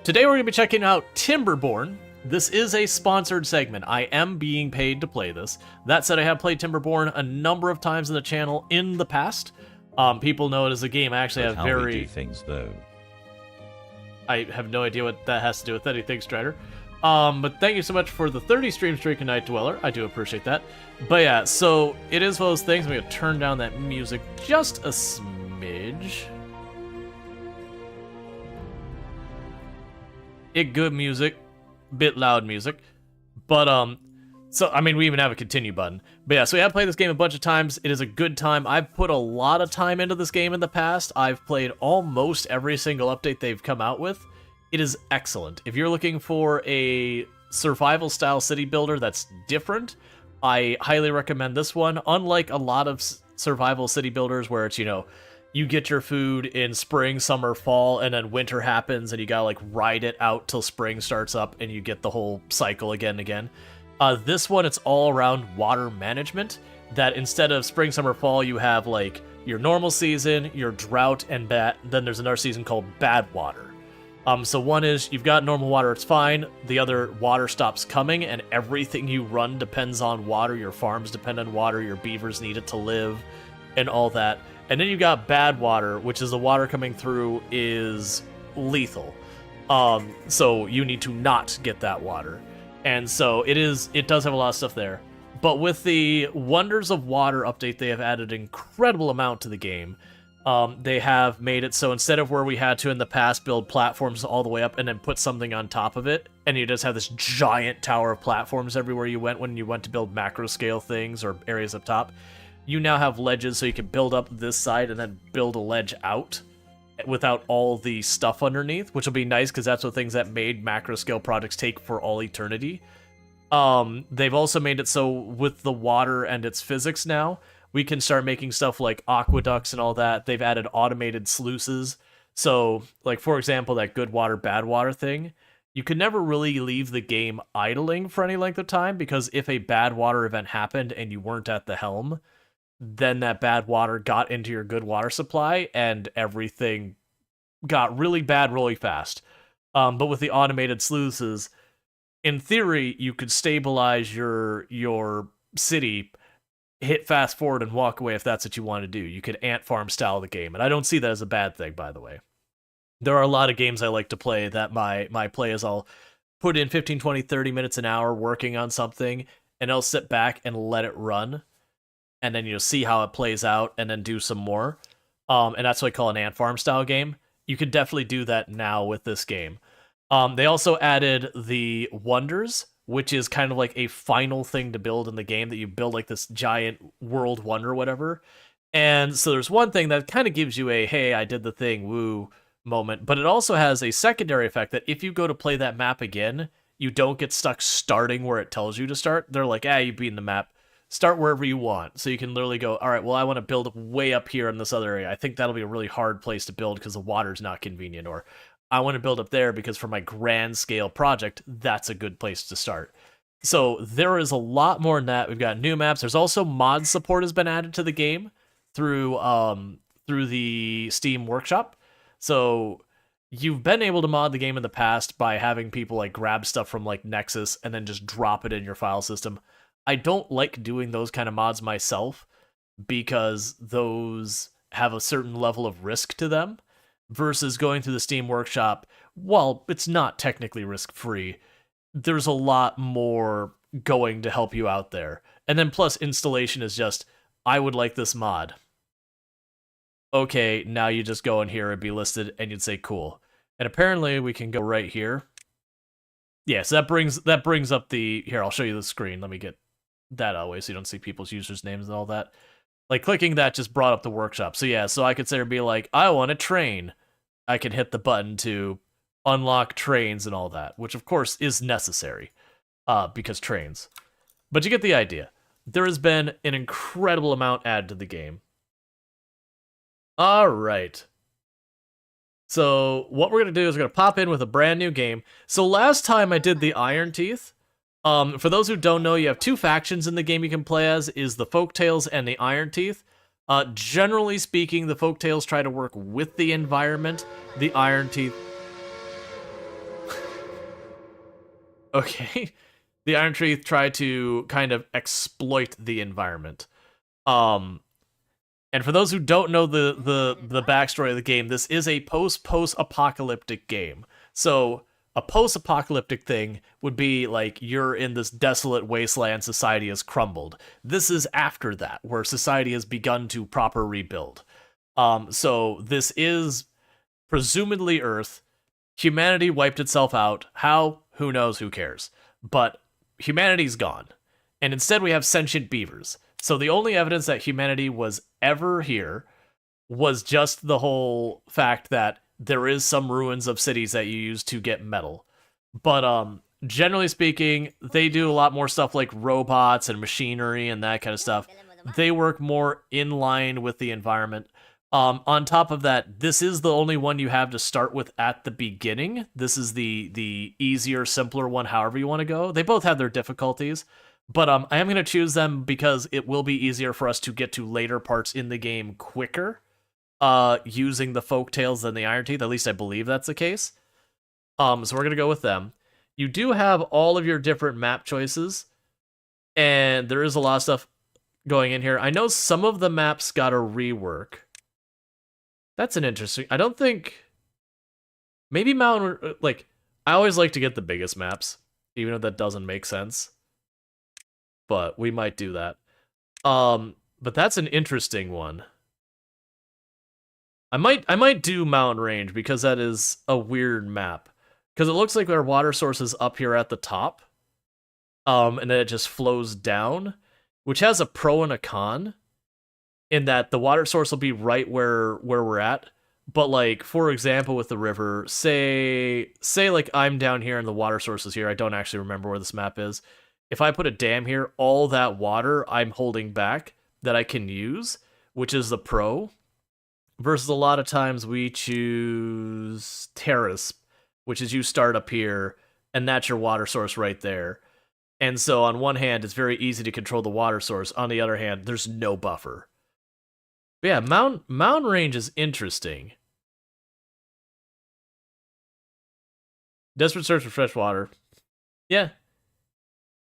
Today we're going to be checking out Timberborn. This is a sponsored segment. I am being paid to play this. That said, I have played Timberborn a number of times in the channel in the past. People know it as a game. I actually have how we do things, though. I have no idea what that has to do with anything, Strider. But thank you so much for the 30 stream streak of Night Dweller. I do appreciate that. But yeah, so it is one of those things. I'm going to turn down that music just a smidge. Good music, bit loud music, but so I mean we even have a continue button. But yeah, so we have played this game a bunch of times. It is a good time. I've put a lot of time into this game in the past. I've played almost every single update they've come out with. It is excellent. If you're looking for a survival style city builder that's different, I highly recommend this one. Unlike a lot of survival city builders where it's, you know, you get your food in spring, summer, fall, and then winter happens, and you gotta, like, ride it out till spring starts up, and you get the whole cycle again and again. This one, it's all around water management, that instead of spring, summer, fall, you have, like, your normal season, your drought, and then there's another season called bad water. So one is, you've got normal water, it's fine, the other water stops coming, and everything you run depends on water, your farms depend on water, your beavers need it to live, and all that. And then you got bad water, which is the water coming through is lethal. So you need to not get that water. And so it does have a lot of stuff there. But with the Wonders of Water update, they have added an incredible amount to the game. They have made it so instead of where we had to in the past build platforms all the way up and then put something on top of it, and you just have this giant tower of platforms everywhere you went when you went to build macro scale things or areas up top, you now have ledges so you can build up this side and then build a ledge out without all the stuff underneath, which will be nice because that's what things that made macro scale projects take for all eternity. They've also made it so with the water and its physics now, we can start making stuff like aqueducts and all that. They've added automated sluices. So, like, for example, that good water, bad water thing, you could never really leave the game idling for any length of time because if a bad water event happened and you weren't at the helm, then that bad water got into your good water supply and everything got really bad really fast. But with the automated sluices, in theory, you could stabilize your city, hit fast forward and walk away if that's what you want to do. You could ant farm style the game, and I don't see that as a bad thing, by the way. There are a lot of games I like to play that my play is I'll put in 15, 20, 30 minutes an hour working on something, and I'll sit back and let it run. And then you'll see how it plays out, and then do some more. And that's what I call an ant farm style game. You could definitely do that now with this game. They also added the Wonders, which is kind of like a final thing to build in the game, that you build like this giant world wonder or whatever. And so there's one thing that kind of gives you a, hey, I did the thing, woo moment. But it also has a secondary effect that if you go to play that map again, you don't get stuck starting where it tells you to start. They're like, you've beaten the map. Start wherever you want. So you can literally go, all right, well, I want to build way up here in this other area. I think that'll be a really hard place to build because the water's not convenient. Or I want to build up there because for my grand scale project, that's a good place to start. So there is a lot more than that. We've got new maps. There's also mod support has been added to the game through the Steam Workshop. So you've been able to mod the game in the past by having people like grab stuff from like Nexus and then just drop it in your file system. I don't like doing those kind of mods myself because those have a certain level of risk to them versus going through the Steam Workshop. While it's not technically risk-free, there's a lot more going to help you out there. And then plus installation is just, I would like this mod. Okay, now you just go in here and be listed and you'd say cool. And apparently we can go right here. Yeah, so that brings up the, here, I'll show you the screen. Let me get that away so you don't see people's users' names and all that. Like, clicking that just brought up the workshop. So yeah, so I could sit there and be like, I want a train. I can hit the button to unlock trains and all that, which of course is necessary, because trains. But you get the idea. There has been an incredible amount added to the game. Alright. So what we're going to do is we're going to pop in with a brand new game. So last time I did the Iron Teeth. For those who don't know, you have two factions in the game you can play as, is the Folktales and the Iron Teeth. Generally speaking, the Folktales try to work with the environment. The Iron Teeth Okay? The Iron Tree try to kind of exploit the environment. And for those who don't know the backstory of the game, this is a post-apocalyptic game. So a post-apocalyptic thing would be like you're in this desolate wasteland, society has crumbled. This is after that, where society has begun to proper rebuild. So this is presumably Earth. Humanity wiped itself out. How? Who knows? Who cares? But humanity's gone. And instead we have sentient beavers. So the only evidence that humanity was ever here was just the whole fact that there is some ruins of cities that you use to get metal. But generally speaking, they do a lot more stuff like robots and machinery and that kind of stuff. They work more in line with the environment. On top of that, this is the only one you have to start with at the beginning. This is the easier, simpler one, however you want to go. They both have their difficulties. But I am going to choose them because it will be easier for us to get to later parts in the game quicker using the folktales than the Iron Teeth. At least I believe that's the case. So we're going to go with them. You do have all of your different map choices, and there is a lot of stuff going in here. I know some of the maps got a rework. That's an interesting... I don't think... Maybe Mountain... Like, I always like to get the biggest maps, even if that doesn't make sense. But we might do that. But that's an interesting one. I might do Mountain Range because that is a weird map. Because it looks like our water source is up here at the top. And then it just flows down, which has a pro and a con. In that the water source will be right where we're at. But like, for example, with the river, say like I'm down here and the water source is here. I don't actually remember where this map is. If I put a dam here, all that water I'm holding back that I can use, which is the pro, versus a lot of times we choose terrace, which is you start up here, and that's your water source right there. And so on one hand, it's very easy to control the water source. On the other hand, there's no buffer. But yeah, mountain range is interesting. Desperate search for fresh water. Yeah.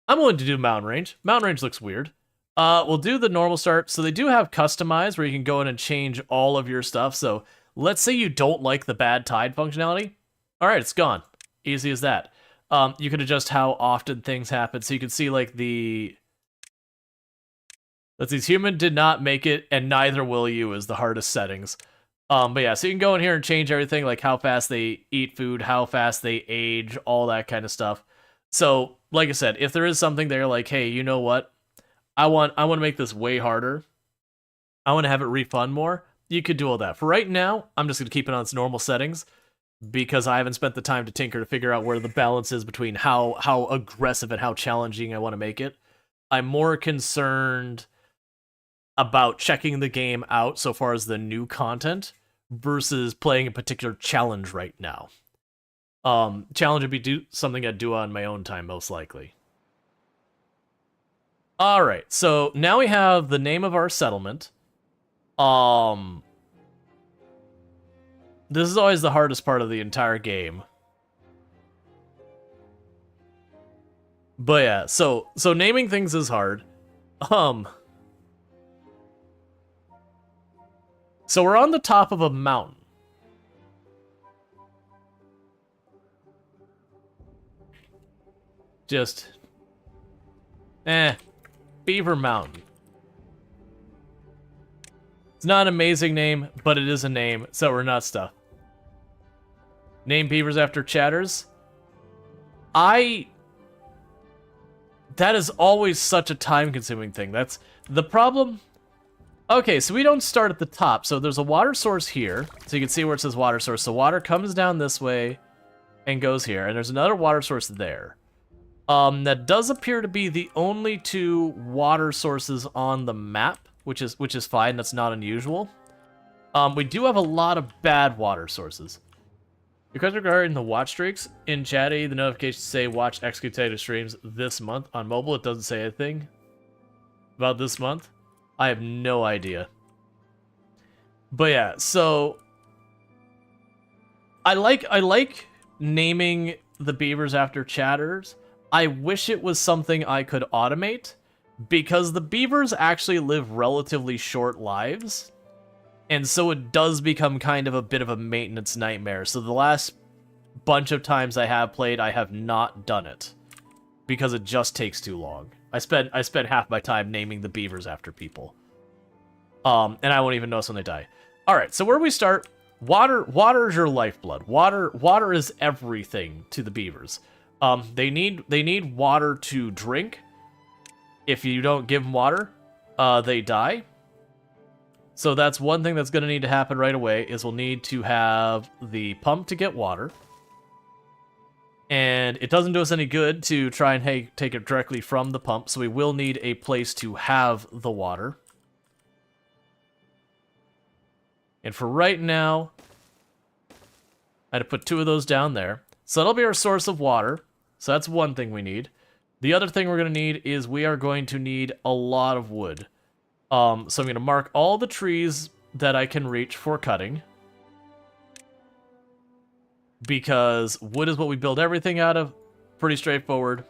I'm willing to do mountain range. Mountain range looks weird. We'll do the normal start. So they do have customize where you can go in and change all of your stuff. So let's say you don't like the bad tide functionality. All right, it's gone. Easy as that. You can adjust how often things happen. So you can see like let's see, human did not make it and neither will you is the hardest settings. But yeah, so you can go in here and change everything, like how fast they eat food, how fast they age, all that kind of stuff. So, like I said, if there is something there like, hey, you know what? I want to make this way harder. I want to have it refund more. You could do all that. For right now, I'm just going to keep it on its normal settings because I haven't spent the time to tinker to figure out where the balance is between how aggressive and how challenging I want to make it. I'm more concerned about checking the game out so far as the new content versus playing a particular challenge right now. Challenge would be something I'd do on my own time, most likely. Alright, so now we have the name of our settlement. This is always the hardest part of the entire game. But yeah, so naming things is hard. So we're on the top of a mountain. Just... Beaver Mountain. It's not an amazing name, but it is a name, so we're not stuff. Name beavers after chatters? That is always such a time-consuming thing. That's the problem. Okay, so we don't start at the top. So there's a water source here. So you can see where it says water source. So water comes down this way and goes here. And there's another water source there. That does appear to be the only two water sources on the map, which is fine. That's not unusual. We do have a lot of bad water sources. Because regarding the watch streaks, in chatty, the notifications say watch executed streams this month. On mobile, it doesn't say anything about this month. I have no idea. But yeah, so I like naming the beavers after chatters, I wish it was something I could automate, because the beavers actually live relatively short lives, and so it does become kind of a bit of a maintenance nightmare. So the last bunch of times I have played, I have not done it, because it just takes too long. I spent half my time naming the beavers after people. And I won't even notice when they die. Alright, so where we start, water is your lifeblood. Water is everything to the beavers. They need water to drink. If you don't give them water, they die. So that's one thing that's going to need to happen right away, is we'll need to have the pump to get water. And it doesn't do us any good to try and take it directly from the pump, so we will need a place to have the water. And for right now, I had to put 2 of those down there. So that'll be our source of water. So that's one thing we need. The other thing we're going to need is we are going to need a lot of wood. So I'm going to mark all the trees that I can reach for cutting, because wood is what we build everything out of. Pretty straightforward.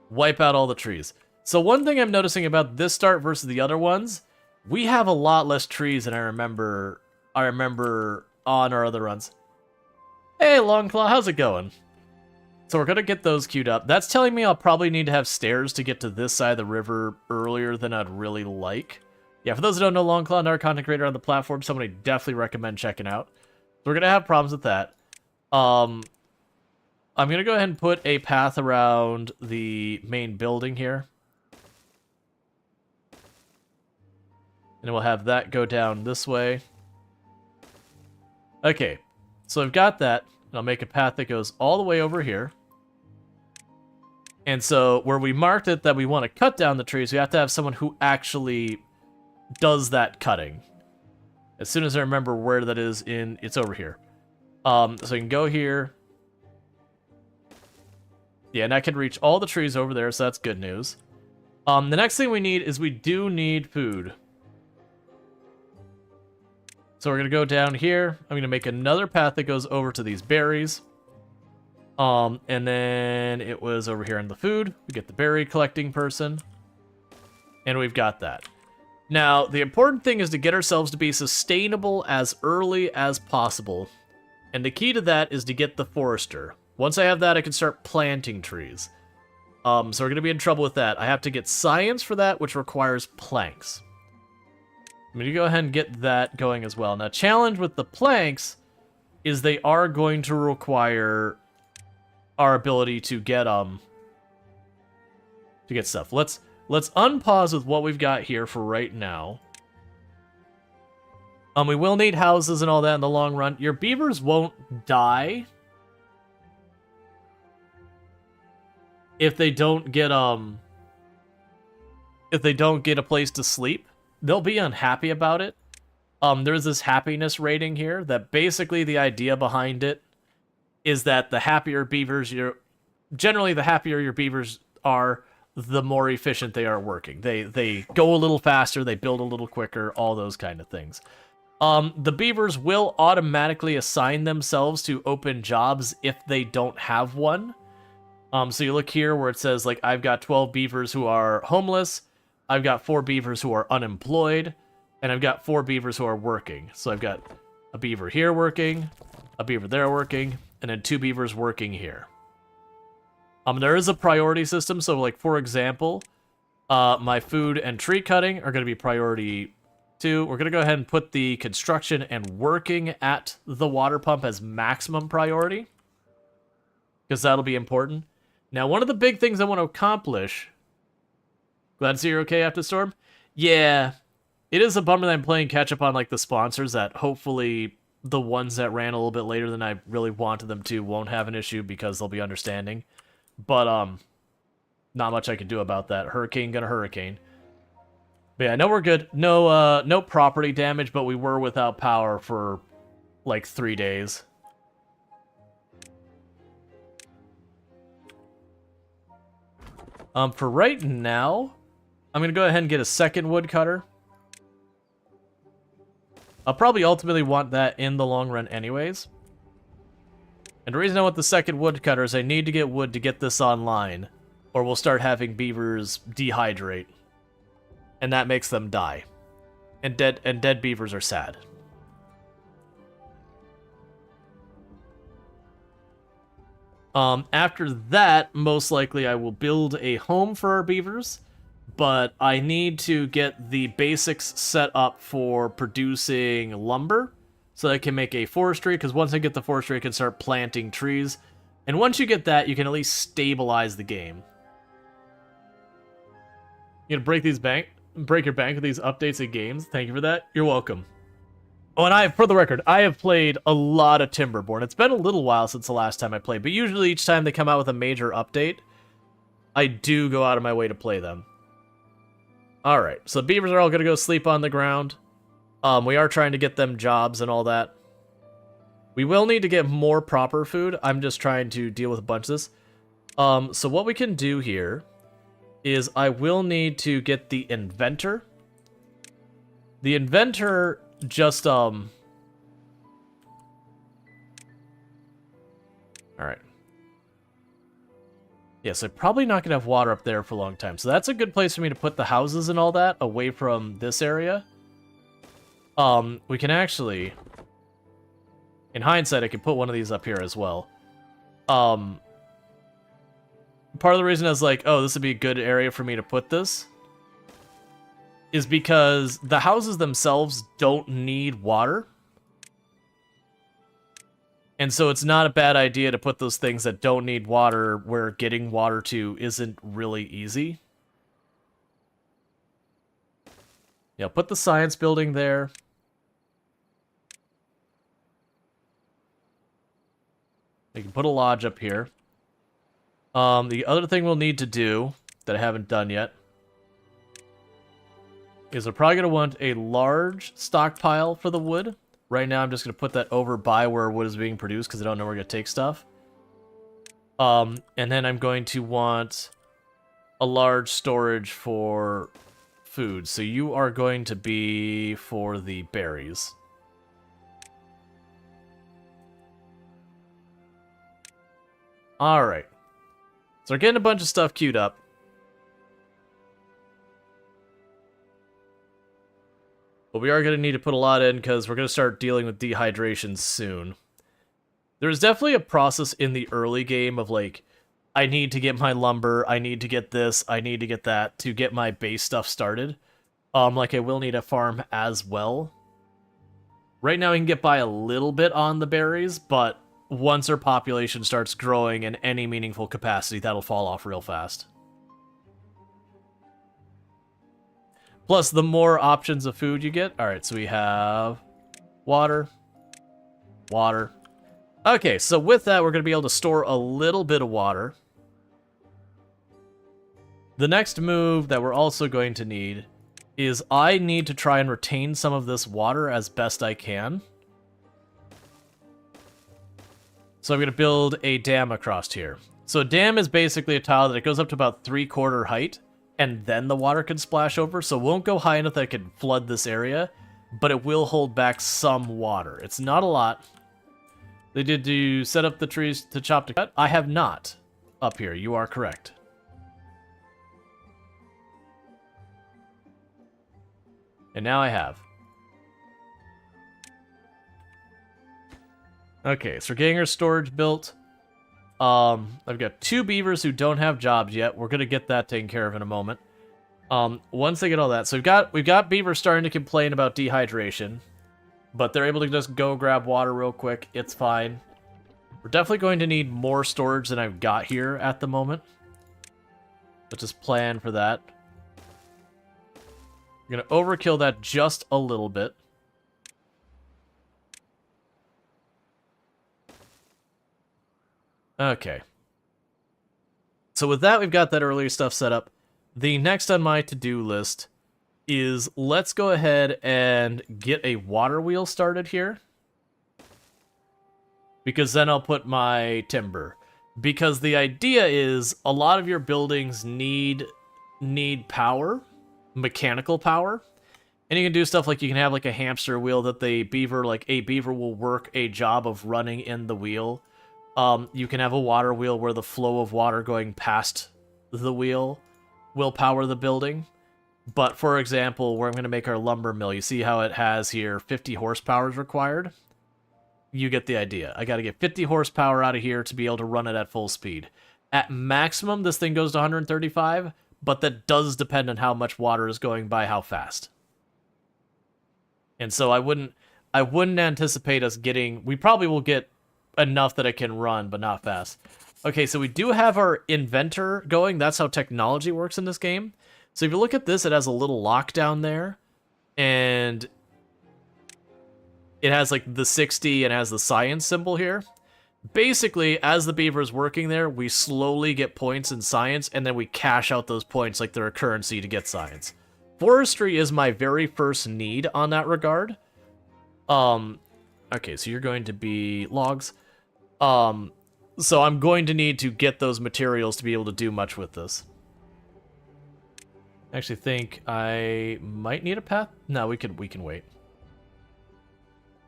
Wipe out all the trees. So one thing I'm noticing about this start versus the other ones, we have a lot less trees than I remember on our other runs. Hey, Longclaw, how's it going? So we're going to get those queued up. That's telling me I'll probably need to have stairs to get to this side of the river earlier than I'd really like. Yeah, for those who don't know, Longclaw, another content creator on the platform, somebody definitely recommend checking out. So we're going to have problems with that. I'm going to go ahead and put a path around the main building here. And we'll have that go down this way. Okay, so I've got that. And I'll make a path that goes all the way over here. And so where we marked it that we want to cut down the trees, we have to have someone who actually does that cutting. As soon as I remember where that is it's over here. So you can go here. Yeah, and I can reach all the trees over there, so that's good news. The next thing we need is we do need food. So we're going to go down here. I'm going to make another path that goes over to these berries. And then it was over here in the food. We get the berry collecting person. And we've got that. Now, the important thing is to get ourselves to be sustainable as early as possible. And the key to that is to get the forester. Once I have that, I can start planting trees. So we're going to be in trouble with that. I have to get science for that, which requires planks. I'm going to go ahead and get that going as well. Now, challenge with the planks is they are going to require our ability to get stuff. Let's unpause with what we've got here for right now. We will need houses and all that in the long run. Your beavers won't die if they don't get a place to sleep. They'll be unhappy about it. There's this happiness rating here that basically the idea behind it is that the happier beavers generally the happier your beavers are, the more efficient they are working. They go a little faster, they build a little quicker, all those kind of things. The beavers will automatically assign themselves to open jobs if they don't have one. So you look here where it says, like, I've got 12 beavers who are homeless, I've got 4 beavers who are unemployed, and I've got 4 beavers who are working. So I've got a beaver here working, a beaver there working, and then 2 beavers working here. There is a priority system, so like, for example, my food and tree cutting are going to be priority 2. We're going to go ahead and put the construction and working at the water pump as maximum priority, because that'll be important. Now, one of the big things I want to accomplish... Glad to see you're okay after the storm? Yeah, it is a bummer that I'm playing catch-up on, like, the sponsors, that hopefully the ones that ran a little bit later than I really wanted them to won't have an issue, because they'll be understanding. But, not much I can do about that. Hurricane gonna hurricane. But yeah, no, we're good. No property damage, but we were without power for, like, 3 days. For right now, I'm gonna go ahead and get a second woodcutter. I'll probably ultimately want that in the long run anyways. And the reason I want the second woodcutter is I need to get wood to get this online, or we'll start having beavers dehydrate. And that makes them die. And dead beavers are sad. After that, most likely I will build a home for our beavers, but I need to get the basics set up for producing lumber so that I can make a forestry, because once I get the forestry, I can start planting trees. And once you get that, you can at least stabilize the game. You gonna break your bank with these updates and games? Thank you for that. You're welcome. Oh, and for the record, I have played a lot of Timberborn. It's been a little while since the last time I played, but usually each time they come out with a major update, I do go out of my way to play them. Alright, so the beavers are all gonna go sleep on the ground. We are trying to get them jobs and all that. We will need to get more proper food. I'm just trying to deal with a bunch of this. So what we can do here is I will need to get the inventor. The inventor just, Alright. Yeah, so probably not gonna have water up there for a long time. So that's a good place for me to put the houses and all that, away from this area. We can actually... In hindsight, I could put one of these up here as well. Part of the reason I was like, oh, this would be a good area for me to put this is because the houses themselves don't need water. And so it's not a bad idea to put those things that don't need water where getting water to isn't really easy. Yeah, put the science building there. We can put a lodge up here. The other thing we'll need to do that I haven't done yet is we're probably going to want a large stockpile for the wood. Right now, I'm just going to put that over by where wood is being produced because I don't know where we're going to take stuff. And then I'm going to want a large storage for food. So you are going to be for the berries. Alright. So we're getting a bunch of stuff queued up. But we are going to need to put a lot in because we're going to start dealing with dehydration soon. There's definitely a process in the early game of like, I need to get my lumber, I need to get this, I need to get that to get my base stuff started. Like I will need a farm as well. Right now we can get by a little bit on the berries, but once our population starts growing in any meaningful capacity, that'll fall off real fast. Plus, the more options of food you get... Alright, so we have water. Water. Okay, so with that, we're going to be able to store a little bit of water. The next move that we're also going to need is I need to try and retain some of this water as best I can. So I'm going to build a dam across here. So a dam is basically a tile that it goes up to about 3/4 height, and then the water can splash over, so it won't go high enough that it can flood this area, but it will hold back some water. It's not a lot. They did do set up the trees to chop to cut. I have not up here. You are correct. And now I have. Okay, so we're getting our storage built. I've got 2 beavers who don't have jobs yet. We're gonna get that taken care of in a moment. Once they get all that, so we've got beavers starting to complain about dehydration, but they're able to just go grab water real quick. It's fine. We're definitely going to need more storage than I've got here at the moment. Let's just plan for that. We're gonna overkill that just a little bit. Okay. So with that, we've got that earlier stuff set up. The next on my to-do list is let's go ahead and get a water wheel started here. Because then I'll put my timber. Because the idea is a lot of your buildings need power, mechanical power. And you can do stuff like you can have like a hamster wheel that a beaver will work a job of running in the wheel. You can have a water wheel where the flow of water going past the wheel will power the building. But for example, where I'm going to make our lumber mill, you see how it has here 50 horsepower is required? You get the idea. I got to get 50 horsepower out of here to be able to run it at full speed. At maximum, this thing goes to 135, but that does depend on how much water is going by how fast. And so I wouldn't anticipate us getting... We probably will get enough that it can run, but not fast. Okay, so we do have our inventor going. That's how technology works in this game. So if you look at this, it has a little lock down there. And it has like the 60 and has the science symbol here. Basically, as the beaver is working there, we slowly get points in science, and then we cash out those points like they're a currency to get science. Forestry is my very first need on that regard. Okay, so you're going to be logs. So I'm going to need to get those materials to be able to do much with this. I actually think I might need a path. No, we can wait.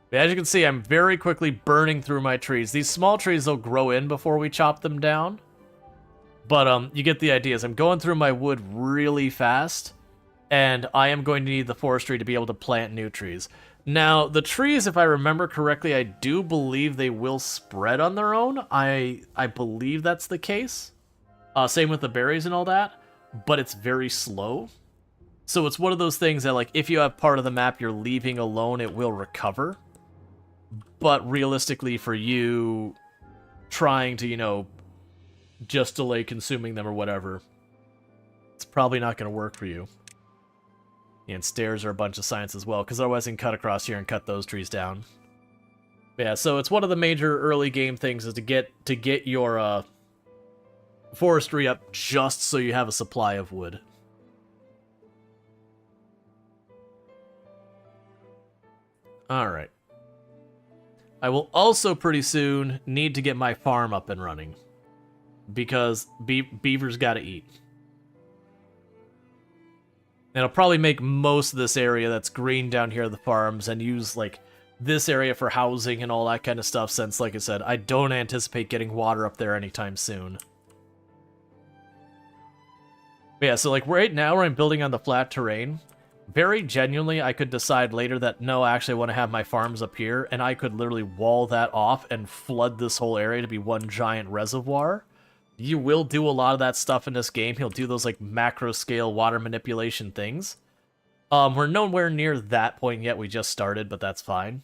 But as you can see, I'm very quickly burning through my trees. These small trees, they'll grow in before we chop them down. But you get the idea. I'm going through my wood really fast, and I am going to need the forestry to be able to plant new trees. Now, the trees, if I remember correctly, I do believe they will spread on their own. I believe that's the case. Same with the berries and all that, but it's very slow. So it's one of those things that, like, if you have part of the map you're leaving alone, it will recover. But realistically, for you trying to, you know, just delay consuming them or whatever, it's probably not going to work for you. And stairs are a bunch of science as well, because otherwise I can cut across here and cut those trees down. Yeah, so it's one of the major early game things is to get your forestry up just so you have a supply of wood. Alright. I will also pretty soon need to get my farm up and running, because beavers gotta eat. And I'll probably make most of this area that's green down here, the farms, and use, like, this area for housing and all that kind of stuff, since, like I said, I don't anticipate getting water up there anytime soon. But yeah, so, like, right now where I'm building on the flat terrain, very genuinely, I could decide later that, no, actually I want to have my farms up here, and I could literally wall that off and flood this whole area to be one giant reservoir. You will do a lot of that stuff in this game. He'll do those, like, macro-scale water manipulation things. We're nowhere near that point yet. We just started, but that's fine.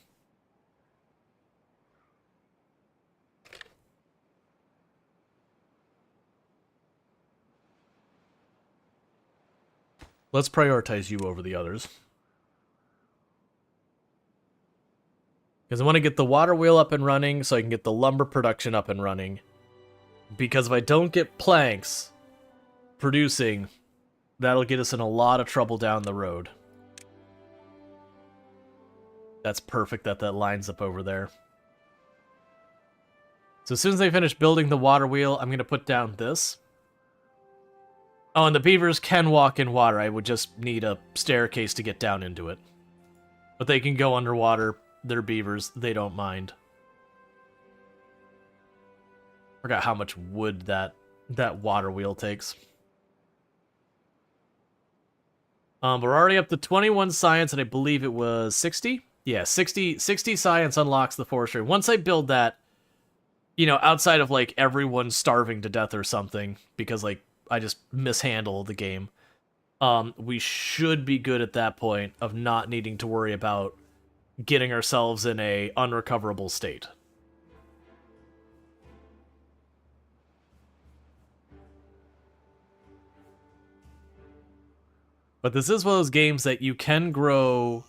Let's prioritize you over the others. Because I want to get the water wheel up and running so I can get the lumber production up and running. Because if I don't get planks producing, that'll get us in a lot of trouble down the road. That's perfect that that lines up over there. So as soon as I finish building the water wheel, I'm going to put down this. Oh, and the beavers can walk in water. I would just need a staircase to get down into it. But they can go underwater. They're beavers. They don't mind. Forgot how much wood that water wheel takes. We're already up to 21 science, and I believe it was 60? Yeah, 60 science unlocks the forestry. Once I build that, you know, outside of, like, everyone starving to death or something, because, like, I just mishandle the game, we should be good at that point of not needing to worry about getting ourselves in a unrecoverable state. But this is one of those games that you can grow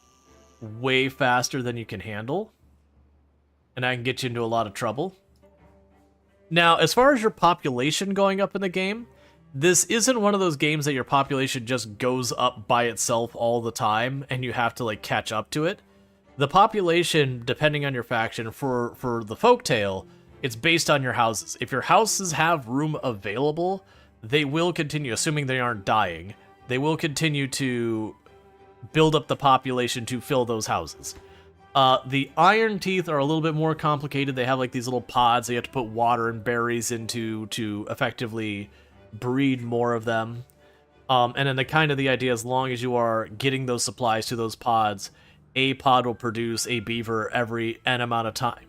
way faster than you can handle, and that can get you into a lot of trouble. Now, as far as your population going up in the game, this isn't one of those games that your population just goes up by itself all the time, and you have to, like, catch up to it. The population, depending on your faction, for the folktale, it's based on your houses. If your houses have room available, they will continue, assuming they aren't dying, they will continue to build up the population to fill those houses. The iron teeth are a little bit more complicated. They have like these little pods that you have to put water and berries into to effectively breed more of them. And then the idea, as long as you are getting those supplies to those pods, a pod will produce a beaver every N amount of time.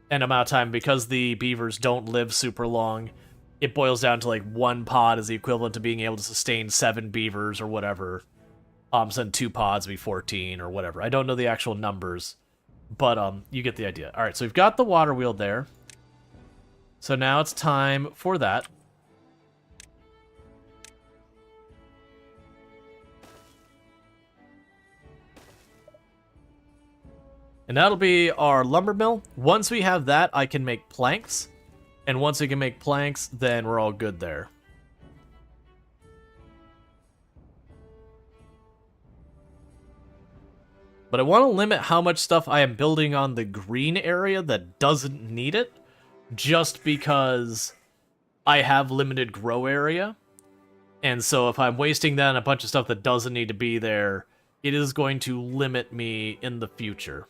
N amount of time, because the beavers don't live super long, it boils down to like one pod is the equivalent to being able to sustain 7 beavers or whatever. So then 2 pods would be 14 or whatever. I don't know the actual numbers, but you get the idea. All right, so we've got the water wheel there. So now it's time for that. And that'll be our lumber mill. Once we have that, I can make planks. And once we can make planks, then we're all good there. But I want to limit how much stuff I am building on the green area that doesn't need it, just because I have limited grow area. And so if I'm wasting that on a bunch of stuff that doesn't need to be there, it is going to limit me in the future.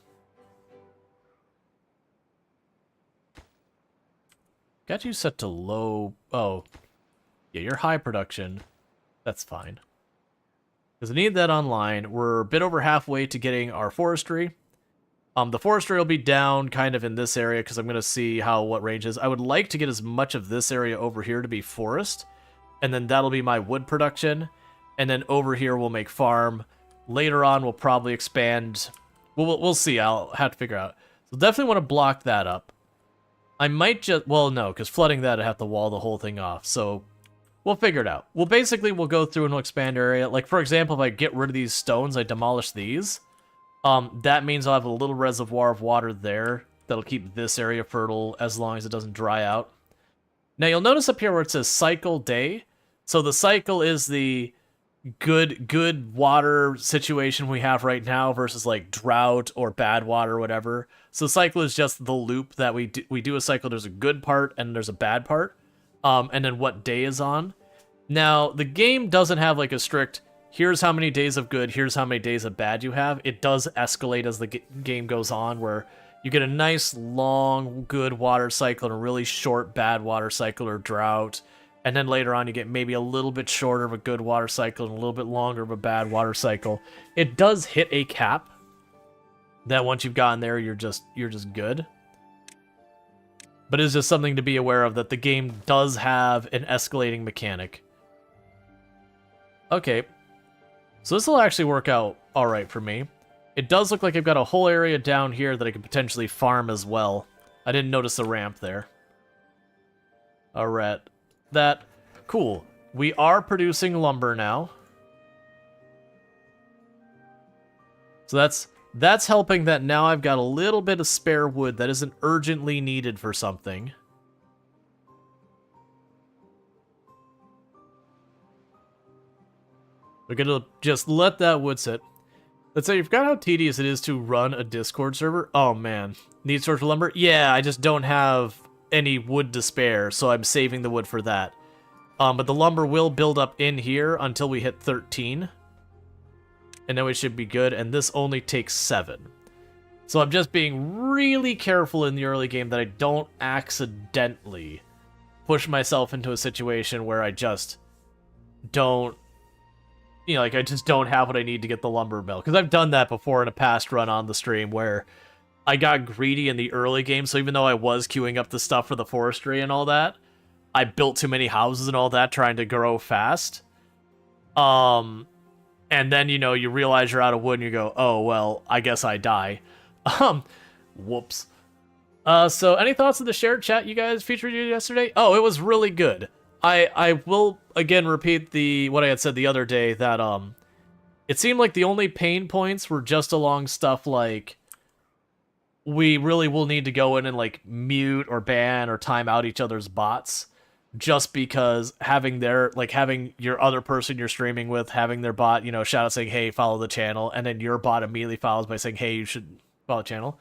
Got you set to low. Oh, yeah, you're high production. That's fine. Because I need that online. We're a bit over halfway to getting our forestry. The forestry will be down kind of in this area because I'm going to see what range is. I would like to get as much of this area over here to be forest. And then that'll be my wood production. And then over here we'll make farm. Later on we'll probably expand. We'll see. I'll have to figure out. So definitely want to block that up. I might just... Well, no, because flooding that, I'd have to wall the whole thing off. So we'll figure it out. We'll go through and we'll expand area. Like, for example, if I get rid of these stones, I demolish these. That means I'll have a little reservoir of water there that'll keep this area fertile as long as it doesn't dry out. Now, you'll notice up here where it says cycle day. So the cycle is the good water situation we have right now versus like drought or bad water or whatever. So cycle is just the loop that we do a cycle. There's a good part and there's a bad part. And then what day is on. Now, the game doesn't have like a strict, here's how many days of good, here's how many days of bad you have. It does escalate as the game goes on, where you get a nice long good water cycle and a really short bad water cycle or drought. And then later on you get maybe a little bit shorter of a good water cycle and a little bit longer of a bad water cycle. It does hit a cap that once you've gotten there, you're just good. But it's just something to be aware of, that the game does have an escalating mechanic. Okay. So this will actually work out alright for me. It does look like I've got a whole area down here that I could potentially farm as well. I didn't notice the ramp there. Alright. That. Cool. We are producing lumber now. So that's helping that now I've got a little bit of spare wood that isn't urgently needed for something. We're gonna just let that wood sit. Let's say you've got how tedious it is to run a Discord server. Oh man. Need storage for lumber? Yeah, I just don't have any wood to spare, so I'm saving the wood for that. But the lumber will build up in here until we hit 13. And then we should be good, and this only takes 7. So I'm just being really careful in the early game that I don't accidentally push myself into a situation where I just don't, I just don't have what I need to get the lumber mill. Because I've done that before in a past run on the stream where I got greedy in the early game, so even though I was queuing up the stuff for the forestry and all that, I built too many houses and all that trying to grow fast. And then, you realize you're out of wood and you go, oh, well, I guess I die. Whoops. So any thoughts on the shared chat you guys featured yesterday? Oh, it was really good. I will, again, repeat what I had said the other day, that, it seemed like the only pain points were just along stuff like, we really will need to go in and, mute or ban or time out each other's bots. Just because having your other person you're streaming with, having their bot, shout out saying, hey, follow the channel, and then your bot immediately follows by saying, hey, you should follow the channel.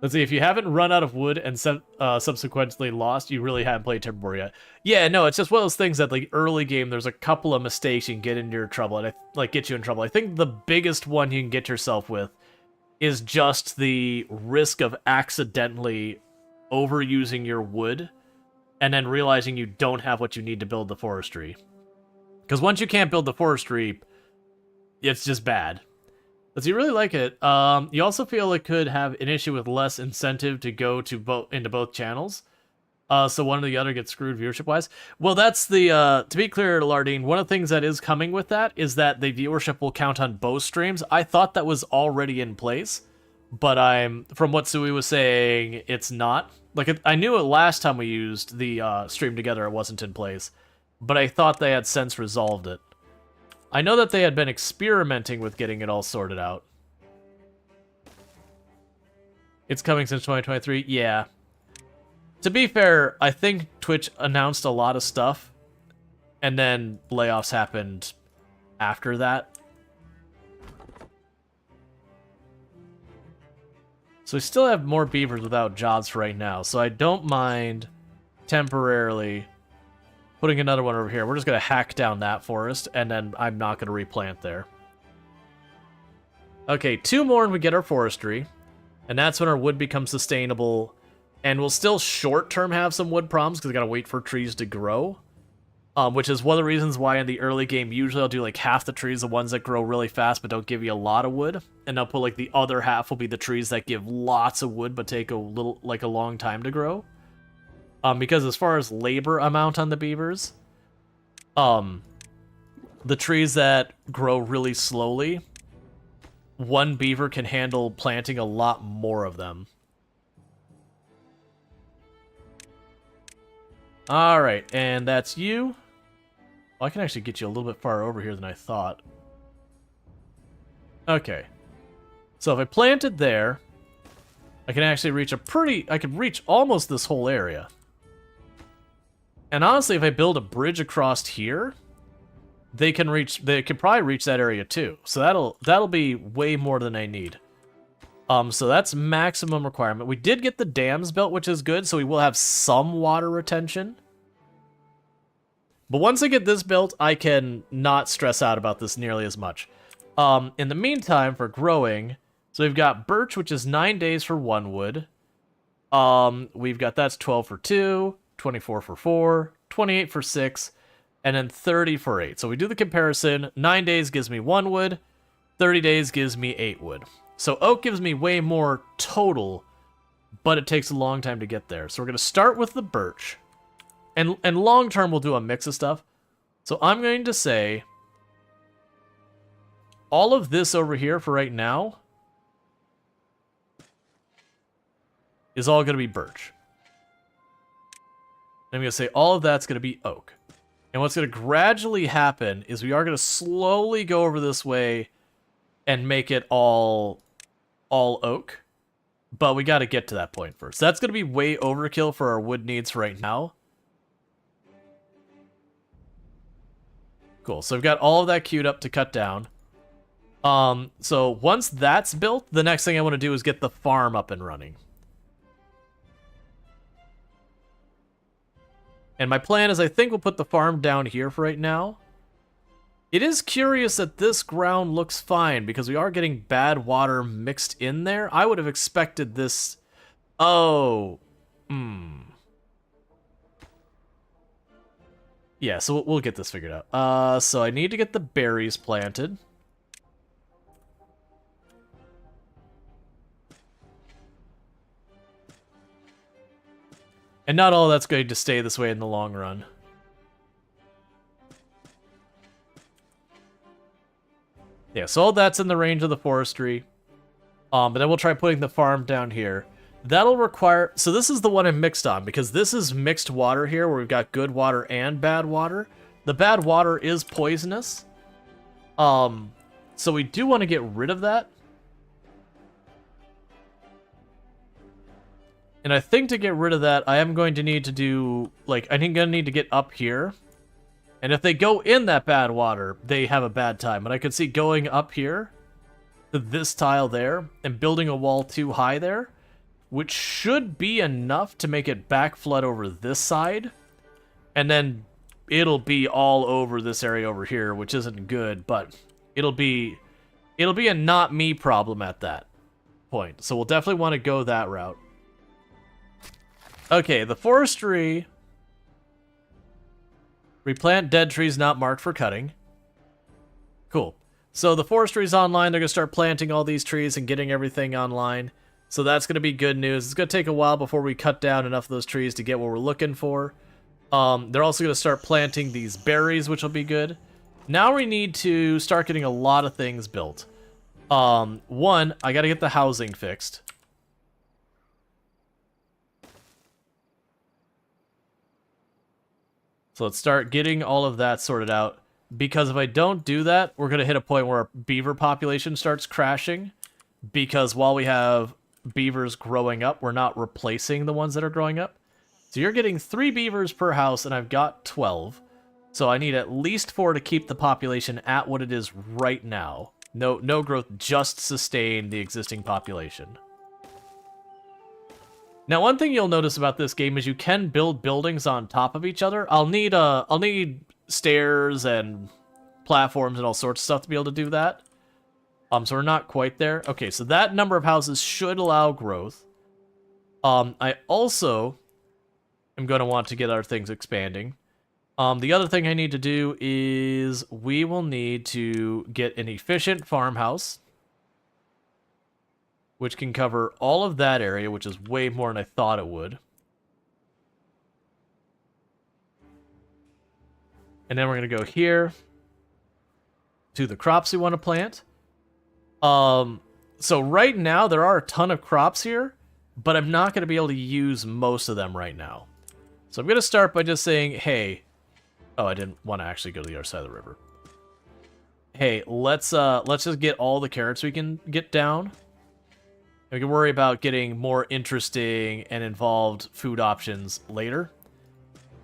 Let's see, if you haven't run out of wood and subsequently lost, you really haven't played Timberborn yet. Yeah, no, it's just one of those things that, like, early game, there's a couple of mistakes you can get into your trouble, and get you in trouble. I think the biggest one you can get yourself with is just the risk of accidentally overusing your wood and then realizing you don't have what you need to build the forestry. Because once you can't build the forestry, it's just bad. Does you really like it? You also feel it could have an issue with less incentive to go to into both channels. So one or the other gets screwed viewership-wise. Well, that's the, to be clear, Lardine, one of the things that is coming with that is that the viewership will count on both streams. I thought that was already in place, but from what Sui was saying, it's not. Like, I knew it last time we used the stream together, it wasn't in place, but I thought they had since resolved it. I know that they had been experimenting with getting it all sorted out. It's coming since 2023? Yeah. To be fair, I think Twitch announced a lot of stuff, and then layoffs happened after that. So we still have more beavers without jobs for right now, so I don't mind temporarily putting another one over here. We're just going to hack down that forest, and then I'm not going to replant there. Okay, 2 more and we get our forestry, and that's when our wood becomes sustainable. And we'll still short-term have some wood problems because we gotta wait for trees to grow. Which is one of the reasons why in the early game, usually I'll do like half the trees, the ones that grow really fast but don't give you a lot of wood. And I'll put like the other half will be the trees that give lots of wood but take a long time to grow. Because as far as labor amount on the beavers, the trees that grow really slowly, one beaver can handle planting a lot more of them. Alright, and that's you. Well, I can actually get you a little bit far over here than I thought. Okay. So if I planted there, I can actually reach I could reach almost this whole area. And honestly, if I build a bridge across here, they could probably reach that area too. So that'll be way more than I need. So that's maximum requirement. We did get the dams built, which is good, so we will have some water retention. But once I get this built, I can not stress out about this nearly as much. In the meantime, for growing, so we've got birch, which is 9 days for 1 wood. We've got that's 12 for 2, 24 for 4, 28 for 6, and then 30 for 8. So we do the comparison. 9 days gives me 1 wood, 30 days gives me 8 wood. So oak gives me way more total, but it takes a long time to get there. So we're going to start with the birch. And long term, we'll do a mix of stuff. So I'm going to say all of this over here for right now is all going to be birch. I'm going to say all of that's going to be oak. And what's going to gradually happen is we are going to slowly go over this way and make it all oak. But we got to get to that point first. That's going to be way overkill for our wood needs for right now. Cool, so we've got all of that queued up to cut down. So once that's built, the next thing I want to do is get the farm up and running. And my plan is I think we'll put the farm down here for right now. It is curious that this ground looks fine because we are getting bad water mixed in there. I would have expected this... Oh. Yeah, so we'll get this figured out. So I need to get the berries planted. And not all that's going to stay this way in the long run. Yeah, so all that's in the range of the forestry. But then we'll try putting the farm down here. That'll require... So this is the one I'm mixed on, because this is mixed water here, where we've got good water and bad water. The bad water is poisonous. So we do want to get rid of that. And I think to get rid of that, I am going to need to do... Like, I'm going to need to get up here. And if they go in that bad water, they have a bad time. But I could see going up here to this tile there and building a wall too high there which should be enough to make it back flood over this side. And then it'll be all over this area over here, which isn't good, but it'll be a not me problem at that point. So we'll definitely want to go that route. Okay, the forestry. Replant dead trees not marked for cutting. Cool. So the forestry's online. They're going to start planting all these trees and getting everything online. So that's going to be good news. It's going to take a while before we cut down enough of those trees to get what we're looking for. They're also going to start planting these berries, which will be good. Now we need to start getting a lot of things built. One, I got to get the housing fixed. So let's start getting all of that sorted out. Because if I don't do that, we're going to hit a point where our beaver population starts crashing. Because while we have beavers growing up, we're not replacing the ones that are growing up. So you're getting 3 beavers per house, and I've got 12. So I need at least 4 to keep the population at what it is right now. No growth, just sustain the existing population. Now, one thing you'll notice about this game is you can build buildings on top of each other. I'll need stairs and platforms and all sorts of stuff to be able to do that. So we're not quite there. Okay, so that number of houses should allow growth. I also am going to want to get our things expanding. The other thing I need to do is we will need to get an efficient farmhouse, which can cover all of that area, which is way more than I thought it would. And then we're going to go here to the crops we want to plant. So right now there are a ton of crops here, but I'm not going to be able to use most of them right now. So I'm going to start by just saying, hey, oh, I didn't want to actually go to the other side of the river. Hey, let's just get all the carrots we can get down. We can worry about getting more interesting and involved food options later.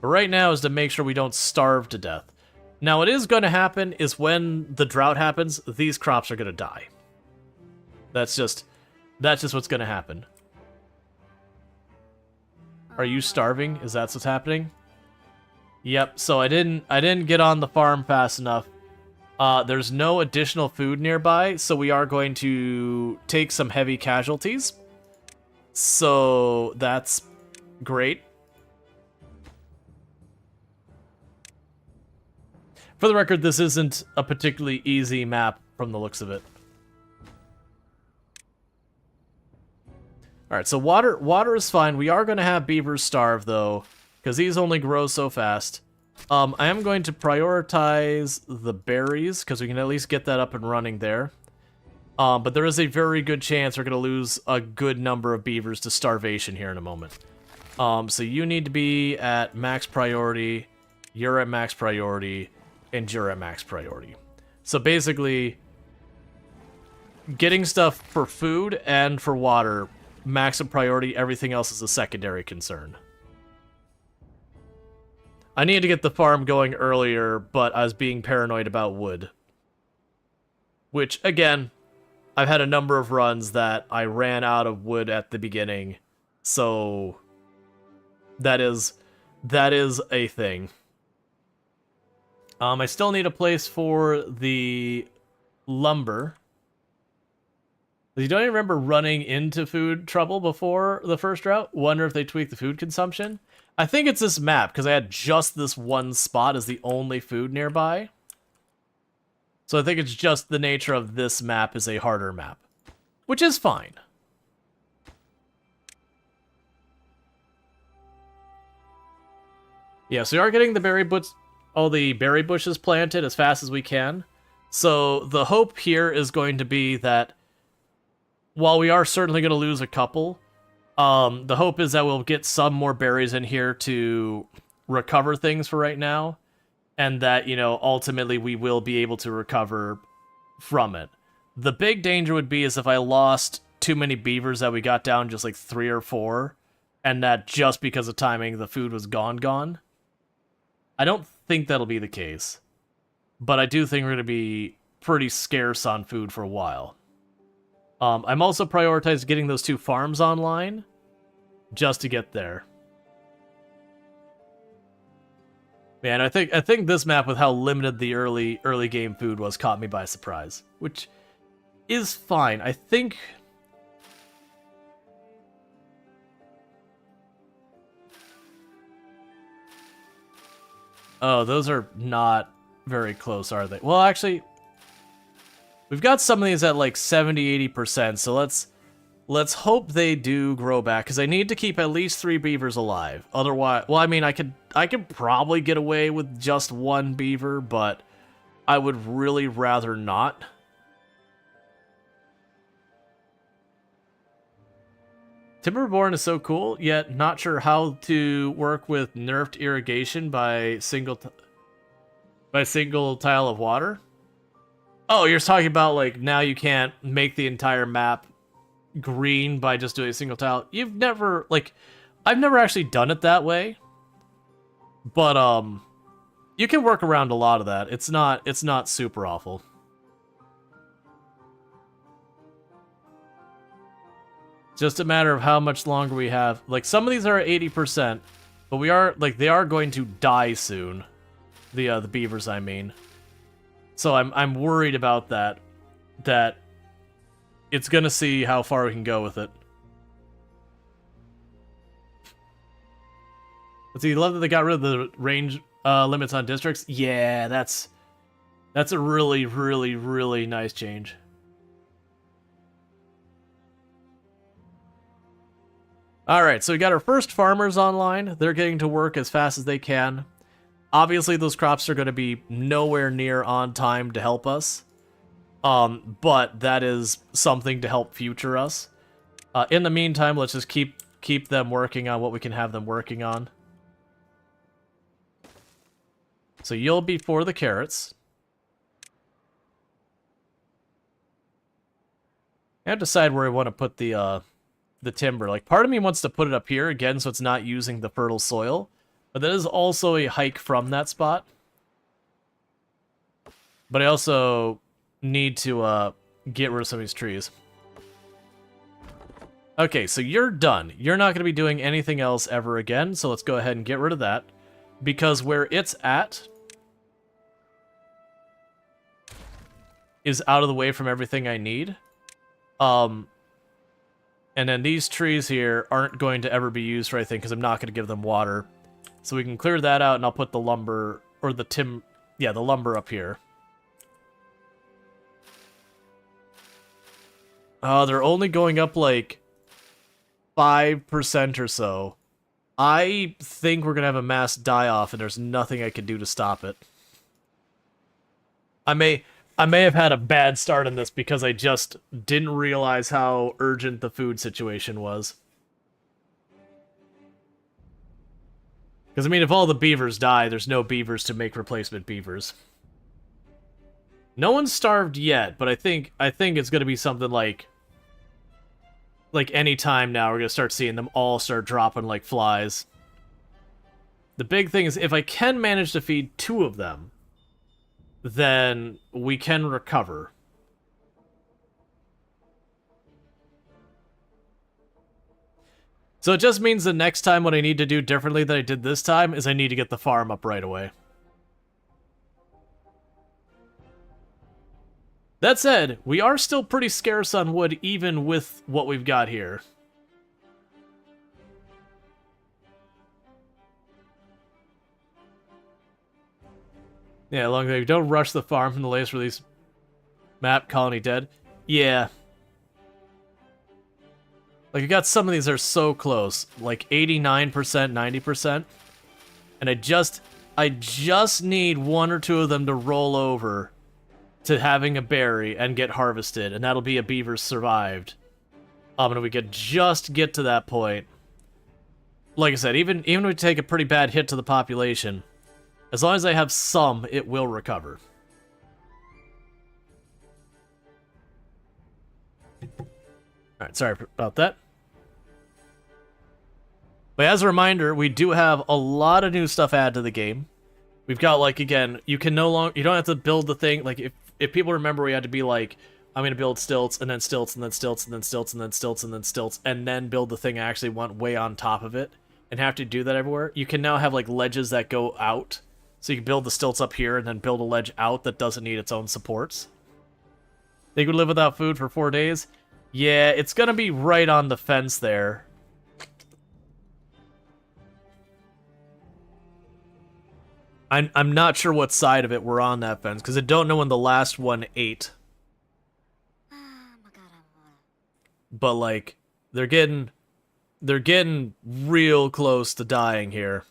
But right now is to make sure we don't starve to death. Now, what is going to happen is when the drought happens, these crops are going to die. That's just what's going to happen. Are you starving? Is that what's happening? Yep. So I didn't get on the farm fast enough. There's no additional food nearby, so we are going to take some heavy casualties. So that's great. For the record, this isn't a particularly easy map from the looks of it. Alright, so water is fine. We are going to have beavers starve, though, because these only grow so fast. I am going to prioritize the berries, because we can at least get that up and running there. But there is a very good chance we're going to lose a good number of beavers to starvation here in a moment. So you need to be at max priority, you're at max priority, and you're at max priority. So basically, getting stuff for food and for water, maximum priority, everything else is a secondary concern. I needed to get the farm going earlier, but I was being paranoid about wood. Which, again, I've had a number of runs that I ran out of wood at the beginning, so that is a thing. I still need a place for the lumber. You don't even remember running into food trouble before the first drought? Wonder if they tweaked the food consumption? I think it's this map, because I had just this one spot as the only food nearby. So I think it's just the nature of this map is a harder map. Which is fine. Yeah, so we are getting all the berry bushes planted as fast as we can. So the hope here is going to be that while we are certainly going to lose a couple, the hope is that we'll get some more berries in here to recover things for right now, and that, you know, ultimately we will be able to recover from it. The big danger would be is if I lost too many beavers that we got down just like 3 or 4, and that just because of timing the food was gone. I don't think that'll be the case, but I do think we're going to be pretty scarce on food for a while. I'm also prioritizing getting those 2 farms online, just to get there. Man, I think this map, with how limited the early game food was, caught me by surprise, which is fine. I think oh, those are not very close, are they? Well, actually, we've got some of these at like 70-80%, so let's hope they do grow back, because I need to keep at least 3 beavers alive. Otherwise, well, I mean, I could probably get away with just 1 beaver, but I would really rather not. Timberborn is so cool, yet not sure how to work with nerfed irrigation by single tile of water. Oh, you're talking about like now you can't make the entire map green by just doing a single tile. You've never, like, I've never actually done it that way, but you can work around a lot of that. It's not super awful. Just a matter of how much longer we have. Like, some of these are at 80%, but we are, like, they are going to die soon. The beavers, I mean. So I'm worried about that. That it's gonna see how far we can go with it. Let's see, you love that they got rid of the range limits on districts. Yeah, that's a really, really, really nice change. Alright, so we got our first farmers online. They're getting to work as fast as they can. Obviously, those crops are going to be nowhere near on time to help us. But that is something to help future us. In the meantime, let's just keep them working on what we can have them working on. So you'll be for the carrots. I have to decide where I want to put the timber. Like, part of me wants to put it up here again, so it's not using the fertile soil. But that is also a hike from that spot. But I also need to get rid of some of these trees. Okay, so you're done. You're not going to be doing anything else ever again, so let's go ahead and get rid of that. Because where it's at is out of the way from everything I need. And then these trees here aren't going to ever be used for anything, because I'm not going to give them water. So we can clear that out, and I'll put the lumber, or the the lumber up here. They're only going up like 5% or so. I think we're going to have a mass die-off, and there's nothing I can do to stop it. I may have had a bad start on this because I just didn't realize how urgent the food situation was. Because, I mean, if all the beavers die, there's no beavers to make replacement beavers. No one's starved yet, but I think it's going to be something like any time now we're going to start seeing them all start dropping like flies. The big thing is, if I can manage to feed 2 of them, then we can recover. So it just means the next time what I need to do differently than I did this time is I need to get the farm up right away. That said, we are still pretty scarce on wood even with what we've got here. Yeah, long day. Don't rush the farm from the latest release. Map, colony dead. Yeah. Like, I got some of these that are so close. Like 89%, 90%. And I just need 1 or 2 of them to roll over to having a berry and get harvested. And that'll be a beaver survived. And we could just get to that point. Like I said, even if we take a pretty bad hit to the population, as long as I have some, it will recover. Alright, sorry about that. But as a reminder, we do have a lot of new stuff added to the game. We've got, like, again, you don't have to build the thing. Like, if people remember, we had to be like, I'm gonna build stilts, and then stilts, and then stilts, and then stilts, and then stilts, and then stilts, and then build the thing I actually want way on top of it, and have to do that everywhere. You can now have like ledges that go out, so you can build the stilts up here, and then build a ledge out that doesn't need its own supports. They could live without food for 4 days. Yeah, it's gonna be right on the fence there. I'm not sure what side of it we're on that fence, because I don't know when the last one ate. But like, they're getting real close to dying here.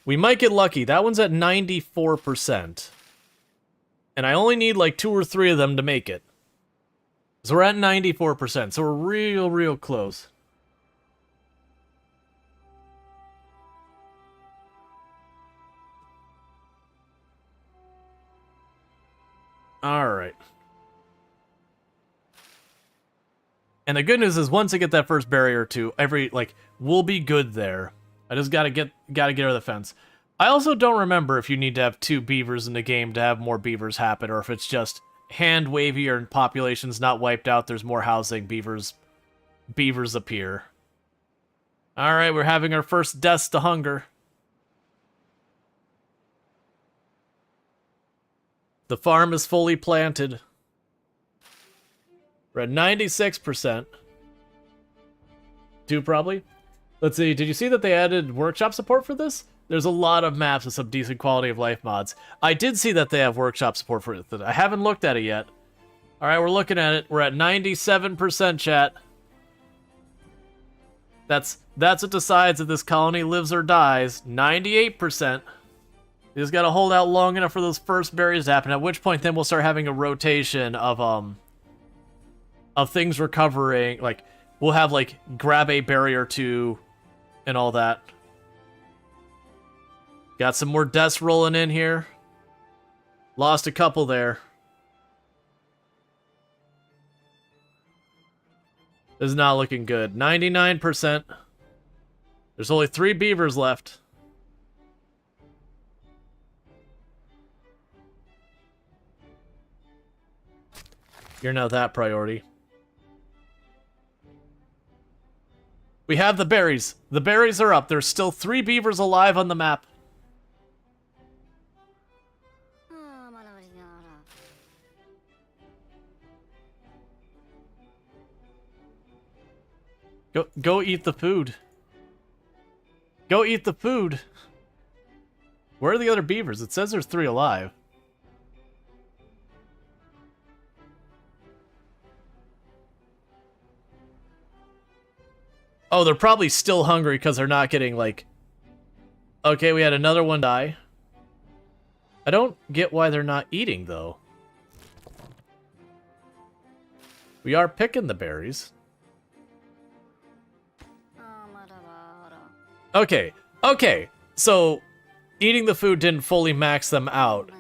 We might get lucky. That one's at 94%. And I only need like 2 or 3 of them to make it. So we're at 94%, so we're real close. Alright. And the good news is, once I get that first barrier to we'll be good there. I just gotta get over the fence. I also don't remember if you need to have 2 beavers in the game to have more beavers happen, or if it's just hand wavy or population's not wiped out, there's more housing, beavers appear. Alright, we're having our first deaths to hunger. The farm is fully planted. We're at 96%. 2 probably. Let's see, did you see that they added workshop support for this? There's a lot of maps with some decent quality of life mods. I did see that they have workshop support for it. I haven't looked at it yet. Alright, we're looking at it. We're at 97%, chat. That's what decides if this colony lives or dies. 98%. You just gotta hold out long enough for those first berries to happen, at which point then we'll start having a rotation of things recovering. Like, we'll have, like, grab a berry or 2 and all that. Got some more deaths rolling in here. Lost a couple there. This is not looking good. 99%. There's only 3 beavers left. You're not that priority. We have the berries. The berries are up. There's still 3 beavers alive on the map. Go eat the food. Go eat the food. Where are the other beavers? It says there's 3 alive. Oh, they're probably still hungry because they're not getting, like... Okay, we had another one die. I don't get why they're not eating, though. We are picking the berries. Okay, so eating the food didn't fully max them out.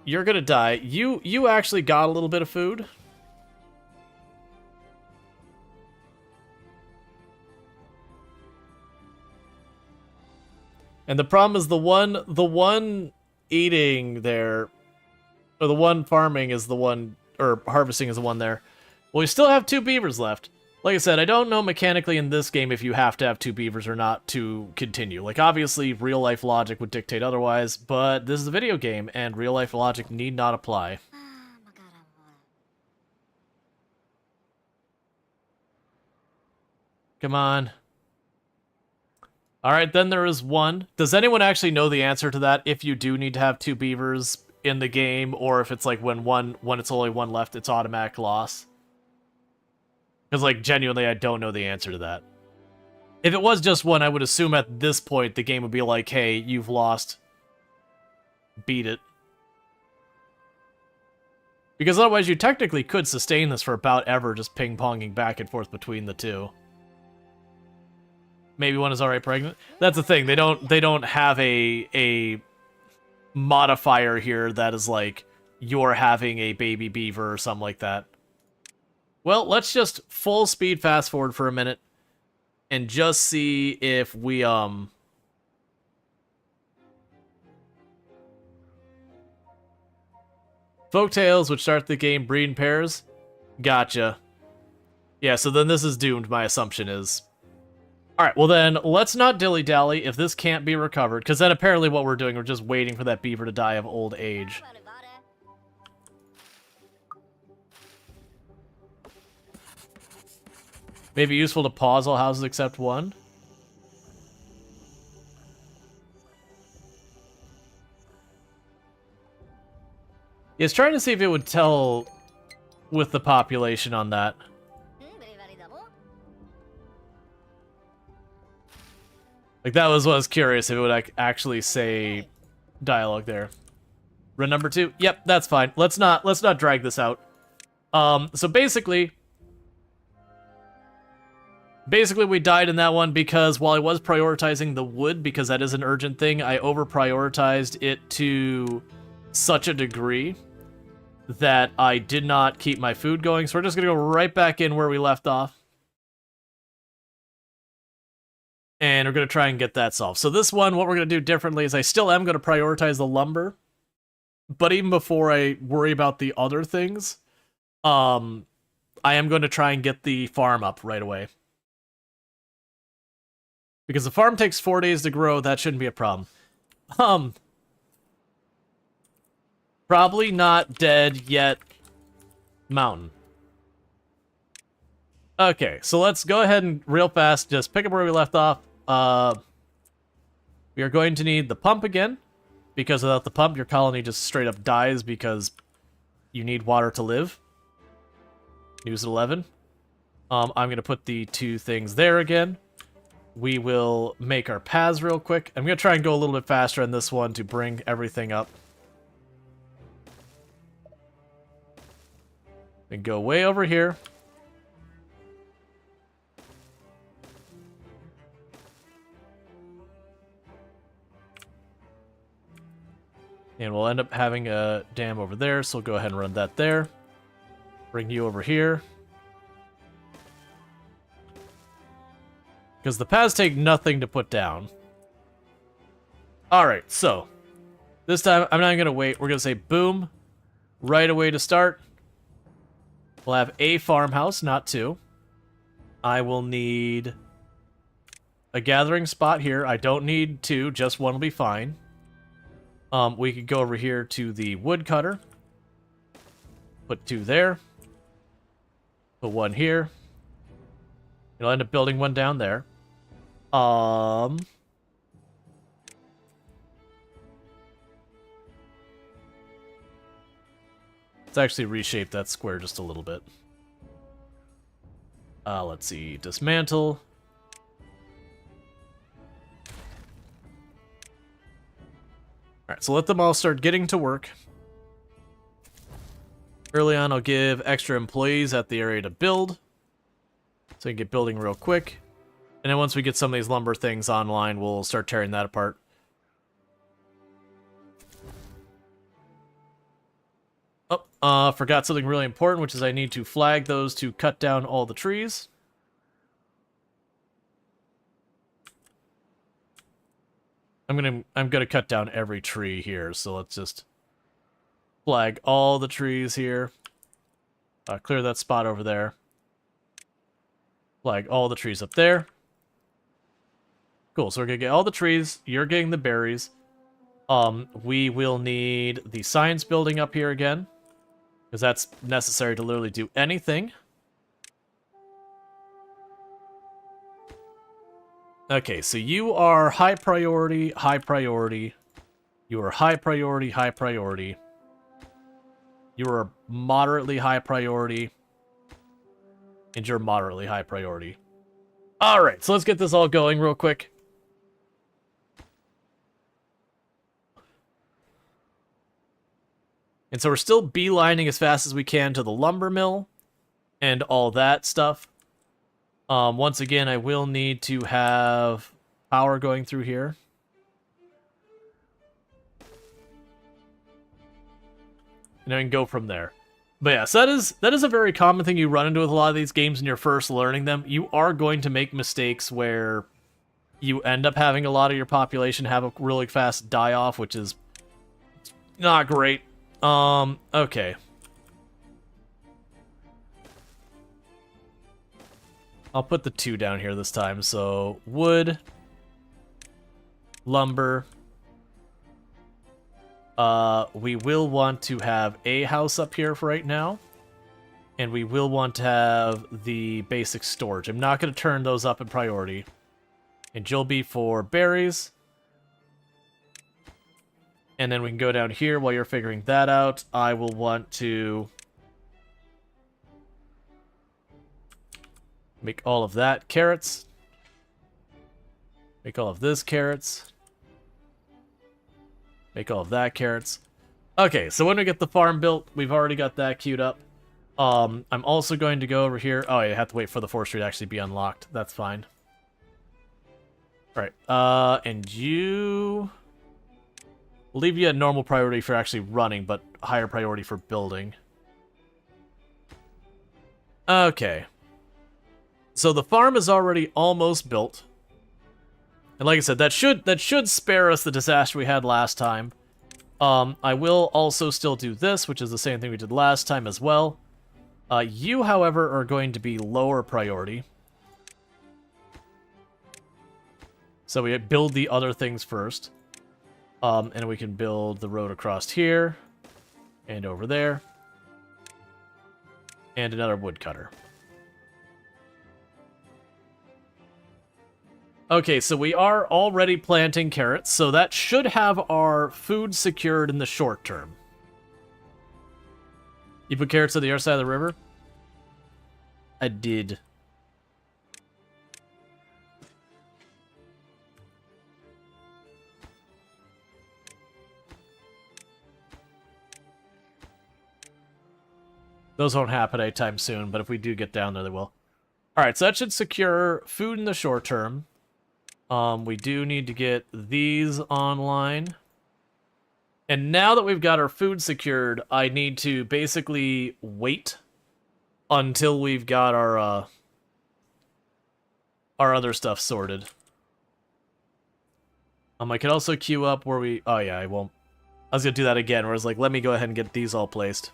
You're gonna die. You actually got a little bit of food. And the problem is the one eating there, or the one farming is the one, or harvesting is the one there. Well, we still have 2 beavers left. Like I said, I don't know mechanically in this game if you have to have 2 beavers or not to continue. Like, obviously, real-life logic would dictate otherwise, but this is a video game, and real-life logic need not apply. Come on. Alright, then there is 1. Does anyone actually know the answer to that, if you do need to have 2 beavers in the game, or if it's like when it's only 1 left, it's automatic loss? Because, like, genuinely, I don't know the answer to that. If it was just 1, I would assume at this point the game would be like, hey, you've lost. Beat it. Because otherwise you technically could sustain this for about ever, just ping-ponging back and forth between the 2. Maybe 1 is already pregnant. That's the thing, they don't have a modifier here that is like, you're having a baby beaver or something like that. Well, let's just full speed fast forward for a minute and just see if we, Folktales, which start the game, breed in pairs. Gotcha. Yeah, so then this is doomed, my assumption is. Alright, well then, let's not dilly-dally if this can't be recovered, because then apparently what we're doing, we're just waiting for that beaver to die of old age. Maybe useful to pause all houses except one. Yeah, it's trying to see if it would tell with the population on that. Like, that was what I was curious if it would like, actually say dialogue there. Run number 2. Yep, that's fine. Let's not drag this out. So basically we died in that one because while I was prioritizing the wood, because that is an urgent thing, I over-prioritized it to such a degree that I did not keep my food going. So we're just going to go right back in where we left off. And we're going to try and get that solved. So this one, what we're going to do differently is I still am going to prioritize the lumber. But even before I worry about the other things, I am going to try and get the farm up right away. Because the farm takes 4 days to grow, that shouldn't be a problem. Probably not dead yet. Mountain. Okay, so let's go ahead and real fast just pick up where we left off. We are going to need the pump again, because without the pump, your colony just straight up dies because you need water to live. News at 11. I'm going to put the 2 things there again. We will make our paths real quick. I'm going to try and go a little bit faster on this one to bring everything up. And go way over here. And we'll end up having a dam over there, so we'll go ahead and run that there. Bring you over here. Because the paths take nothing to put down. Alright, so. This time, I'm not going to wait. We're going to say boom. Right away to start. We'll have a farmhouse, not 2. I will need a gathering spot here. I don't need 2, just 1 will be fine. We could go over here to the woodcutter. Put 2 there. Put 1 here. You'll end up building 1 down there. Let's actually reshape that square just a little bit. Let's see. Dismantle. Alright, so let them all start getting to work. Early on, I'll give extra employees at the area to build. So you can get building real quick. And then once we get some of these lumber things online, we'll start tearing that apart. Oh, forgot something really important, which is I need to flag those to cut down all the trees. I'm gonna cut down every tree here, so let's just flag all the trees here. Clear that spot over there. Flag all the trees up there. Cool, so we're gonna get all the trees. You're getting the berries. We will need the science building up here again, because that's necessary to literally do anything. Okay, so you are high priority, high priority. You are high priority, high priority. You are moderately high priority. And you're moderately high priority. Alright, so let's get this all going real quick. And so we're still beelining as fast as we can to the lumber mill and all that stuff. Once again, I will need to have power going through here. And then go from there. But yeah, so that is a very common thing you run into with a lot of these games when you're first learning them. You are going to make mistakes where you end up having a lot of your population have a really fast die-off, which is not great. Okay. I'll put the 2 down here this time. So, wood, lumber. We will want to have a house up here for right now. And we will want to have the basic storage. I'm not going to turn those up in priority. And you'll be for berries. And then we can go down here while you're figuring that out. I will want to make all of that carrots. Make all of this carrots. Make all of that carrots. Okay, so when we get the farm built, we've already got that queued up. I'm also going to go over here. Oh, I have to wait for the forestry to actually be unlocked. That's fine. Alright, and you... We'll leave you at normal priority for actually running, but higher priority for building. Okay. So the farm is already almost built. And like I said, that should spare us the disaster we had last time. I will also still do this, which is the same thing we did last time as well. You, however, are going to be lower priority. So we build the other things first. And we can build the road across here. And over there. And another woodcutter. Okay, so we are already planting carrots, so that should have our food secured in the short term. You put carrots on the other side of the river? I did. Those won't happen anytime soon, but if we do get down there, they will. Alright, so that should secure food in the short term. We do need to get these online. And now that we've got our food secured, I need to basically wait until we've got our other stuff sorted. I could also queue up where we... Oh yeah, I won't. I was gonna do that again, where I was like, let me go ahead and get these all placed.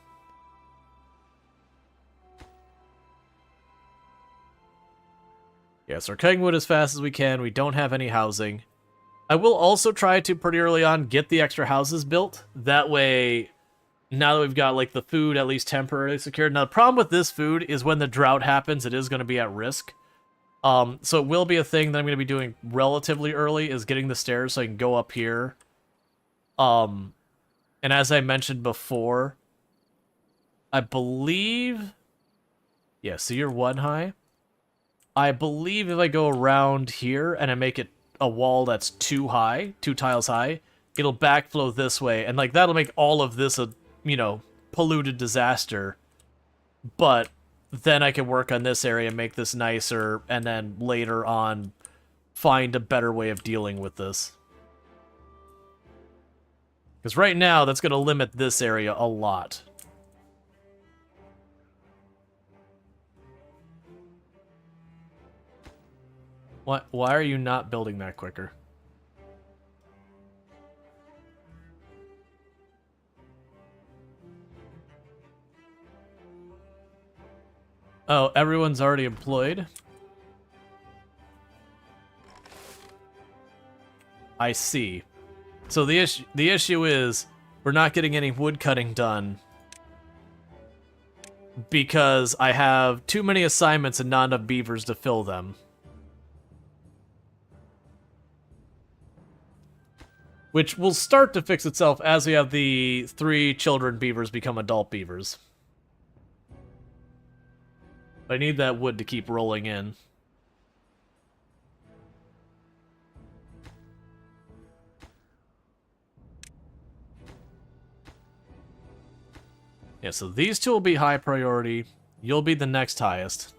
Yeah, so we're cutting wood as fast as we can. We don't have any housing. I will also try to, pretty early on, get the extra houses built. That way, now that we've got, like, the food at least temporarily secured. Now, the problem with this food is when the drought happens, it is going to be at risk. So it will be a thing that I'm going to be doing relatively early, is getting the stairs so I can go up here. And as I mentioned before, I believe... Yeah, so you're 1 high. I believe if I go around here and I make it a wall that's 2 high, 2 tiles high, it'll backflow this way. And, like, that'll make all of this a, you know, polluted disaster. But then I can work on this area, make this nicer, and then later on find a better way of dealing with this. Because right now, that's going to limit this area a lot. Why are you not building that quicker? Oh, everyone's already employed? I see. So the issue is we're not getting any wood cutting done because I have too many assignments and not enough beavers to fill them. Which will start to fix itself as we have the 3 children beavers become adult beavers. I need that wood to keep rolling in. Yeah, so these 2 will be high priority. You'll be the next highest.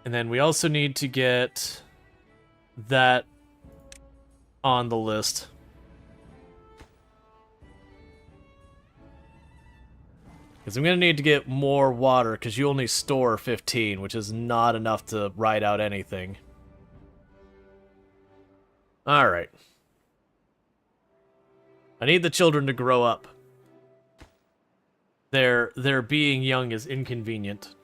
And then we also need to get that on the list. Because I'm going to need to get more water, because you only store 15, which is not enough to ride out anything. Alright. I need the children to grow up. Their being young is inconvenient.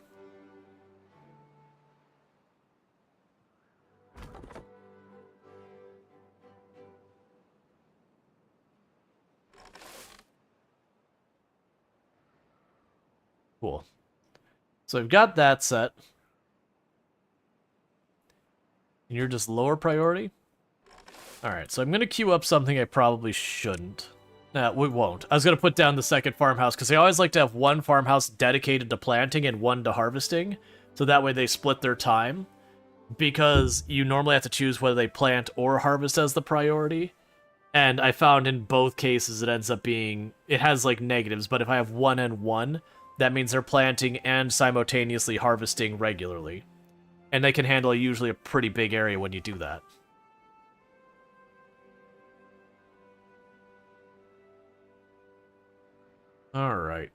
Cool. So we've got that set. And you're just lower priority? Alright, so I'm going to queue up something I probably shouldn't. Nah, we won't. I was going to put down the second farmhouse, because I always like to have one farmhouse dedicated to planting and one to harvesting, so that way they split their time. Because you normally have to choose whether they plant or harvest as the priority. And I found in both cases it ends up being... It has, like, negatives, but if I have 1 and 1, that means they're planting and simultaneously harvesting regularly. And they can handle usually a pretty big area when you do that. Alright.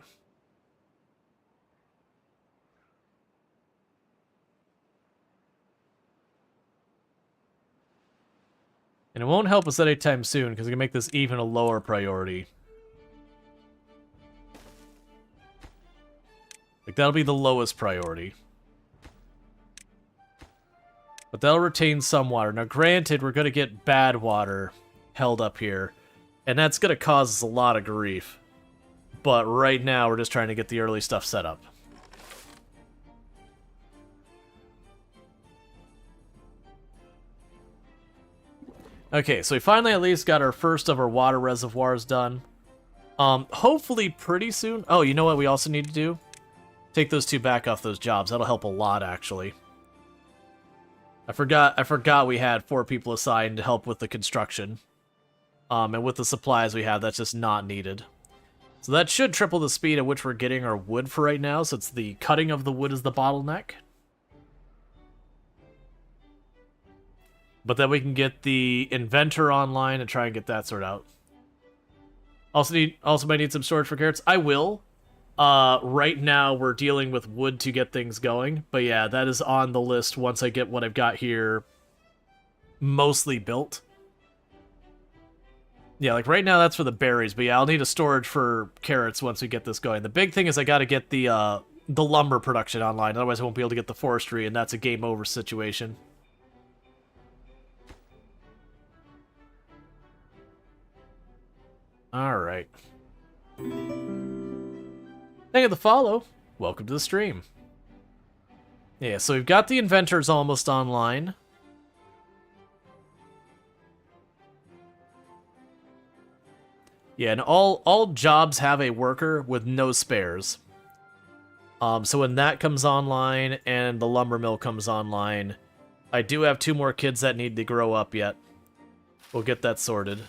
And it won't help us anytime soon, because we can make this even a lower priority. Like, that'll be the lowest priority. But that'll retain some water. Now, granted, we're going to get bad water held up here. And that's going to cause us a lot of grief. But right now, we're just trying to get the early stuff set up. Okay, so we finally at least got our first of our water reservoirs done. Hopefully pretty soon... Oh, you know what we also need to do? Take those 2 back off those jobs. That'll help a lot, actually. I forgot we had 4 people assigned to help with the construction. And with the supplies we have, that's just not needed. So that should triple the speed at which we're getting our wood for right now, so it's the cutting of the wood is the bottleneck. But then we can get the inventor online and try and get that sorted out. Also might need some storage for carrots. I will. Right now we're dealing with wood to get things going. But yeah, that is on the list once I get what I've got here mostly built. Yeah, like right now that's for the berries, but yeah, I'll need a storage for carrots once we get this going. The big thing is I gotta get the lumber production online, otherwise I won't be able to get the forestry, and that's a game over situation. Alright. Thank you for the follow. Welcome to the stream. Yeah, so we've got the inventors almost online. Yeah, and all jobs have a worker with no spares. So when that comes online and the lumber mill comes online, I do have 2 more kids that need to grow up yet. We'll get that sorted.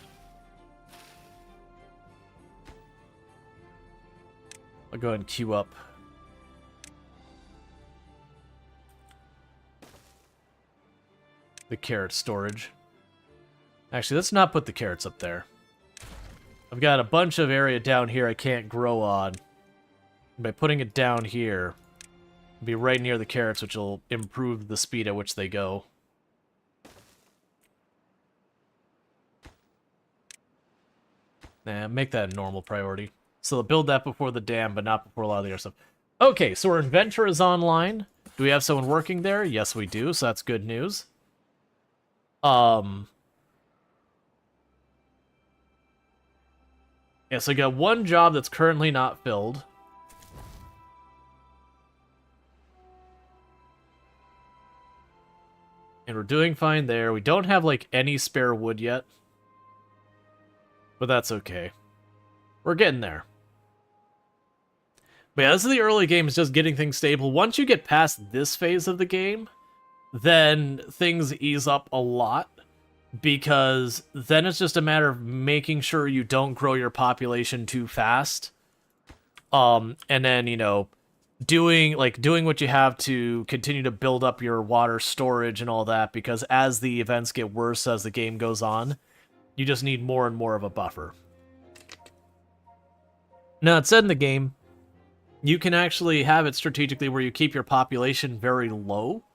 I'll go ahead and queue up. The carrot storage. Actually, let's not put the carrots up there. I've got a bunch of area down here I can't grow on. And by putting it down here, it'll be right near the carrots, which will improve the speed at which they go. Nah, make that a normal priority. So they'll build that before the dam, but not before a lot of the other stuff. Okay, so our inventor is online. Do we have someone working there? Yes, we do, so that's good news. Yeah, so I got 1 job that's currently not filled. And we're doing fine there. We don't have, like, any spare wood yet. But that's okay. We're getting there. But yeah, this is the early game, is just getting things stable. Once you get past this phase of the game, then things ease up a lot. Because then it's just a matter of making sure you don't grow your population too fast. And then, you know, doing what you have to continue to build up your water storage and all that, because as the events get worse as the game goes on, you just need more and more of a buffer. Now, it said in the game, you can actually have it strategically where you keep your population very low.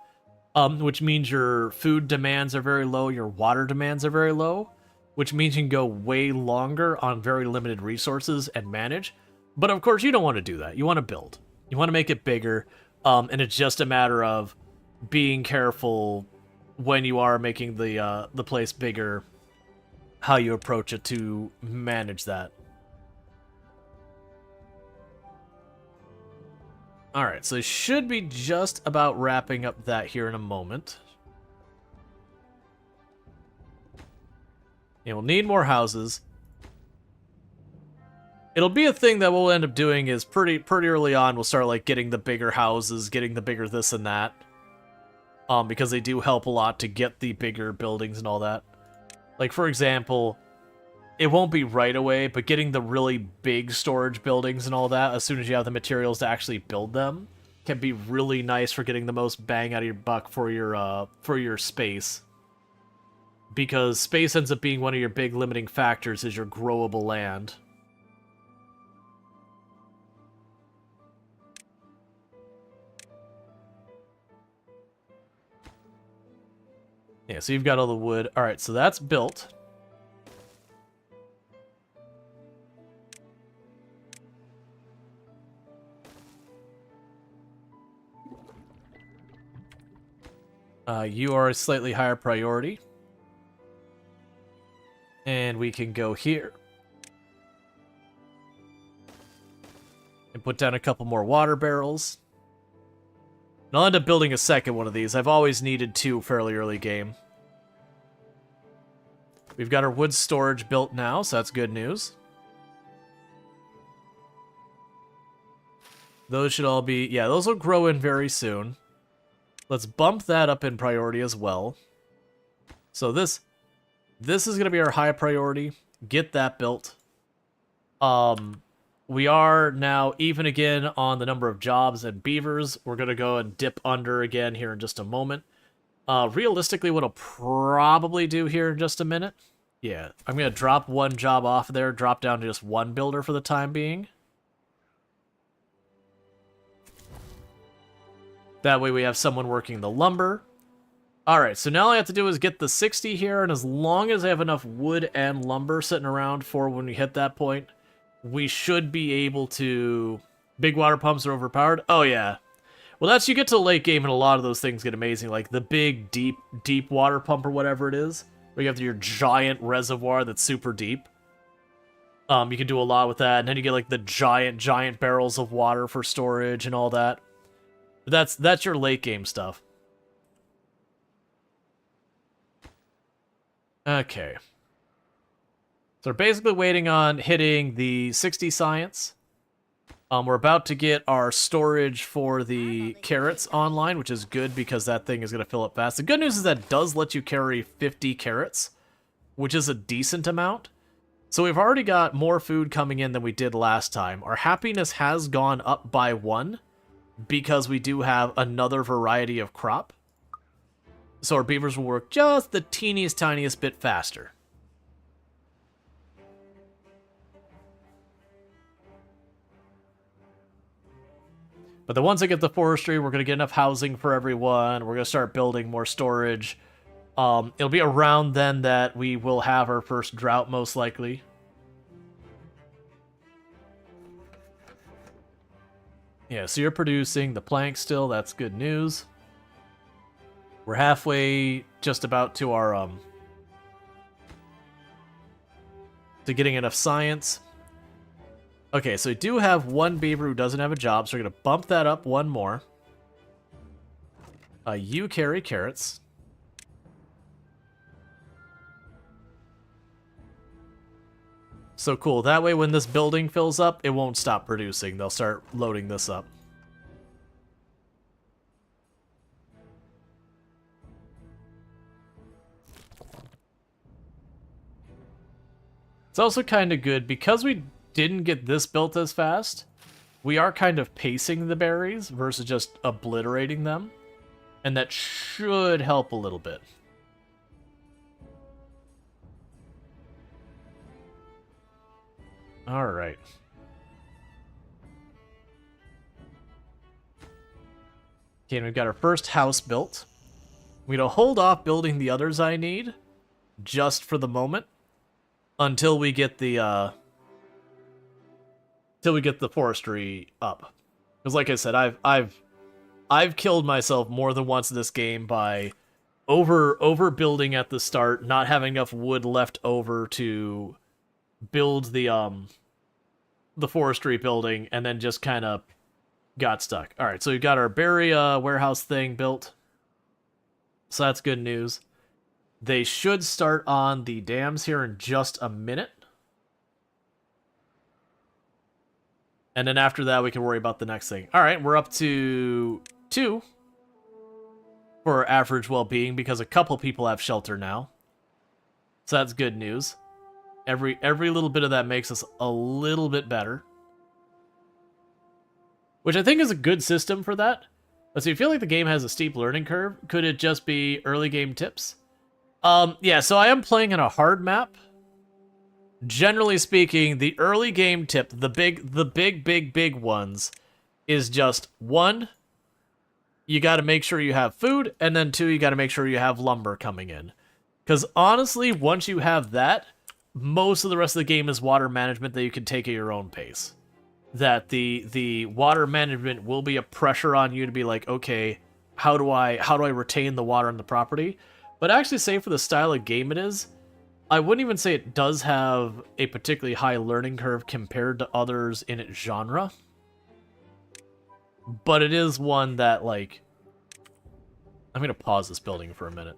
Which means your food demands are very low, your water demands are very low. which means you can go way longer on very limited resources and manage. But of course, you don't want to do that. You want to build. You want to make it bigger, and it's just a matter of being careful when you are making the place bigger, how you approach it to manage that. Alright, so should be just about wrapping up that here in a moment. Yeah, we'll need more houses. It'll be a thing that we'll end up doing is pretty early on, we'll start like getting the bigger houses, getting the bigger this and that. Because they do help a lot to get the bigger buildings and all that. Like, for example, it won't be right away, but getting the really big storage buildings and all that, as soon as you have the materials to actually build them, can be really nice for getting the most bang out of your buck for your space. Because space ends up being one of your big limiting factors is your growable land. Yeah, so you've got all the wood. Alright, so that's built. You are a slightly higher priority. And we can go here. And put down a couple more water barrels. And I'll end up building a second one of these. I've always needed two fairly early game. We've got our wood storage built now, so that's good news. Those should all be... yeah, those will grow in very soon. Let's bump that up in priority as well. So this is going to be our high priority. Get that built. We are now even again on the number of jobs and beavers. We're going to go and dip under again here in just a moment. Realistically, what I'll probably do here in just a minute... yeah, I'm going to drop one job off there, drop down to just one builder for the time being. That way we have someone working the lumber. Alright, so now all I have to do is get the 60 here, and as long as I have enough wood and lumber sitting around for when we hit that point, we should be able to... big water pumps are overpowered? Oh yeah. Well, that's, you get to late game and a lot of those things get amazing, like the big, deep water pump or whatever it is, where you have your giant reservoir that's super deep. You can do a lot with that, and then you get like the giant barrels of water for storage and all that. But that's your late game stuff. Okay. So we're basically waiting on hitting the 60 science. We're about to get our storage for the carrots online, which is good because that thing is going to fill up fast. The good news is that it does let you carry 50 carrots, which is a decent amount. So we've already got more food coming in than we did last time. Our happiness has gone up by 1 because we do have another variety of crop. So our beavers will work just the teeniest, tiniest bit faster. But then once I get the forestry, we're going to get enough housing for everyone. We're going to start building more storage. It'll be around then that we will have our first drought, most likely. Yeah, so you're producing the plank still. That's good news. We're halfway just about to our, to getting enough science. Okay, so we do have one beaver who doesn't have a job, so we're going to bump that up one more. You carry carrots. So cool. That way when this building fills up, it won't stop producing. They'll start loading this up. It's also kind of good because we didn't get this built as fast. We are kind of pacing the berries versus just obliterating them. And that should help a little bit. All right. Okay, and we've got our first house built. We're going to hold off building the others I need, just for the moment. until we get the forestry up. Because like I said, I've killed myself more than once in this game by overbuilding at the start, not having enough wood left over to build the forestry building, and then just kind of got stuck. All right, so we've got our berry warehouse thing built. So that's good news. They should start on the dams here in just a minute. And then after that, we can worry about the next thing. All right, we're up to 2 for average well-being because a couple people have shelter now. So that's good news. Every little bit of that makes us a little bit better. Which I think is a good system for that. But so you feel like the game has a steep learning curve. Could it just be early game tips? Yeah, so I am playing in a hard map. Generally speaking, the early game tip, the big ones, is just 1, you got to make sure you have food, and then 2, you got to make sure you have lumber coming in. Because honestly, once you have that, most of the rest of the game is water management that you can take at your own pace. That the water management will be a pressure on you to be like, okay, how do I retain the water on the property? But actually, say for the style of game it is, I wouldn't even say it does have a particularly high learning curve compared to others in its genre. But it is one that, like... I'm going to pause this building for a minute.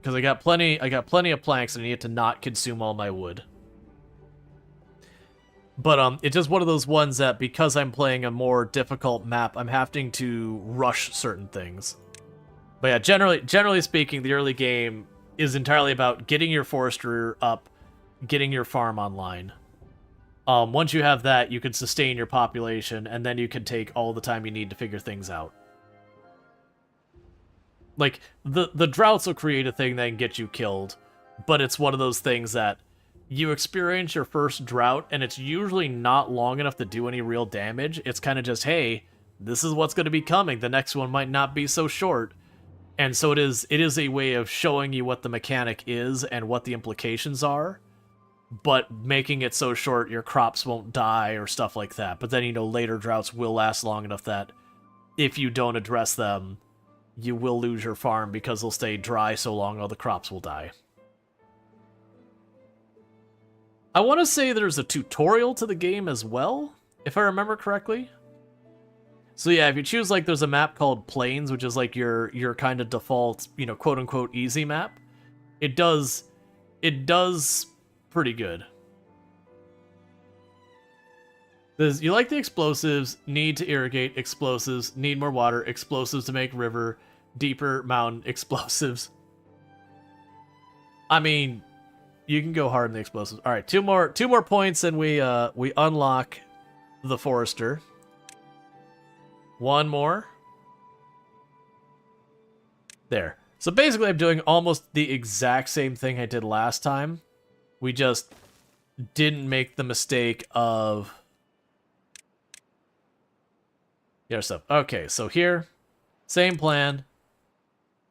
Because I got plenty of planks and I need to not consume all my wood. But it's just one of those ones that, because I'm playing a more difficult map, I'm having to rush certain things. But yeah, generally speaking, the early game is entirely about getting your forester up, getting your farm online. Once you have that, you can sustain your population, and then you can take all the time you need to figure things out. Like, the droughts will create a thing that can get you killed, but it's one of those things that you experience your first drought, and it's usually not long enough to do any real damage. It's kind of just, hey, this is what's going to be coming. The next one might not be so short. And so it is a way of showing you what the mechanic is and what the implications are, but making it so short your crops won't die or stuff like that. But then, later droughts will last long enough that if you don't address them, you will lose your farm because they'll stay dry so long all the crops will die. I want to say there's a tutorial to the game as well, if I remember correctly. So yeah, if you choose, like, there's a map called Plains, which is like your kind of default, quote unquote easy map. It does pretty good. You like the explosives, need to irrigate, explosives, need more water, explosives to make river, deeper mountain, explosives. I mean, you can go hard in the explosives. All right, two more points, and we unlock the forester. 1 more. There. So basically, I'm doing almost the exact same thing I did last time. We just didn't make the mistake of... the other stuff. Okay, so here, same plan.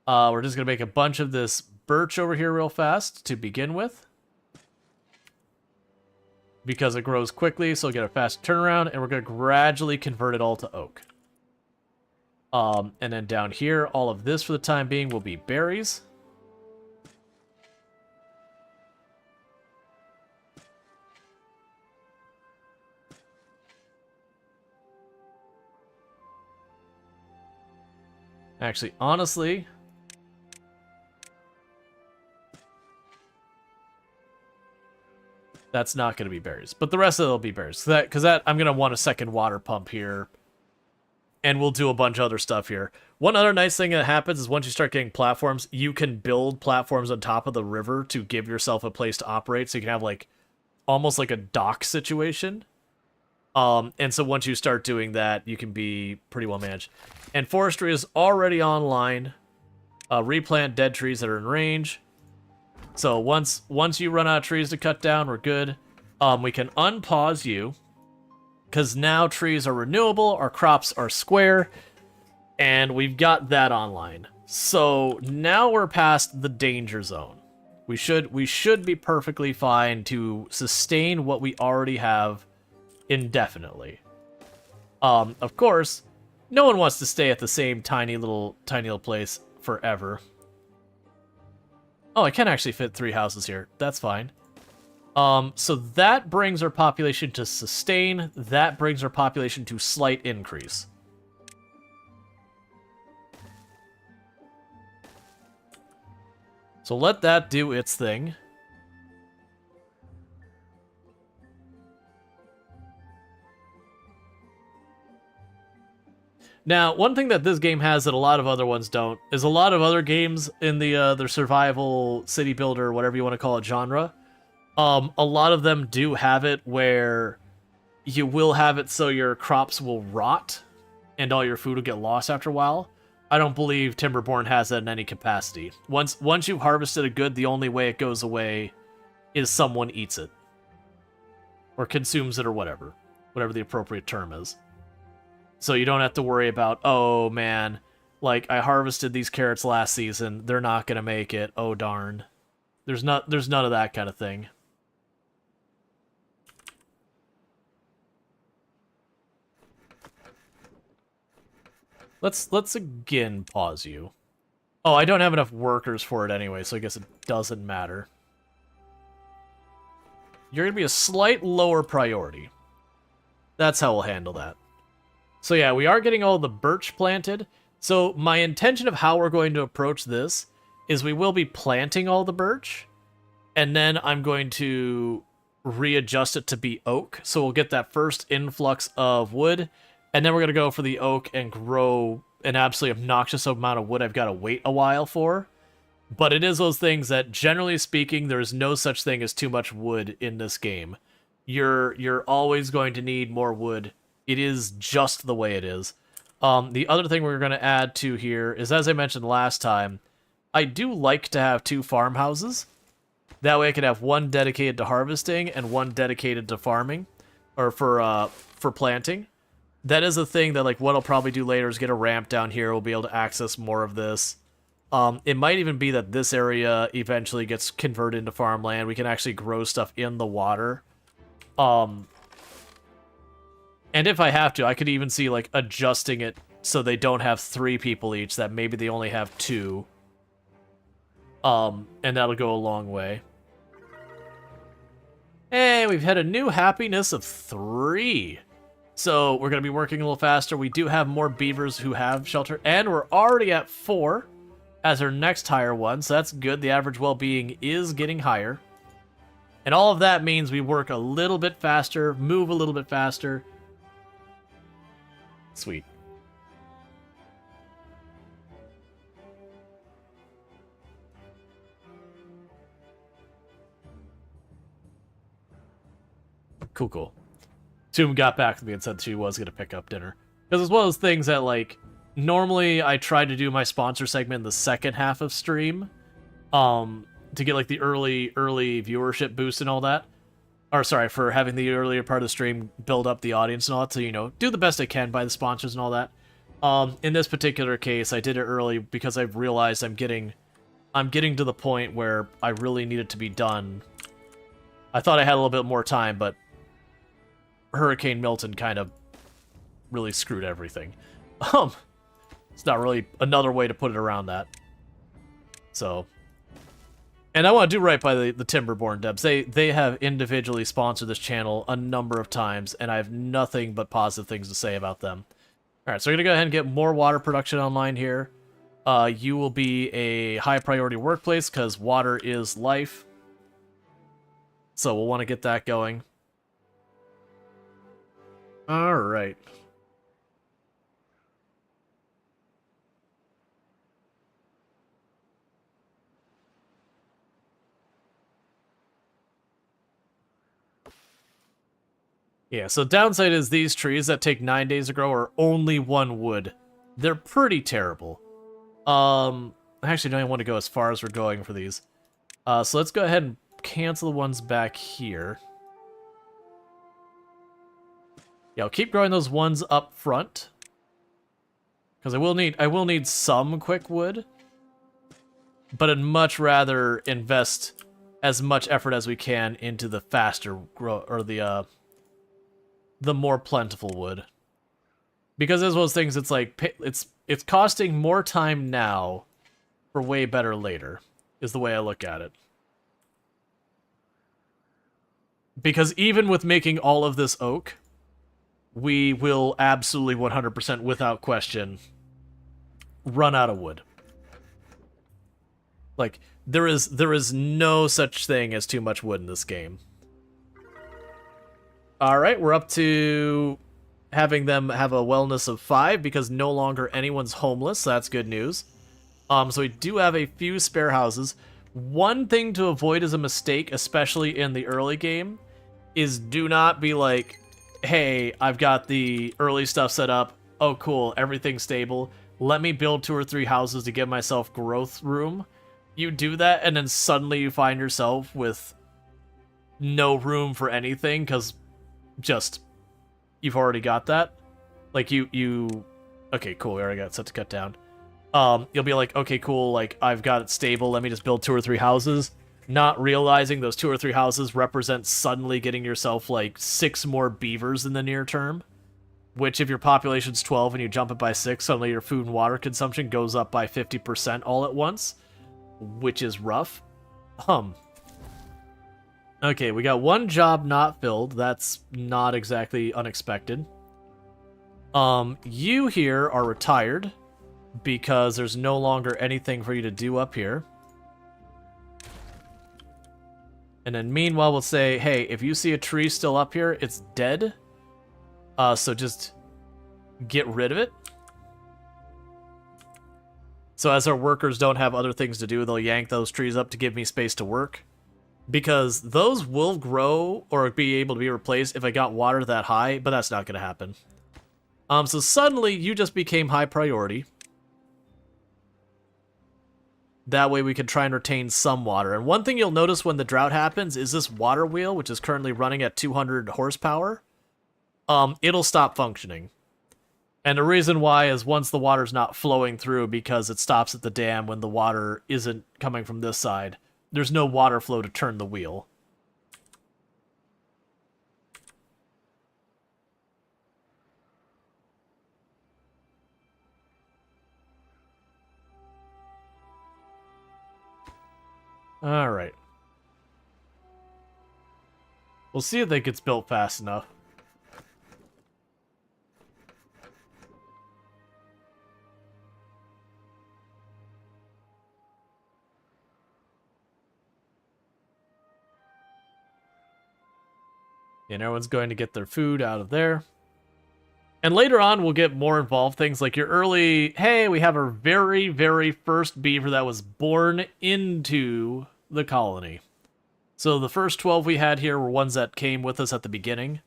We're just going to make a bunch of this birch over here real fast to begin with. Because it grows quickly, so we'll get a fast turnaround, and we're going to gradually convert it all to oak. And then down here, all of this for the time being will be berries. Actually, honestly, that's not going to be berries. But the rest of it will be berries. Because that I'm going to want a second water pump here. And we'll do a bunch of other stuff here. One other nice thing that happens is once you start getting platforms, you can build platforms on top of the river to give yourself a place to operate. So you can have, like, almost like a dock situation. And so once you start doing that, you can be pretty well managed. And forestry is already online. Replant dead trees that are in range. So once you run out of trees to cut down, we're good. We can unpause you. Because now trees are renewable, our crops are square, and we've got that online. So now we're past the danger zone. We should be perfectly fine to sustain what we already have indefinitely. Of course, no one wants to stay at the same tiny little place forever. Oh, I can actually fit 3 houses here. That's fine. So that brings our population to sustain. That brings our population to slight increase. So let that do its thing. Now, one thing that this game has that a lot of other ones don't is a lot of other games in the their survival, city builder, whatever you want to call it, genre. A lot of them do have it where you will have it so your crops will rot and all your food will get lost after a while. I don't believe Timberborn has that in any capacity. Once you've harvested a good, the only way it goes away is someone eats it. Or consumes it or whatever. Whatever the appropriate term is. So you don't have to worry about, oh man, like I harvested these carrots last season, they're not gonna make it, oh darn. There's none of that kind of thing. Let's again pause you. Oh, I don't have enough workers for it anyway, so I guess it doesn't matter. You're gonna be a slight lower priority. That's how we'll handle that. So yeah, we are getting all the birch planted. So my intention of how we're going to approach this is we will be planting all the birch, and then I'm going to readjust it to be oak. So we'll get that first influx of wood, and then we're going to go for the oak and grow an absolutely obnoxious amount of wood I've got to wait a while for. But it is those things that, generally speaking, there is no such thing as too much wood in this game. You're always going to need more wood. It is just the way it is. The other thing we're going to add to here is, as I mentioned last time, I do like to have 2 farmhouses. That way I can have one dedicated to harvesting and one dedicated to farming, or for planting. That is a thing that, like, what I'll probably do later is get a ramp down here. We'll be able to access more of this. It might even be that this area eventually gets converted into farmland. We can actually grow stuff in the water. And if I have to, I could even see, like, adjusting it so they don't have 3 people each, that maybe they only have 2. And that'll go a long way. And we've had a new happiness of 3. So we're going to be working a little faster. We do have more beavers who have shelter, and we're already at 4 as our next higher one, so that's good. The average well-being is getting higher. And all of that means we work a little bit faster, move a little bit faster. Sweet. Cool. Toom got back to me and said she was going to pick up dinner. Because it's one of those things that, like, normally I try to do my sponsor segment in the second half of stream, to get, like, the early viewership boost and all that. Or, sorry, for having the earlier part of the stream build up the audience and all that, to, you know, do the best I can by the sponsors and all that. In this particular case, I did it early because I've realized I'm getting to the point where I really need it to be done. I thought I had a little bit more time, but Hurricane Milton kind of really screwed everything. It's not really another way to put it around that. So, and I want to do right by the Timberborn devs. They have individually sponsored this channel a number of times, and I have nothing but positive things to say about them. Alright, so we're going to go ahead and get more water production online here. You will be a high priority workplace, because water is life. So we'll want to get that going. Alright. Yeah, so downside is these trees that take 9 days to grow are only 1 wood. They're pretty terrible. I actually don't even want to go as far as we're going for these. So let's go ahead and cancel the ones back here. Yeah, I'll keep growing those ones up front, because I will need some quick wood. but I'd much rather invest as much effort as we can into the faster grow, or the more plentiful wood. Because as those things, it's like, it's costing more time now for way better later, is the way I look at it. Because even with making all of this oak, we will absolutely 100% without question run out of wood. Like, there is no such thing as too much wood in this game. Alright, we're up to having them have a wellness of 5 because no longer anyone's homeless, so that's good news. So we do have a few spare houses. One thing to avoid as a mistake, especially in the early game, is do not be like, hey, I've got the early stuff set up. Oh, cool, everything's stable. Let me build 2 or 3 houses to give myself growth room. You do that, and then suddenly you find yourself with no room for anything, because just, you've already got that. Like, okay, cool, we already got it set to cut down. You'll be like, okay, cool, like, I've got it stable, let me just build 2 or 3 houses. Not realizing those 2 or 3 houses represent suddenly getting yourself, like, 6 more beavers in the near term. Which, if your population's 12 and you jump it by 6, suddenly your food and water consumption goes up by 50% all at once. Which is rough. Okay, we got 1 job not filled. That's not exactly unexpected. You here are retired because there's no longer anything for you to do up here. And then meanwhile, we'll say, hey, if you see a tree still up here, it's dead. So just get rid of it. So as our workers don't have other things to do, they'll yank those trees up to give me space to work. Because those will grow or be able to be replaced if I got water that high, but that's not going to happen. So suddenly, you just became high priority. That way we can try and retain some water. And one thing you'll notice when the drought happens is this water wheel, which is currently running at 200 horsepower, it'll stop functioning. And the reason why is once the water's not flowing through because it stops at the dam when the water isn't coming from this side. There's no water flow to turn the wheel. Alright. We'll see if that gets built fast enough. And everyone's going to get their food out of there. And later on, we'll get more involved things like your early, hey, we have our very, very first beaver that was born into the colony. So the first 12 we had here were ones that came with us at the beginning.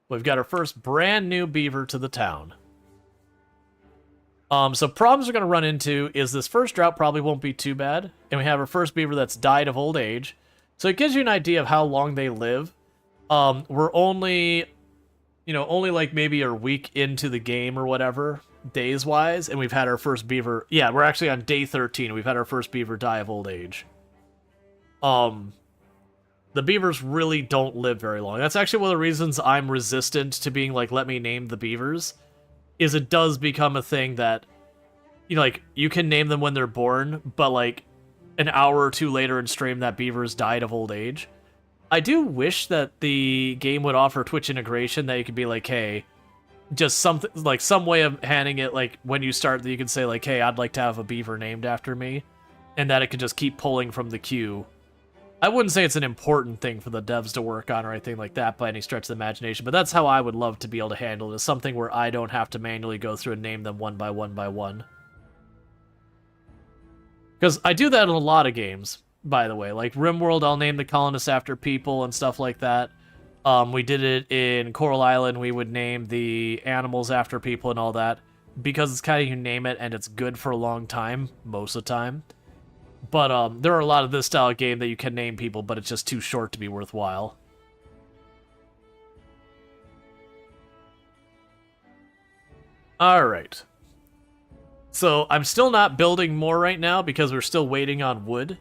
We've got our first brand new beaver to the town. So problems we're going to run into is this first drought probably won't be too bad. And we have our first beaver that's died of old age. So it gives you an idea of how long they live. We're only like maybe a week into the game or whatever, days-wise, and we've had our first beaver... Yeah, we're actually on day 13. We've had our first beaver die of old age. The beavers really don't live very long. That's actually one of the reasons I'm resistant to being like, let me name the beavers, is it does become a thing that, you know, like, you can name them when they're born, but, like, an hour or 2 later in stream, that beaver's died of old age. I do wish that the game would offer Twitch integration that you could be like, hey, just something like some way of handing it, like when you start, that you can say like, hey, I'd like to have a beaver named after me, and that it could just keep pulling from the queue. I wouldn't say it's an important thing for the devs to work on or anything like that by any stretch of the imagination, but that's how I would love to be able to handle it, is something where I don't have to manually go through and name them one by one by one. Because I do that in a lot of games. By the way, like RimWorld, I'll name the colonists after people and stuff like that. We did it in Coral Island. We would name the animals after people and all that. Because it's kind of, you name it and it's good for a long time, most of the time. But there are a lot of this style of game that you can name people, but it's just too short to be worthwhile. Alright. So I'm still not building more right now because we're still waiting on wood.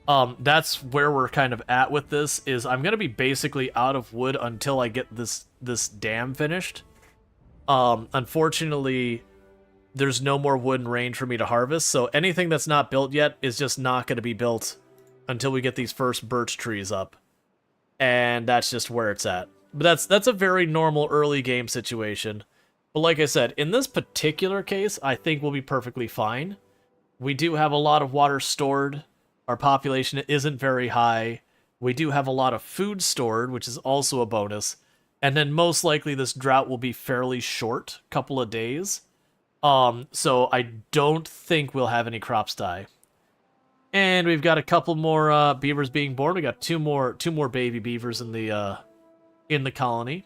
That's where we're kind of at with this, is I'm going to be basically out of wood until I get this dam finished. Unfortunately, there's no more wood in range for me to harvest, so anything that's not built yet is just not going to be built until we get these first birch trees up. And that's just where it's at. But that's a very normal early game situation. But like I said, in this particular case, I think we'll be perfectly fine. We do have a lot of water stored. Our population isn't very high. We do have a lot of food stored, which is also a bonus. And then most likely this drought will be fairly short, couple of days. So I don't think we'll have any crops die. And we've got a couple more beavers being born. We got two more baby beavers in the colony.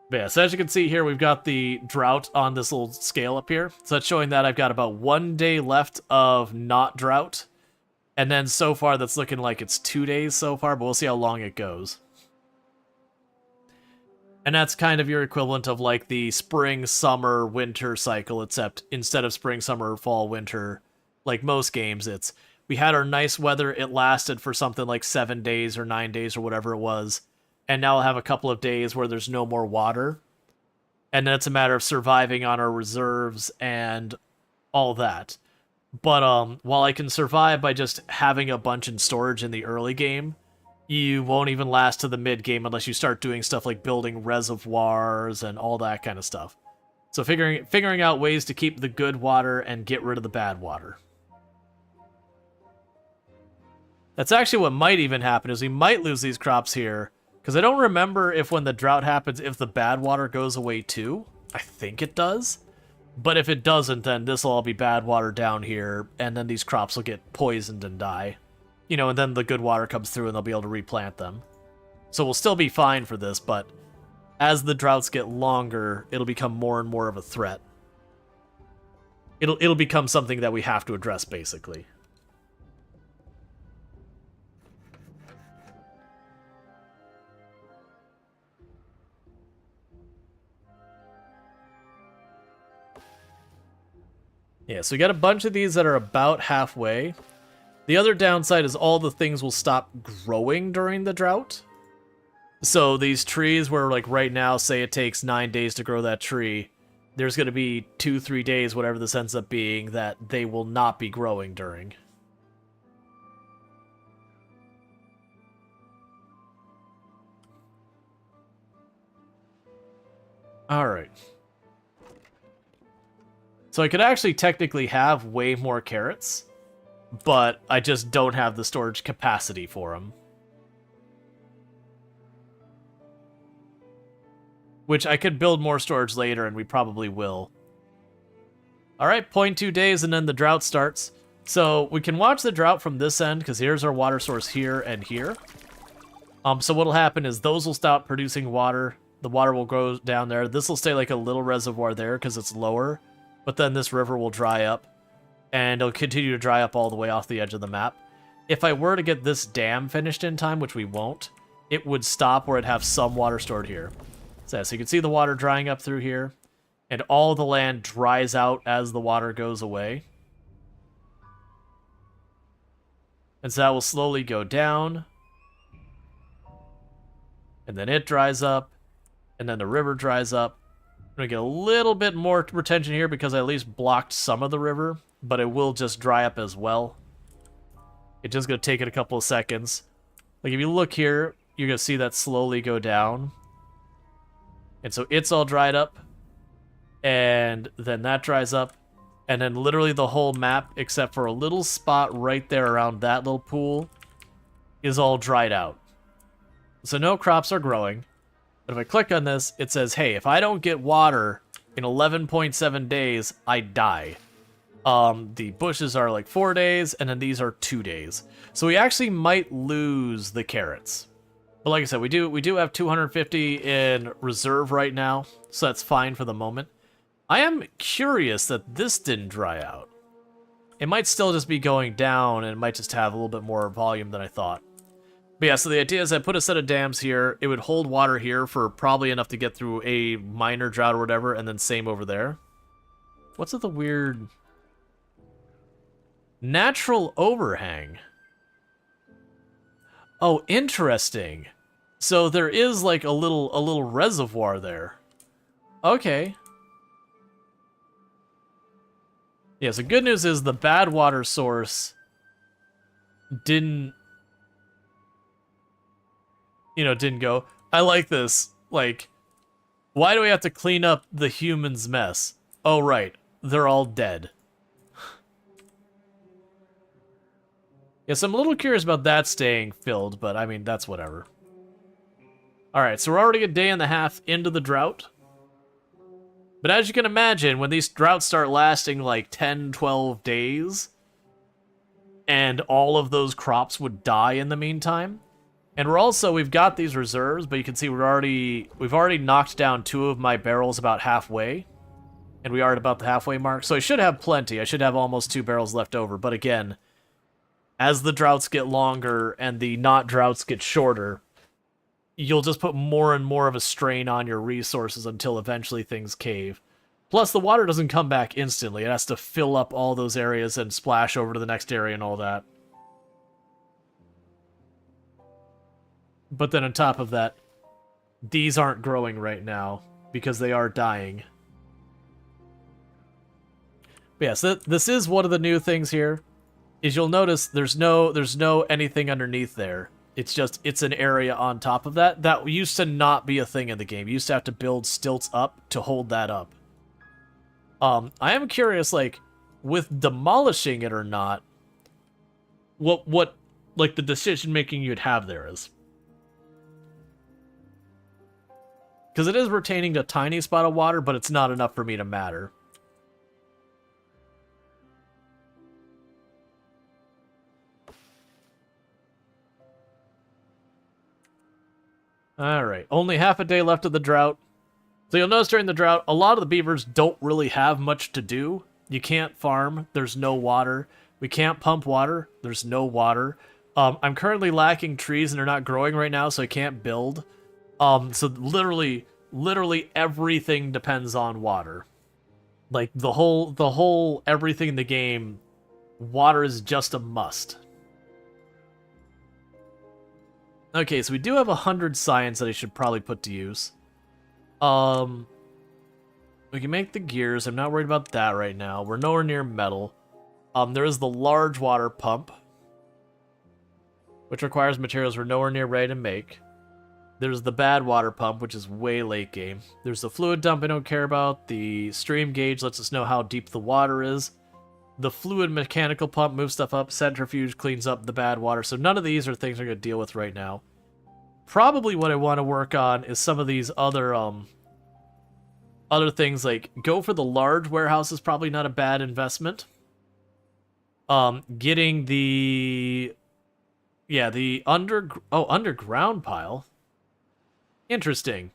But yeah, so as you can see here, we've got the drought on this little scale up here. So that's showing that I've got about 1 day left of not drought. And then so far, that's looking like it's 2 days so far, but we'll see how long it goes. And that's kind of your equivalent of like the spring, summer, winter cycle, except instead of spring, summer, fall, winter, like most games, it's we had our nice weather, it lasted for something like 7 days or 9 days or whatever it was. And now I'll have a couple of days where there's no more water. And then it's a matter of surviving on our reserves and all that. But while I can survive by just having a bunch in storage in the early game, you won't even last to the mid-game unless you start doing stuff like building reservoirs and all that kind of stuff. So figuring out ways to keep the good water and get rid of the bad water. That's actually what might even happen, is we might lose these crops here. Because I don't remember if when the drought happens, if the bad water goes away too. I think it does. But if it doesn't, then this will all be bad water down here, and then these crops will get poisoned and die. You know, and then the good water comes through and they'll be able to replant them. So we'll still be fine for this, but as the droughts get longer, it'll become more and more of a threat. It'll become something that we have to address, basically. Yeah, so we got a bunch of these that are about halfway. The other downside is all the things will stop growing during the drought. So these trees where, like, right now, say it takes 9 days to grow that tree, there's going to be 2-3 days, whatever this ends up being, that they will not be growing during. Alright. So I could actually technically have way more carrots, but I just don't have the storage capacity for them. Which I could build more storage later, and we probably will. Alright, 0.2 days, and then the drought starts. So we can watch the drought from this end, because here's our water source here and here. So what'll happen is those will stop producing water. The water will go down there. This will stay like a little reservoir there, because it's lower. But then this river will dry up, and it'll continue to dry up all the way off the edge of the map. If I were to get this dam finished in time, which we won't, it would stop where it'd have some water stored here. So you can see the water drying up through here, and all the land dries out as the water goes away. And so that will slowly go down, and then it dries up, and then the river dries up. I'm going to get a little bit more retention here because I at least blocked some of the river, but it will just dry up as well. It's just going to take it a couple of seconds. Like, if you look here, you're going to see that slowly go down. And so it's all dried up, and then that dries up, and then literally the whole map, except for a little spot right there around that little pool, is all dried out. So no crops are growing. But if I click on this, it says, hey, if I don't get water in 11.7 days, I die. The bushes are like 4 days, and then these are 2 days. So we actually might lose the carrots. But like I said, we do have 250 in reserve right now, so that's fine for the moment. I am curious that this didn't dry out. It might still just be going down, and it might just have a little bit more volume than I thought. But yeah, so the idea is I put a set of dams here. It would hold water here for probably enough to get through a minor drought or whatever, and then same over there. What's with the weird... Natural overhang. Oh, interesting. So there is like a little reservoir there. Okay. Yeah, so good news is the bad water source didn't go. I like this. Like, why do we have to clean up the humans' mess? Oh, right. They're all dead. Yes, I'm a little curious about that staying filled, but I mean, that's whatever. Alright, so we're already a day and a half into the drought. But as you can imagine, when these droughts start lasting like 10, 12 days, and all of those crops would die in the meantime, and we've got these reserves, but you can see we've already knocked down 2 of my barrels about halfway, and we are at about the halfway mark, so I should have plenty. I should have almost 2 barrels left over, but again, as the droughts get longer and the not droughts get shorter, you'll just put more and more of a strain on your resources until eventually things cave. Plus, the water doesn't come back instantly. It has to fill up all those areas and splash over to the next area and all that. But then on top of that, these aren't growing right now because they are dying. But yes, this is one of the new things here. Is you'll notice there's no anything underneath there. It's an area on top of that. That used to not be a thing in the game. You used to have to build stilts up to hold that up. I am curious, like, with demolishing it or not, what like the decision making you'd have there is. Because it is retaining a tiny spot of water, but it's not enough for me to matter. Alright, only half a day left of the drought. So you'll notice during the drought, a lot of the beavers don't really have much to do. You can't farm, there's no water. We can't pump water, there's no water. I'm currently lacking trees and they're not growing right now, so I can't build. So literally everything depends on water. Like, the whole everything in the game, water is just a must. Okay, so we do have 100 science that I should probably put to use. We can make the gears. I'm not worried about that right now. We're nowhere near metal. There is the large water pump, which requires materials we're nowhere near ready to make. There's the bad water pump, which is way late game. There's the fluid dump I don't care about. The stream gauge lets us know how deep the water is. The fluid mechanical pump moves stuff up. Centrifuge cleans up the bad water. So none of these are things I'm going to deal with right now. Probably what I want to work on is some of these other things, like go for the large warehouse is probably not a bad investment. Getting the underground pile. Interesting.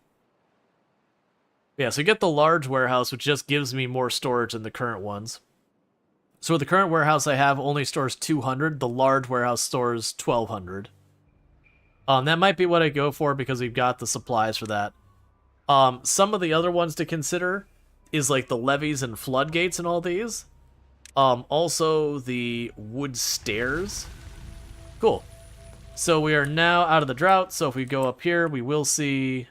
Yeah, so get the large warehouse, which just gives me more storage than the current ones. So the current warehouse I have only stores 200. The large warehouse stores 1,200. That might be what I go for because we've got the supplies for that. Some of the other ones to consider is like the levees and floodgates and all these. Also the wood stairs. Cool. So we are now out of the drought. So if we go up here, we will see...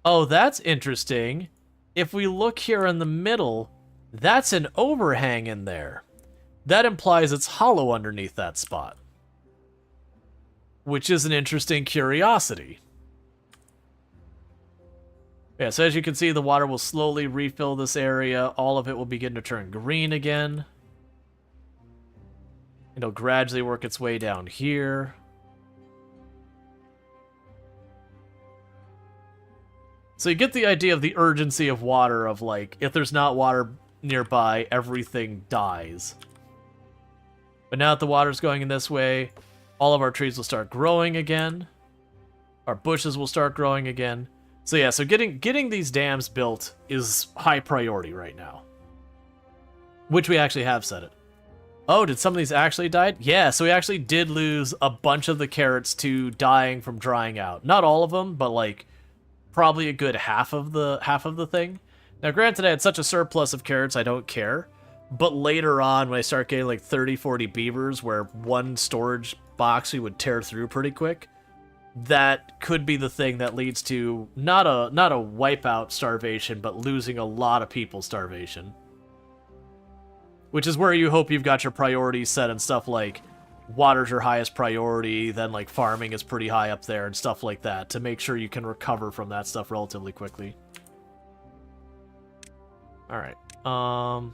Oh, that's interesting. If we look here in the middle... That's an overhang in there. That implies it's hollow underneath that spot. Which is an interesting curiosity. Yeah, so as you can see, the water will slowly refill this area. All of it will begin to turn green again. It'll gradually work its way down here. So you get the idea of the urgency of water, of like, if there's not water nearby, everything dies. But now that the water's going in this way, all of our trees will start growing again. Our bushes will start growing again. So yeah, so getting these dams built is high priority right now. Which we actually have set it. Oh, did some of these actually die? Yeah, so we actually did lose a bunch of the carrots to dying from drying out. Not all of them, but like probably a good half of the thing. Now, granted, I had such a surplus of carrots, I don't care. But later on, when I start getting like 30, 40 beavers, where one storage box we would tear through pretty quick, that could be the thing that leads to not a wipeout starvation, but losing a lot of people starvation. Which is where you hope you've got your priorities set and stuff like water's your highest priority, then like farming is pretty high up there and stuff like that to make sure you can recover from that stuff relatively quickly. Alright. I'm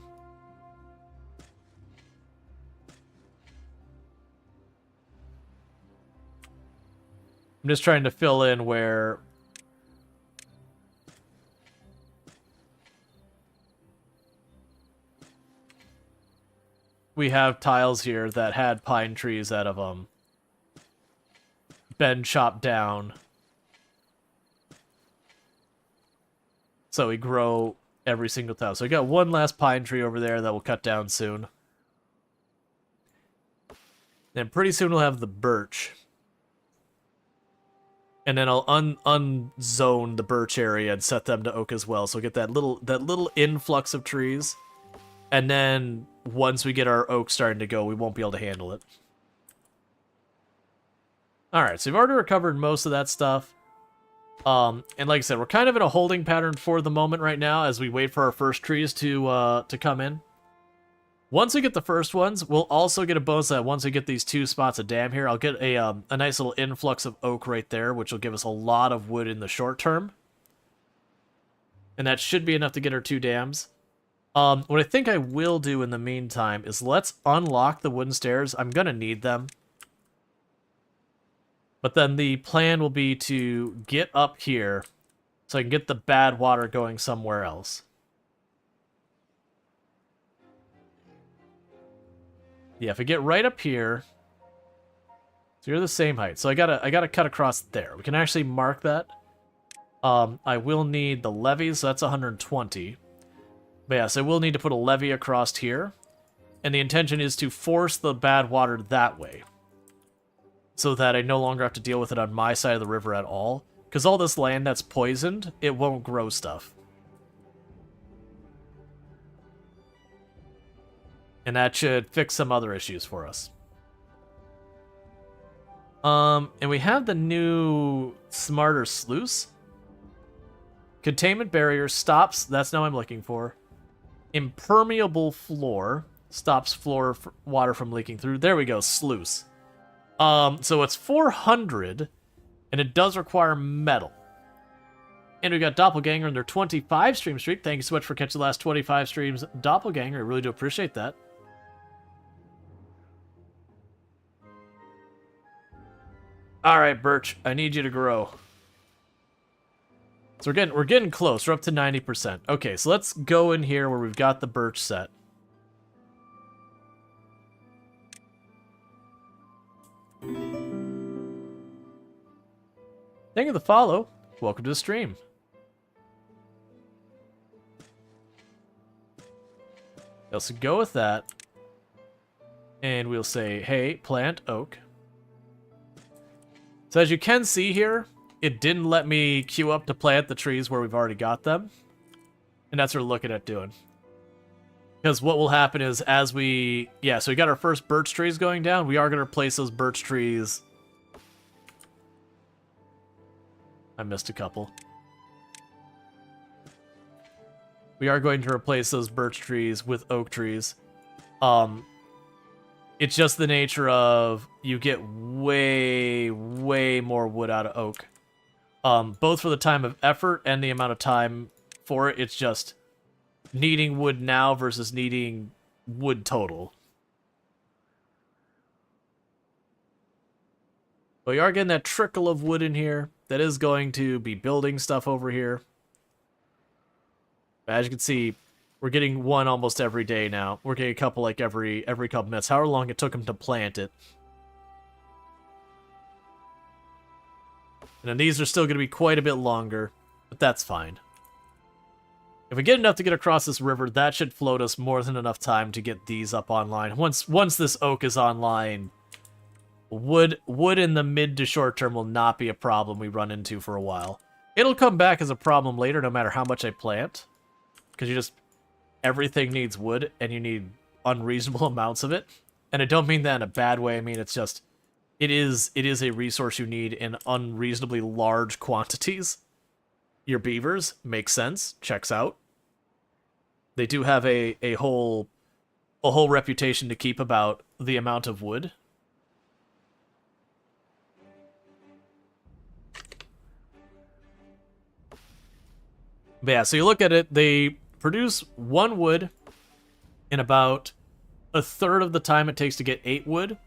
just trying to fill in where we have tiles here that had pine trees that have been chopped down. So we grow every single tile. So I got one last pine tree over there that we'll cut down soon. Then pretty soon we'll have the birch. And then I'll unzone the birch area and set them to oak as well. So we'll get that little influx of trees. And then once we get our oak starting to go, we won't be able to handle it. Alright, so we've already recovered most of that stuff. And like I said, we're kind of in a holding pattern for the moment right now as we wait for our first trees to come in. Once we get the first ones, we'll also get a bonus that once we get these 2 spots of dam here, I'll get a nice little influx of oak right there, which will give us a lot of wood in the short term. And that should be enough to get our 2 dams. What I think I will do in the meantime is let's unlock the wooden stairs. I'm going to need them. But then the plan will be to get up here so I can get the bad water going somewhere else. Yeah, if I get right up here, so you're the same height. So I gotta cut across there. We can actually mark that. I will need the levees, so that's 120. But yeah, so I will need to put a levee across here. And the intention is to force the bad water that way. So that I no longer have to deal with it on my side of the river at all. Because all this land that's poisoned, it won't grow stuff. And that should fix some other issues for us. And we have the new smarter sluice. Containment barrier stops, that's now I'm looking for. Impermeable floor stops floor water from leaking through. There we go, sluice. So it's 400, and it does require metal. And we got Doppelganger in their 25 stream streak. Thank you so much for catching the last 25 streams, Doppelganger. I really do appreciate that. Alright, Birch, I need you to grow. So we're getting close. We're up to 90%. Okay, so let's go in here where we've got the birch set. Thank you for the follow. Welcome to the stream. Let's go with that. And we'll say, hey, plant oak. So as you can see here, it didn't let me queue up to plant the trees where we've already got them. And that's what we're looking at doing. Because what will happen is as we... Yeah, so we got our first birch trees going down. We are going to replace those birch trees. I missed a couple. We are going to replace those birch trees with oak trees. It's just the nature of you get way, way more wood out of oak. Both for the time of effort and the amount of time for it. It's just needing wood now versus needing wood total. But we are getting that trickle of wood in here that is going to be building stuff over here. As you can see, we're getting one almost every day now. We're getting a couple like every couple minutes. However long it took them to plant it. And then these are still going to be quite a bit longer, but that's fine. If we get enough to get across this river, that should float us more than enough time to get these up online. Once this oak is online, wood in the mid to short term will not be a problem we run into for a while. It'll come back as a problem later, no matter how much I plant. because you just everything needs wood and you need unreasonable amounts of it. And I don't mean that in a bad way. I mean it's just it is a resource you need in unreasonably large quantities. Your beavers makes sense, checks out. They do have a whole reputation to keep about the amount of wood. But yeah, so you look at it, they produce 1 wood in about a third of the time it takes to get 8 wood.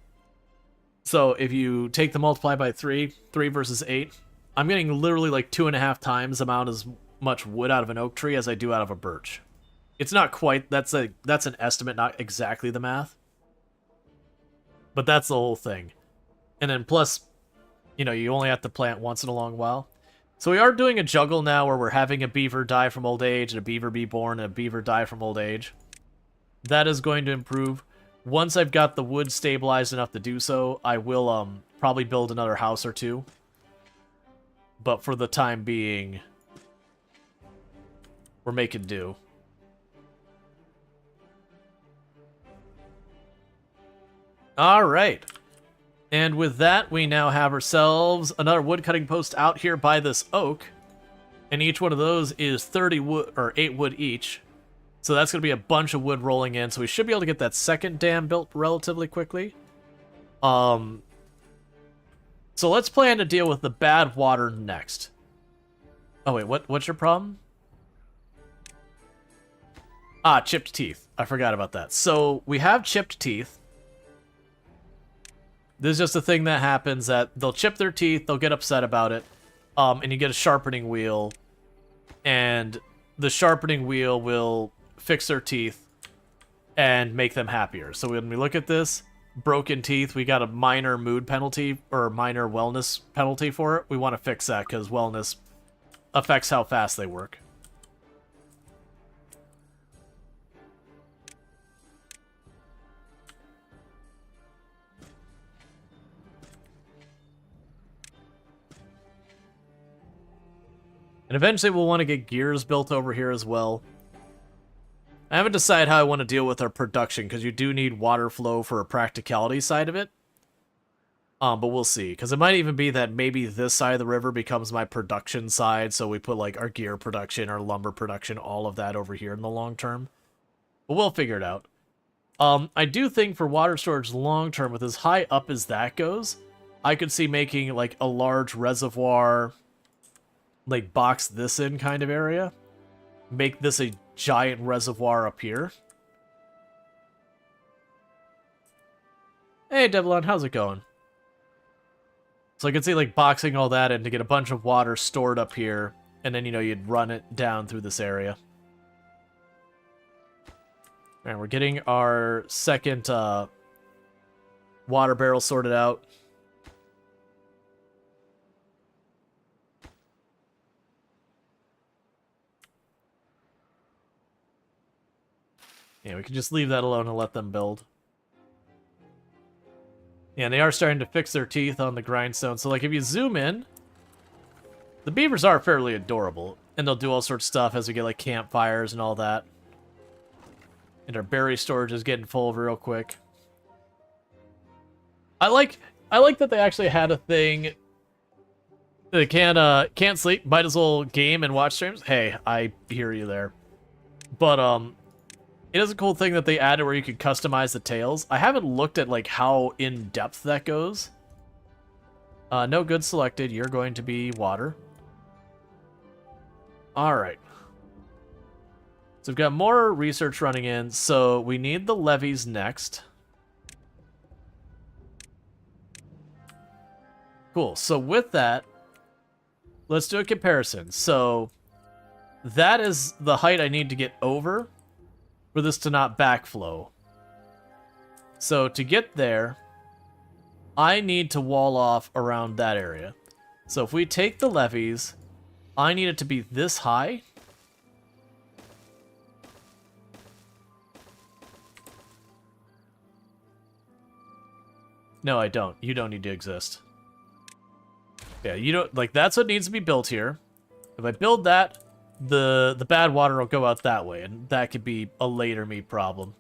So if you take the multiply by 3 versus 8, I'm getting literally like 2.5 times amount as much wood out of an oak tree as I do out of a birch. It's not quite, that's an estimate, not exactly the math. But that's the whole thing. And then plus, you know, you only have to plant once in a long while. So we are doing a juggle now where we're having a beaver die from old age, and a beaver be born, and a beaver die from old age. That is going to improve. Once I've got the wood stabilized enough to do so, I will probably build another house or 2. But for the time being, we're making do. Alright. And with that, we now have ourselves another wood cutting post out here by this oak. And each one of those is 30 wood, or 8 wood each. So that's going to be a bunch of wood rolling in. So we should be able to get that second dam built relatively quickly. So let's plan to deal with the bad water next. Oh wait, what's your problem? Ah, chipped teeth. I forgot about that. So we have chipped teeth. This is just a thing that happens that they'll chip their teeth, they'll get upset about it, and you get a sharpening wheel, and the sharpening wheel will fix their teeth and make them happier. So when we look at this, broken teeth, we got a minor mood penalty, or a minor wellness penalty for it. We want to fix that, because wellness affects how fast they work. And eventually we'll want to get gears built over here as well. I haven't decided how I want to deal with our production, because you do need water flow for a practicality side of it. But we'll see, because it might even be that maybe this side of the river becomes my production side, so we put like our gear production, our lumber production, all of that over here in the long term. But we'll figure it out. I do think for water storage long term, with as high up as that goes, I could see making like a large reservoir, like box this in kind of area. Make this a giant reservoir up here. Hey Devlon, how's it going? So I can see like boxing all that in to get a bunch of water stored up here, and then, you know, you'd run it down through this area. And we're getting our second water barrel sorted out. Yeah, we can just leave that alone and let them build. Yeah, and they are starting to fix their teeth on the grindstone. So, like, if you zoom in, the beavers are fairly adorable. And they'll do all sorts of stuff as we get, like, campfires and all that. And our berry storage is getting full real quick. I like that they actually had a thing. They can't sleep, might as well game and watch streams. Hey, I hear you there. But, it is a cool thing that they added where you could customize the tails. I haven't looked at like how in-depth that goes. No goods selected. You're going to be water. Alright. So we've got more research running in. So we need the levees next. Cool. So with that, let's do a comparison. So that is the height I need to get over for this to not backflow. So to get there, I need to wall off around that area. So if we take the levees, I need it to be this high. No, I don't. You don't need to exist. Yeah, you don't, like, that's what needs to be built here. If I build that, the bad water will go out that way, and that could be a later me problem.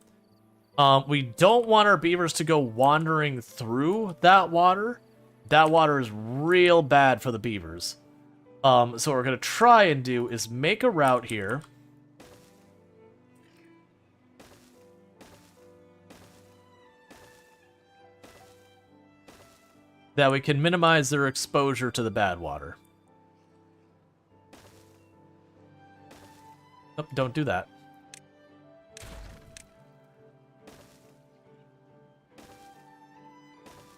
We don't want our beavers to go wandering through that water. That water is real bad for the beavers. So what we're going to try and do is make a route here. That we can minimize their exposure to the bad water. Oh, don't do that.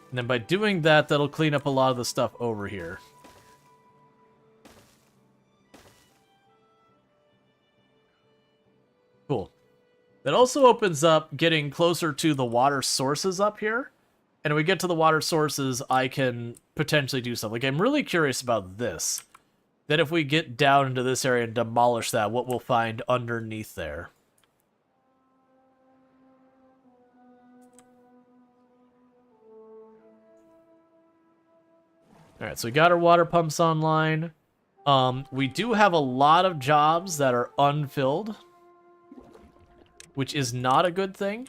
And then by doing that, that'll clean up a lot of the stuff over here. Cool. That also opens up getting closer to the water sources up here. And when we get to the water sources, I can potentially do something. Like, I'm really curious about this. That if we get down into this area and demolish that, what we'll find underneath there. Alright, so we got our water pumps online. We do have a lot of jobs that are unfilled, which is not a good thing.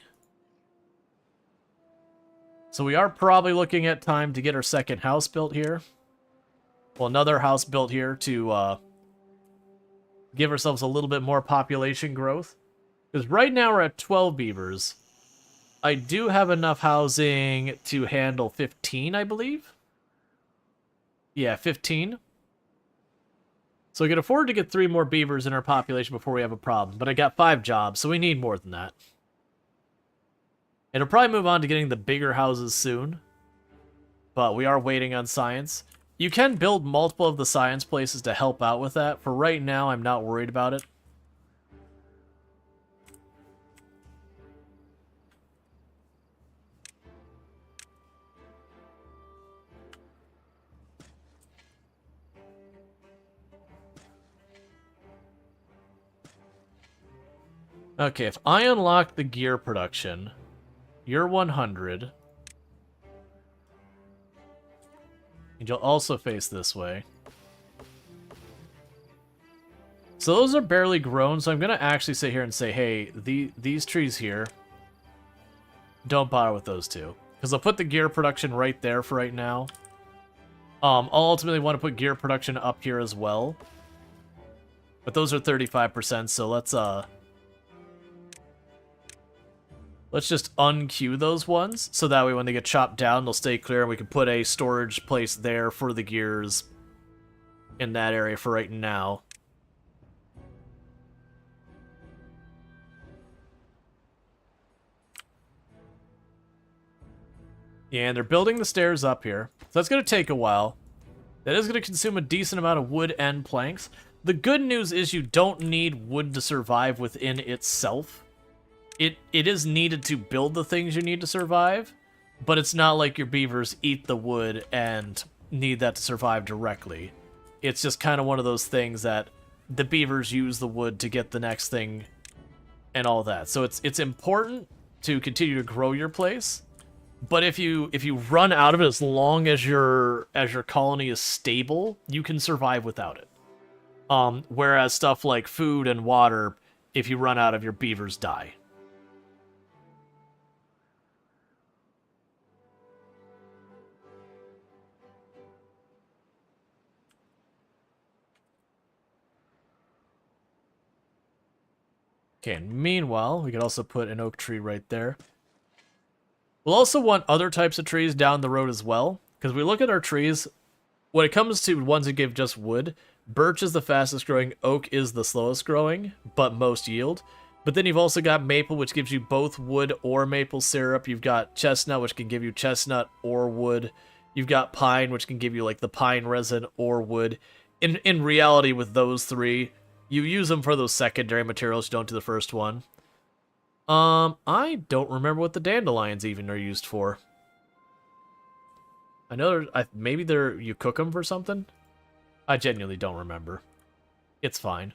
So we are probably looking at time to get our second house built here. Well, another house built here to give ourselves a little bit more population growth. Because right now we're at 12 beavers. I do have enough housing to handle 15, I believe. Yeah, 15. So we can afford to get 3 more beavers in our population before we have a problem. But I got 5 jobs, so we need more than that. It'll probably move on to getting the bigger houses soon. But we are waiting on science. You can build multiple of the science places to help out with that. For right now, I'm not worried about it. Okay, if I unlock the gear production, you're 100. And you'll also face this way. So those are barely grown, so I'm going to actually sit here and say, hey, these trees here, don't bother with those two. Because I'll put the gear production right there for right now. I'll ultimately want to put gear production up here as well. But those are 35%, so let's just unqueue those ones, so that way when they get chopped down, they'll stay clear, and we can put a storage place there for the gears in that area for right now. Yeah, and they're building the stairs up here, so that's going to take a while. That is going to consume a decent amount of wood and planks. The good news is you don't need wood to survive within itself. It is needed to build the things you need to survive, but it's not like your beavers eat the wood and need that to survive directly. It's just kind of one of those things that the beavers use the wood to get the next thing and all that. So it's important to continue to grow your place, but if you run out of it, as long as your colony is stable, you can survive without it. Whereas stuff like food and water, if you run out of, your beavers die. Okay, and meanwhile, we could also put an oak tree right there. We'll also want other types of trees down the road as well, because we look at our trees, when it comes to ones that give just wood, birch is the fastest growing, oak is the slowest growing, but most yield. But then you've also got maple, which gives you both wood or maple syrup. You've got chestnut, which can give you chestnut or wood. You've got pine, which can give you like the pine resin or wood. In reality, with those three, you use them for those secondary materials, you don't do the first one. I don't remember what the dandelions even are used for. I know maybe you cook them for something? I genuinely don't remember. It's fine.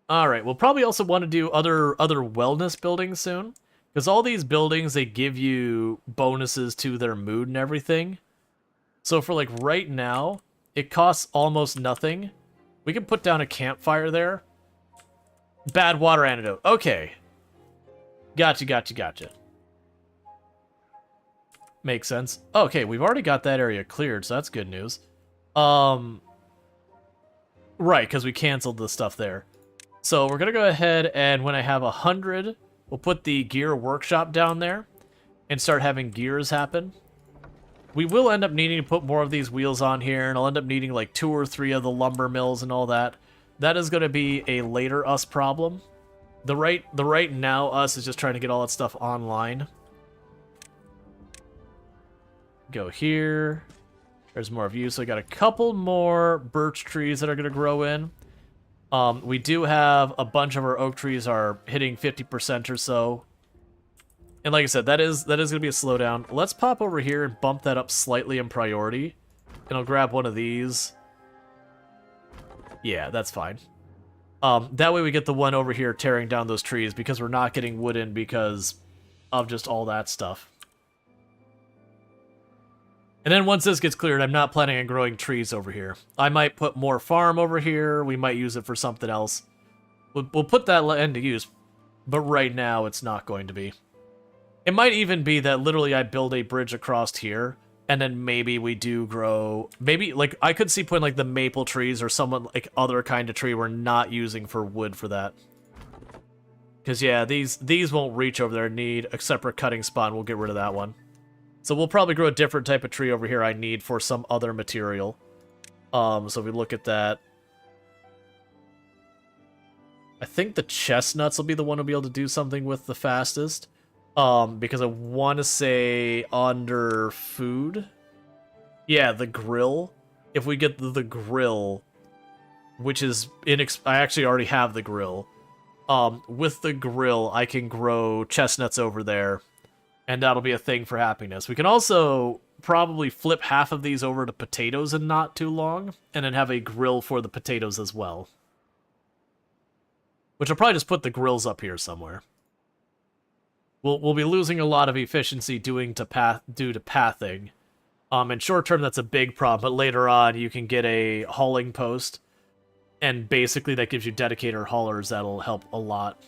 Alright, we'll probably also want to do other wellness buildings soon. Because all these buildings, they give you bonuses to their mood and everything. So for like right now, It costs almost nothing. We can put down a campfire there. Bad water antidote. Okay. Gotcha. Makes sense. Okay, we've already got that area cleared, so that's good news. Right, because we canceled the stuff there. So we're going to go ahead and when I have 100, we'll put the gear workshop down there and start having gears happen. We will end up needing to put more of these wheels on here, and I'll end up needing like 2 or 3 of the lumber mills and all that. That is going to be a later us problem. The right now us is just trying to get all that stuff online. Go here. There's more of you, so I got a couple more birch trees that are going to grow in. We do have a bunch of our oak trees are hitting 50% or so. And like I said, that is going to be a slowdown. Let's pop over here and bump that up slightly in priority. And I'll grab one of these. Yeah, that's fine. That way we get the one over here tearing down those trees because we're not getting wood in because of just all that stuff. And then once this gets cleared, I'm not planning on growing trees over here. I might put more farm over here. We might use it for something else. We'll put that into use, but right now it's not going to be. It might even be that literally I build a bridge across here, and then maybe we do grow... Maybe, like, I could see putting, like, the maple trees or some, like, other kind of tree we're not using for wood for that. Because, yeah, these won't reach over there and need a separate cutting spot, and we'll get rid of that one. So we'll probably grow a different type of tree over here I need for some other material. So if we look at that... I think the chestnuts will be the one who'll be able to do something with the fastest. Because I want to say under food. Yeah, the grill. If we get the grill, which is I actually already have the grill. With the grill, I can grow chestnuts over there, and that'll be a thing for happiness. We can also probably flip half of these over to potatoes in not too long, and then have a grill for the potatoes as well. Which I'll probably just put the grills up here somewhere. We'll be losing a lot of efficiency due to pathing. In short term, that's a big problem, but later on, you can get a hauling post, and basically that gives you dedicated haulers that'll help a lot.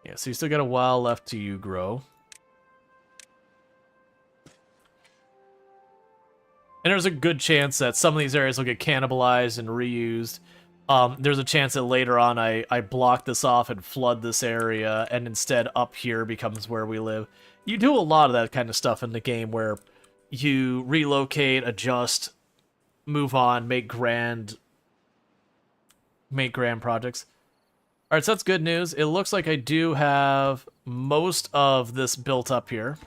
Yeah, so you still got a while left to you grow. And there's a good chance that some of these areas will get cannibalized and reused. There's a chance that later on I block this off and flood this area, and instead up here becomes where we live. You do a lot of that kind of stuff in the game where you relocate, adjust, move on, make grand projects. Alright, so that's good news. It looks like I do have most of this built up here.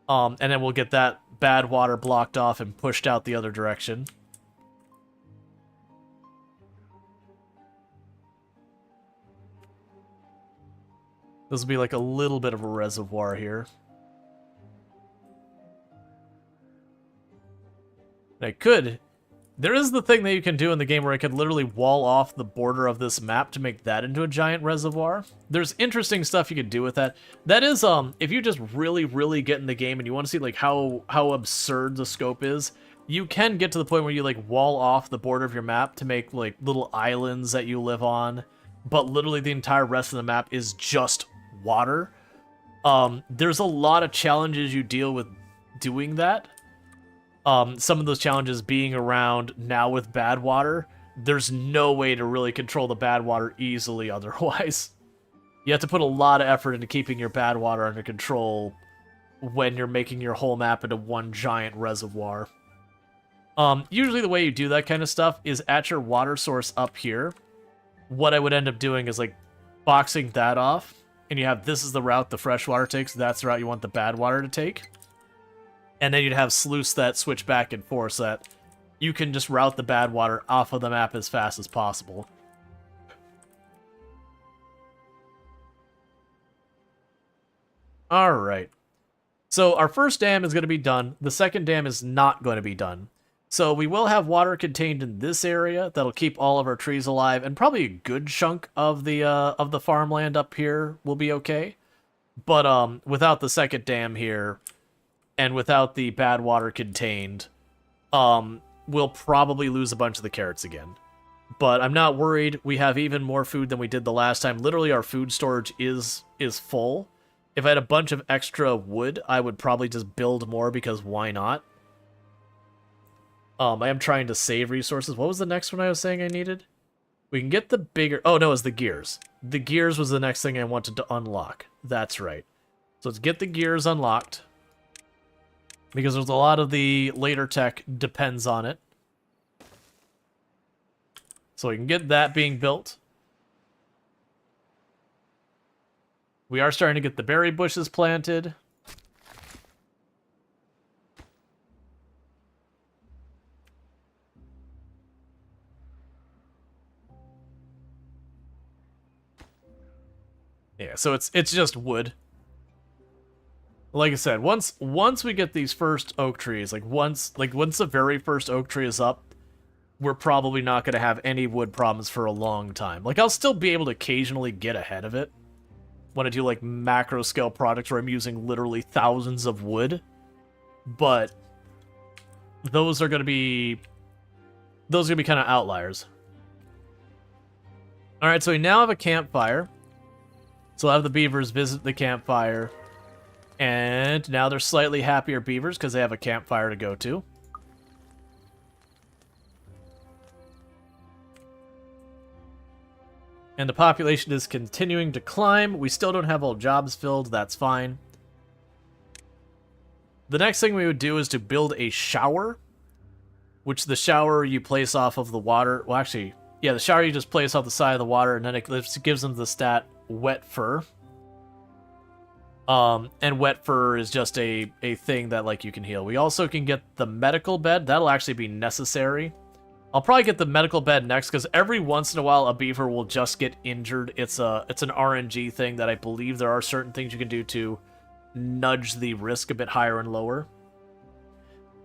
And then we'll get that bad water blocked off and pushed out the other direction. This will be like a little bit of a reservoir here. And I could... There is the thing that you can do in the game where I could literally wall off the border of this map to make that into a giant reservoir. There's interesting stuff you could do with that. That is, if you just really get in the game and you want to see, like, how absurd the scope is, you can get to the point where you, like, wall off the border of your map to make, like, little islands that you live on, but literally the entire rest of the map is just water. There's a lot of challenges you deal with doing that. Some of those challenges being around now with bad water, there's no way to really control the bad water easily otherwise. You have to put a lot of effort into keeping your bad water under control when you're making your whole map into one giant reservoir. Usually the way you do that kind of stuff is at your water source up here. What I would end up doing is like boxing that off, and you have this is the route the fresh water takes, that's the route you want the bad water to take. And then you'd have sluice that switch back and forth so that you can just route the bad water off of the map as fast as possible. Alright. So our first dam is going to be done. The second dam is not going to be done. So we will have water contained in this area that'll keep all of our trees alive, and probably a good chunk of the farmland up here will be okay. But without the second dam here, and without the bad water contained, we'll probably lose a bunch of the carrots again. But I'm not worried. We have even more food than we did the last time. Literally, our food storage is full. If I had a bunch of extra wood, I would probably just build more, because why not? I am trying to save resources. What was the next one I was saying I needed? We can get the bigger... Oh, no, it was the gears. The gears was the next thing I wanted to unlock. That's right. So let's get the gears unlocked, because there's a lot of the later tech depends on it. So we can get that being built. We are starting to get the berry bushes planted. Yeah, so it's just wood. Like I said, once we get these first oak trees, once the very first oak tree is up, we're probably not going to have any wood problems for a long time. Like, I'll still be able to occasionally get ahead of it when I do, like, macro scale products where I'm using literally thousands of wood. But those are going to be kind of outliers. Alright, so we now have a campfire. So I'll have the beavers visit the campfire. And now they're slightly happier beavers because they have a campfire to go to. And the population is continuing to climb. We still don't have all jobs filled. That's fine. The next thing we would do is to build a shower, which the shower you place off of the water. Well, actually, yeah, the shower you just place off the side of the water, and then it gives them the stat wet fur. And wet fur is just a thing that, like, you can heal. We also can get the medical bed. That'll actually be necessary. I'll probably get the medical bed next, because every once in a while a beaver will just get injured. It's an RNG thing that I believe there are certain things you can do to nudge the risk a bit higher and lower.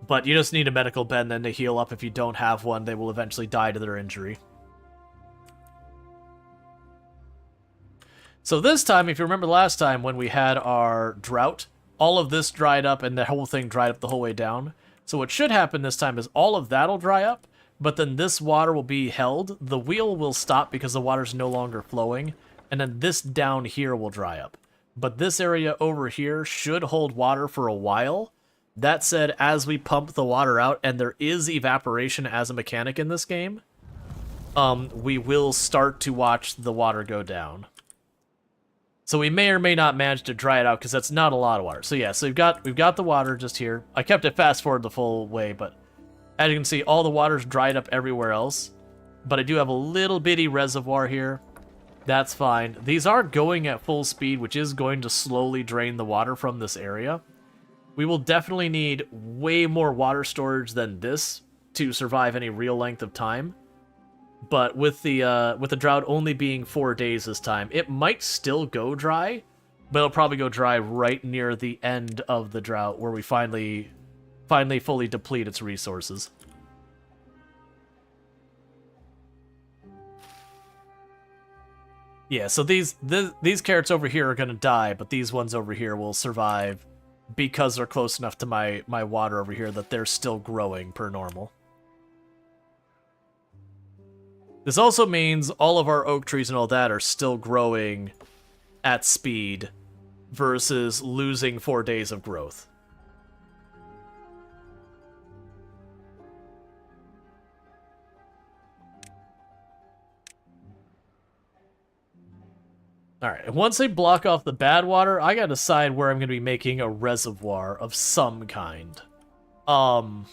But you just need a medical bed, and then to heal up. If you don't have one, they will eventually die to their injury. So this time, if you remember last time when we had our drought, all of this dried up and the whole thing dried up the whole way down. So what should happen this time is all of that'll dry up, but then this water will be held. The wheel will stop because the water's no longer flowing, and then this down here will dry up. But this area over here should hold water for a while. That said, as we pump the water out, and there is evaporation as a mechanic in this game, we will start to watch the water go down. So we may or may not manage to dry it out, because that's not a lot of water. So yeah, so we've got the water just here. I kept it fast forward the full way, but as you can see, all the water's dried up everywhere else. But I do have a little bitty reservoir here. That's fine. These are going at full speed, which is going to slowly drain the water from this area. We will definitely need way more water storage than this to survive any real length of time. But with the drought only being 4 days this time, it might still go dry, but it'll probably go dry right near the end of the drought, where we finally fully deplete its resources. Yeah, so these carrots over here are gonna die, but these ones over here will survive because they're close enough to my water over here that they're still growing per normal. This also means all of our oak trees and all that are still growing at speed versus losing 4 days of growth. Alright, once I block off the bad water, I gotta decide where I'm gonna be making a reservoir of some kind. Some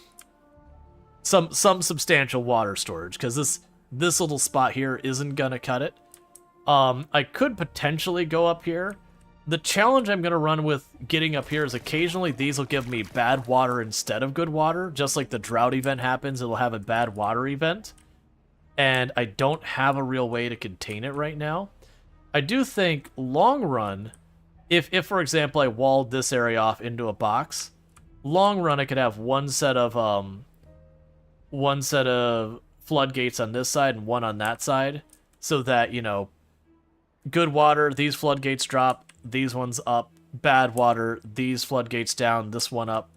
substantial water storage, because this little spot here isn't gonna cut it. I could potentially go up here. The challenge I'm gonna run with getting up here is occasionally these will give me bad water instead of good water. Just like the drought event happens, it'll have a bad water event. And I don't have a real way to contain it right now. I do think, long run, if for example I walled this area off into a box, long run I could have one set of one set of floodgates on this side and one on that side, so that, you know, good water, these floodgates drop, these ones up, bad water, these floodgates down, this one up,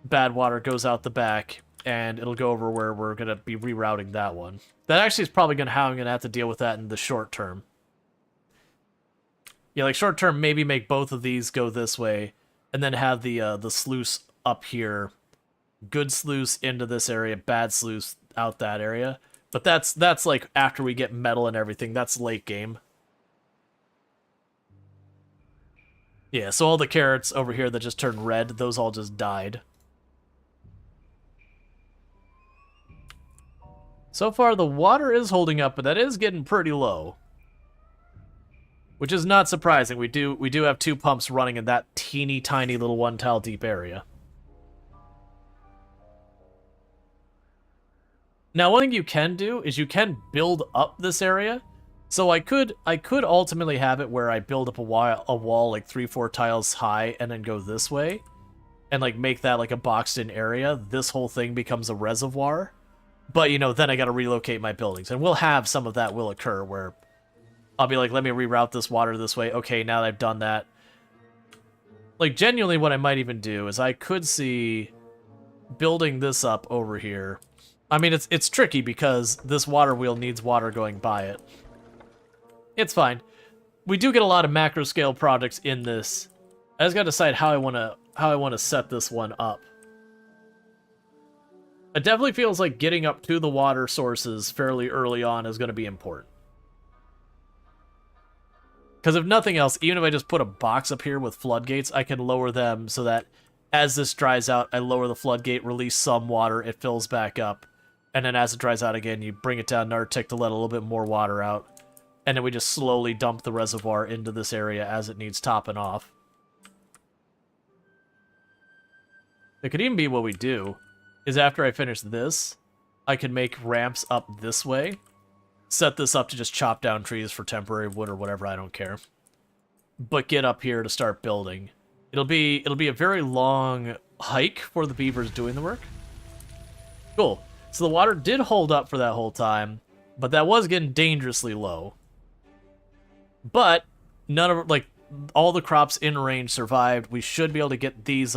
bad water goes out the back, and it'll go over where we're going to be rerouting that one. That actually is probably how I'm going to have to deal with that in the short term. Yeah, like short term, maybe make both of these go this way, and then have the sluice up here. Good sluice into this area, bad sluice out that area. But that's like after we get metal and everything. That's late game. Yeah, so all the carrots over here that just turned red, those all just died. So far, the water is holding up, but that is getting pretty low. Which is not surprising. We do have 2 pumps running in that teeny tiny little 1 tile deep area. Now, one thing you can do is you can build up this area. So I could ultimately have it where I build up a wall like 3-4 tiles high and then go this way. And like make that like a boxed in area. This whole thing becomes a reservoir. But, you know, then I gotta relocate my buildings. And we'll have some of that will occur where I'll be like, let me reroute this water this way. Okay, now that I've done that. Like, genuinely what I might even do is I could see building this up over here. I mean, it's tricky because this water wheel needs water going by it. It's fine. We do get a lot of macro scale projects in this. I just gotta decide how I wanna set this one up. It definitely feels like getting up to the water sources fairly early on is gonna be important. Because if nothing else, even if I just put a box up here with floodgates, I can lower them so that as this dries out, I lower the floodgate, release some water, it fills back up. And then as it dries out again, you bring it down another tick to let a little bit more water out. And then we just slowly dump the reservoir into this area as it needs topping off. It could even be what we do is after I finish this, I can make ramps up this way. Set this up to just chop down trees for temporary wood or whatever, I don't care. But get up here to start building. It'll be a very long hike for the beavers doing the work. Cool. So the water did hold up for that whole time, but that was getting dangerously low. But none of like all the crops in range survived. We should be able to get these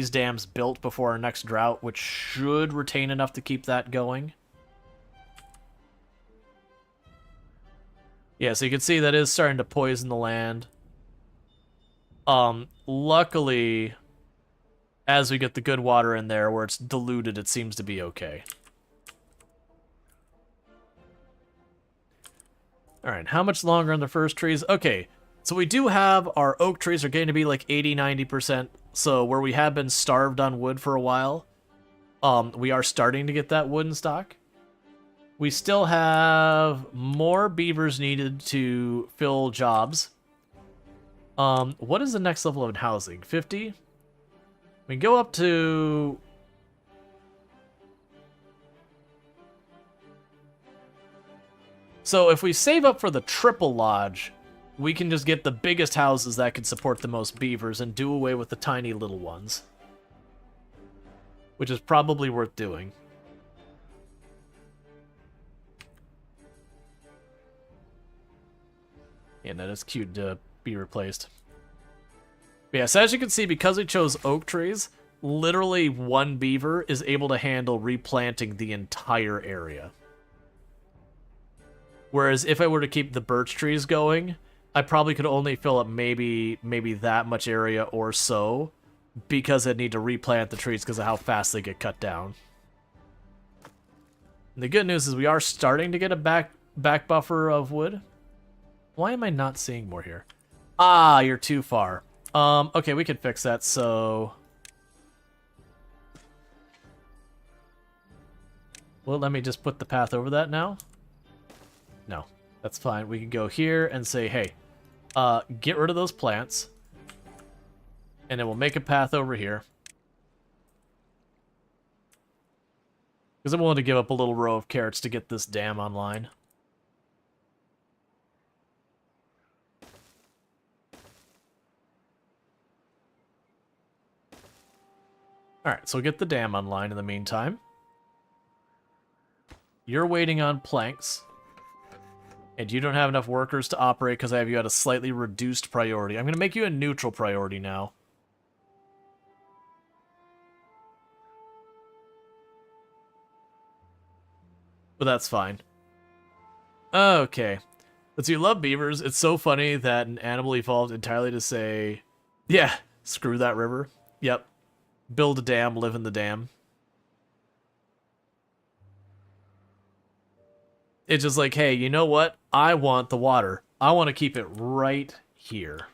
dams built before our next drought, which should retain enough to keep that going. Yeah, so you can see that is starting to poison the land. Luckily, as we get the good water in there where it's diluted, it seems to be okay. Alright, how much longer on the first trees? Okay, so we do have our oak trees are getting to be like 80-90%. So where we have been starved on wood for a while, we are starting to get that wood in stock. We still have more beavers needed to fill jobs. What is the next level of housing? 50? We can go up to... So if we save up for the triple lodge, we can just get the biggest houses that can support the most beavers and do away with the tiny little ones. Which is probably worth doing. Yeah, that is cute to be replaced. But yeah, so as you can see, because we chose oak trees, literally one beaver is able to handle replanting the entire area. Whereas if I were to keep the birch trees going, I probably could only fill up maybe that much area or so, because I'd need to replant the trees because of how fast they get cut down. And the good news is we are starting to get a back buffer of wood. Why am I not seeing more here? Ah, you're too far. Okay, we can fix that, so... Well, let me just put the path over that now. No, that's fine. We can go here and say, hey, get rid of those plants. And then we'll make a path over here. Because I'm willing to give up a little row of carrots to get this dam online. Alright, so we'll get the dam online in the meantime. You're waiting on planks. And you don't have enough workers to operate because I have you at a slightly reduced priority. I'm going to make you a neutral priority now. But that's fine. Okay. Let's see, you love beavers. It's so funny that an animal evolved entirely to say, yeah, screw that river. Yep. Build a dam, live in the dam. It's just like, hey, you know what? I want the water. I want to keep it right here.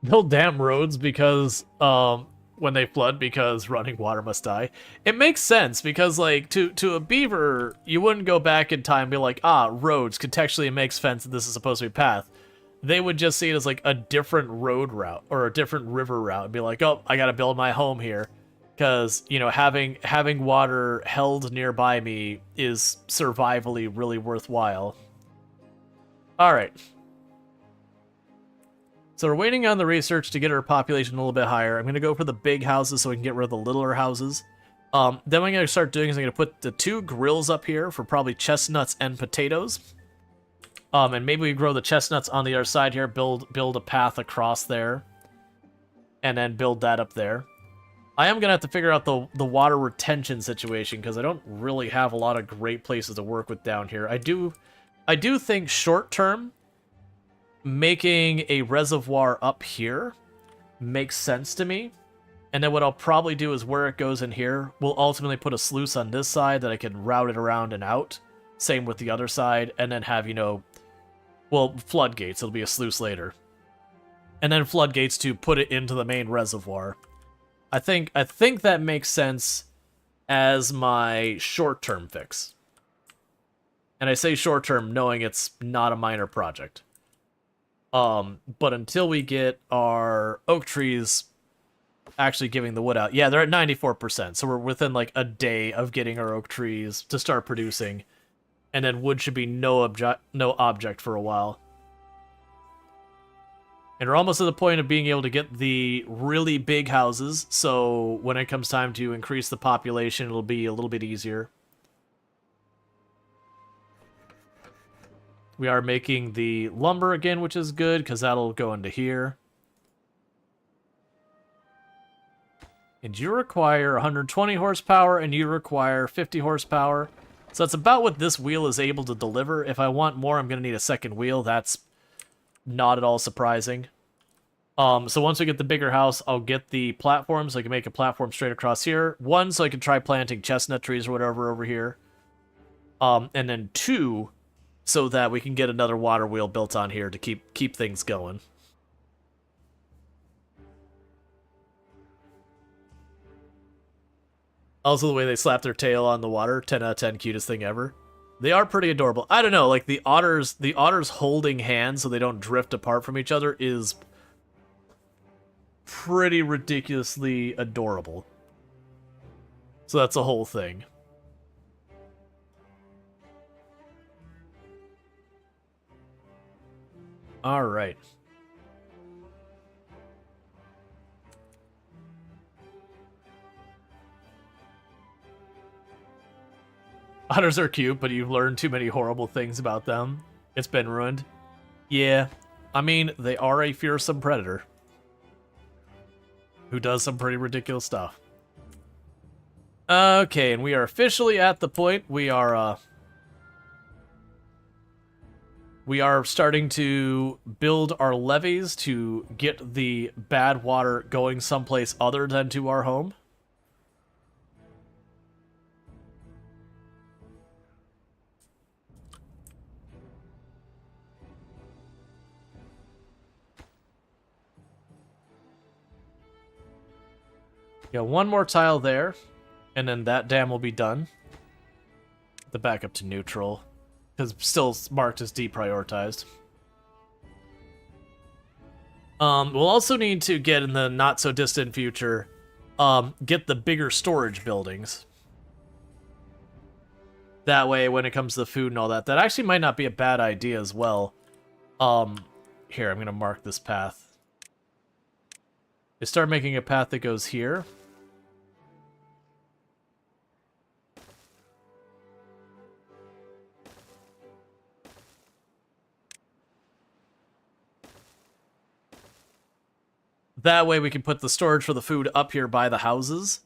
Build dam roads because, when they flood, because running water must die. It makes sense because, like, to a beaver, you wouldn't go back in time and be like, roads, contextually it makes sense that this is supposed to be a path. They would just see it as like a different road route or a different river route and be like, oh, I gotta build my home here. Because, you know, having water held nearby me is survivally really worthwhile. Alright. So we're waiting on the research to get our population a little bit higher. I'm going to go for the big houses so we can get rid of the littler houses. Then what I'm going to start doing is I'm going to put the 2 grills up here for probably chestnuts and potatoes. And maybe we grow the chestnuts on the other side here, build a path across there, and then build that up there. I am going to have to figure out the water retention situation because I don't really have a lot of great places to work with down here. I do think short term, making a reservoir up here makes sense to me. And then what I'll probably do is where it goes in here, we'll ultimately put a sluice on this side that I can route it around and out. Same with the other side, and then have, you know, well, floodgates. It'll be a sluice later. And then floodgates to put it into the main reservoir. I think that makes sense as my short-term fix. And I say short-term knowing it's not a minor project. But until we get our oak trees actually giving the wood out. Yeah, they're at 94%, so we're within like a day of getting our oak trees to start producing. And then wood should be no object for a while. And we're almost at the point of being able to get the really big houses, so when it comes time to increase the population, it'll be a little bit easier. We are making the lumber again, which is good, because that'll go into here. And you require 120 horsepower, and you require 50 horsepower. So that's about what this wheel is able to deliver. If I want more, I'm going to need a second wheel. That's not at all surprising. So once we get the bigger house, I'll get the platform, so I can make a platform straight across here. 1, so I can try planting chestnut trees or whatever over here. And then 2... so that we can get another water wheel built on here to keep things going. Also, the way they slap their tail on the water, 10 out of 10, cutest thing ever. They are pretty adorable. I don't know, like the otters holding hands so they don't drift apart from each other is pretty ridiculously adorable. So that's a whole thing. All right. Otters are cute, but you've learned too many horrible things about them. It's been ruined. Yeah, I mean, they are a fearsome predator who does some pretty ridiculous stuff. Okay, and we are officially at the point we are starting to build our levees to get the bad water going someplace other than to our home. Yeah, 1 more tile there, and then that dam will be done. The backup to neutral, because still marked as deprioritized. We'll also need to get in the not-so-distant future get the bigger storage buildings. That way, when it comes to the food and all that, that actually might not be a bad idea as well. Here, I'm going to mark this path. They start making a path that goes here. That way we can put the storage for the food up here by the houses.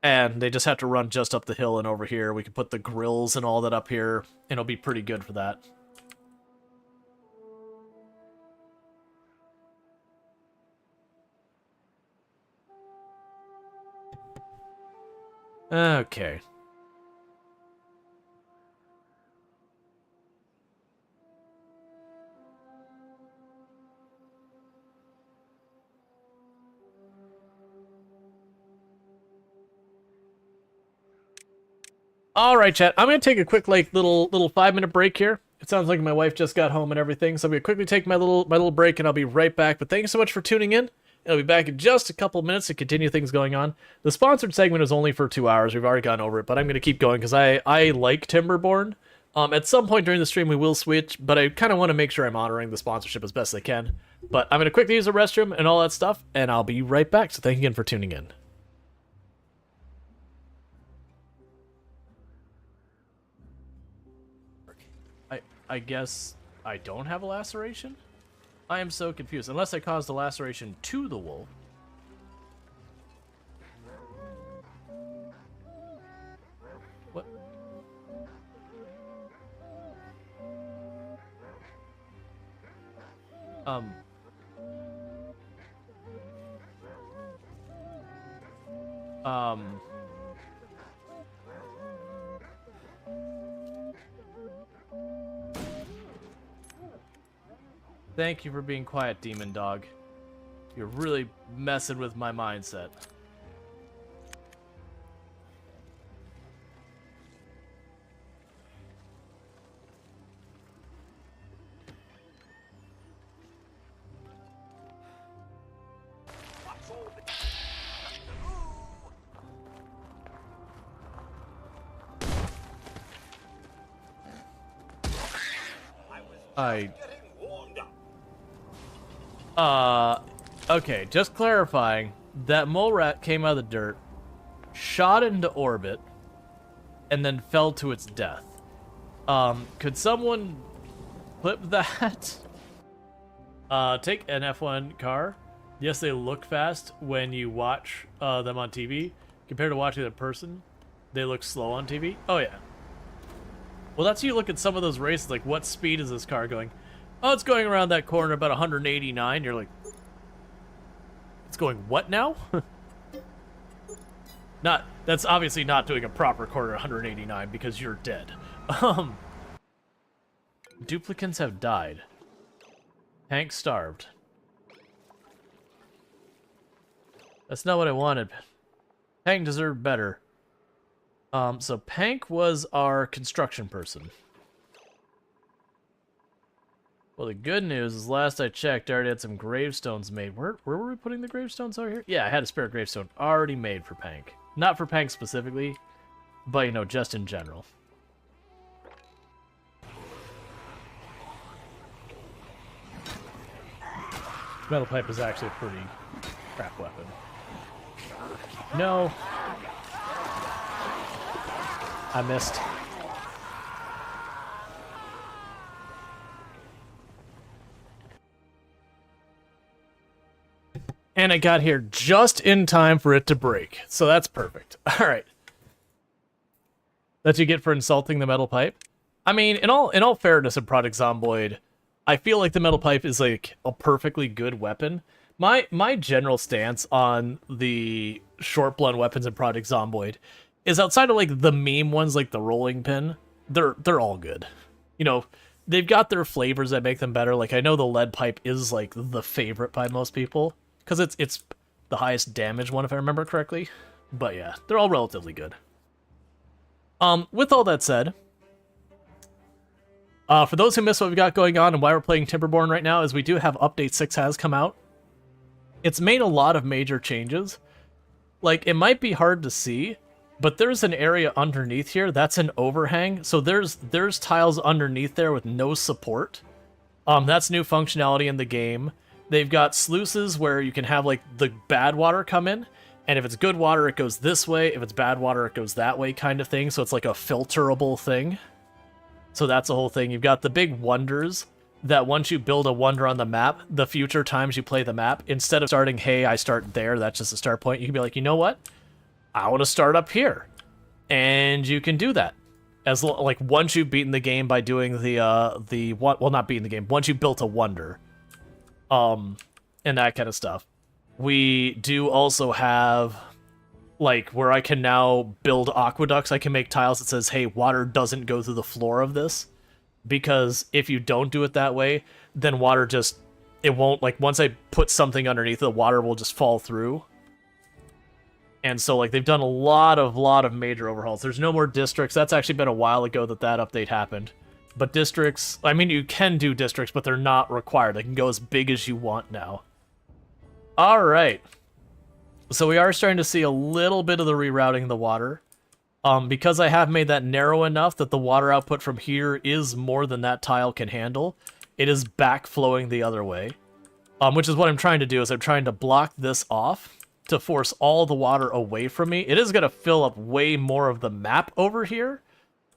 And they just have to run just up the hill and over here. We can put the grills and all that up here. And it'll be pretty good for that. Okay. All right, chat. I'm gonna take a quick little 5-minute break here. It sounds like my wife just got home and everything, so I'm gonna quickly take my little break, and I'll be right back. But thank you so much for tuning in. I'll be back in just a couple minutes to continue things going on. The sponsored segment is only for 2 hours. We've already gone over it, but I'm gonna keep going because I like Timberborn. At some point during the stream we will switch, but I kind of want to make sure I'm honoring the sponsorship as best I can. But I'm gonna quickly use the restroom and all that stuff, and I'll be right back. So thank you again for tuning in. I guess I don't have a laceration? I am so confused. Unless I caused a laceration to the wolf. What? Thank you for being quiet, demon dog. You're really messing with my mindset. Okay, just clarifying, that mole rat came out of the dirt, shot into orbit, and then fell to its death. Could someone clip that? Take an F1 car. Yes, they look fast when you watch them on TV. Compared to watching them in person, they look slow on TV. Oh, yeah. Well, that's how you look at some of those races, like, what speed is this car going? Oh, it's going around that corner about 189. You're like, it's going what now? That's obviously not doing a proper corner 189 because you're dead. Duplicants have died. Hank starved. That's not what I wanted. Hank deserved better. So Pank was our construction person. Well, the good news is last I checked, I already had some gravestones made. Where were we putting the gravestones over here? Yeah, I had a spare gravestone already made for Pank. Not for Pank specifically, but, you know, just in general. Metal pipe is actually a pretty crap weapon. No. I missed. And I got here just in time for it to break. So that's perfect. All right. That's what you get for insulting the metal pipe. I mean, in all fairness in Project Zomboid, I feel like the metal pipe is like a perfectly good weapon. My general stance on the short blunt weapons in Project Zomboid is outside of like the meme ones like the rolling pin, they're all good. You know, they've got their flavors that make them better. Like I know the lead pipe is like the favorite by most people. Because it's the highest damage one, if I remember correctly. But yeah, they're all relatively good. With all that said, for those who missed what we've got going on and why we're playing Timberborn right now, is we do have Update 6 has come out. It's made a lot of major changes. like, it might be hard to see, but there's an area underneath here that's an overhang. So there's tiles underneath there with no support. That's new functionality in the game. They've got sluices where you can have, like, the bad water come in, and if it's good water, it goes this way. If it's bad water, it goes that way, kind of thing. So it's like a filterable thing. So that's the whole thing. You've got the big wonders that once you build a wonder on the map, the future times you play the map, instead of starting, hey, I start there, that's just a start point, you can be like, you know what? I want to start up here. And you can do that. Like, once you've beaten the game by doing well, not beating the game, once you built a wonder. And that kind of stuff. We do also have, like, where I can now build aqueducts. I can make tiles that says, hey, water doesn't go through the floor of this. Because if you don't do it that way, then water just, it won't, like, once I put something underneath, the water will just fall through. And so, like, they've done a lot of major overhauls. There's no more districts. That's actually been a while ago that update happened. But districts, I mean, you can do districts, but they're not required. They can go as big as you want now. All right. So we are starting to see a little bit of the rerouting of the water. Because I have made that narrow enough that the water output from here is more than that tile can handle, it is backflowing the other way. Which is what I'm trying to do, is I'm trying to block this off to force all the water away from me. It is going to fill up way more of the map over here,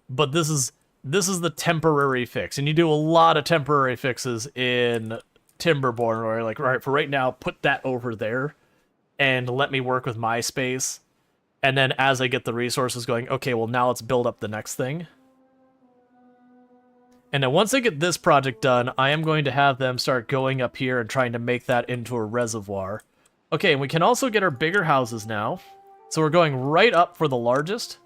but this is the temporary fix. And you do a lot of temporary fixes in Timberborn, where you're like, all right, for right now, put that over there and let me work with my space. And then as I get the resources going, okay, well, now let's build up the next thing. And then once I get this project done, I am going to have them start going up here and trying to make that into a reservoir. Okay, and we can also get our bigger houses now. So we're going right up for the largest,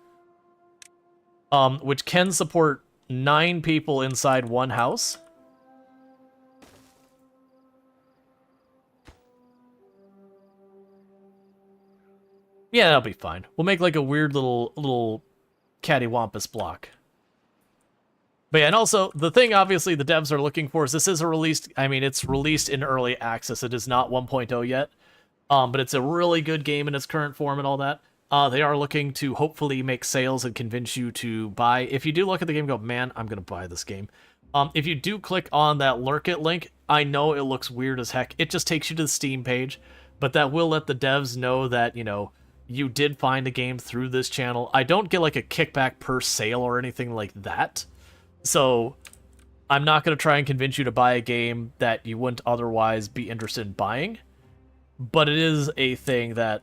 which can support 9 people inside one house. Yeah, that'll be fine. We'll make like a weird little cattywampus block. But yeah, and also, the thing obviously the devs are looking for is this is a released, I mean, it's released in early access. It is not 1.0 yet. But it's a really good game in its current form and all that. They are looking to hopefully make sales and convince you to buy. If you do look at the game and go, man, I'm going to buy this game. If you do click on that Lurk It link, I know it looks weird as heck. It just takes you to the Steam page. But that will let the devs know that, you know, you did find the game through this channel. I don't get like a kickback per sale or anything like that. So I'm not going to try and convince you to buy a game that you wouldn't otherwise be interested in buying. But it is a thing that,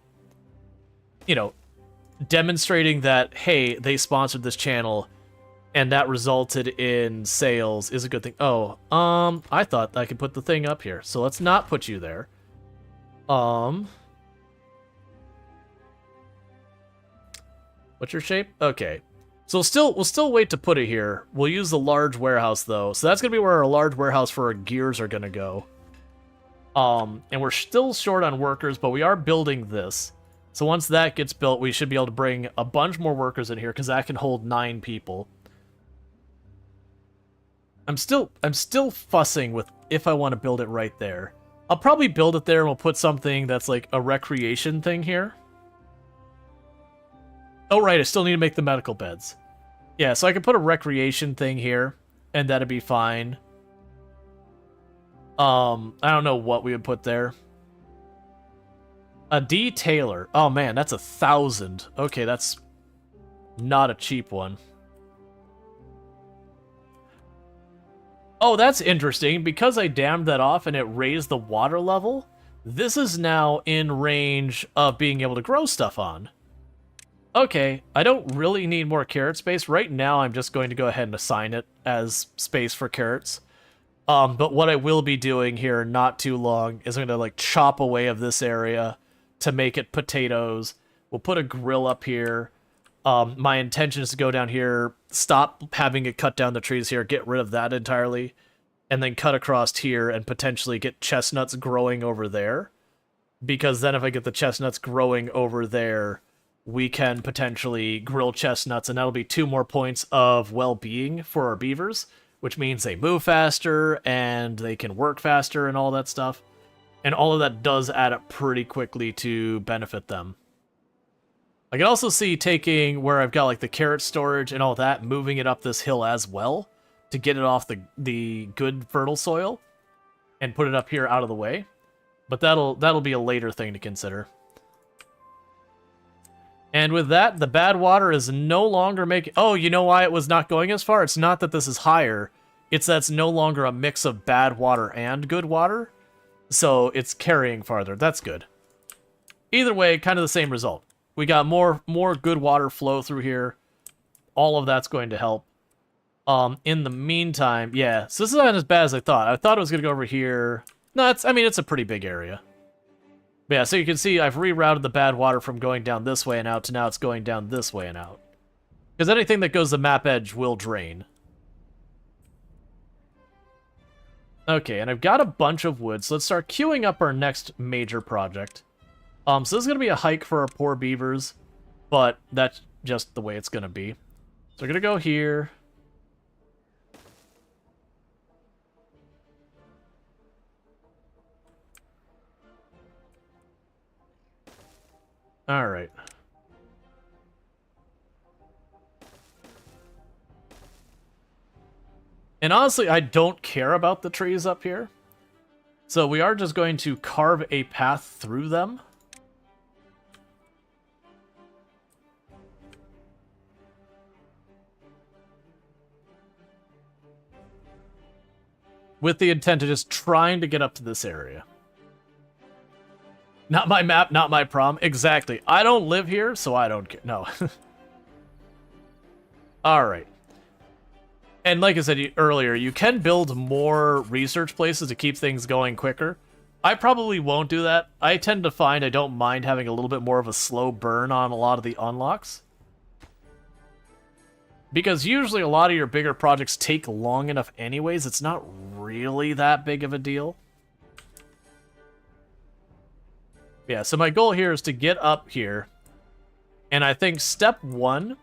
you know, demonstrating that, hey, they sponsored this channel and that resulted in sales is a good thing. Oh, I thought I could put the thing up here. So let's not put you there. What's your shape? Okay. So we'll still wait to put it here. We'll use the large warehouse though. So that's going to be where our large warehouse for our gears are going to go. And we're still short on workers, but we are building this. So once that gets built, we should be able to bring a bunch more workers in here because that can hold 9 people. I'm still fussing with if I want to build it right there. I'll probably build it there and we'll put something that's like a recreation thing here. Oh, right, I still need to make the medical beds. Yeah, so I could put a recreation thing here, and that'd be fine. I don't know what we would put there. A detailer. Oh, man, that's 1,000. Okay, that's not a cheap one. Oh, that's interesting. Because I dammed that off and it raised the water level, this is now in range of being able to grow stuff on. Okay, I don't really need more carrot space. Right now, I'm just going to go ahead and assign it as space for carrots. But what I will be doing here not too long is I'm going to like chop away of this area to make it potatoes. We'll put a grill up here. My intention is to go down here, stop having it cut down the trees here, get rid of that entirely, and then cut across here and potentially get chestnuts growing over there. Because then if I get the chestnuts growing over there, we can potentially grill chestnuts, and that'll be 2 more points of well-being for our beavers, which means they move faster, and they can work faster, and all that stuff. And all of that does add up pretty quickly to benefit them. I can also see taking where I've got like the carrot storage and all that, moving it up this hill as well to get it off the good fertile soil and put it up here out of the way. But that'll be a later thing to consider. And with that, the bad water is no longer making... Oh, you know why it was not going as far? It's not that this is higher. It's that it's no longer a mix of bad water and good water. So it's carrying farther. That's good. Either way, kind of the same result. We got more good water flow through here. All of that's going to help. In the meantime, yeah. So this is not as bad as I thought. I thought it was going to go over here. No, it's a pretty big area. But yeah, so you can see I've rerouted the bad water from going down this way and out to now it's going down this way and out. Because anything that goes the map edge will drain. Okay, and I've got a bunch of wood, so let's start queuing up our next major project. So this is going to be a hike for our poor beavers, but that's just the way it's going to be. So we're going to go here. All right. And honestly, I don't care about the trees up here. So we are just going to carve a path through them. With the intent of just trying to get up to this area. Not my map, not my problem. Exactly. I don't live here, so I don't care. No. Alright. And like I said earlier, you can build more research places to keep things going quicker. I probably won't do that. I tend to find I don't mind having a little bit more of a slow burn on a lot of the unlocks. Because usually a lot of your bigger projects take long enough anyways, it's not really that big of a deal. Yeah, so my goal here is to get up here. And I think step one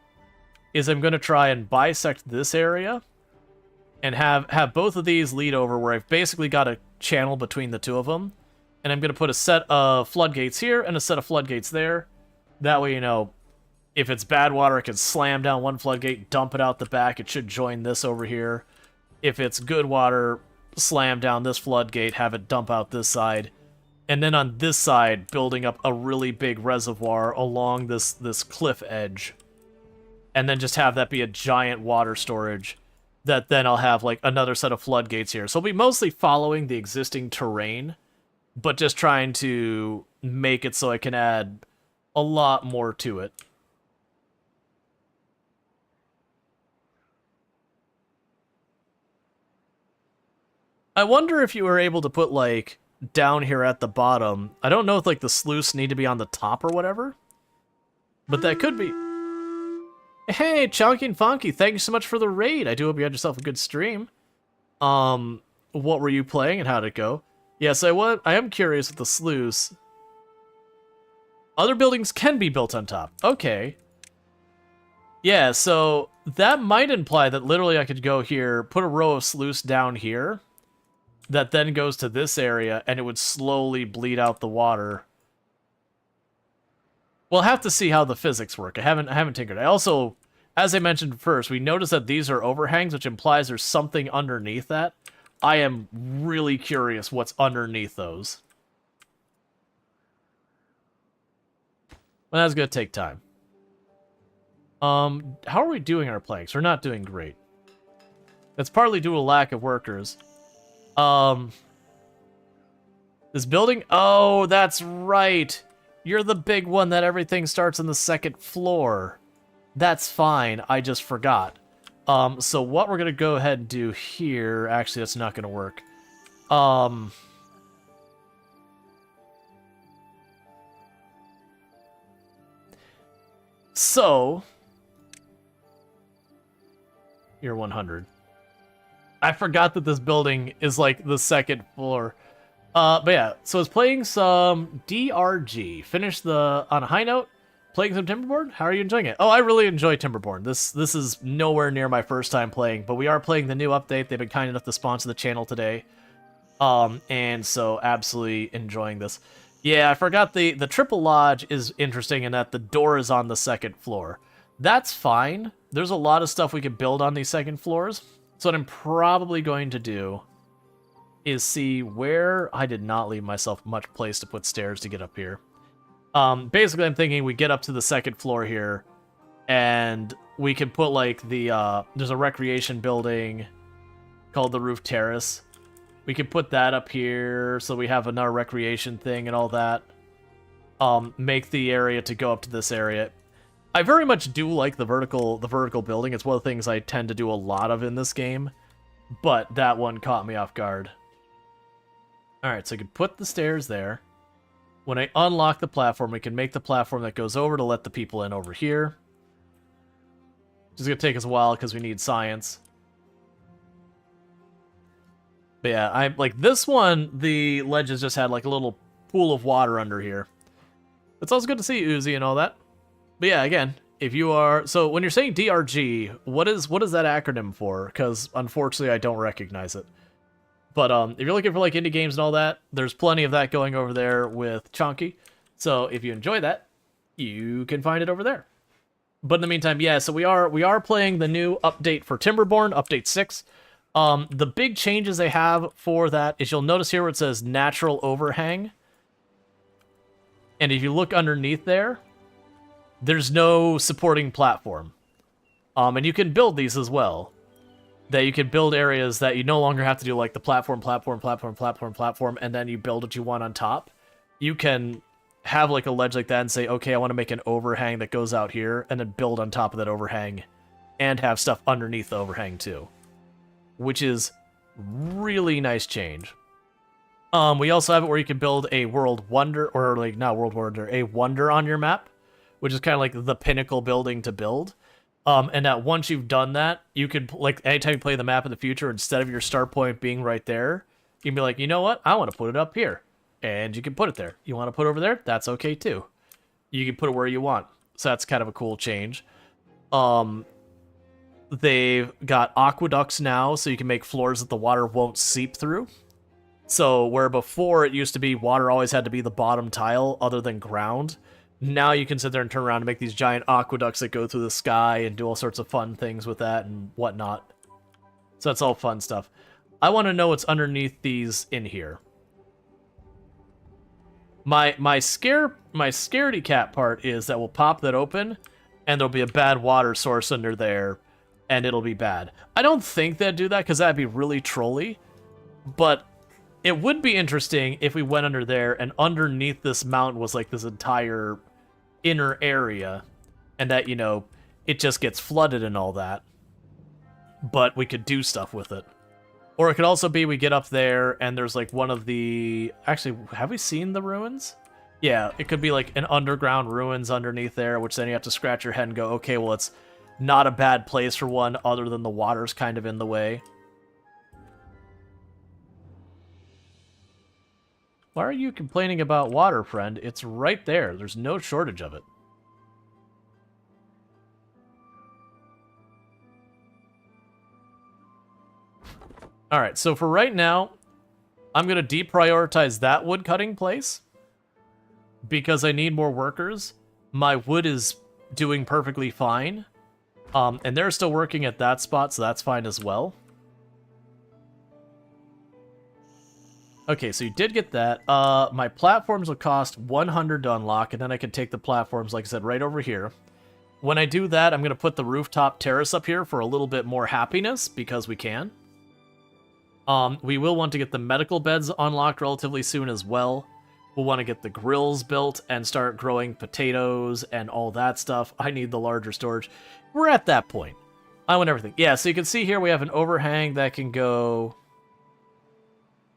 is I'm going to try and bisect this area. And have both of these lead over where I've basically got a channel between the two of them. And I'm going to put a set of floodgates here and a set of floodgates there. That way, you know, if it's bad water, I can slam down one floodgate, dump it out the back. It should join this over here. If it's good water, slam down this floodgate, have it dump out this side. And then on this side, building up a really big reservoir along this cliff edge. And then just have that be a giant water storage. That then I'll have like another set of floodgates here. So I'll be mostly following the existing terrain, but just trying to make it so I can add a lot more to it. I wonder if you were able to put, like, down here at the bottom. I don't know if, like, the sluice need to be on the top or whatever. But that could be. Hey, Chunky and Funky, thank you so much for the raid. I do hope you had yourself a good stream. What were you playing and how'd it go? Yes, I am curious with the sluice. Other buildings can be built on top. Okay. Yeah, so that might imply that literally I could go here, put a row of sluice down here. That then goes to this area, and it would slowly bleed out the water. We'll have to see how the physics work. I haven't tinkered. I also, as I mentioned first, we noticed that these are overhangs, which implies there's something underneath that. I am really curious what's underneath those. Well, that's going to take time. How are we doing our planks? We're not doing great. That's partly due to a lack of workers. This building? Oh, that's right. You're the big one that everything starts on the second floor. That's fine. I just forgot. So what we're going to go ahead and do here... Actually, that's not going to work. So... You're 100. I forgot that this building is, like, the second floor. But yeah, so I was playing some DRG. Finished on a high note. Playing some Timberborn? How are you enjoying it? Oh, I really enjoy Timberborn. This is nowhere near my first time playing, but we are playing the new update. They've been kind enough to sponsor the channel today. And so absolutely enjoying this. Yeah, I forgot the triple lodge is interesting in that the door is on the second floor. That's fine. There's a lot of stuff we could build on these second floors. So what I'm probably going to do is see where I did not leave myself much place to put stairs to get up here. Basically, I'm thinking we get up to the second floor here, and we can put like the there's a recreation building called the Roof Terrace. We could put that up here so we have another recreation thing and all that. Make the area to go up to this area. I very much do like the vertical building. It's one of the things I tend to do a lot of in this game, but that one caught me off guard. All right, so I could put the stairs there. When I unlock the platform, we can make the platform that goes over to let the people in over here. It's gonna take us a while because we need science. But yeah, I like this one. The ledges just had like a little pool of water under here. It's also good to see Uzi and all that. But yeah, again, if you are so when you're saying DRG, what is that acronym for? Because unfortunately, I don't recognize it. But if you're looking for like indie games and all that, there's plenty of that going over there with Chunky. So if you enjoy that, you can find it over there. But in the meantime, yeah, so we are playing the new update for Timberborn, update 6. The big changes they have for that is you'll notice here where it says natural overhang. And if you look underneath there, there's no supporting platform. And you can build these as well. That you can build areas that you no longer have to do like the platform, and then you build what you want on top. You can have like a ledge like that and say, okay, I want to make an overhang that goes out here, and then build on top of that overhang, and have stuff underneath the overhang too. Which is really nice change. We also have it where you can build a world wonder, or like not world wonder, a wonder on your map, which is kind of like the pinnacle building to build. And that once you've done that, you could, like, anytime you play the map in the future, instead of your start point being right there, you can be like, you know what? I want to put it up here. And you can put it there. You want to put it over there? That's okay, too. You can put it where you want. So that's kind of a cool change. They've got aqueducts now, so you can make floors that the water won't seep through. So where before it used to be water always had to be the bottom tile other than ground, now you can sit there and turn around and make these giant aqueducts that go through the sky and do all sorts of fun things with that and whatnot. So that's all fun stuff. I want to know what's underneath these in here. My scaredy cat part is that we'll pop that open and there'll be a bad water source under there and it'll be bad. I don't think they'd do that because that'd be really trolly, but it would be interesting if we went under there and underneath this mountain was like this entire inner area and that, you know, it just gets flooded and all that. But we could do stuff with it. Or it could also be we get up there and there's like one of the... Actually, have we seen the ruins? Yeah, it could be like an underground ruins underneath there, which then you have to scratch your head and go, okay, well, it's not a bad place for one other than the water's kind of in the way. Why are you complaining about water, friend? It's right there. There's no shortage of it. Alright, so for right now, I'm going to deprioritize that wood cutting place because I need more workers. My wood is doing perfectly fine. And they're still working at that spot, so that's fine as well. Okay, so you did get that. My platforms will cost 100 to unlock, and then I can take the platforms, like I said, right over here. When I do that, I'm going to put the rooftop terrace up here for a little bit more happiness, because we can. We will want to get the medical beds unlocked relatively soon as well. We'll want to get the grills built and start growing potatoes and all that stuff. I need the larger storage. We're at that point. I want everything. Yeah, so you can see here we have an overhang that can go...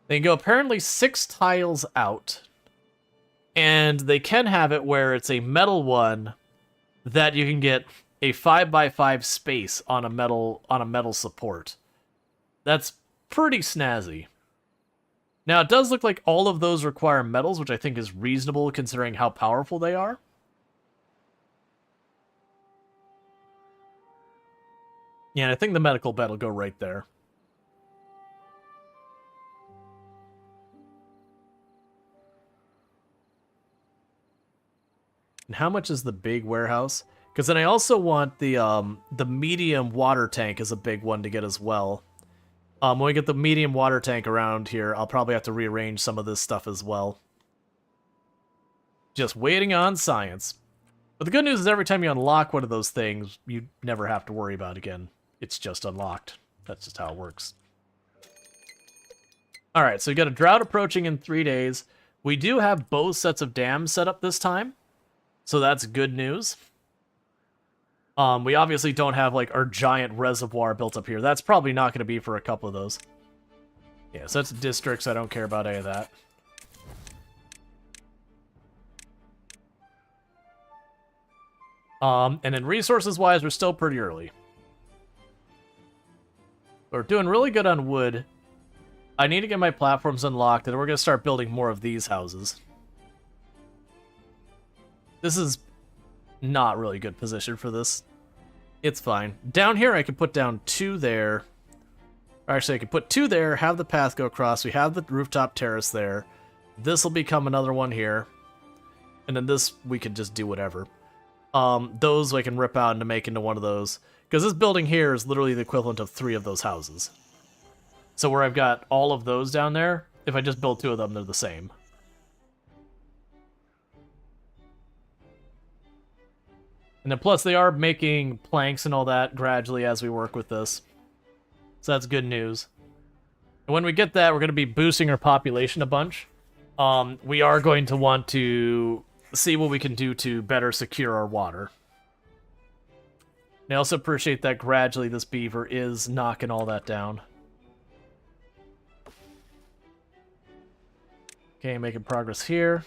They can go apparently 6 tiles out. And they can have it where it's a metal one that you can get a 5x5 space on a metal support. That's pretty snazzy. Now, it does look like all of those require metals, which I think is reasonable considering how powerful they are. Yeah, and I think the medical bed will go right there. And how much is the big warehouse? Because then I also want the medium water tank is a big one to get as well. When we get the medium water tank around here, I'll probably have to rearrange some of this stuff as well. Just waiting on science. But the good news is every time you unlock one of those things, you never have to worry about it again. It's just unlocked. That's just how it works. Alright, so we got a drought approaching in 3 days. We do have both sets of dams set up this time. So that's good news. We obviously don't have, like, our giant reservoir built up here. That's probably not going to be for a couple of those. Yeah, so that's districts. I don't care about any of that. And then resources-wise, we're still pretty early. We're doing really good on wood. I need to get my platforms unlocked, and we're going to start building more of these houses. This is not really good position for this. It's fine. Down here, I can put down 2 there. Or actually, I can put 2 there, have the path go across. We have the rooftop terrace there. This will become another one here. And then this, we can just do whatever. Those I can rip out and make into one of those. Because this building here is literally the equivalent of 3 of those houses. So where I've got all of those down there, if I just build 2 of them, they're the same. And then plus they are making planks and all that gradually as we work with this. So that's good news. And when we get that, we're going to be boosting our population a bunch. We are going to want to see what we can do to better secure our water. And I also appreciate that gradually this beaver is knocking all that down. Okay, making progress here.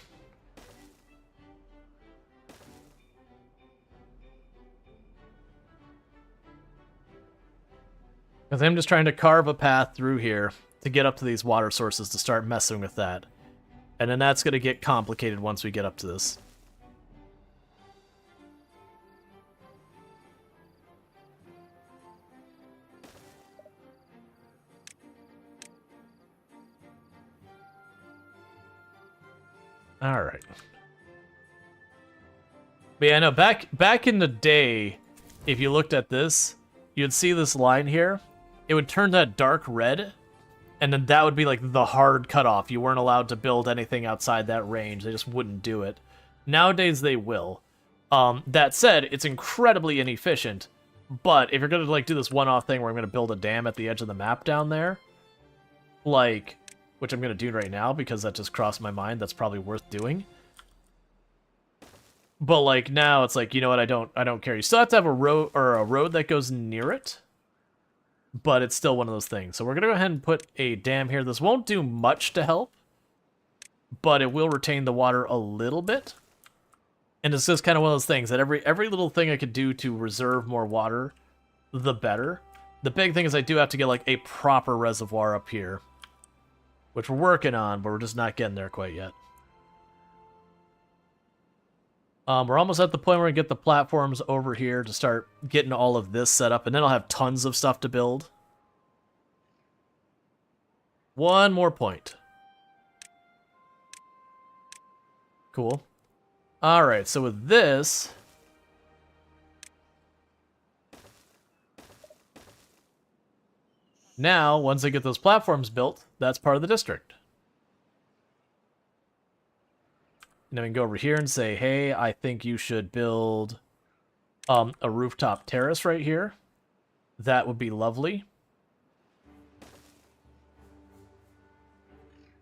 Because I'm just trying to carve a path through here to get up to these water sources to start messing with that. And then that's going to get complicated once we get up to this. Alright. But yeah, no, back in the day, if you looked at this, you'd see this line here. It would turn that dark red, and then that would be like the hard cutoff. You weren't allowed to build anything outside that range. They just wouldn't do it. Nowadays, they will. That said, it's incredibly inefficient, but if you're going to like do this one-off thing where I'm going to build a dam at the edge of the map down there, like, which I'm going to do right now because that just crossed my mind, that's probably worth doing. But like now it's like, you know what, I don't care. You still have to have a road that goes near it. But it's still one of those things. So we're going to go ahead and put a dam here. This won't do much to help, but it will retain the water a little bit. And it's just kind of one of those things that every little thing I could do to reserve more water, the better. The big thing is I do have to get like a proper reservoir up here, which we're working on, but we're just not getting there quite yet. We're almost at the point where we get the platforms over here to start getting all of this set up, and then I'll have tons of stuff to build. One more point. Cool. Alright, so with this... Now, once I get those platforms built, that's part of the district. And then we can go over here and say, hey, I think you should build a rooftop terrace right here. That would be lovely.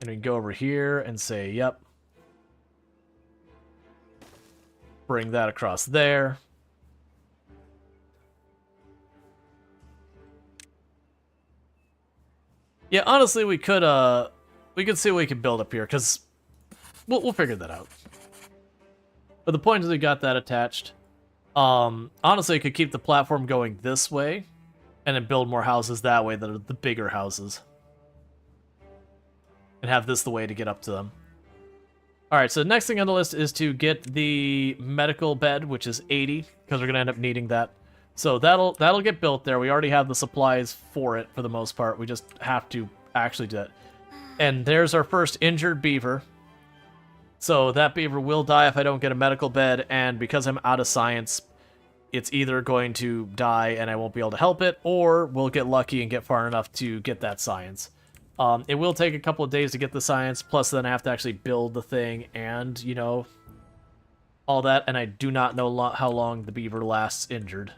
And we can go over here and say, yep. Bring that across there. Yeah, honestly, we could see what we could build up here, because we'll figure that out. But the point is we got that attached. Honestly, I could keep the platform going this way, and then build more houses that way that are the bigger houses. And have this the way to get up to them. Alright, so the next thing on the list is to get the medical bed, which is 80, because we're going to end up needing that. So that'll get built there. We already have the supplies for it, for the most part. We just have to actually do that. And there's our first injured beaver. So that beaver will die if I don't get a medical bed, and because I'm out of science, it's either going to die and I won't be able to help it, or we'll get lucky and get far enough to get that science. It will take a couple of days to get the science, plus then I have to actually build the thing and, you know, all that, and I do not know how long the beaver lasts injured.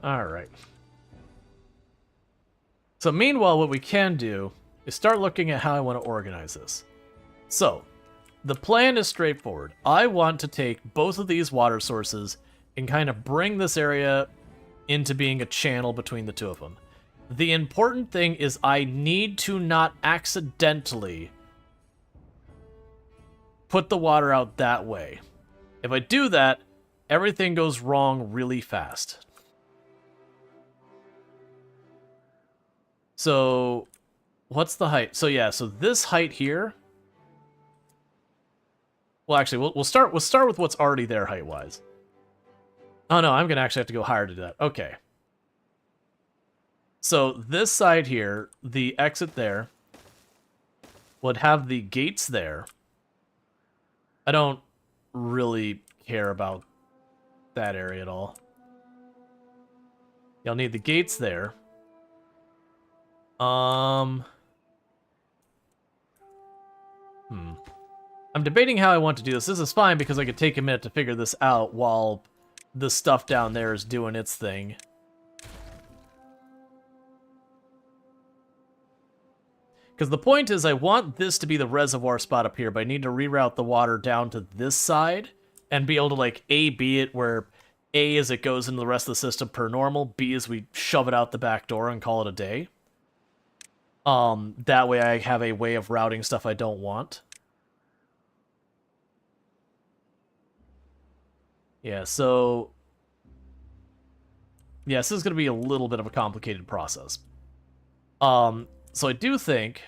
Alright. So meanwhile, what we can do is start looking at how I want to organize this. So, the plan is straightforward. I want to take both of these water sources and kind of bring this area into being a channel between the two of them. The important thing is I need to not accidentally put the water out that way. If I do that, everything goes wrong really fast. So, what's the height? So yeah, so this height here. Well, actually, we'll start with what's already there height-wise. Oh no, I'm gonna actually have to go higher to do that. Okay. So this side here, the exit there, would have the gates there. I don't really care about that area at all. You'll need the gates there. I'm debating how I want to do this. This is fine because I could take a minute to figure this out while the stuff down there is doing its thing. Because the point is I want this to be the reservoir spot up here, but I need to reroute the water down to this side and be able to, like, A-B it, where A is it goes into the rest of the system per normal, B is we shove it out the back door and call it a day. That way I have a way of routing stuff I don't want. Yeah, so... yeah, this is going to be a little bit of a complicated process. So I do think...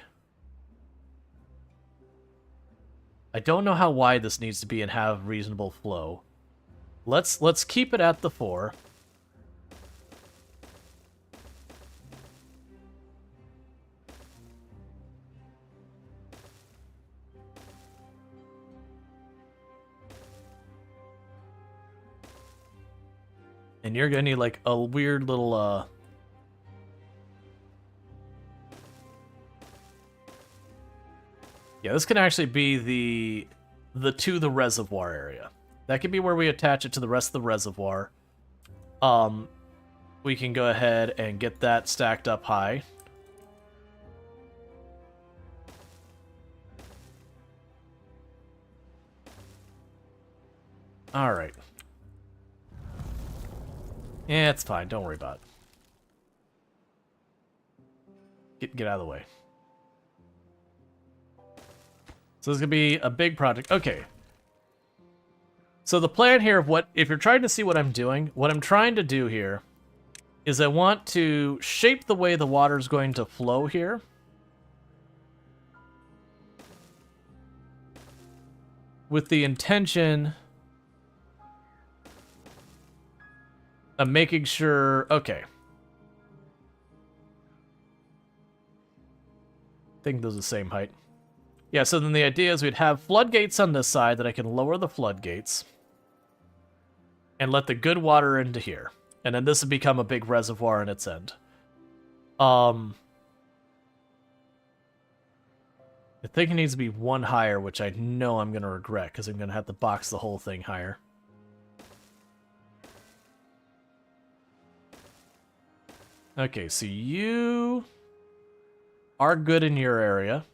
I don't know how wide this needs to be and have reasonable flow. Let's keep it at the 4. And you're gonna need, like, a weird little, yeah, this can actually be the reservoir area. That could be where we attach it to the rest of the reservoir. We can go ahead and get that stacked up high. Alright. Yeah, it's fine. Don't worry about it. Get out of the way. So this is going to be a big project. Okay. So the plan here of what... if you're trying to see what I'm doing, what I'm trying to do here is I want to shape the way the water is going to flow here. With the intention... of making sure... okay. I think those are the same height. Yeah, so then the idea is we'd have floodgates on this side that I can lower the floodgates. And let the good water into here. And then this would become a big reservoir on its end. I think it needs to be one higher, which I know I'm going to regret, because I'm going to have to box the whole thing higher. Okay, so you are good in your area.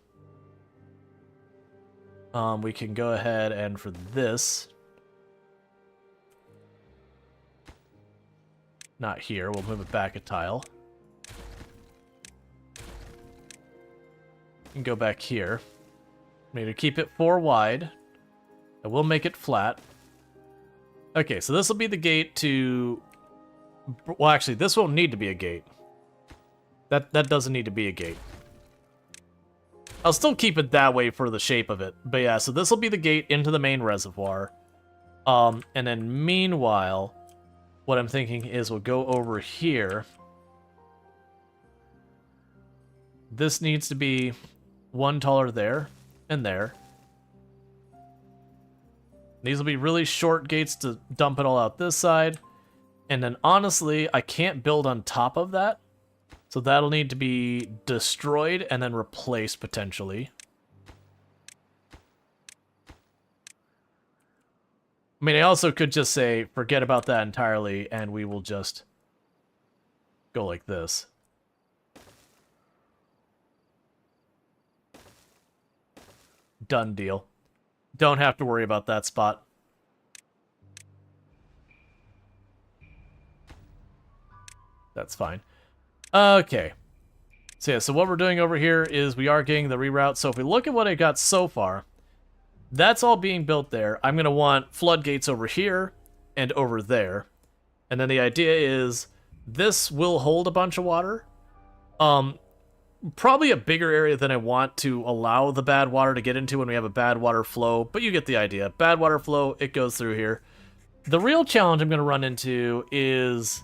We can go ahead and for this... not here, we'll move it back a tile. And go back here. I need to keep it 4 wide. I will make it flat. Okay, so this will be the gate to... well, actually, this won't need to be a gate. That doesn't need to be a gate. I'll still keep it that way for the shape of it. But yeah, so this will be the gate into the main reservoir. And then meanwhile, what I'm thinking is we'll go over here. This needs to be one taller there and there. These will be really short gates to dump it all out this side. And then honestly, I can't build on top of that. So that'll need to be destroyed and then replaced potentially. I mean, I also could just say, forget about that entirely, and we will just go like this. Done deal. Don't have to worry about that spot. That's fine. Okay. So yeah, so what we're doing over here is we are getting the reroute. So if we look at what I got so far, that's all being built there. I'm going to want floodgates over here and over there. And then the idea is this will hold a bunch of water. Probably a bigger area than I want to allow the bad water to get into when we have a bad water flow, but you get the idea. Bad water flow, it goes through here. The real challenge I'm going to run into is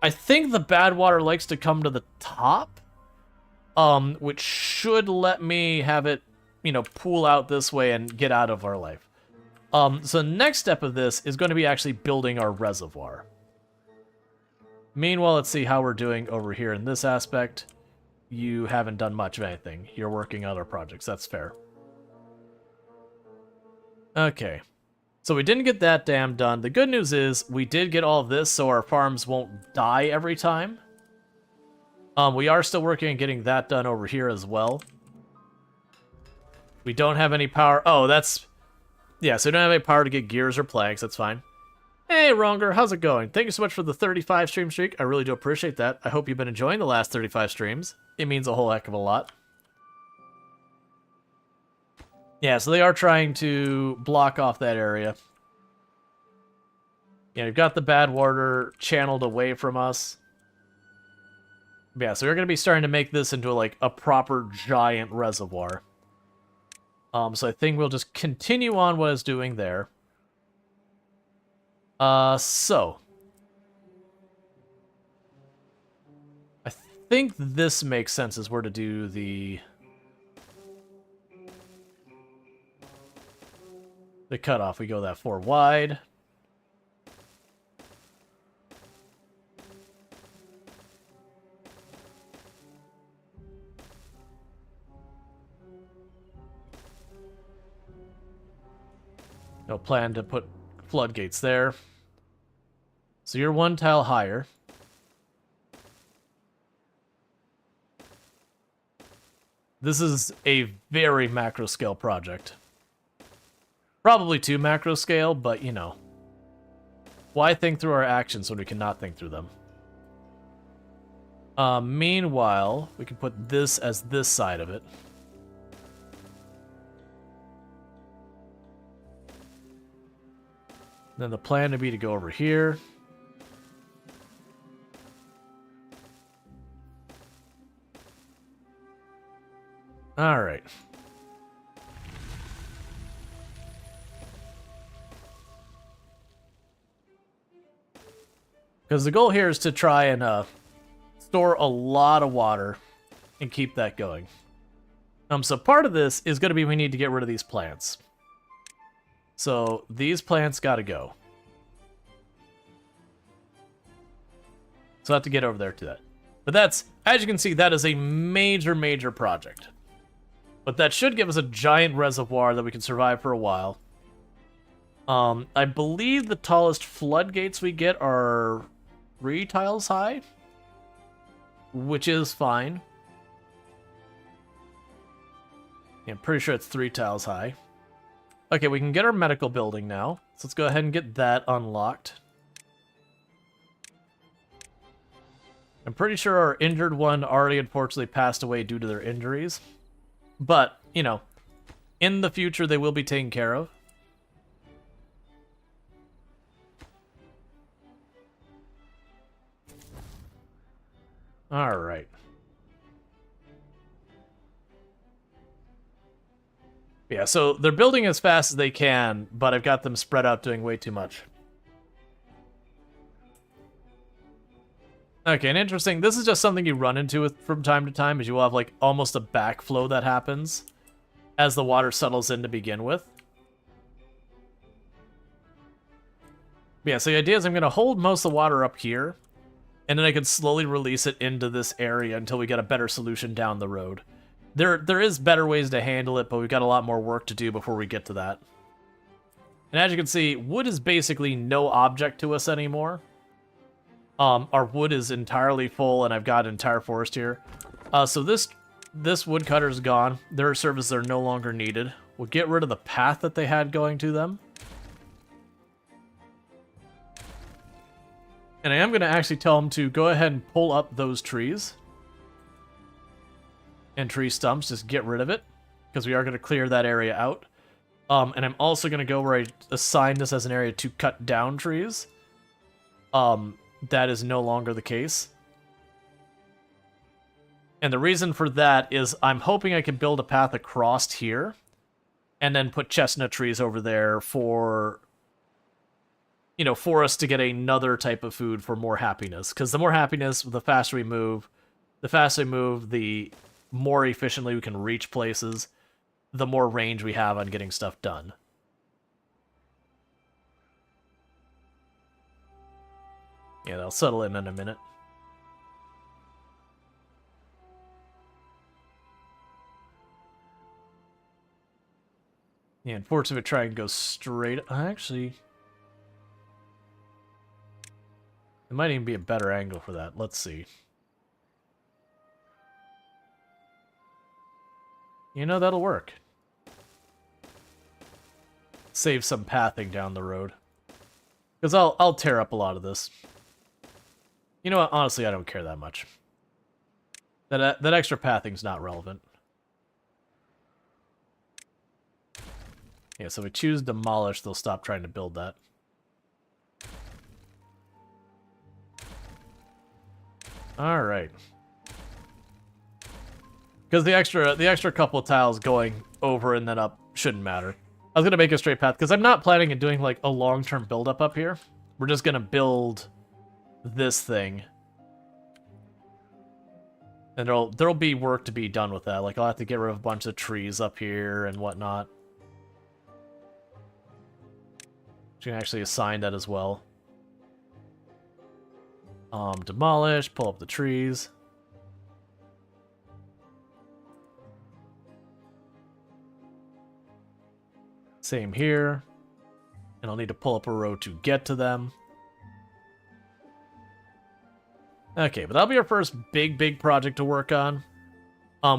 I think the bad water likes to come to the top, which should let me have it, you know, pool out this way and get out of our life. So the next step of this is going to be actually building our reservoir. Meanwhile, let's see how we're doing over here in this aspect. You haven't done much of anything. You're working on other projects. That's fair. Okay. So we didn't get that dam done. The good news is we did get all of this, so our farms won't die every time. We are still working on getting that done over here as well. We don't have any power. Oh, that's... Yeah, so we don't have any power to get gears or planks. That's fine. Hey, Ronger, how's it going? Thank you so much for the 35 stream streak. I really do appreciate that. I hope you've been enjoying the last 35 streams. It means a whole heck of a lot. Yeah, so they are trying to block off that area. Yeah, we've got the bad water channeled away from us. Yeah, so we're going to be starting to make this into like a proper giant reservoir. So I think we'll just continue on what it's doing there. So I think this makes sense as we're to do the cutoff. We go that 4 wide. No plan to put floodgates there. So you're 1 tile higher. This is a very macro scale project. Probably too macro scale, but you know. Why think through our actions when we cannot think through them? Meanwhile, we can put this as this side of it. Then the plan would be to go over here. All right. Because the goal here is to try and store a lot of water and keep that going. So part of this is going to be we need to get rid of these plants. So these plants got to go. So I have to get over there to that. But that's, as you can see, that is a major, major project. But that should give us a giant reservoir that we can survive for a while. I believe the tallest floodgates we get are 3 tiles high, which is fine. Yeah, I'm pretty sure it's 3 tiles high. Okay, we can get our medical building now. So let's go ahead and get that unlocked. I'm pretty sure our injured one already unfortunately passed away due to their injuries. But, you know, in the future they will be taken care of. Alright. Yeah, so they're building as fast as they can, but I've got them spread out doing way too much. Okay, and interesting, this is just something you run into with from time to time, is you will have, like, almost a backflow that happens as the water settles in to begin with. But yeah, so the idea is I'm going to hold most of the water up here, and then I can slowly release it into this area until we get a better solution down the road. There is better ways to handle it, but we've got a lot more work to do before we get to that. And as you can see, wood is basically no object to us anymore. Our wood is entirely full, and I've got an entire forest here. So this woodcutter is gone. Their services are no longer needed. We'll get rid of the path that they had going to them. And I am going to actually tell them to go ahead and pull up those trees. And tree stumps, just get rid of it. Because we are going to clear that area out. And I'm also going to go where I assign this as an area to cut down trees. That is no longer the case. And the reason for that is I'm hoping I can build a path across here. And then put chestnut trees over there for... you know, for us to get another type of food for more happiness. Because the more happiness, the faster we move. The more efficiently we can reach places. The more range we have on getting stuff done. Yeah, they'll settle in a minute. Yeah, unfortunately, try and go straight. Actually... it might even be a better angle for that. Let's see. You know, that'll work. Save some pathing down the road. Because I'll tear up a lot of this. You know what? Honestly, I don't care that much. That extra pathing's not relevant. Yeah, so if we choose demolish, they'll stop trying to build that. Alright. Because the extra couple of tiles going over and then up shouldn't matter. I was going to make a straight path, because I'm not planning on doing, like, a long-term build-up up here. We're just going to build this thing. And there'll be work to be done with that. Like, I'll have to get rid of a bunch of trees up here and whatnot. You can actually assign that as well. Demolish, pull up the trees. Same here. And I'll need to pull up a row to get to them. Okay, but that'll be our first big project to work on.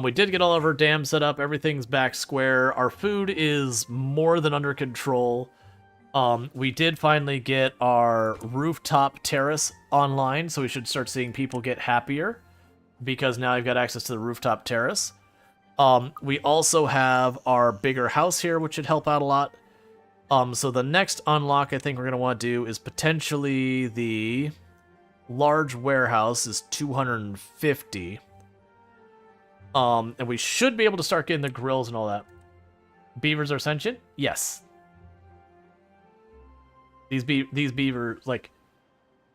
We did get all of our dams set up. Everything's back square. Our food is more than under control. We did finally get our rooftop terrace online, so we should start seeing people get happier, because now I've got access to the rooftop terrace. We also have our bigger house here, which should help out a lot. So the next unlock I think we're going to want to do is potentially the large warehouse is 250. And we should be able to start getting the grills and all that. Beavers are sentient? Yes. These beavers, like,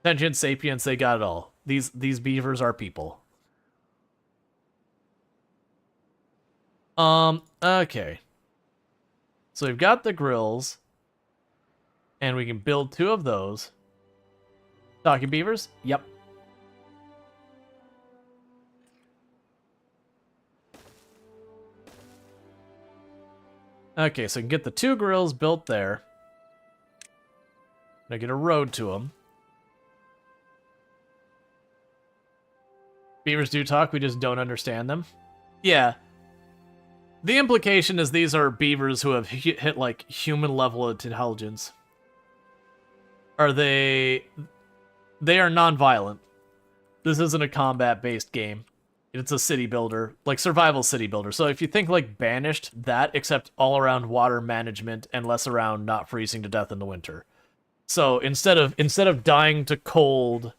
sentient, sapiens, they got it all. These beavers are people. Okay. So we've got the grills. And we can build 2 of those. Talking beavers? Yep. Okay, so we can get the 2 grills built there. I get a road to them. Beavers do talk, we just don't understand them. Yeah. The implication is these are beavers who have hit, like, human level of intelligence. Are they... They are non-violent. This isn't a combat-based game. It's a city builder, like survival city builder. So if you think like Banished, that, except all around water management and less around not freezing to death in the winter. So instead of dying to cold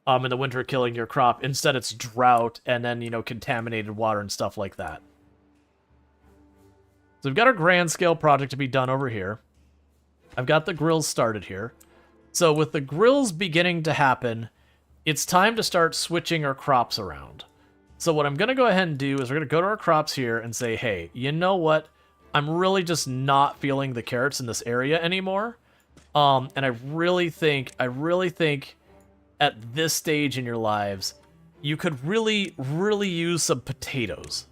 in the winter killing your crop, instead it's drought and then, you know, contaminated water and stuff like that. So we've got our grand scale project to be done over here. I've got the grills started here. So with the grills beginning to happen, it's time to start switching our crops around. So what I'm going to go ahead and do is we're going to go to our crops here and say, hey, you know what? I'm really just not feeling the carrots in this area anymore. And I really think at this stage in your lives, you could really, really use some potatoes.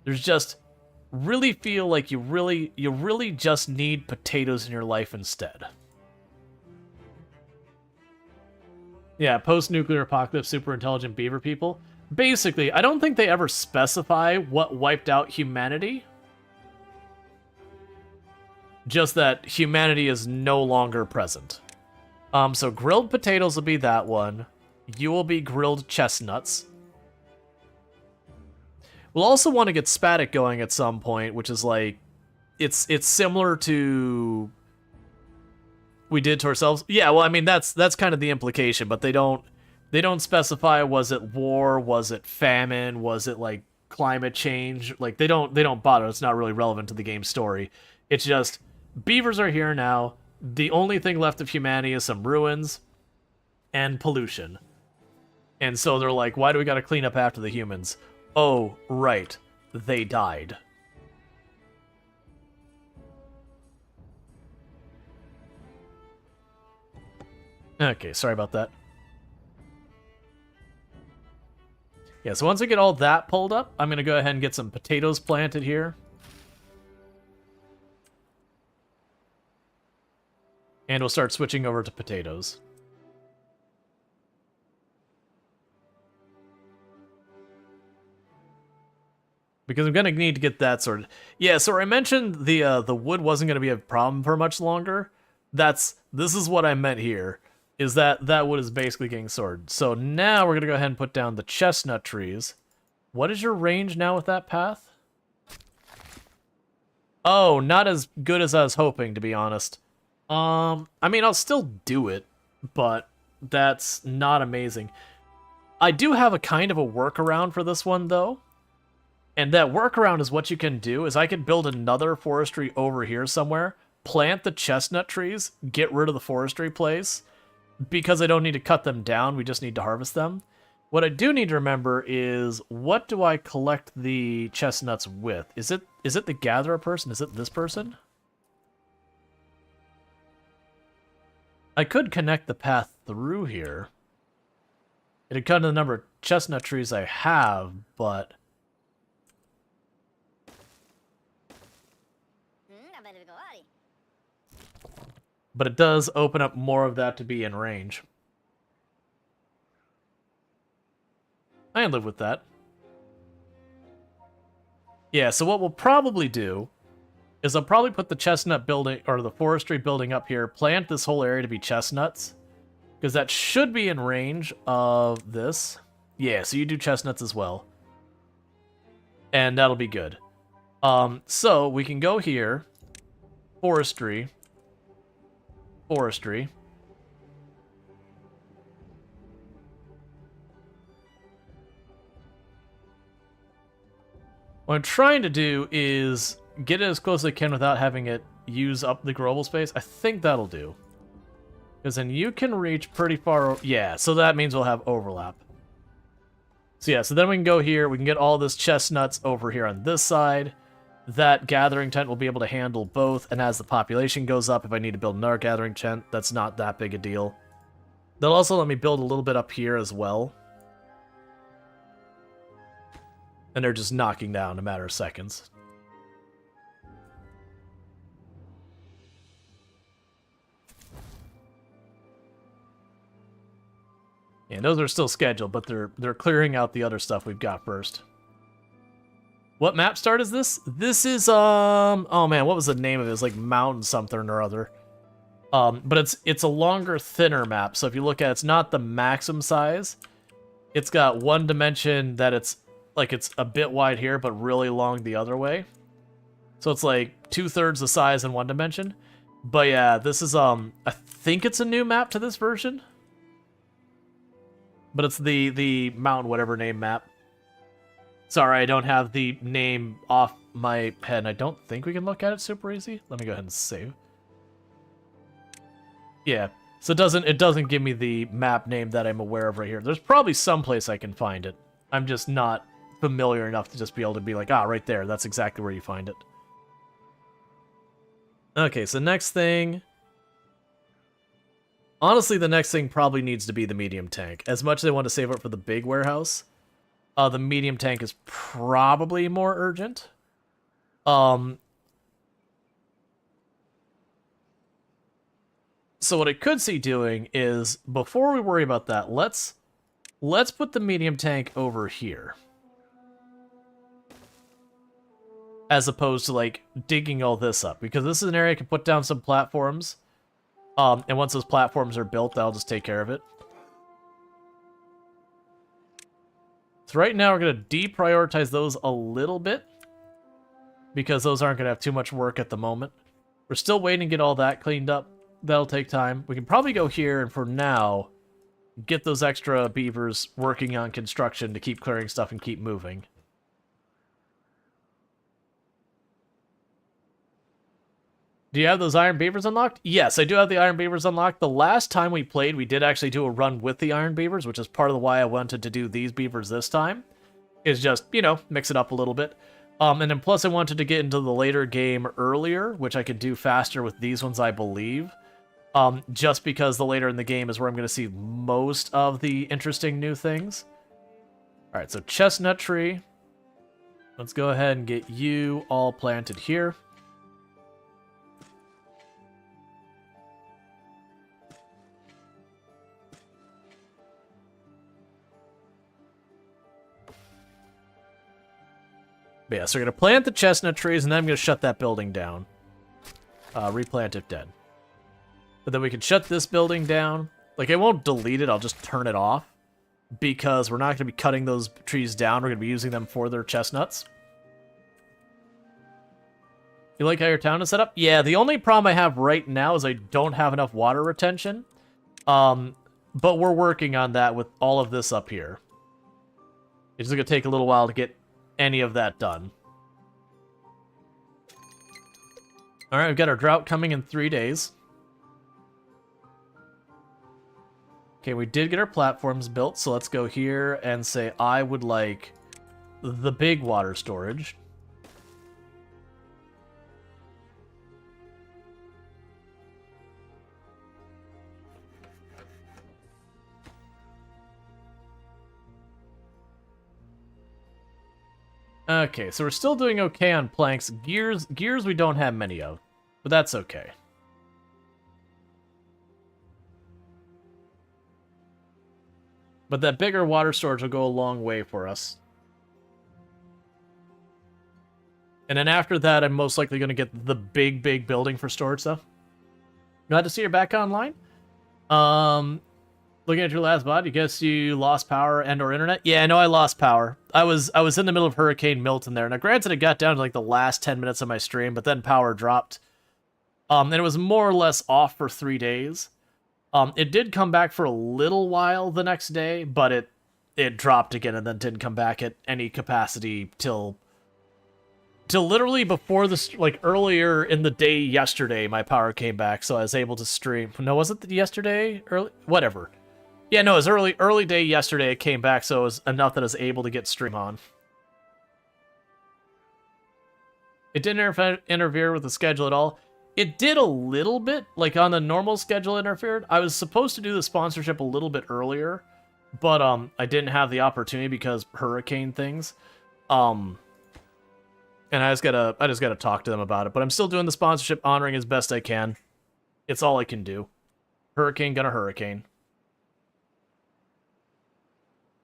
There's just really feel like you really just need potatoes in your life instead. Yeah, post-nuclear apocalypse, super intelligent beaver people. Basically, I don't think they ever specify what wiped out humanity. Just that humanity is no longer present. So grilled potatoes will be that one. You will be grilled chestnuts. We'll also want to get Spatic going at some point, which is like, it's similar to we did to ourselves. Yeah, well, I mean that's kind of the implication, but they don't specify. Was it war? Was it famine? Was it like climate change? Like they don't bother. It's not really relevant to the game's story. It's just beavers are here now. The only thing left of humanity is some ruins and pollution. And so they're like, why do we got to clean up after the humans? Oh, right. They died. Okay, sorry about that. Yeah, so once I get all that pulled up, I'm going to go ahead and get some potatoes planted here. And we'll start switching over to potatoes. Because I'm going to need to get that sorted. Yeah, so I mentioned the wood wasn't going to be a problem for much longer. This is what I meant here, is that wood is basically getting sorted. So now we're going to go ahead and put down the chestnut trees. What is your range now with that path? Oh, not as good as I was hoping, to be honest. I mean, I'll still do it, but that's not amazing. I do have a kind of a workaround for this one, though. And that workaround is what you can do, is I can build another forestry over here somewhere, plant the chestnut trees, get rid of the forestry place, because I don't need to cut them down, we just need to harvest them. What I do need to remember is, what do I collect the chestnuts with? Is it the gatherer person? Is it this person? I could connect the path through here. It'd cut the number of chestnut trees I have, but... But it does open up more of that to be in range. I can live with that. Yeah, so what we'll probably do is I'll probably put the chestnut building, or the forestry building up here, plant this whole area to be chestnuts, because that should be in range of this. Yeah, so you do chestnuts as well. And that'll be good. So we can go here, forestry, forestry. What I'm trying to do is get it as close as I can without having it use up the growable space. I think that'll do. Because then you can reach pretty far. Yeah, so that means we'll have overlap. So yeah, so then we can go here. We can get all this chestnuts over here on this side. That gathering tent will be able to handle both, and as the population goes up, if I need to build another gathering tent, that's not that big a deal. They'll also let me build a little bit up here as well. And they're just knocking down in a matter of seconds. And those are still scheduled, but they're clearing out the other stuff we've got first. What map start is this? This is, oh man, what was the name of it? It's like Mountain something or other. But it's a longer, thinner map. So if you look at it, it's not the maximum size. It's got one dimension that it's a bit wide here, but really long the other way. So it's like 2/3 the size in one dimension. But yeah, this is, I think it's a new map to this version. But it's the Mountain whatever name map. Sorry, I don't have the name off my head, and I don't think we can look at it super easy. Let me go ahead and save. Yeah, So it doesn't give me the map name that I'm aware of right here. There's probably some place I can find it. I'm just not familiar enough to just be able to be like, ah, right there. That's exactly where you find it. Okay, so next thing... Honestly, the next thing probably needs to be the medium tank. As much as I want to save up for the big warehouse, the medium tank is probably more urgent. So what I could see doing is, before we worry about that, let's put the medium tank over here. As opposed to, like, digging all this up. Because this is an area I can put down some platforms. And once those platforms are built, that'll just take care of it. So right now, we're going to deprioritize those a little bit. Because those aren't going to have too much work at the moment. We're still waiting to get all that cleaned up. That'll take time. We can probably go here, and for now, get those extra beavers working on construction to keep clearing stuff and keep moving. Do you have those iron beavers unlocked? Yes, I do have the iron beavers unlocked. The last time we played, we did actually do a run with the iron beavers, which is part of the why I wanted to do these beavers this time. Is just, you know, mix it up a little bit. And then plus I wanted to get into the later game earlier, which I could do faster with these ones, I believe. Just because the later in the game is where I'm going to see most of the interesting new things. Alright, so chestnut tree. Let's go ahead and get you all planted here. But yeah, so we're going to plant the chestnut trees, and then I'm going to shut that building down. Replant if dead. But then we can shut this building down. Like, I won't delete it, I'll just turn it off. Because we're not going to be cutting those trees down, we're going to be using them for their chestnuts. You like how your town is set up? Yeah, the only problem I have right now is I don't have enough water retention. But we're working on that with all of this up here. It's going to take a little while to get any of that done. Alright, we've got our drought coming in 3 days. Okay, we did get our platforms built, so let's go here and say I would like the big water storage. Okay, so we're still doing okay on planks. Gears we don't have many of, but that's okay. But that bigger water storage will go a long way for us. And then after that, I'm most likely going to get the big building for storage stuff. Glad to see you're back online. Looking at your last VOD, you guess you lost power and or internet? Yeah, I know I lost power. I was in the middle of Hurricane Milton there. Now, granted, it got down to like the last 10 minutes of my stream, but then power dropped. And it was more or less off for 3 days. It did come back for a little while the next day, but it dropped again and then didn't come back at any capacity till literally before this, like earlier in the day yesterday, my power came back, so I was able to stream. No, was it yesterday? Early? Whatever. Yeah, no, it was early day yesterday it came back, so it was enough that I was able to get stream on. It didn't interfere with the schedule at all. It did a little bit, like on the normal schedule interfered. I was supposed to do the sponsorship a little bit earlier, but I didn't have the opportunity because hurricane things. And I just gotta talk to them about it. But I'm still doing the sponsorship, honoring as best I can. It's all I can do. Hurricane gonna hurricane.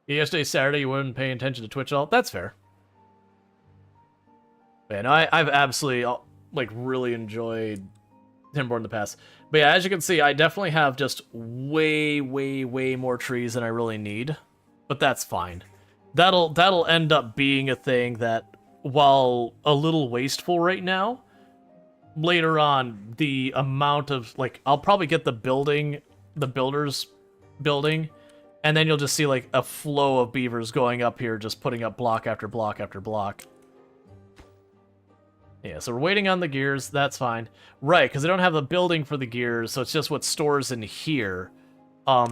Yesterday, Saturday, you weren't paying attention to Twitch at all. That's fair. Man, I've absolutely, like, really enjoyed Timberborn in the past. But yeah, as you can see, I definitely have just way more trees than I really need. But that's fine. That'll end up being a thing that, while a little wasteful right now, later on, the amount of, like, I'll probably get the builder's building, and then you'll just see, like, a flow of beavers going up here, just putting up block after block after block. Yeah, so we're waiting on the gears. That's fine. Right, because I don't have the building for the gears, so it's just what stores in here.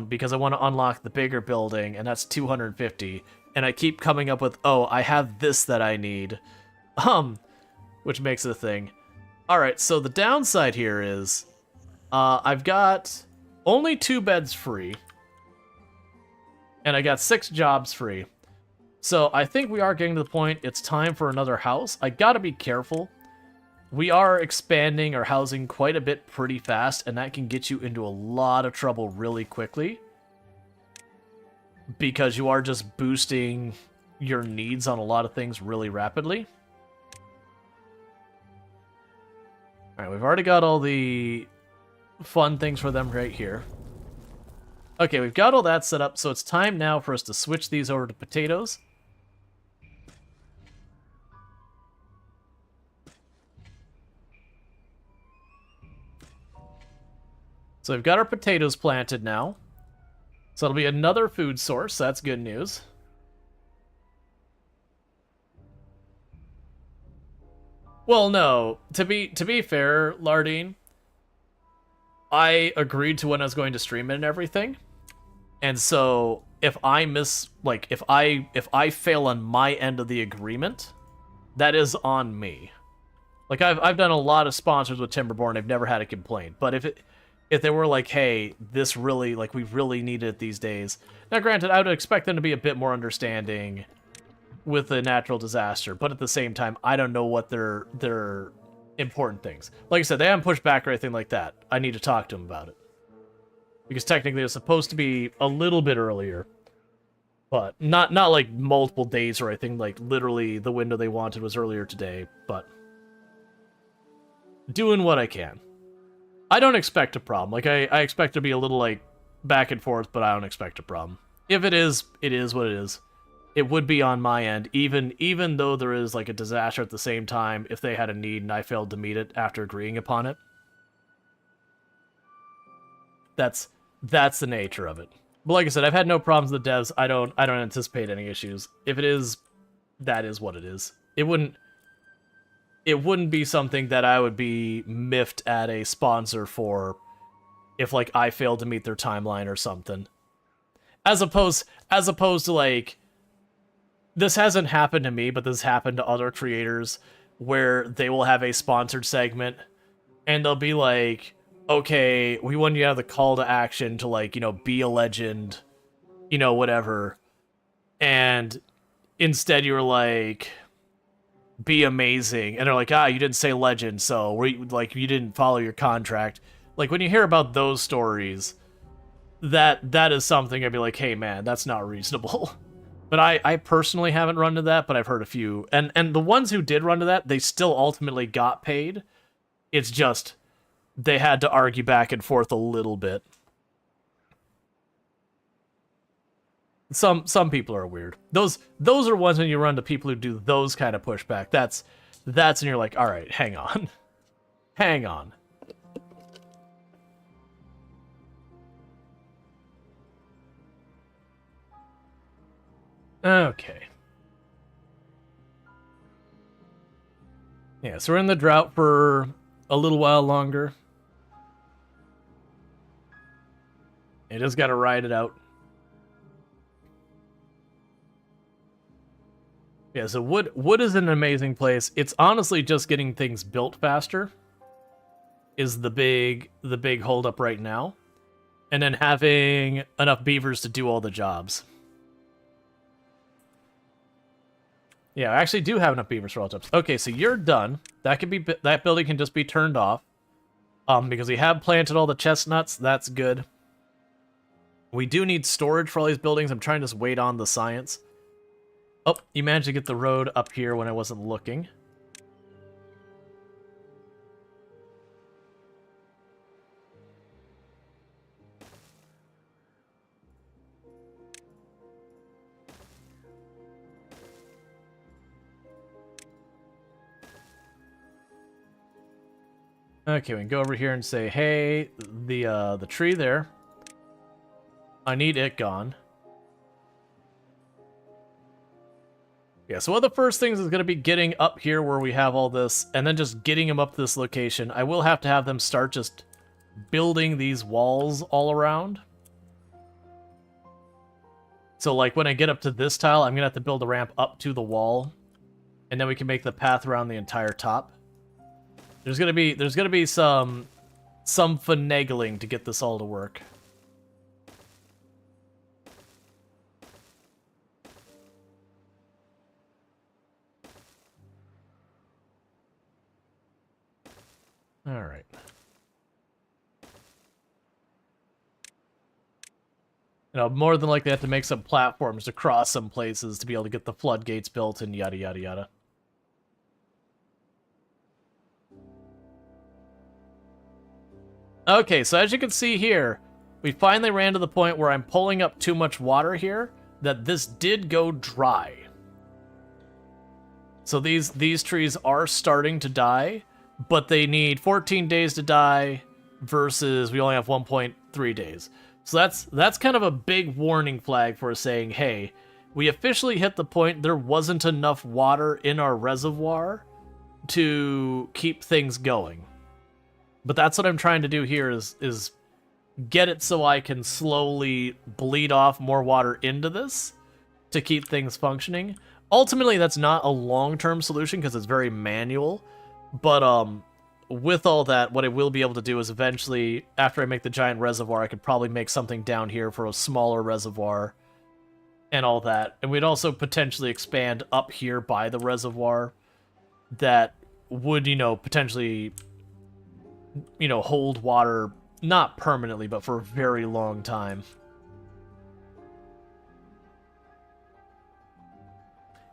Because I want to unlock the bigger building, and that's 250. And I keep coming up with, oh, I have this that I need. Which makes it a thing. Alright, so the downside here is, I've got only 2 beds free. And I got 6 jobs free. So I think we are getting to the point, it's time for another house. I gotta be careful. We are expanding our housing quite a bit pretty fast, and that can get you into a lot of trouble really quickly. Because you are just boosting your needs on a lot of things really rapidly. Alright, we've already got all the fun things for them right here. Okay, we've got all that set up, so it's time now for us to switch these over to potatoes. So we've got our potatoes planted now. So it'll be another food source, that's good news. Well, no, to be fair, Lardine, I agreed to when I was going to stream it and everything. And so if I miss, like, if I fail on my end of the agreement, that is on me. Like, I've done a lot of sponsors with Timberborn, I've never had a complaint. But if they were like, hey, this really, like, we really need it these days. Now, granted, I would expect them to be a bit more understanding with a natural disaster, but at the same time, I don't know what their important things. Like I said, they haven't pushed back or anything like that. I need to talk to them about it. Because technically it's supposed to be a little bit earlier. But not like multiple days or anything, like literally the window they wanted was earlier today, but doing what I can. I don't expect a problem. Like, I expect to be a little, like, back and forth, but I don't expect a problem. If it is what it is. It would be on my end, even though there is, like, a disaster at the same time, if they had a need and I failed to meet it after agreeing upon it. That's the nature of it. But like I said, I've had no problems with the devs. I don't anticipate any issues. If it is, that is what it is. It wouldn't be something that I would be miffed at a sponsor for if, like, I failed to meet their timeline or something. As opposed to, like, this hasn't happened to me, but this happened to other creators where they will have a sponsored segment and they'll be like, okay, we want you to have the call to action to, like, you know, be a legend, you know, whatever. And instead you're like, be amazing. And they're like, you didn't say legend, so like, you didn't follow your contract. Like, when you hear about those stories, that is something I'd be like, hey man, that's not reasonable. But I personally haven't run to that, but I've heard a few. And the ones who did run to that, they still ultimately got paid. It's just, they had to argue back and forth a little bit. Some people are weird. Those are ones when you run to people who do those kind of pushback. That's when you're like, all right, hang on. Hang on. Okay. Yeah, so we're in the drought for a little while longer. You just gotta ride it out. Yeah, so wood is an amazing place. It's honestly just getting things built faster is the big holdup right now. And then having enough beavers to do all the jobs. Yeah, I actually do have enough beavers for all jobs. Okay, so you're done. That building can just be turned off. Because we have planted all the chestnuts. That's good. We do need storage for all these buildings. I'm trying to just wait on the science. Oh, you managed to get the road up here when I wasn't looking. Okay, we can go over here and say, hey, the tree there, I need it gone. Yeah, so one of the first things is going to be getting up here where we have all this, and then just getting them up to this location. I will have to have them start just building these walls all around. So, like, when I get up to this tile, I'm going to have to build a ramp up to the wall, and then we can make the path around the entire top. There's going to be some finagling to get this all to work. All right. You know, more than likely I have to make some platforms to cross some places to be able to get the floodgates built and yada yada yada. Okay, so as you can see here, we finally ran to the point where I'm pulling up too much water here, that this did go dry. So these trees are starting to die, but they need 14 days to die versus we only have 1.3 days. So that's kind of a big warning flag for saying, hey, we officially hit the point there wasn't enough water in our reservoir to keep things going. But that's what I'm trying to do here is get it so I can slowly bleed off more water into this to keep things functioning. Ultimately, that's not a long-term solution because it's very manual, but with all that, what I will be able to do is eventually, after I make the giant reservoir, I could probably make something down here for a smaller reservoir and all that. And we'd also potentially expand up here by the reservoir that would, you know, potentially, you know, hold water, not permanently, but for a very long time.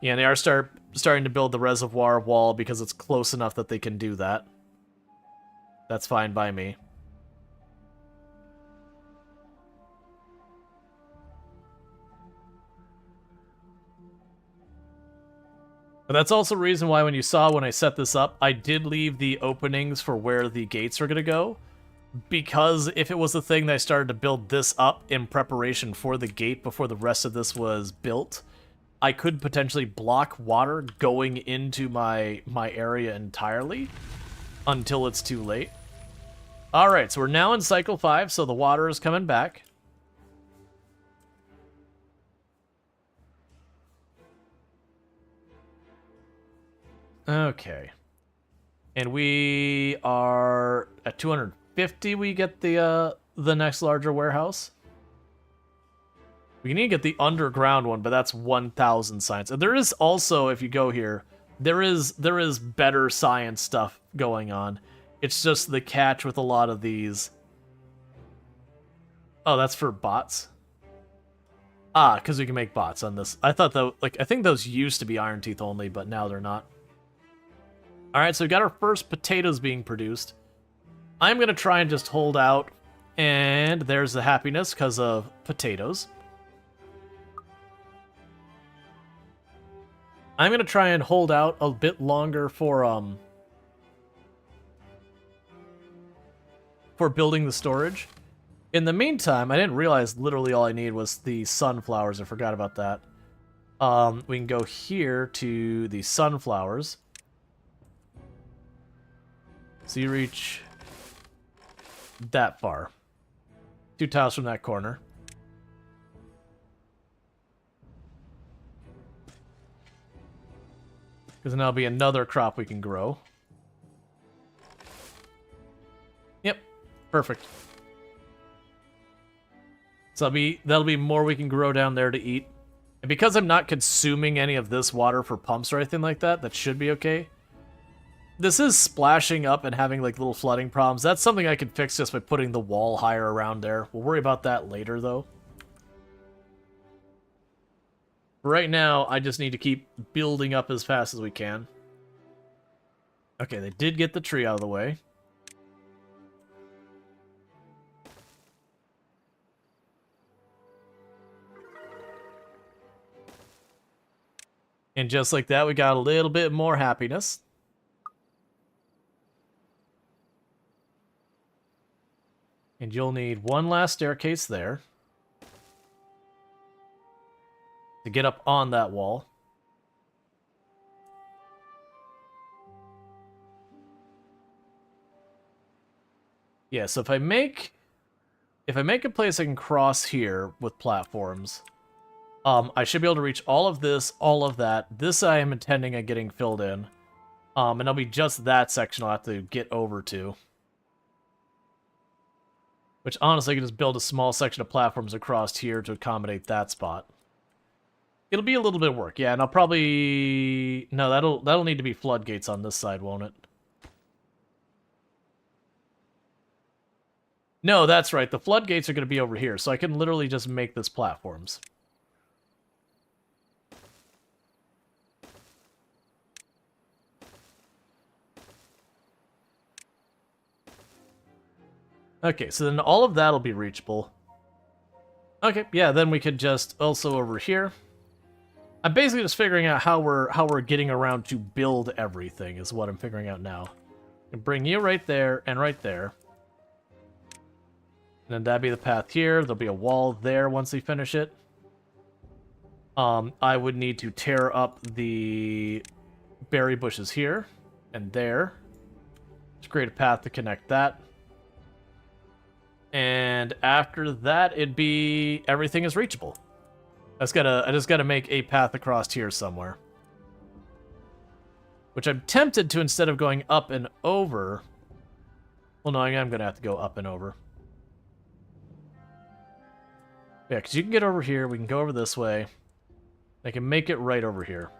Yeah, and they are starting to build the reservoir wall because it's close enough that they can do that. That's fine by me. But that's also a reason why when you saw when I set this up, I did leave the openings for where the gates are going to go. Because if it was the thing that I started to build this up in preparation for the gate before the rest of this was built, I could potentially block water going into my area entirely until it's too late. Alright, so we're now in cycle 5, so the water is coming back. Okay. And we are at 250, we get the next larger warehouse. We need to get the underground one, but that's 1,000 science. And there is also, if you go here, there is better science stuff going on. It's just the catch with a lot of these. Oh, that's for bots? Ah, because we can make bots on this. I thought though, like, I think those used to be Iron Teeth only, but now they're not. Alright, so we got our first potatoes being produced. I'm going to try and just hold out. And there's the happiness because of potatoes. I'm going to try and hold out a bit longer for building the storage. In the meantime, I didn't realize literally all I need was the sunflowers. I forgot about that. We can go here to the sunflowers. So you reach that far. 2 tiles from that corner. Because then that'll be another crop we can grow. Yep, perfect. So that'll be more we can grow down there to eat. And because I'm not consuming any of this water for pumps or anything like that, that should be okay. This is splashing up and having like little flooding problems. That's something I can fix just by putting the wall higher around there. We'll worry about that later though. Right now, I just need to keep building up as fast as we can. Okay, they did get the tree out of the way. And just like that, we got a little bit more happiness. And you'll need one last staircase there to get up on that wall. Yeah, so if I make a place I can cross here with platforms, I should be able to reach all of this, all of that. This I am intending on getting filled in. And it'll be just that section I'll have to get over to. Which, honestly, I can just build a small section of platforms across here to accommodate that spot. It'll be a little bit of work, yeah, and I'll probably... No, that'll need to be floodgates on this side, won't it? No, that's right. The floodgates are going to be over here, so I can literally just make this platforms. Okay, so then all of that'll be reachable. Okay, yeah, then we could just also over here. I'm basically just figuring out how we're getting around to build everything is what I'm figuring out now. And bring you right there and right there. And then that'd be the path here. There'll be a wall there once we finish it. I would need to tear up the berry bushes here and there. Just create a path to connect that. And after that, it'd be everything is reachable. I just gotta make a path across here somewhere. Which I'm tempted to, instead of going up and over. Well, no, I'm gonna have to go up and over. Yeah, because you can get over here, we can go over this way. I can make it right over here.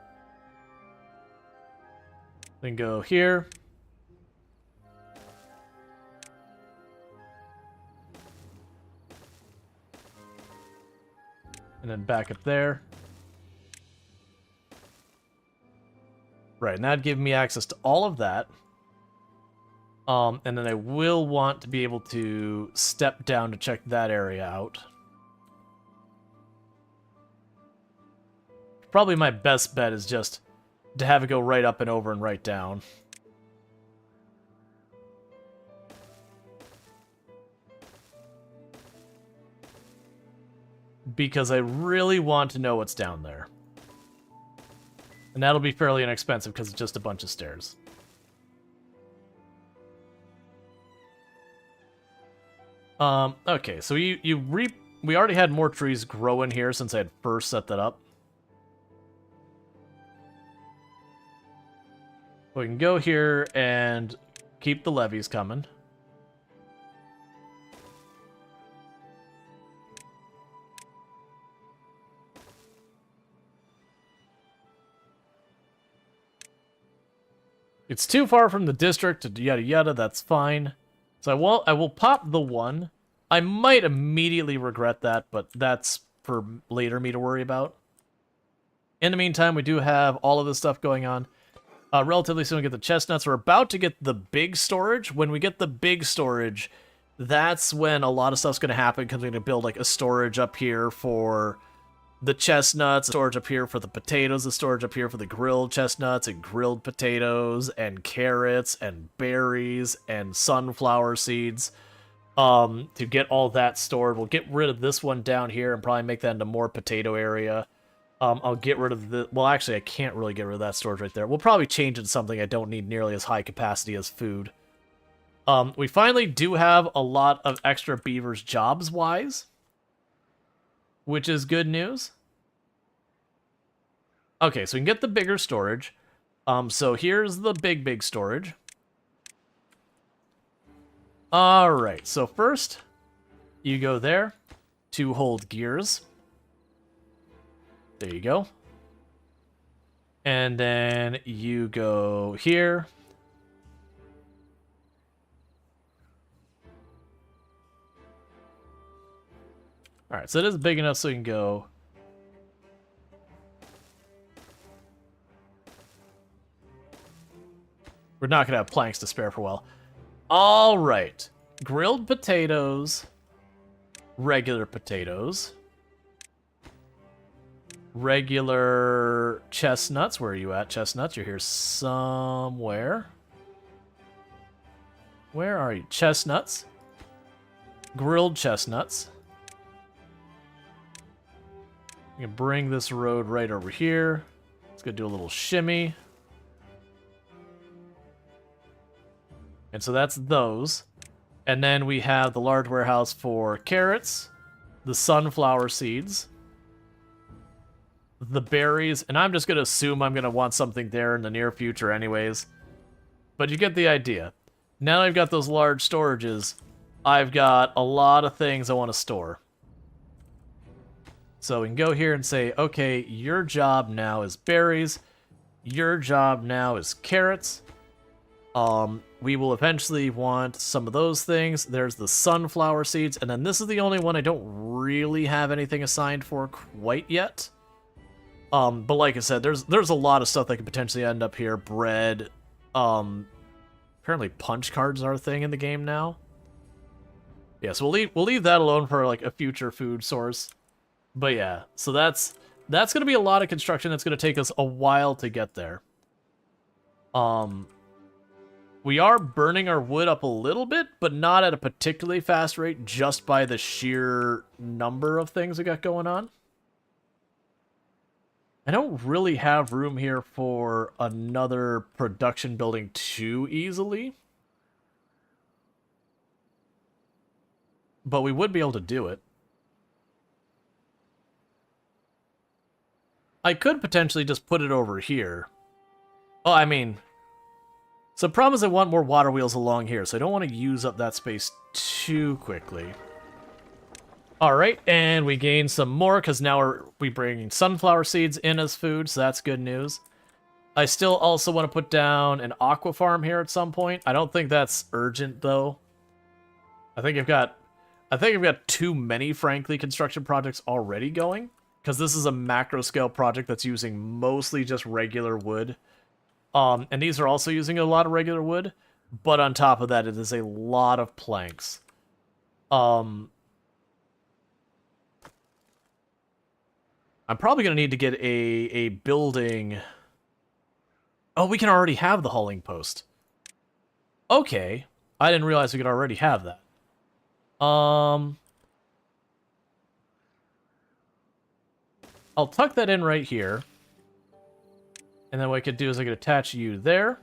Then go here. And then back up there. Right, and that'd give me access to all of that. And then I will want to be able to step down to check that area out. Probably my best bet is just to have it go right up and over and right down. Because I really want to know what's down there. And that'll be fairly inexpensive because it's just a bunch of stairs. Okay, so we already had more trees grow in here since I had first set that up. We can go here and keep the levees coming. It's too far from the district, yada yada, that's fine. So I will pop the one. I might immediately regret that, but that's for later me to worry about. In the meantime, we do have all of this stuff going on. Relatively soon we get the chestnuts. We're about to get the big storage. When we get the big storage, that's when a lot of stuff's going to happen, because we're going to build like a storage up here for the chestnuts, a storage up here for the potatoes, a storage up here for the grilled chestnuts and grilled potatoes and carrots and berries and sunflower seeds. To get all that stored, we'll get rid of this one down here and probably make that into more potato area. I'll get rid of the... Well, actually, I can't really get rid of that storage right there. We'll probably change it to something I don't need nearly as high capacity as food. We finally do have a lot of extra beavers jobs-wise, which is good news. Okay, so we can get the bigger storage. So here's the big storage. Alright, so first, you go there to hold gears. There you go. And then you go here. Alright, so it is big enough so you can go... We're not going to have planks to spare for a while. Alright. Grilled potatoes. Regular potatoes. Regular chestnuts. Where are you at, chestnuts? You're here somewhere. Where are you? Chestnuts. Grilled chestnuts. You can bring this road right over here. Let's go do a little shimmy. And so that's those. And then we have the large warehouse for carrots, the sunflower seeds, the berries, and I'm just going to assume I'm going to want something there in the near future anyways. But you get the idea. Now I've got those large storages, I've got a lot of things I want to store. So we can go here and say, okay, your job now is berries, your job now is carrots. We will eventually want some of those things. There's the sunflower seeds, and then this is the only one I don't really have anything assigned for quite yet. But like I said, there's a lot of stuff that could potentially end up here. Bread, apparently punch cards are a thing in the game now. Yeah, so we'll leave that alone for like a future food source. But yeah, so that's gonna be a lot of construction. That's gonna take us a while to get there. We are burning our wood up a little bit, but not at a particularly fast rate, just by the sheer number of things we got going on. I don't really have room here for another production building too easily. But we would be able to do it. I could potentially just put it over here. Oh, I mean... So the problem is I want more water wheels along here, so I don't want to use up that space too quickly. Alright, and we gain some more, because now we bring sunflower seeds in as food, so that's good news. I still also want to put down an aqua farm here at some point. I don't think that's urgent, though. I think I've got too many, frankly, construction projects already going, because this is a macro-scale project that's using mostly just regular wood. And these are also using a lot of regular wood, but on top of that, it is a lot of planks. I'm probably going to need to get a building... Oh, we can already have the hauling post. Okay. I didn't realize we could already have that. I'll tuck that in right here. And then what I could do is I could attach you there.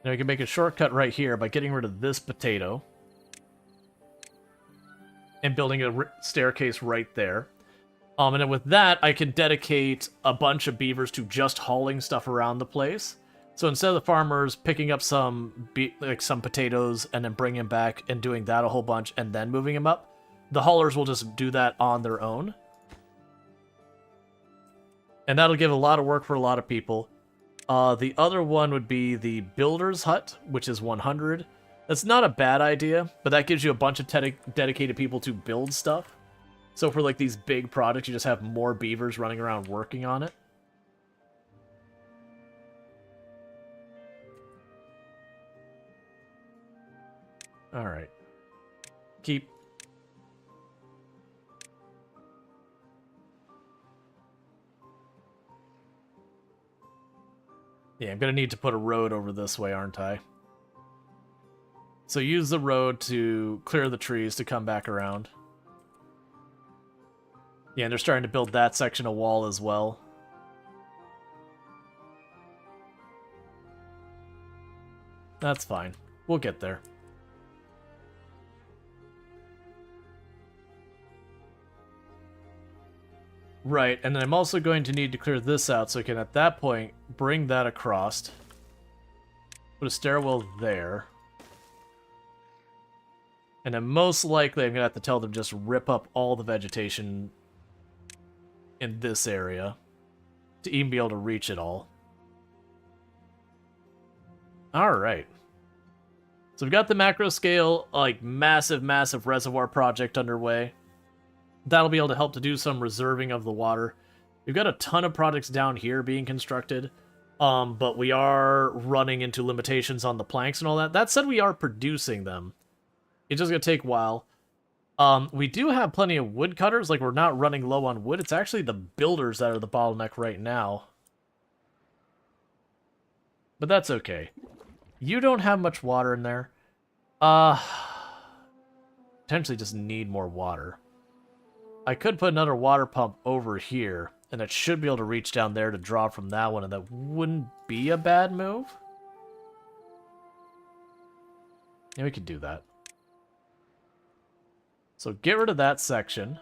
And we can make a shortcut right here by getting rid of this potato. And building a staircase right there. And then with that, I can dedicate a bunch of beavers to just hauling stuff around the place. So instead of the farmers picking up some potatoes and then bringing them back and doing that a whole bunch and then moving them up, the haulers will just do that on their own. And that'll give a lot of work for a lot of people. The other one would be the builder's hut, which is 100. That's not a bad idea, but that gives you a bunch of dedicated people to build stuff. So for like these big projects, you just have more beavers running around working on it. Alright. Keep... Yeah, I'm going to need to put a road over this way, aren't I? So use the road to clear the trees to come back around. Yeah, and they're starting to build that section of wall as well. That's fine. We'll get there. Right, and then I'm also going to need to clear this out so I can, at that point, bring that across. Put a stairwell there. And then most likely I'm going to have to tell them just rip up all the vegetation in this area to even be able to reach it all. Alright. So we've got the macro scale, like, massive reservoir project underway. That'll be able to help to do some reserving of the water. We've got a ton of projects down here being constructed, but we are running into limitations on the planks and all that. That said, we are producing them. It's just going to take a while. We do have plenty of woodcutters, like we're not running low on wood. It's actually the builders that are the bottleneck right now. But that's okay. You don't have much water in there. Potentially just need more water. I could put another water pump over here, and it should be able to reach down there to draw from that one, and that wouldn't be a bad move. Yeah, we could do that. So get rid of that section.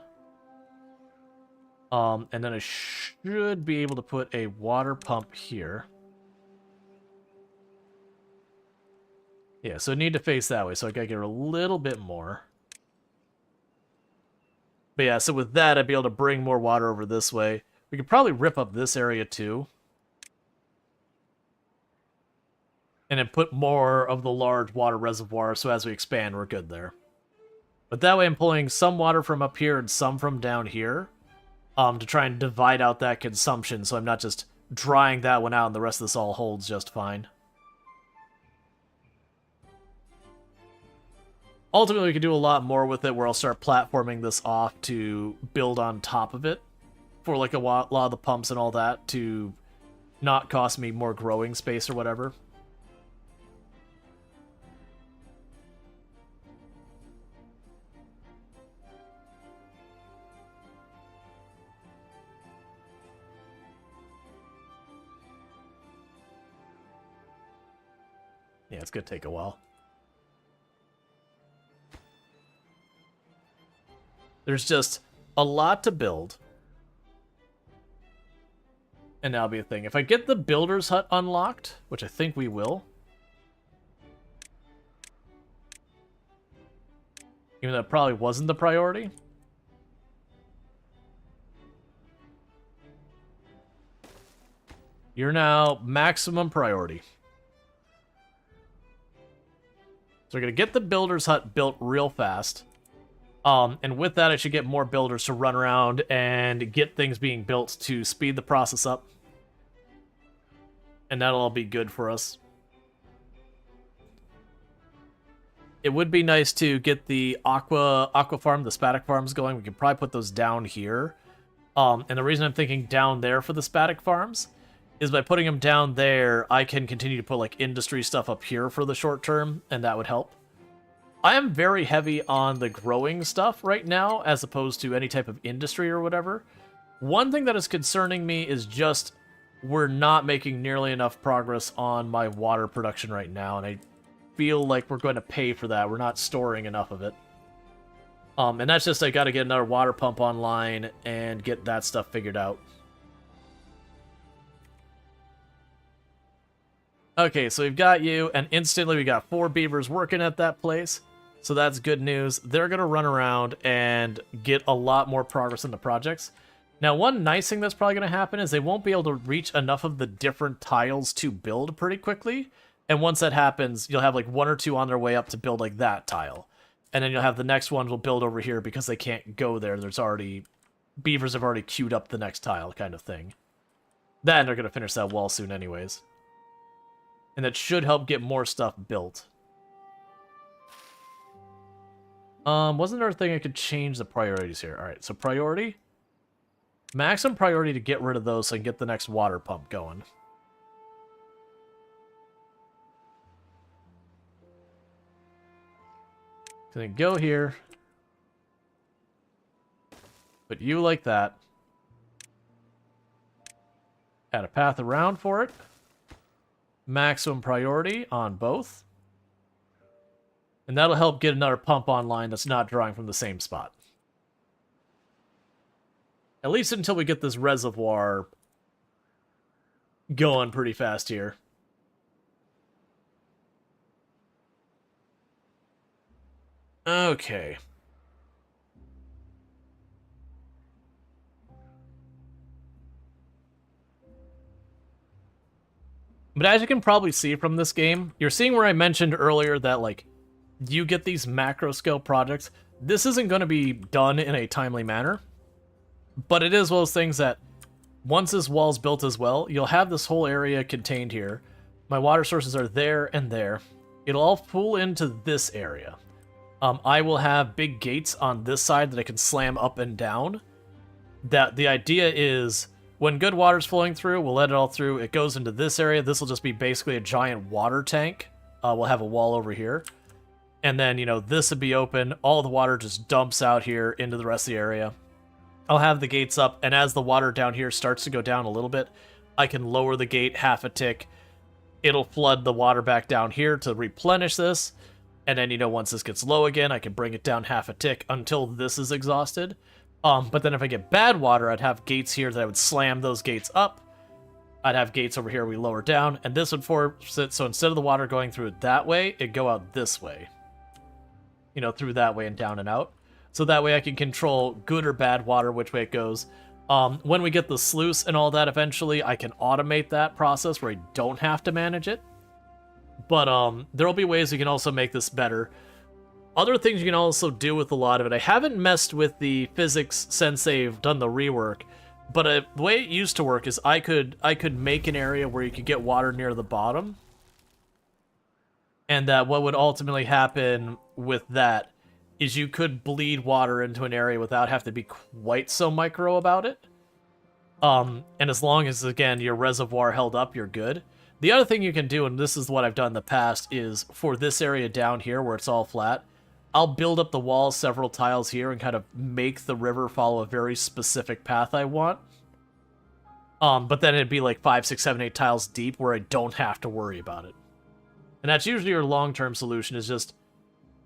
And then I should be able to put a water pump here. Yeah, so I need to face that way, so I gotta get a little bit more. But yeah, so with that, I'd be able to bring more water over this way. We could probably rip up this area too. And then put more of the large water reservoir, so as we expand, we're good there. But that way I'm pulling some water from up here and some from down here. To try and divide out that consumption, so I'm not just drying that one out and the rest of this all holds just fine. Ultimately, we can do a lot more with it, where I'll start platforming this off to build on top of it for like a lot of the pumps and all that to not cost me more growing space or whatever. Yeah, it's gonna take a while. There's just a lot to build. And that'll be a thing. If I get the builder's hut unlocked, which I think we will. Even though it probably wasn't the priority. You're now maximum priority. So we're going to get the builder's hut built real fast. And with that, I should get more builders to run around and get things being built to speed the process up. And that'll all be good for us. It would be nice to get the aqua farm, the spatic farms going. We could probably put those down here. And the reason I'm thinking down there for the spatic farms is by putting them down there, I can continue to put like industry stuff up here for the short term, and that would help. I am very heavy on the growing stuff right now, as opposed to any type of industry or whatever. One thing that is concerning me is just we're not making nearly enough progress on my water production right now, and I feel like we're going to pay for that. We're not storing enough of it. And that's just I got to get another water pump online and get that stuff figured out. Okay, so we've got you, and instantly we got 4 beavers working at that place. So that's good news. They're going to run around and get a lot more progress in the projects. Now, one nice thing that's probably going to happen is they won't be able to reach enough of the different tiles to build pretty quickly. And once that happens, you'll have like 1 or 2 on their way up to build like that tile. And then you'll have the next one will build over here because they can't go there. There's already... beavers have already queued up the next tile kind of thing. Then they're going to finish that wall soon anyways. And that should help get more stuff built. Wasn't there a thing I could change the priorities here? Alright, so priority. Maximum priority to get rid of those so I can get the next water pump going. So then go here. Put you like that. Add a path around for it. Maximum priority on both. And that'll help get another pump online that's not drawing from the same spot. At least until we get this reservoir going pretty fast here. Okay. But as you can probably see from this game, you're seeing where I mentioned earlier that, like, you get these macro scale projects. This isn't going to be done in a timely manner, but it is one of those things that once this wall's built as well, you'll have this whole area contained here. My water sources are there and there. It'll all pool into this area. I will have big gates on this side that I can slam up and down. That the idea is when good water's flowing through, we'll let it all through. It goes into this area. This will just be basically a giant water tank. We'll have a wall over here. And then, you know, this would be open. All the water just dumps out here into the rest of the area. I'll have the gates up, and as the water down here starts to go down a little bit, I can lower the gate half a tick. It'll flood the water back down here to replenish this. And then, you know, once this gets low again, I can bring it down half a tick until this is exhausted. But then if I get bad water, I'd have gates here that I would slam those gates up. I'd have gates over here we lower down, and this would force it, so instead of the water going through it that way, it'd go out this way. You know, through that way and down and out. So that way I can control good or bad water, which way it goes. When we get the sluice and all that eventually, I can automate that process where I don't have to manage it. But there will be ways you can also make this better. Other things you can also do with a lot of it. I haven't messed with the physics since they've done the rework, but the way it used to work is I could make an area where you could get water near the bottom, and that what would ultimately happen with that is you could bleed water into an area without having to be quite so micro about it. And as long as, again, your reservoir held up, you're good. The other thing you can do, and this is what I've done in the past, is for this area down here where it's all flat, I'll build up the walls several tiles here and kind of make the river follow a very specific path I want. But then it'd be like 5, 6, 7, 8 tiles deep where I don't have to worry about it. And that's usually your long-term solution, is just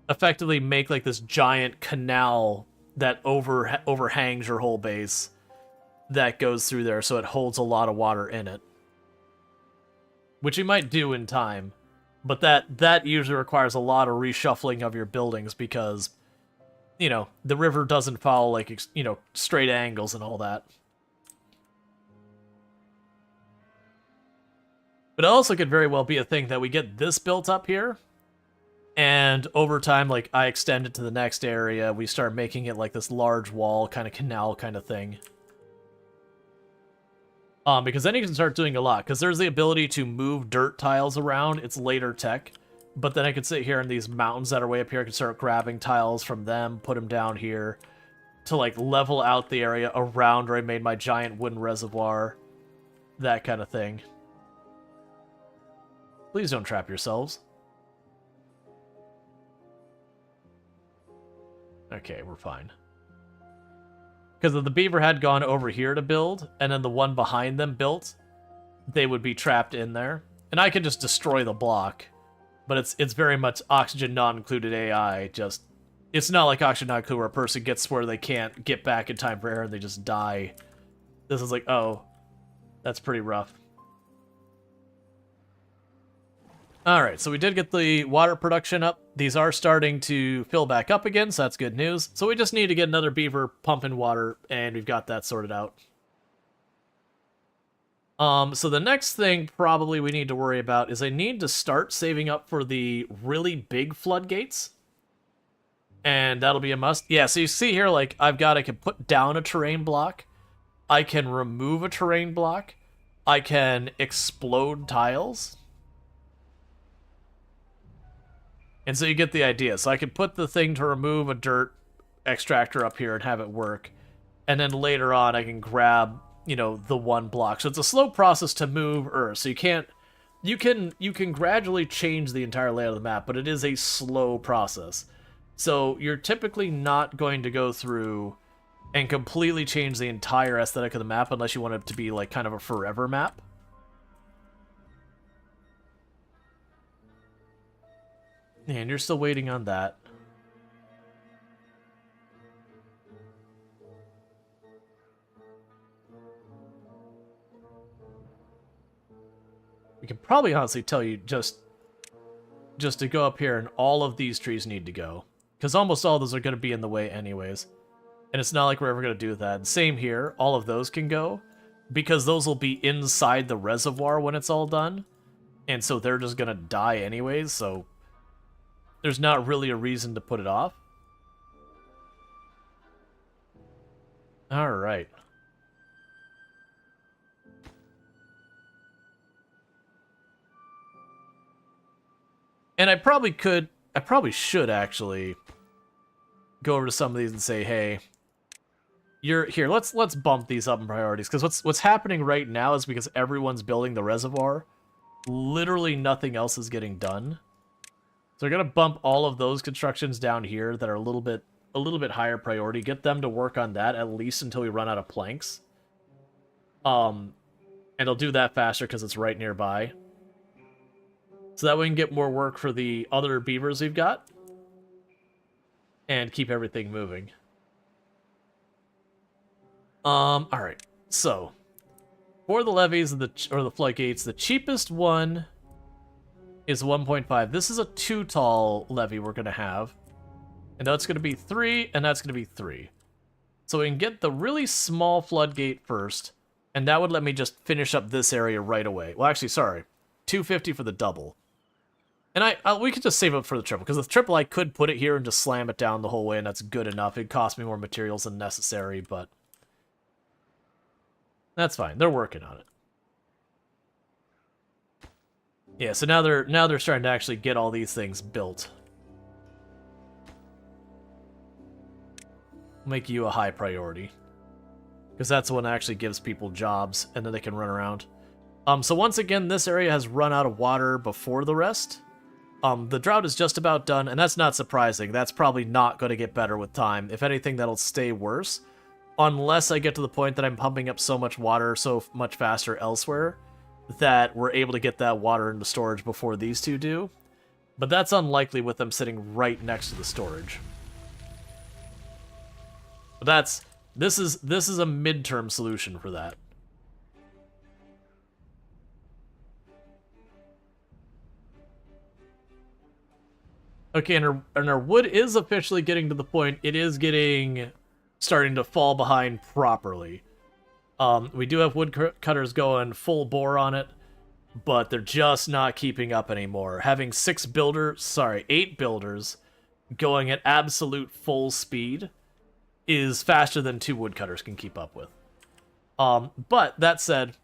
effectively make like this giant canal that overhangs your whole base that goes through there so it holds a lot of water in it. Which you might do in time, but that usually requires a lot of reshuffling of your buildings because, you know, the river doesn't follow, like, you know, straight angles and all that. But it also could very well be a thing that we get this built up here, and over time, like, I extend it to the next area, we start making it like this large wall, kind of canal kind of thing. Because then you can start doing a lot, because there's the ability to move dirt tiles around. It's later tech, but then I could sit here in these mountains that are way up here. I could start grabbing tiles from them, put them down here to like level out the area around where I made my giant wooden reservoir, that kind of thing. Please don't trap yourselves. Okay, we're fine. Because if the beaver had gone over here to build, and then the one behind them built, they would be trapped in there. And I could just destroy the block. But it's very much oxygen not-included AI, just... It's not like oxygen not-included where a person gets where they can't get back in time for air and they just die. This is like, oh, that's pretty rough. Alright, so we did get the water production up. These are starting to fill back up again, so that's good news. So we just need to get another beaver pumping water, and we've got that sorted out. So the next thing probably we need to worry about is I need to start saving up for the really big floodgates. And that'll be a must. Yeah, so you see here, like, I can put down a terrain block. I can remove a terrain block. I can explode tiles. And so you get the idea. So I could put the thing to remove a dirt extractor up here and have it work. And then later on I can grab, you know, the one block. So it's a slow process to move Earth. So you can gradually change the entire layout of the map, but it is a slow process. So you're typically not going to go through and completely change the entire aesthetic of the map unless you want it to be like kind of a forever map. And you're still waiting on that. We can probably honestly tell you just to go up here and all of these trees need to go. Because almost all of those are going to be in the way anyways. And it's not like we're ever going to do that. Same here, all of those can go. Because those will be inside the reservoir when it's all done. And so they're just going to die anyways, so... There's not really a reason to put it off. Alright. And I probably should actually go over to some of these and say, hey, you're here, let's bump these up in priorities. Because what's happening right now is because everyone's building the reservoir, literally nothing else is getting done. So we're gonna bump all of those constructions down here that are a little bit higher priority. Get them to work on that at least until we run out of planks. And I'll do that faster because it's right nearby. So that way we can get more work for the other beavers we've got. And keep everything moving. Alright. So, for the levies or the floodgates, the cheapest one is 1.5. This is a 2 tall levy we're going to have. And that's going to be 3, and that's going to be 3. So we can get the really small floodgate first, and that would let me just finish up this area right away. Well, actually, sorry. 250 for the double. And we could just save up for the triple, because the triple I could put it here and just slam it down the whole way, and that's good enough. It'd cost me more materials than necessary, but that's fine. They're working on it. Yeah, so now they're starting to actually get all these things built. Make you a high priority, because that's the one that actually gives people jobs, and then they can run around. So once again, this area has run out of water before the rest. The drought is just about done, and that's not surprising. That's probably not going to get better with time. If anything, that'll stay worse, unless I get to the point that I'm pumping up so much water so much faster elsewhere that we're able to get that water into storage before these two do. But that's unlikely with them sitting right next to the storage. But this is a midterm solution for that. Okay, and our wood is officially getting to the point. It is starting to fall behind properly. We do have wood cutters going full bore on it, but they're just not keeping up anymore. Having 8 builders going at absolute full speed is faster than 2 woodcutters can keep up with. But that said,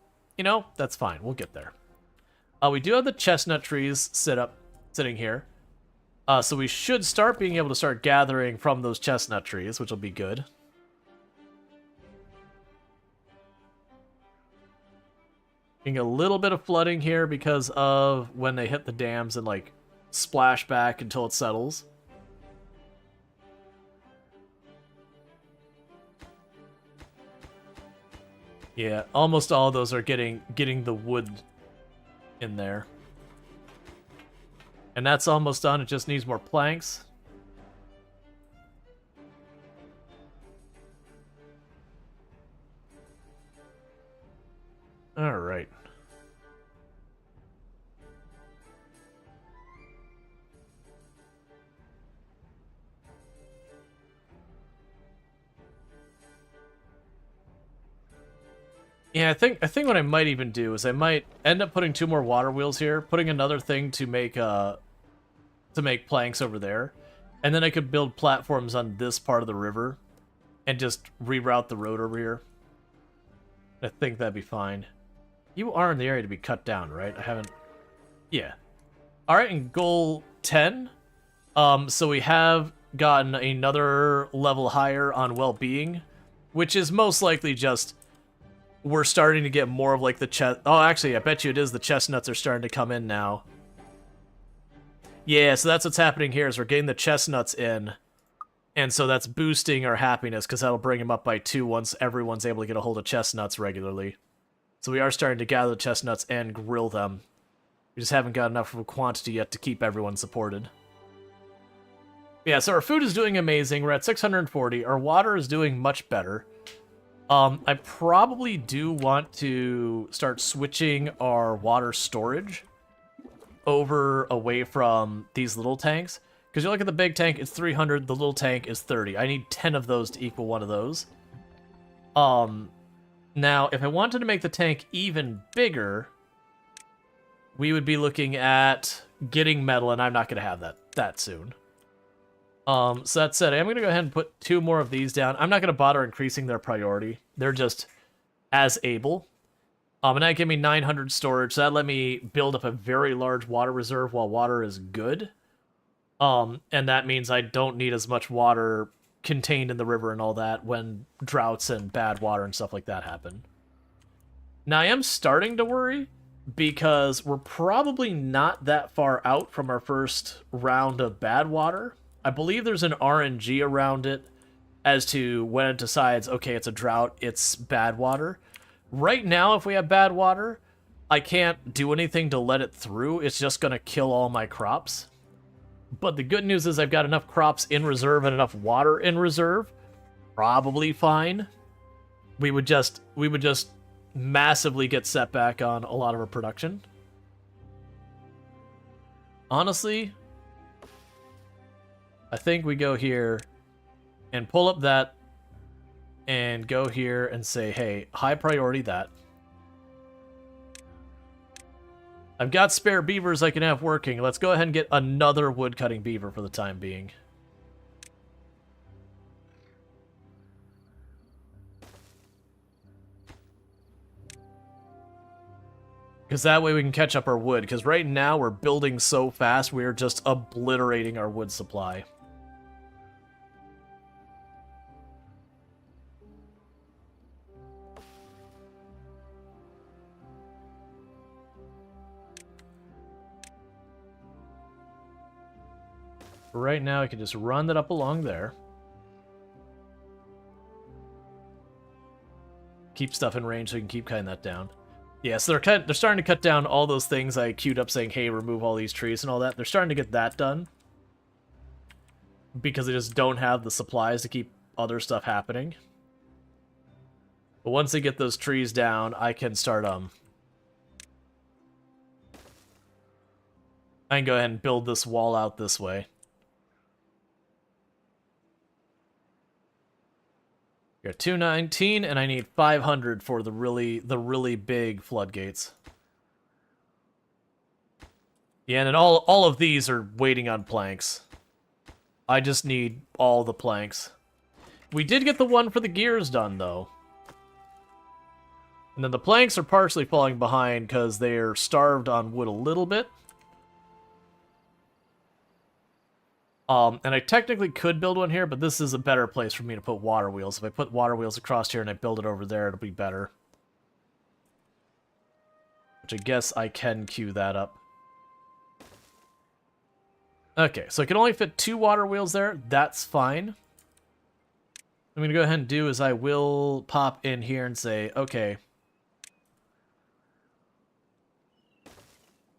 that's fine. We'll get there. We do have the chestnut trees sitting here. So we should start being able to start gathering from those chestnut trees, which will be good. Getting a little bit of flooding here because of when they hit the dams and, splash back until it settles. Yeah, almost all of those are getting the wood in there. And that's almost done. It just needs more planks. All right. Yeah, I think what I might even do is I might end up putting 2 more water wheels here, putting another thing to make planks over there, and then I could build platforms on this part of the river and just reroute the road over here. I think that'd be fine. You are in the area to be cut down, right? I haven't... Yeah. Alright, and goal 10. So we have gotten another level higher on well-being, which is most likely just... We're starting to get more of, the Oh, actually, I bet you it is the chestnuts are starting to come in now. Yeah, so that's what's happening here, is we're getting the chestnuts in. And so that's boosting our happiness, because that'll bring them up by 2 once everyone's able to get a hold of chestnuts regularly. So we are starting to gather the chestnuts and grill them. We just haven't got enough of a quantity yet to keep everyone supported. Yeah, so our food is doing amazing. We're at 640. Our water is doing much better. I probably do want to start switching our water storage over away from these little tanks. Because you look at the big tank, it's 300. The little tank is 30. I need 10 of those to equal one of those. Now, if I wanted to make the tank even bigger, we would be looking at getting metal, and I'm not going to have that soon. So that said, I'm going to go ahead and put 2 more of these down. I'm not going to bother increasing their priority. They're just as able. And that gave me 900 storage, so that let me build up a very large water reserve while water is good. And that means I don't need as much water contained in the river and all that when droughts and bad water and stuff like that happen. Now, I am starting to worry because we're probably not that far out from our first round of bad water. I believe there's an RNG around it as to when it decides, okay, it's a drought, it's bad water. Right now, if we have bad water, I can't do anything to let it through. It's just going to kill all my crops. But the good news is I've got enough crops in reserve and enough water in reserve. Probably fine. We would just massively get set back on a lot of our production. Honestly, I think we go here and pull up that and go here and say, hey, high priority that. I've got spare beavers I can have working. Let's go ahead and get another wood-cutting beaver for the time being. Because that way we can catch up our wood. Because right now we're building so fast, we're just obliterating our wood supply. Right now I can just run that up along there. Keep stuff in range so we can keep cutting that down. Yeah, so they're starting to cut down all those things I queued up saying, hey, remove all these trees and all that. They're starting to get that done. Because they just don't have the supplies to keep other stuff happening. But once they get those trees down, I can start, I can go ahead and build this wall out this way. Got 219, and I need 500 for the really big floodgates. Yeah, and then all of these are waiting on planks. I just need all the planks. We did get the one for the gears done, though. And then the planks are partially falling behind because they're starved on wood a little bit. And I technically could build one here, but this is a better place for me to put water wheels. If I put water wheels across here and I build it over there, it'll be better. Which I guess I can queue that up. Okay, so I can only fit 2 water wheels there. That's fine. I'm going to go ahead and do is I will pop in here and say, okay,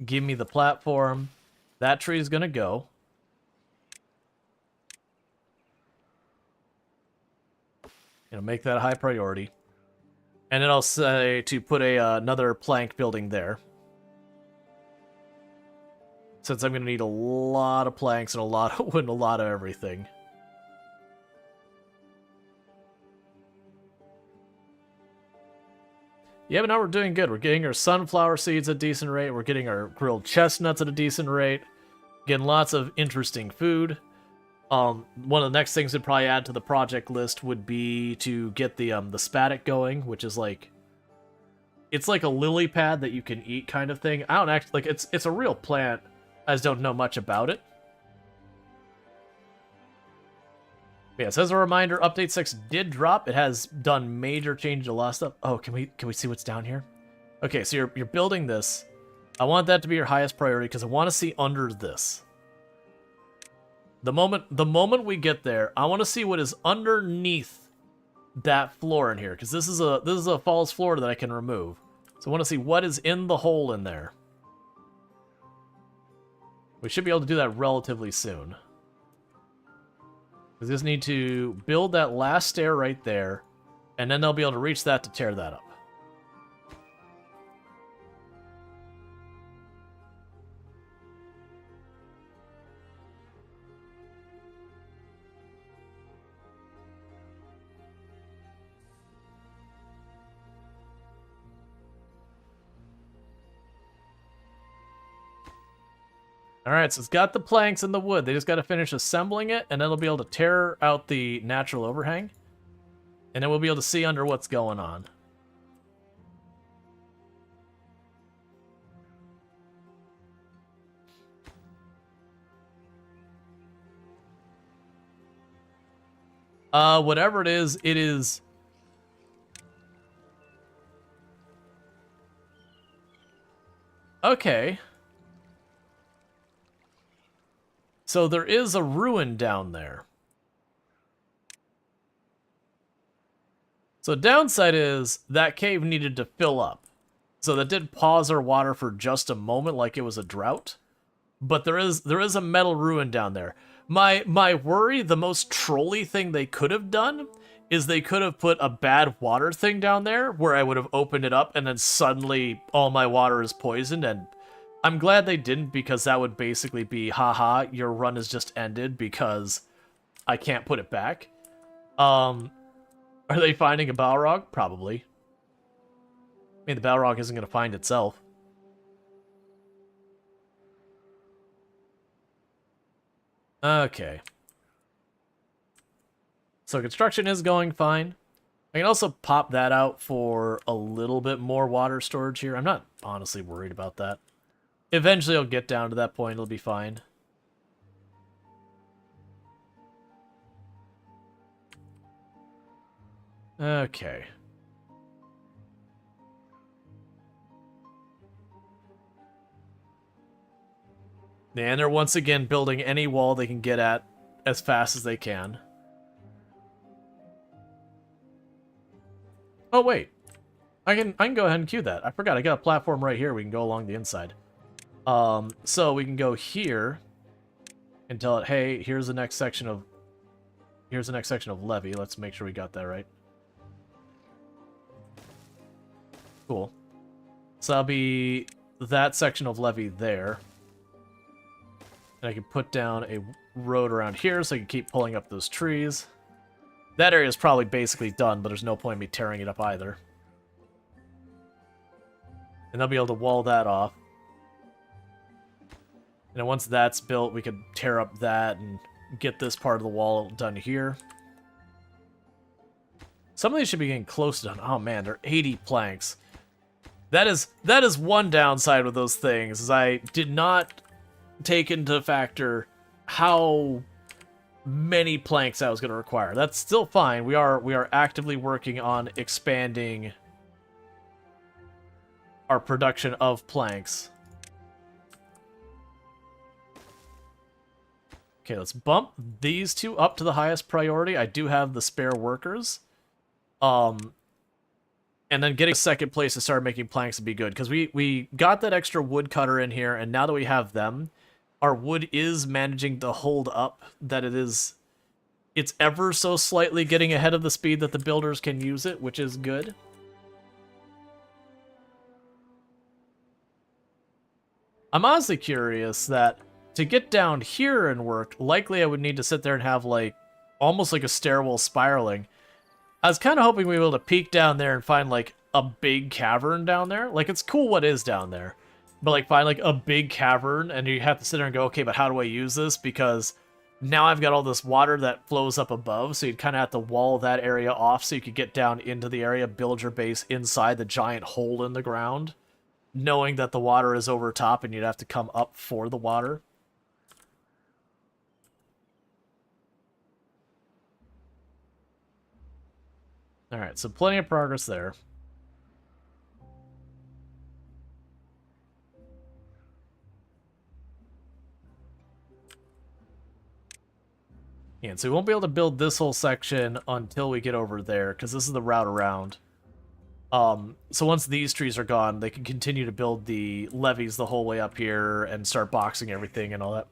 give me the platform. That tree is going to go. Make that a high priority. And then I'll say to put another plank building there. Since I'm going to need a lot of planks and a lot of wood and a lot of everything. Yeah, but now we're doing good. We're getting our sunflower seeds at a decent rate. We're getting our grilled chestnuts at a decent rate. Getting lots of interesting food. One of the next things we'd probably add to the project list would be to get the spadix going, which is like, it's like a lily pad that you can eat kind of thing. I don't actually, like, it's a real plant. I just don't know much about it. But yeah, so as a reminder, Update 6 did drop. It has done major change to a lot of stuff. Oh, can we see what's down here? Okay, so you're building this. I want that to be your highest priority because I want to see under this. The moment we get there, I want to see what is underneath that floor in here, because this is a false floor that I can remove. So I want to see what is in the hole in there. We should be able to do that relatively soon. We just need to build that last stair right there, and then they'll be able to reach that to tear that up. Alright, so it's got the planks and the wood. They just got to finish assembling it, and then they'll be able to tear out the natural overhang. And then we'll be able to see under what's going on. Whatever it is, it is... Okay. So there is a ruin down there. So downside is that cave needed to fill up. So that did pause our water for just a moment like it was a drought. But there is a metal ruin down there. My worry, the most trolly thing they could have done is they could have put a bad water thing down there where I would have opened it up and then suddenly all my water is poisoned. And I'm glad they didn't, because that would basically be, haha, your run has just ended because I can't put it back. Are they finding a Balrog? Probably. I mean, the Balrog isn't going to find itself. Okay. So construction is going fine. I can also pop that out for a little bit more water storage here. I'm not honestly worried about that. Eventually I'll get down to that point. It'll be fine. Okay. And they're once again building any wall they can get at as fast as they can. Oh, wait. I can go ahead and queue that. I forgot, I got a platform right here we can go along the inside. So we can go here and tell it, hey, here's the next section of levee. Let's make sure we got that right. Cool. So that'll be that section of levee there. And I can put down a road around here so I can keep pulling up those trees. That area is probably basically done, but there's no point in me tearing it up either. And they'll be able to wall that off. And then once that's built, we could tear up that and get this part of the wall done here. Some of these should be getting close to done. Oh man, they're 80 planks. That is one downside with those things, is I did not take into factor how many planks I was going to require. That's still fine. We are actively working on expanding our production of planks. Okay, let's bump these two up to the highest priority. I do have the spare workers. And then getting a second place to start making planks would be good, because we got that extra woodcutter in here, and now that we have them, our wood is managing to hold up that it's ever so slightly getting ahead of the speed that the builders can use it, which is good. I'm honestly curious that to get down here and work, likely I would need to sit there and have like almost like a stairwell spiraling. I was kind of hoping we were able to peek down there and find like a big cavern down there. Like, it's cool what is down there, but like find like a big cavern and you have to sit there and go, okay, but how do I use this? Because now I've got all this water that flows up above, so you'd kind of have to wall that area off so you could get down into the area, build your base inside the giant hole in the ground, knowing that the water is over top and you'd have to come up for the water. Alright, so plenty of progress there. And so we won't be able to build this whole section until we get over there, because this is the route around. So once these trees are gone, they can continue to build the levees the whole way up here and start boxing everything and all that.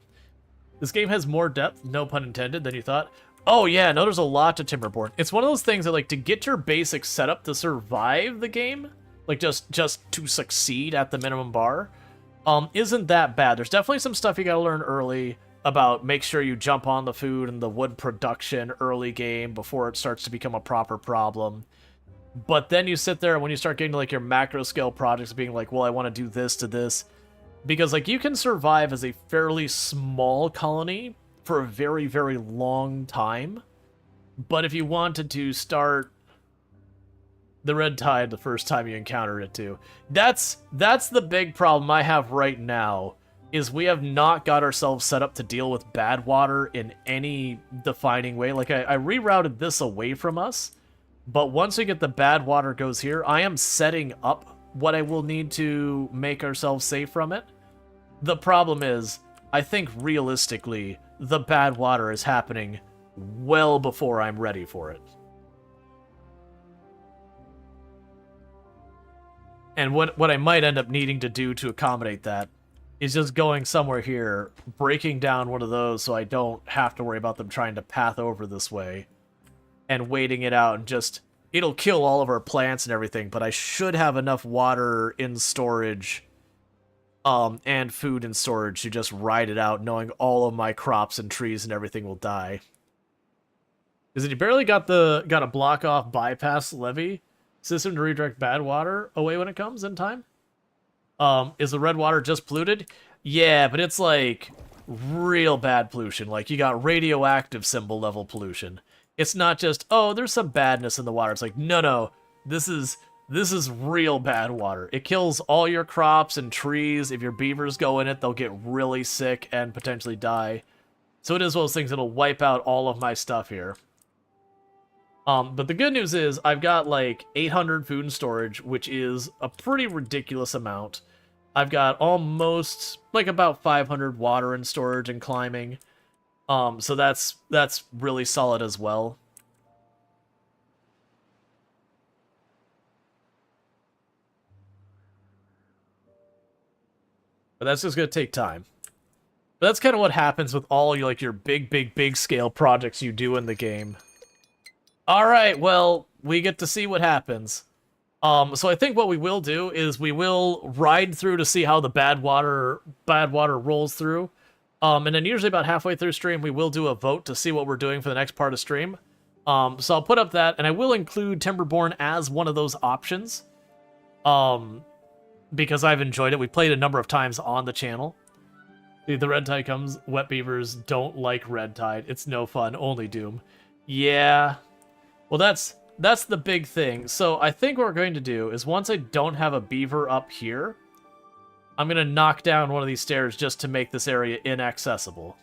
This game has more depth, no pun intended, than you thought. Oh yeah, no, there's a lot to Timberborn. It's one of those things that, like, to get your basic setup to survive the game, like just to succeed at the minimum bar, isn't that bad. There's definitely some stuff you gotta learn early about make sure you jump on the food and the wood production early game before it starts to become a proper problem. But then you sit there and when you start getting to like your macro scale projects being like, well, I want to do this to this, because like you can survive as a fairly small colony for a very, very long time. But if you wanted to start the red tide the first time you encountered it too, that's the big problem I have right now, is we have not got ourselves set up to deal with bad water in any defining way. Like, I rerouted this away from us, but once we get the bad water goes here, I am setting up what I will need to make ourselves safe from it. The problem is, I think realistically, the bad water is happening well before I'm ready for it. And what I might end up needing to do to accommodate that is just going somewhere here, breaking down one of those so I don't have to worry about them trying to path over this way, and waiting it out, and just... It'll kill all of our plants and everything, but I should have enough water in storage and food in storage to just ride it out, knowing all of my crops and trees and everything will die. Because you barely got a block off bypass levee system to redirect bad water away when it comes in time. Is the red water just polluted? Yeah, but it's like real bad pollution. Like you got radioactive symbol level pollution. It's not just, oh, there's some badness in the water. It's like, no, this is real bad water. It kills all your crops and trees. If your beavers go in it, they'll get really sick and potentially die. So it is one of those things that'll wipe out all of my stuff here. But the good news is I've got like 800 food and storage, which is a pretty ridiculous amount. I've got almost like about 500 water in storage and climbing. So that's really solid as well. But that's just going to take time. But that's kind of what happens with all your big scale projects you do in the game. Alright, well, we get to see what happens. So I think what we will do is we will ride through to see how the bad water rolls through. And then usually about halfway through stream, we will do a vote to see what we're doing for the next part of stream. So I'll put up that, and I will include Timberborn as one of those options. Because I've enjoyed it. We played a number of times on the channel. The red tide comes. Wet beavers don't like red tide. It's no fun. Only doom. Yeah. Well, that's the big thing. So I think what we're going to do is once I don't have a beaver up here, I'm going to knock down one of these stairs just to make this area inaccessible.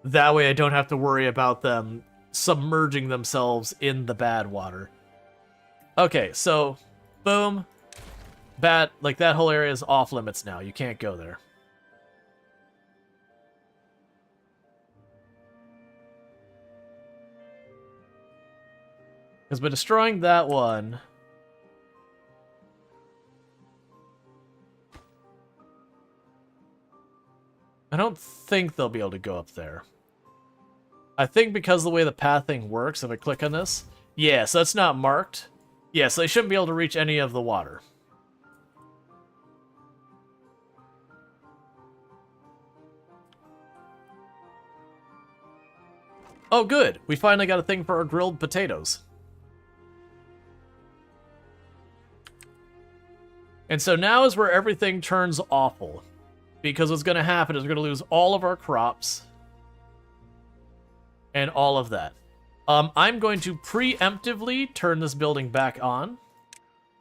That way I don't have to worry about them submerging themselves in the bad water. Okay, so, boom. That whole area is off limits now. You can't go there. Because by destroying that one... I don't think they'll be able to go up there. I think because of the way the pathing works, if I click on this... Yeah, so that's not marked. Yeah, so they shouldn't be able to reach any of the water. Oh, good. We finally got a thing for our grilled potatoes. And so now is where everything turns awful. Because what's going to happen is we're going to lose all of our crops. And all of that. I'm going to preemptively turn this building back on.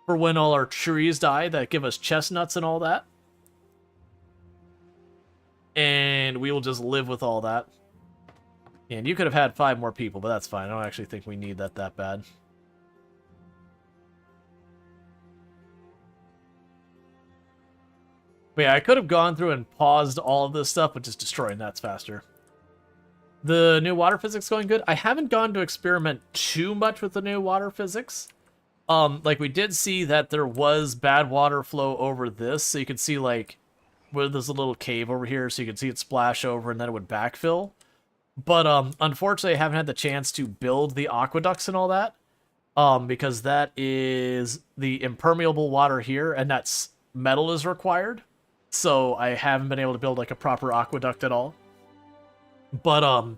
For when all our trees die that give us chestnuts and all that. And we will just live with all that. And you could have had 5 more people, but that's fine. I don't actually think we need that bad. But yeah, I could have gone through and paused all of this stuff, but just destroying that's faster. The new water physics going good. I haven't gone to experiment too much with the new water physics. Like we did see that there was bad water flow over this, so you could see like where there's a little cave over here, so you could see it splash over and then it would backfill. But unfortunately, I haven't had the chance to build the aqueducts and all that, because that is the impermeable water here, and that's metal is required. So I haven't been able to build like a proper aqueduct at all. But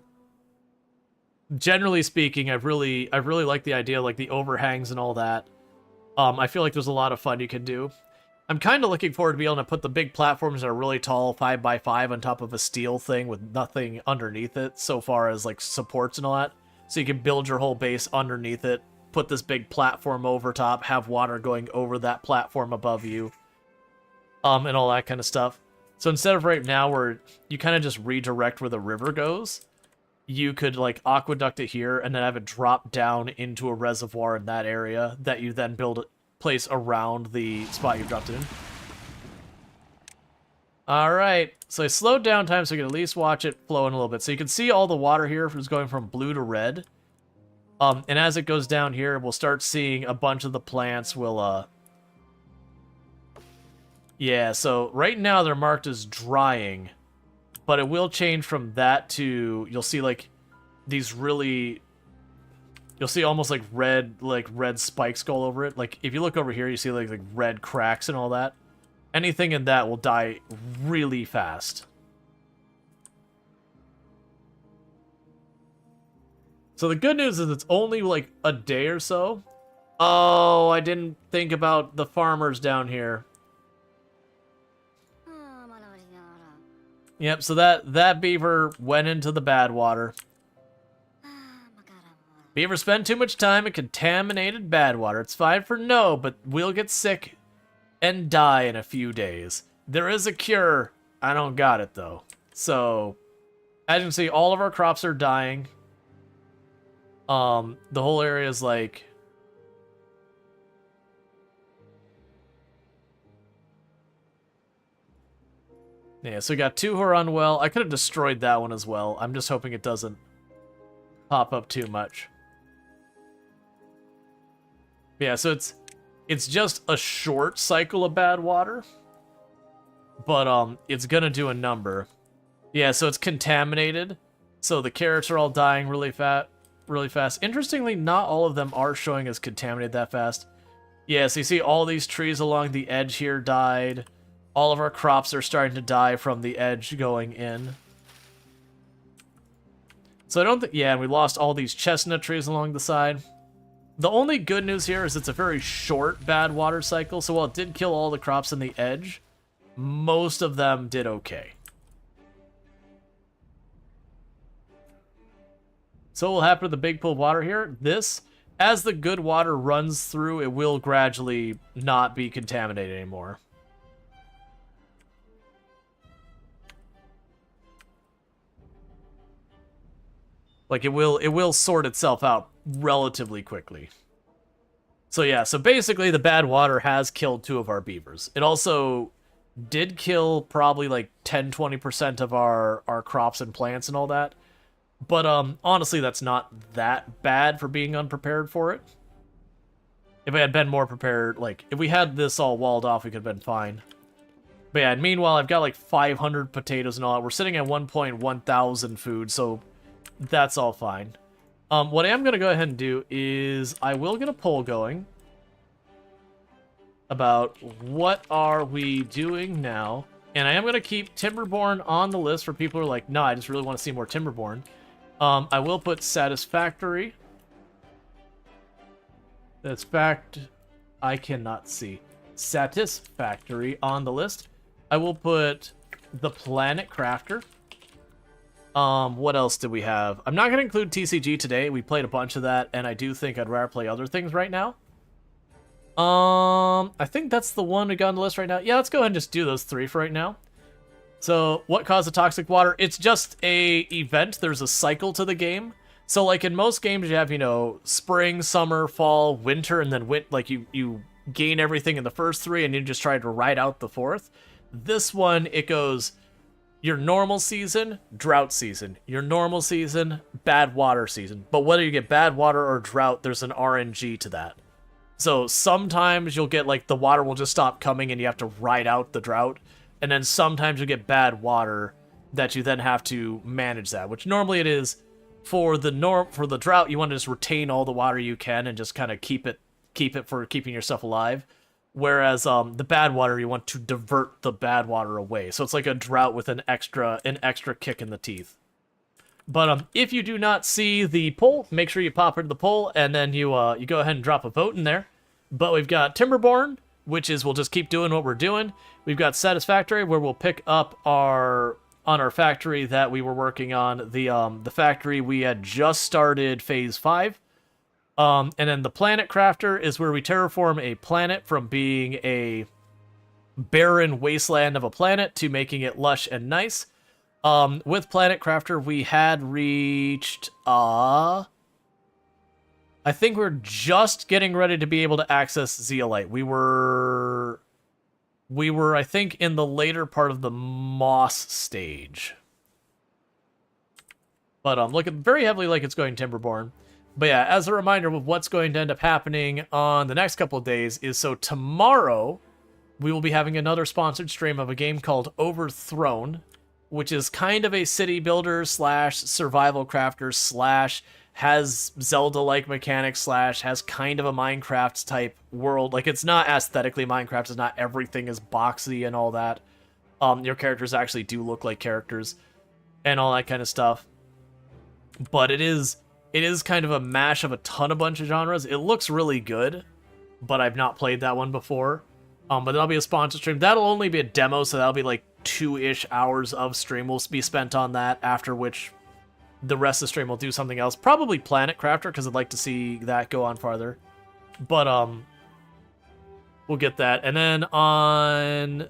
generally speaking, I really like the idea, like the overhangs and all that. I feel like there's a lot of fun you can do. I'm kind of looking forward to being able to put the big platforms that are really tall, 5x5, on top of a steel thing with nothing underneath it, so far as like supports and all that. So you can build your whole base underneath it, put this big platform over top, have water going over that platform above you, and all that kind of stuff. So instead of right now where you kind of just redirect where the river goes, you could like aqueduct it here and then have it drop down into a reservoir in that area that you then build place around the spot you dropped it in. Alright, so I slowed down time so you can at least watch it flow in a little bit. So you can see all the water here is going from blue to red. And as it goes down here, we'll start seeing a bunch of the plants will, yeah, so right now they're marked as drying, but it will change from that to, you'll see, like, these really, you'll see almost, like, red spikes go all over it. Like, if you look over here, you see, like red cracks and all that. Anything in that will die really fast. So the good news is it's only, like, a day or so. Oh, I didn't think about the farmers down here. Yep, so that beaver went into the bad water. Beaver spend too much time in contaminated bad water. It's fine for no, but we'll get sick and die in a few days. There is a cure. I don't got it, though. So, as you can see, all of our crops are dying. The whole area is like... Yeah, so we got 2 who are unwell. I could have destroyed that one as well. I'm just hoping it doesn't pop up too much. Yeah, so it's just a short cycle of bad water. But, it's gonna do a number. Yeah, so it's contaminated. So the carrots are all dying really fast. Interestingly, not all of them are showing as contaminated that fast. Yeah, so you see all these trees along the edge here died. All of our crops are starting to die from the edge going in. So I don't think... Yeah, and we lost all these chestnut trees along the side. The only good news here is it's a very short bad water cycle, so while it did kill all the crops in the edge, most of them did okay. So what will happen to the big pool of water here? As the good water runs through, it will gradually not be contaminated anymore. Like, it will sort itself out relatively quickly. So yeah, so basically the bad water has killed 2 of our beavers. It also did kill probably like 10-20% of our crops and plants and all that. But honestly, that's not that bad for being unprepared for it. If we had been more prepared, like, if we had this all walled off, we could have been fine. But yeah, and meanwhile, I've got like 500 potatoes and all that. We're sitting at 1,100 food, so that's all fine. What I am going to go ahead and do is I will get a poll going about what are we doing now. And I am going to keep Timberborn on the list for people who are like, no, I just really want to see more Timberborn. I will put Satisfactory. That's fact. I cannot see. Satisfactory on the list. I will put the Planet Crafter. What else did we have? I'm not going to include TCG today. We played a bunch of that, and I do think I'd rather play other things right now. I think that's the one we got on the list right now. Yeah, let's go ahead and just do those 3 for right now. So, what caused the toxic water? It's just a event. There's a cycle to the game. So, like, in most games, you have, you know, spring, summer, fall, winter, and then, like, you gain everything in the first 3, and you just try to ride out the 4th. This one, it goes... Your normal season, drought season. Your normal season, bad water season. But whether you get bad water or drought, there's an RNG to that. So sometimes you'll get, like, the water will just stop coming and you have to ride out the drought. And then sometimes you'll get bad water that you then have to manage that. Which normally it is, for the drought, you want to just retain all the water you can and just kind of keep it for keeping yourself alive. Whereas the bad water, you want to divert the bad water away. So it's like a drought with an extra kick in the teeth. But if you do not see the poll, make sure you pop into the poll, and then you go ahead and drop a vote in there. But we've got Timberborn, which is we'll just keep doing what we're doing. We've got Satisfactory, where we'll pick up on our factory that we were working on. The factory we had just started Phase 5. And then the Planet Crafter is where we terraform a planet from being a barren wasteland of a planet to making it lush and nice. With Planet Crafter, we had reached, I think we're just getting ready to be able to access Zeolite. We were, I think, in the later part of the Moss stage. But looking very heavily like it's going Timberborn. But yeah, as a reminder of what's going to end up happening on the next couple of days is, so tomorrow we will be having another sponsored stream of a game called Overthrown, which is kind of a city builder slash survival crafter slash has Zelda-like mechanics slash has kind of a Minecraft type world. Like, it's not aesthetically Minecraft, it's not everything is boxy and all that. Your characters actually do look like characters and all that kind of stuff. But it is kind of a mash of a bunch of genres. It looks really good, but I've not played that one before. But that'll be a sponsored stream. That'll only be a demo, so that'll be like 2-ish hours of stream will be spent on that, after which the rest of the stream will do something else. Probably Planet Crafter, because I'd like to see that go on farther. But, we'll get that. And then on...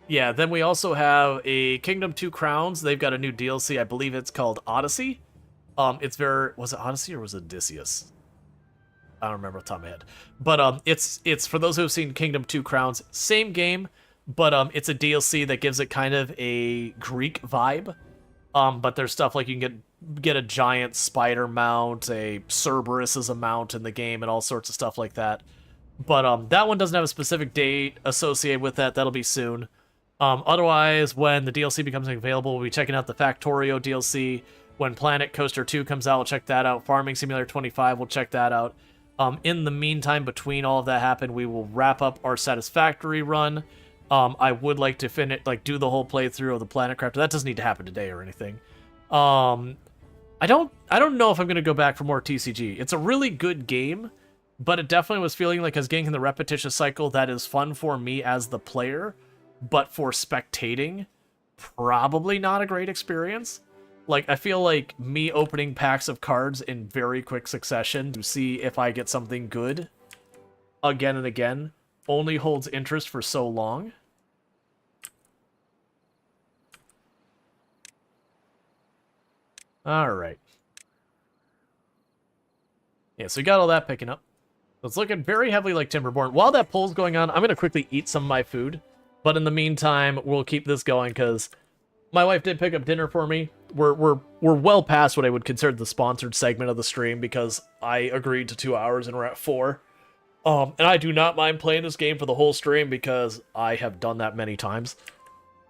Yeah, then we also have a Kingdom 2 Crowns. They've got a new DLC. I believe it's called Odyssey. It's very... Was it Odyssey or was it Odysseus? I don't remember off the top of my head. But it's for those who have seen Kingdom 2 Crowns, same game, but it's a DLC that gives it kind of a Greek vibe. But there's stuff like you can get a giant spider mount, a Cerberus as a mount in the game, and all sorts of stuff like that. But that one doesn't have a specific date associated with that. That'll be soon. Otherwise, when the DLC becomes available, we'll be checking out the Factorio DLC. When Planet Coaster 2 comes out, we'll check that out. Farming Simulator 25, we'll check that out. In the meantime, between all of that happen, we will wrap up our Satisfactory run. I would like to finish, do the whole playthrough of the Planet Crafter. That doesn't need to happen today or anything. I don't know if I'm gonna go back for more TCG. It's a really good game, but it definitely was feeling like I was getting in the repetitious cycle that is fun for me as the player, but for spectating, probably not a great experience. Like, I feel like me opening packs of cards in very quick succession to see if I get something good again and again only holds interest for so long. Alright. Yeah, so we got all that picking up. So it's looking very heavily like Timberborn. While that poll's going on, I'm going to quickly eat some of my food. But in the meantime, we'll keep this going because my wife did pick up dinner for me. We're well past what I would consider the sponsored segment of the stream because I agreed to 2 hours and we're at 4. And I do not mind playing this game for the whole stream because I have done that many times.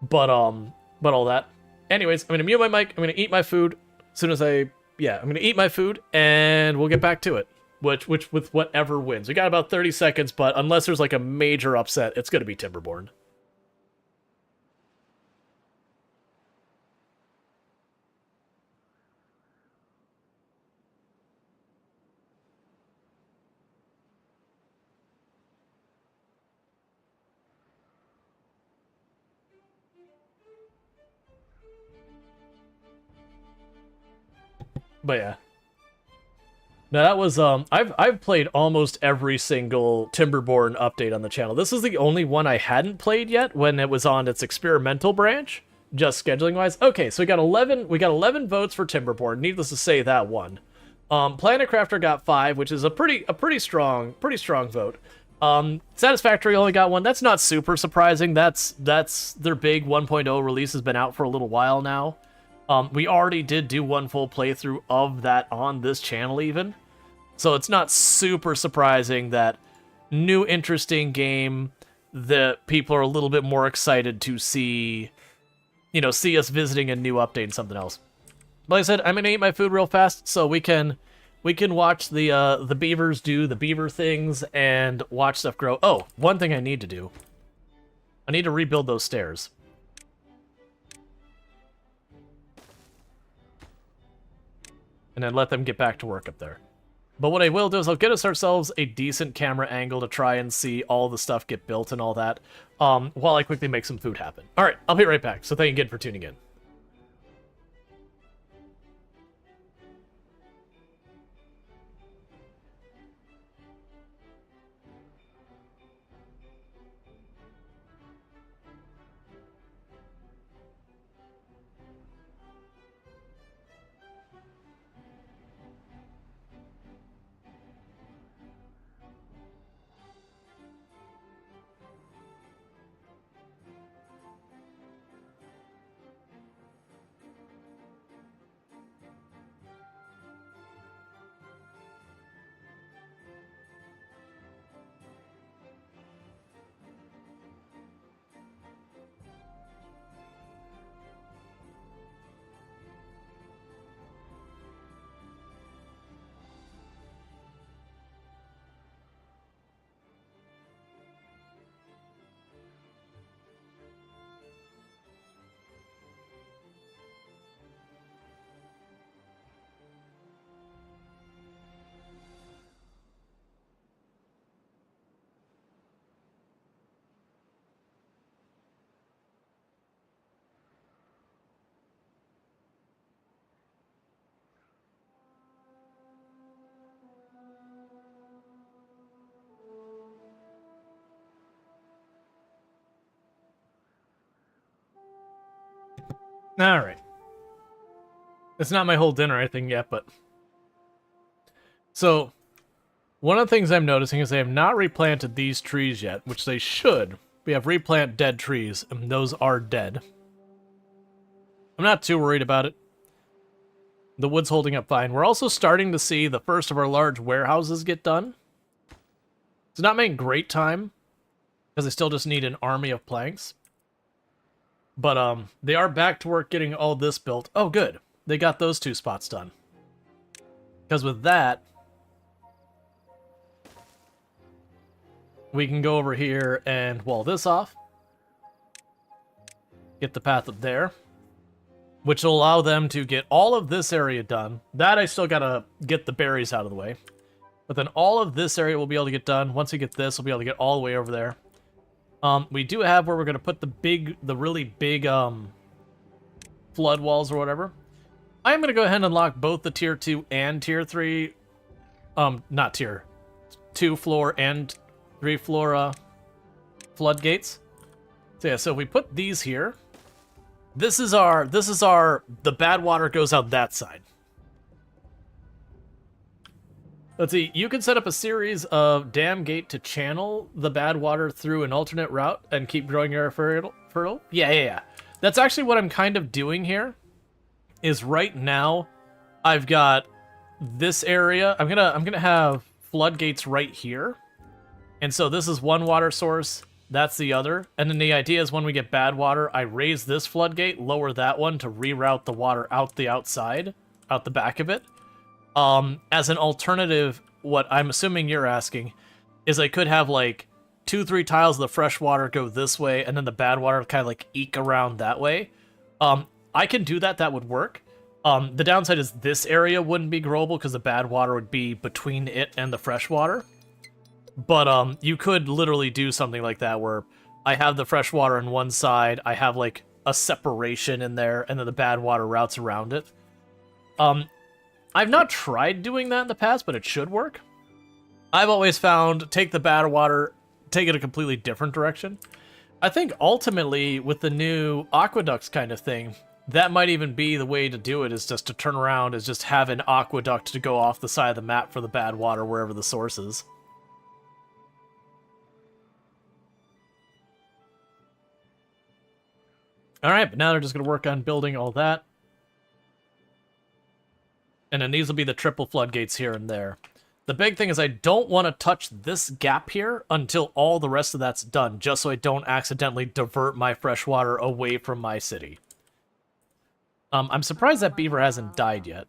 But all that. Anyways, I'm gonna mute my mic. I'm gonna eat my food as soon as I'm gonna eat my food and we'll get back to it. Which with whatever wins. We got about 30 seconds, but unless there's like a major upset, it's gonna be Timberborn. But yeah. Now that was I've played almost every single Timberborn update on the channel. This is the only one I hadn't played yet when it was on its experimental branch, just scheduling wise. Okay, so we got 11 votes for Timberborn. Needless to say, that won. Planet Crafter got 5, which is a pretty strong vote. Satisfactory only got 1. That's not super surprising. That's their big 1.0 release has been out for a little while now. We already did do one full playthrough of that on this channel even. So it's not super surprising that new interesting game that people are a little bit more excited to see, see us visiting a new update and something else. Like I said, I'm gonna eat my food real fast so we can watch the beavers do the beaver things and watch stuff grow. Oh, one thing I need to do. I need to rebuild those stairs. And then let them get back to work up there. But what I will do is I'll get ourselves a decent camera angle to try and see all the stuff get built and all that, while I quickly make some food happen. Alright, I'll be right back. So thank you again for tuning in. Alright. It's not my whole dinner or anything yet, but... So, one of the things I'm noticing is they have not replanted these trees yet, which they should. We have replant dead trees, and those are dead. I'm not too worried about it. The wood's holding up fine. We're also starting to see the first of our large warehouses get done. It's not making great time, because I still just need an army of planks. But they are back to work getting all this built. Oh, good. They got those 2 spots done. Because with that, we can go over here and wall this off. Get the path up there. Which will allow them to get all of this area done. That I still gotta get the berries out of the way. But then all of this area will be able to get done. Once we get this, we'll be able to get all the way over there. We do have where we're gonna put the really big flood walls or whatever. I'm gonna go ahead and unlock both the tier 2 and tier 3. Not tier 2 floor and 3 floor floodgates. So yeah, so if we put these here, this is our the bad water goes out that side. Let's see, you can set up a series of dam gate to channel the bad water through an alternate route and keep growing your fertile. Yeah. That's actually what I'm kind of doing here. Is right now, I've got this area. I'm gonna have floodgates right here, and so this is one water source. That's the other. And then the idea is when we get bad water, I raise this floodgate, lower that one to reroute the water out the outside, out the back of it. As an alternative, what I'm assuming you're asking is I could have like 2-3 tiles of the fresh water go this way, and then the bad water kind of like eke around that way. I can do that. That would work. The downside is this area wouldn't be growable because the bad water would be between it and the fresh water. But you could literally do something like that where I have the fresh water on one side, I have like a separation in there, and then the bad water routes around it. I've not tried doing that in the past, but it should work. I've always found take the bad water, take it a completely different direction. I think ultimately with the new aqueducts kind of thing, that might even be the way to do it, is just to turn around, is just have an aqueduct to go off the side of the map for the bad water wherever the source is. Alright, but now they're just going to work on building all that. And then these will be the triple floodgates here and there. The big thing is I don't want to touch this gap here until all the rest of that's done, just so I don't accidentally divert my fresh water away from my city. I'm surprised that beaver hasn't died yet.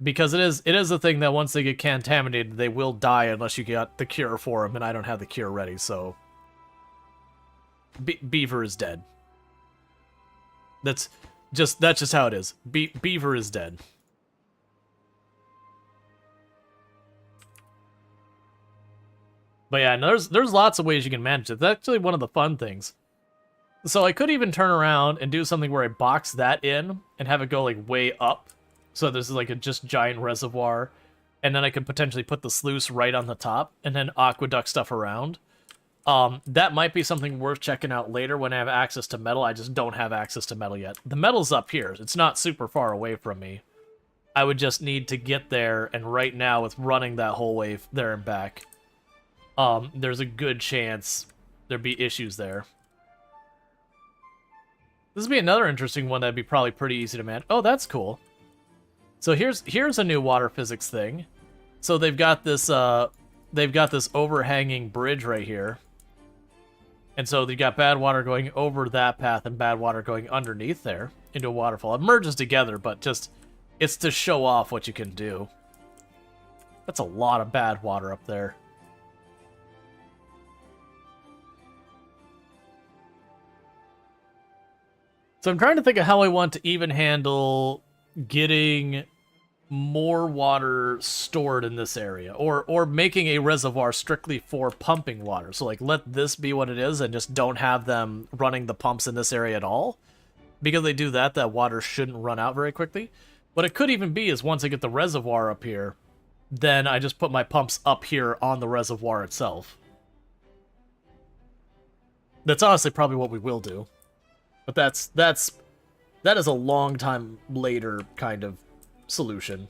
Because it is a thing that once they get contaminated, they will die unless you got the cure for them, and I don't have the cure ready, so... Beaver is dead. That's just how it is. Beaver is dead. But yeah, there's lots of ways you can manage it. That's actually one of the fun things. So I could even turn around and do something where I box that in and have it go like way up. So this is like a just giant reservoir. And then I could potentially put the sluice right on the top and then aqueduct stuff around. That might be something worth checking out later when I have access to metal. I just don't have access to metal yet. The metal's up here. It's not super far away from me. I would just need to get there, and right now with running that whole way there and back, there's a good chance there'd be issues there. This would be another interesting one that'd be probably pretty easy to manage. Oh, that's cool. So here's a new water physics thing. So they've got this overhanging bridge right here. And so you got bad water going over that path and bad water going underneath there into a waterfall. It merges together, but just it's to show off what you can do. That's a lot of bad water up there. So I'm trying to think of how I want to even handle getting more water stored in this area, or making a reservoir strictly for pumping water. So like let this be what it is and just don't have them running the pumps in this area at all. Because they do that, that water shouldn't run out very quickly. What it could even be is once I get the reservoir up here, then I just put my pumps up here on the reservoir itself. That's honestly probably what we will do. But that is a long time later kind of solution.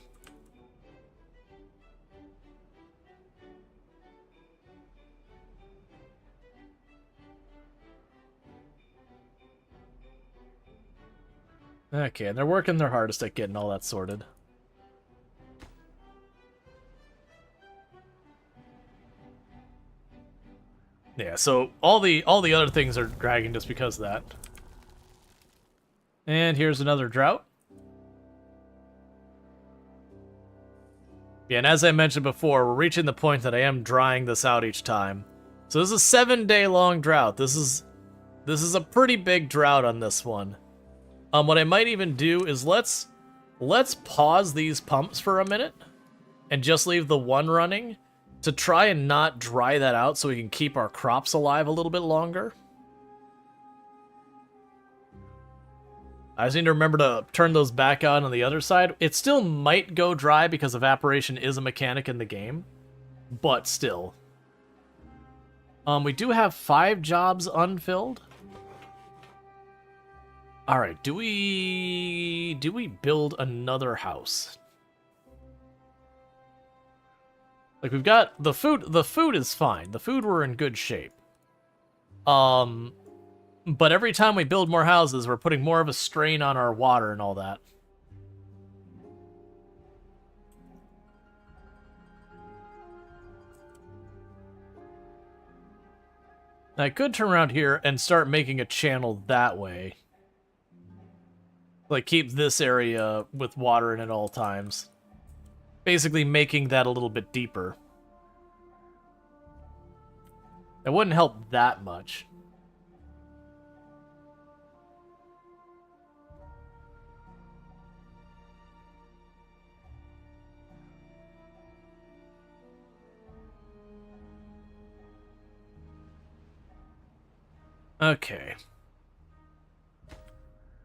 Okay, and they're working their hardest at getting all that sorted. Yeah, so all the other things are dragging just because of that. And here's another drought. Yeah, and as I mentioned before, we're reaching the point that I am drying this out each time. So this is a 7-day long drought. This is a pretty big drought on this one. What I might even do is let's pause these pumps for a minute and just leave the one running to try and not dry that out so we can keep our crops alive a little bit longer. I just need to remember to turn those back on the other side. It still might go dry because evaporation is a mechanic in the game, but still. We do have 5 jobs unfilled. All right, do we build another house? Like, we've got the food is fine. The food, we're in good shape. But every time we build more houses, we're putting more of a strain on our water and all that. Now, I could turn around here and start making a channel that way. Like, keep this area with water in at all times. Basically making that a little bit deeper. It wouldn't help that much. Okay.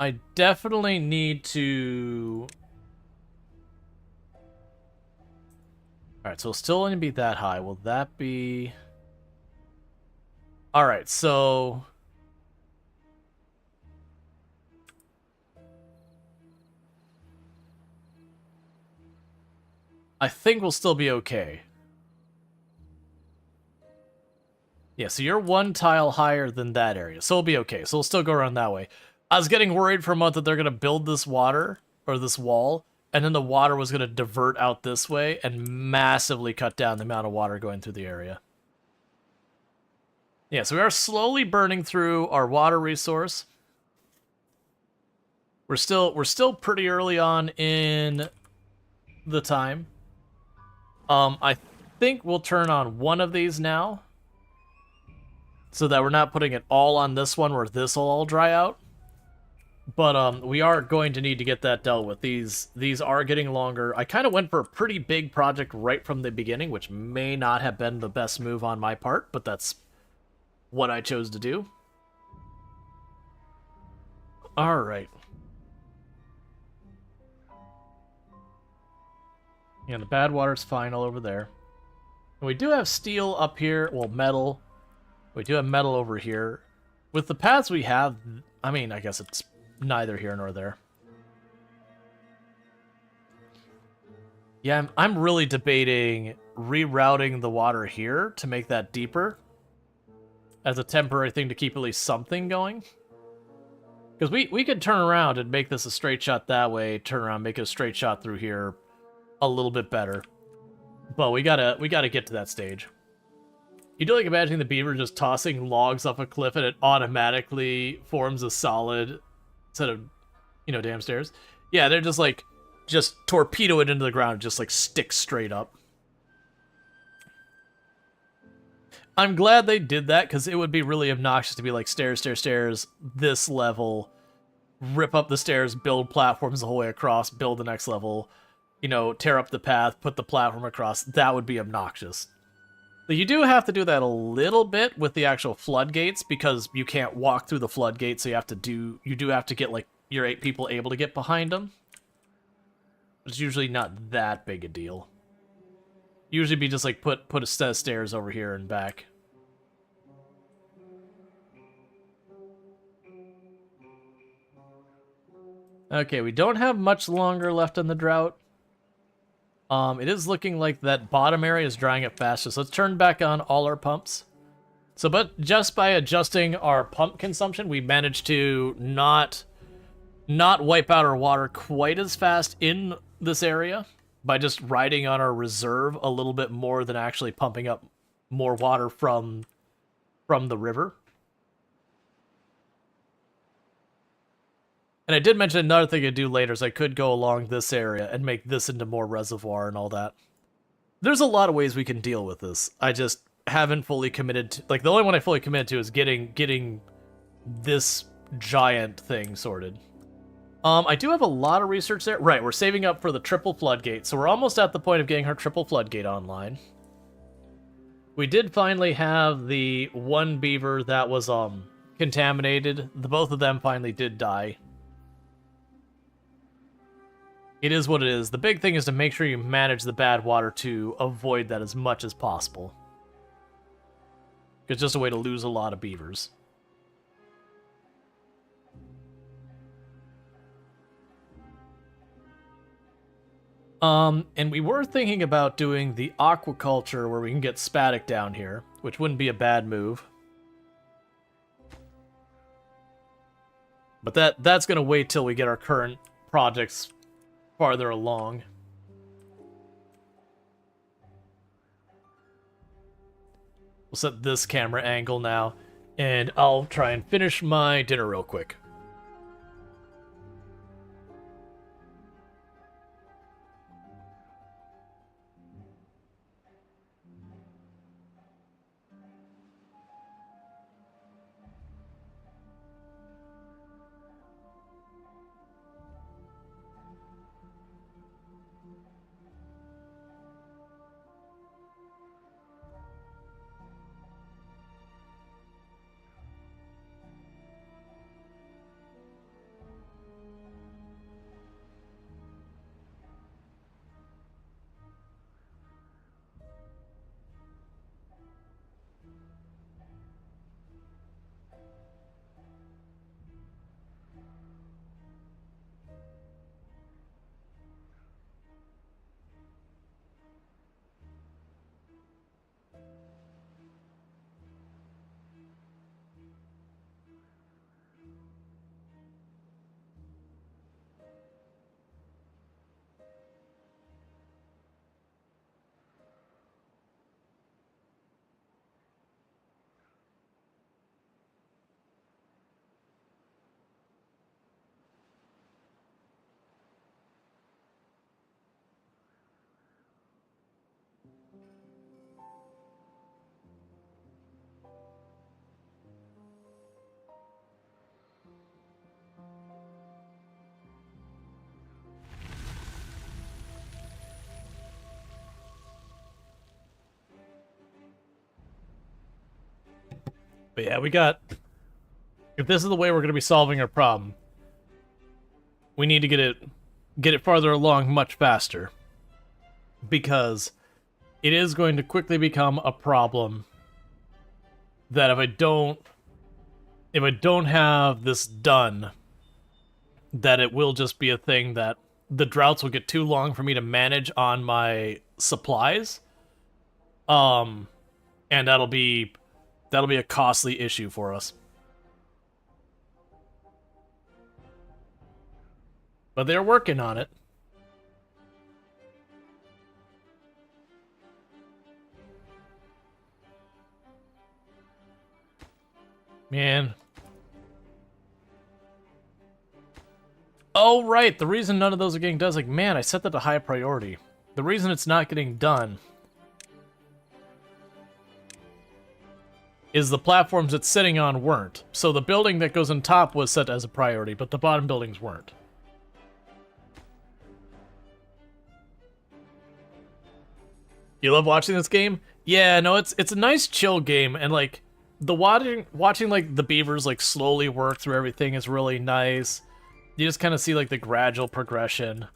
I definitely need to... Alright, so it'll still only be that high. Will that be... Alright, so... I think we'll still be okay. Yeah, so you're 1 tile higher than that area, so we'll be okay. So we'll still go around that way. I was getting worried for a month that they're going to build this water, or this wall, and then the water was going to divert out this way and massively cut down the amount of water going through the area. Yeah, so we are slowly burning through our water resource. We're still pretty early on in the time. I think we'll turn on one of these now, so that we're not putting it all on this one where this will all dry out. But we are going to need to get that dealt with. These are getting longer. I kind of went for a pretty big project right from the beginning, which may not have been the best move on my part, but that's what I chose to do. All right. Yeah, the bad water's fine all over there. And we do have steel up here, well, metal. We do have metal over here. With the paths we have, I mean, I guess it's neither here nor there. Yeah, I'm really debating rerouting the water here to make that deeper as a temporary thing to keep at least something going. Because we could turn around and make this a straight shot that way, turn around, make it a straight shot through here a little bit better. But we gotta get to that stage. You do like imagining the beaver just tossing logs off a cliff and it automatically forms a solid set of, you know, damn stairs. Yeah, they're just torpedo it into the ground, just like stick straight up. I'm glad they did that, because it would be really obnoxious to be like stairs, stairs, stairs, this level, rip up the stairs, build platforms the whole way across, build the next level, you know, tear up the path, put the platform across. That would be obnoxious. But you do have to do that a little bit with the actual floodgates, because you can't walk through the floodgates, so you do have to get, like, your 8 people able to get behind them. It's usually not that big a deal. Usually be just like put a set of stairs over here and back. Okay, we don't have much longer left in the drought. It is looking like that bottom area is drying up faster, so let's turn back on all our pumps. So, but just by adjusting our pump consumption, we managed to not wipe out our water quite as fast in this area by just riding on our reserve a little bit more than actually pumping up more water from the river. And I did mention another thing to do later is I could go along this area and make this into more reservoir and all that. There's a lot of ways we can deal with this. I just haven't fully committed to, like, the only one I fully committed to is getting this giant thing sorted. I do have a lot of research there. Right, we're saving up for the triple floodgate, so we're almost at the point of getting our triple floodgate online. We did finally have the one beaver that was contaminated. Both of them finally did die. It is what it is. The big thing is to make sure you manage the bad water to avoid that as much as possible. It's just a way to lose a lot of beavers. And we were thinking about doing the aquaculture where we can get Spatic down here, which wouldn't be a bad move. But that's going to wait till we get our current projects farther along. We'll set this camera angle now, and I'll try and finish my dinner real quick. But yeah, we got... If this is the way we're going to be solving our problem, we need to get it farther along much faster. Because it is going to quickly become a problem that if I don't have this done, that it will just be a thing that the droughts will get too long for me to manage on my supplies. And that'll be a costly issue for us. But they're working on it. Man. Oh, right. The reason none of those are getting done is like, man, I set that to high priority. The reason it's not getting done is the platforms it's sitting on weren't. So the building that goes on top was set as a priority, but the bottom buildings weren't. You love watching this game? Yeah, no, it's a nice chill game, and like the watching like the beavers like slowly work through everything is really nice. You just kind of see like the gradual progression.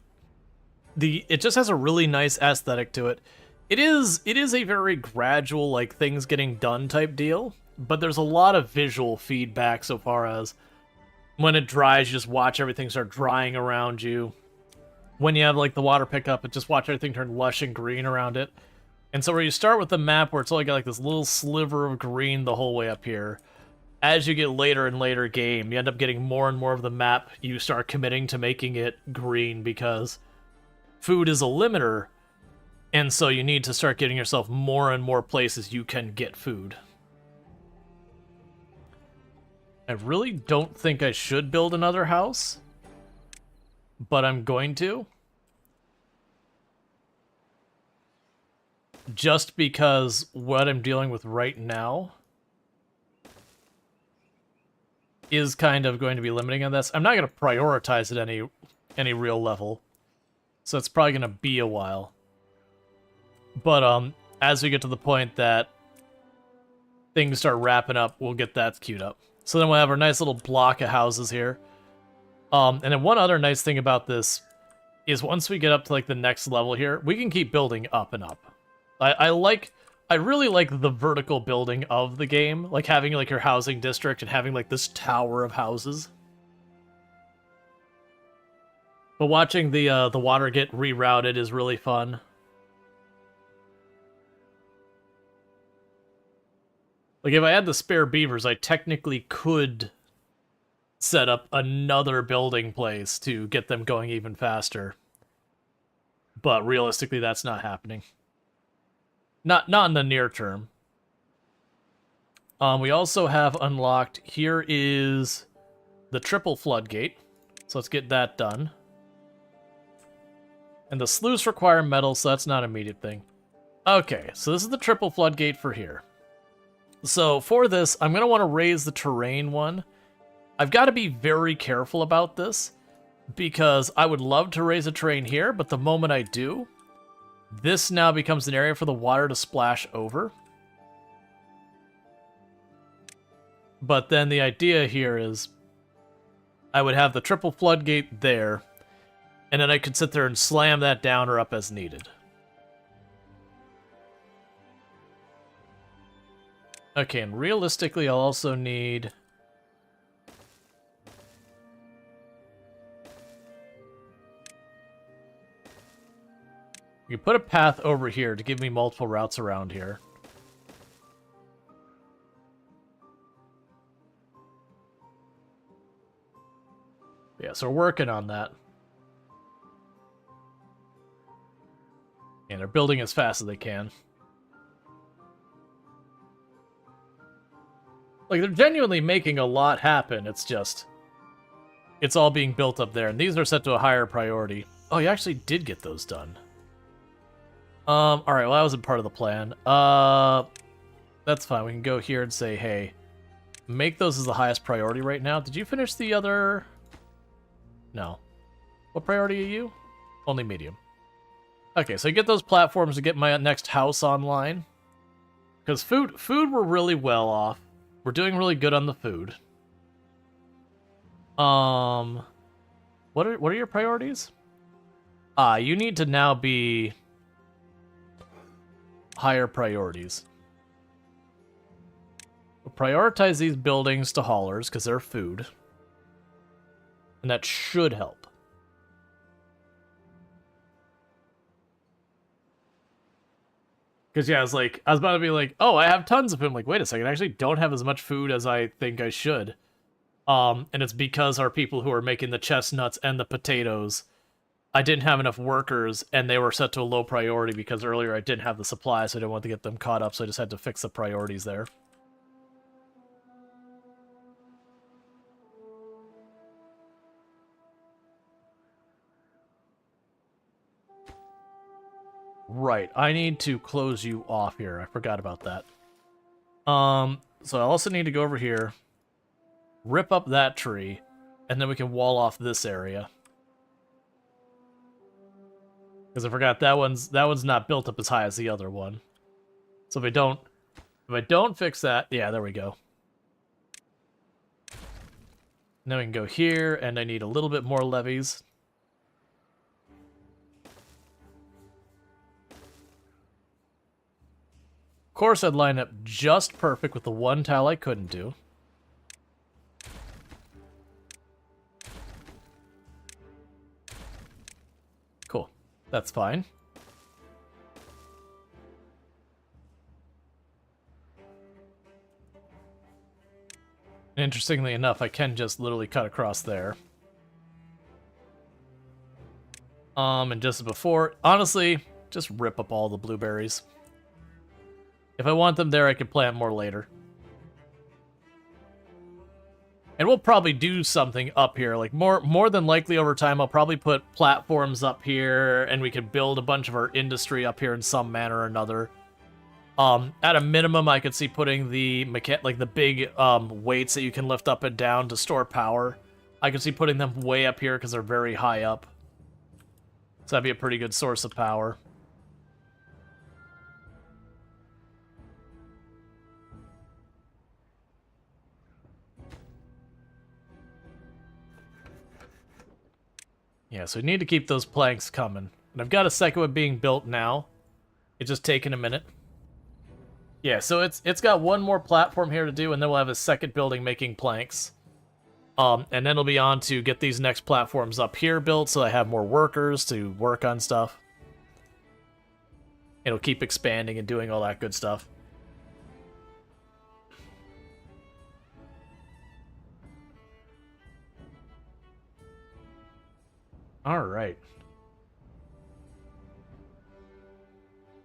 It just has a really nice aesthetic to it. It is a very gradual, like, things getting done type deal, but there's a lot of visual feedback so far as When it dries, you just watch everything start drying around you. When you have like the water pick up, just watch everything turn lush and green around it. And so where you start with the map where it's only got like this little sliver of green the whole way up here, as you get later and later game, you end up getting more and more of the map. You start committing to making it green because food is a limiter, and so you need to start getting yourself more and more places you can get food. I really don't think I should build another house, but I'm going to. Just because what I'm dealing with right now is kind of going to be limiting on this. I'm not going to prioritize at any real level, so it's probably going to be a while. But as we get to the point that things start wrapping up, we'll get that queued up. So then we'll have our nice little block of houses here. And then one other nice thing about this is once we get up to like the next level here, we can keep building up and up. I really like the vertical building of the game, like having like your housing district and having like this tower of houses. But watching the water get rerouted is really fun. Like if I had the spare beavers, I technically could set up another building place to get them going even faster. But realistically, that's not happening. Not in the near term. We also have unlocked, here is the triple floodgate. So let's get that done. And the sluice require metal, so that's not an immediate thing. Okay, so this is the triple floodgate for here. So for this, I'm going to want to raise the terrain one. I've got to be very careful about this, because I would love to raise a terrain here, but the moment I do, this now becomes an area for the water to splash over. But then the idea here is I would have the triple floodgate there, and then I could sit there and slam that down or up as needed. Okay, and realistically, I'll also need... You put a path over here to give me multiple routes around here. Yeah, so we're working on that. And they're building as fast as they can. Like, they're genuinely making a lot happen. It's just... It's all being built up there. And these are set to a higher priority. Oh, you actually did get those done. Alright, well, that wasn't part of the plan. That's fine. We can go here and say, hey, make those as the highest priority right now. Did you finish the other... No. What priority are you? Only medium. Okay, so get those platforms to get my next house online. Because food we're really well off. We're doing really good on the food. What are your priorities? You need to now be higher priorities. We'll prioritize these buildings to haulers because they're food. And that should help. Because, yeah, I was about to be like, oh, I have tons of food. I'm like, wait a second, I actually don't have as much food as I think I should. And it's because our people who are making the chestnuts and the potatoes, I didn't have enough workers, and they were set to a low priority because earlier I didn't have the supplies, so I didn't want to get them caught up, so I just had to fix the priorities there. Right, I need to close you off here. I forgot about that. So I also need to go over here, rip up that tree, and then we can wall off this area. Because I forgot that one's not built up as high as the other one. So if I don't fix that, yeah, there we go. Now we can go here, and I need a little bit more levees. Of course, I'd line up just perfect with the one tile I couldn't do. That's fine. Interestingly enough, I can just literally cut across there. And just as before, honestly, just rip up all the blueberries. If I want them there, I can plant more later. And we'll probably do something up here. Like, more than likely over time, I'll probably put platforms up here, and we can build a bunch of our industry up here in some manner or another. At a minimum, I could see putting the the big weights that you can lift up and down to store power. I could see putting them way up here because they're very high up. So that'd be a pretty good source of power. Yeah, so we need to keep those planks coming. And I've got a second one being built now. It's just taking a minute. Yeah, so it's got one more platform here to do, and then we'll have a second building making planks. And then it'll be on to get these next platforms up here built so I have more workers to work on stuff. It'll keep expanding and doing all that good stuff. Alright.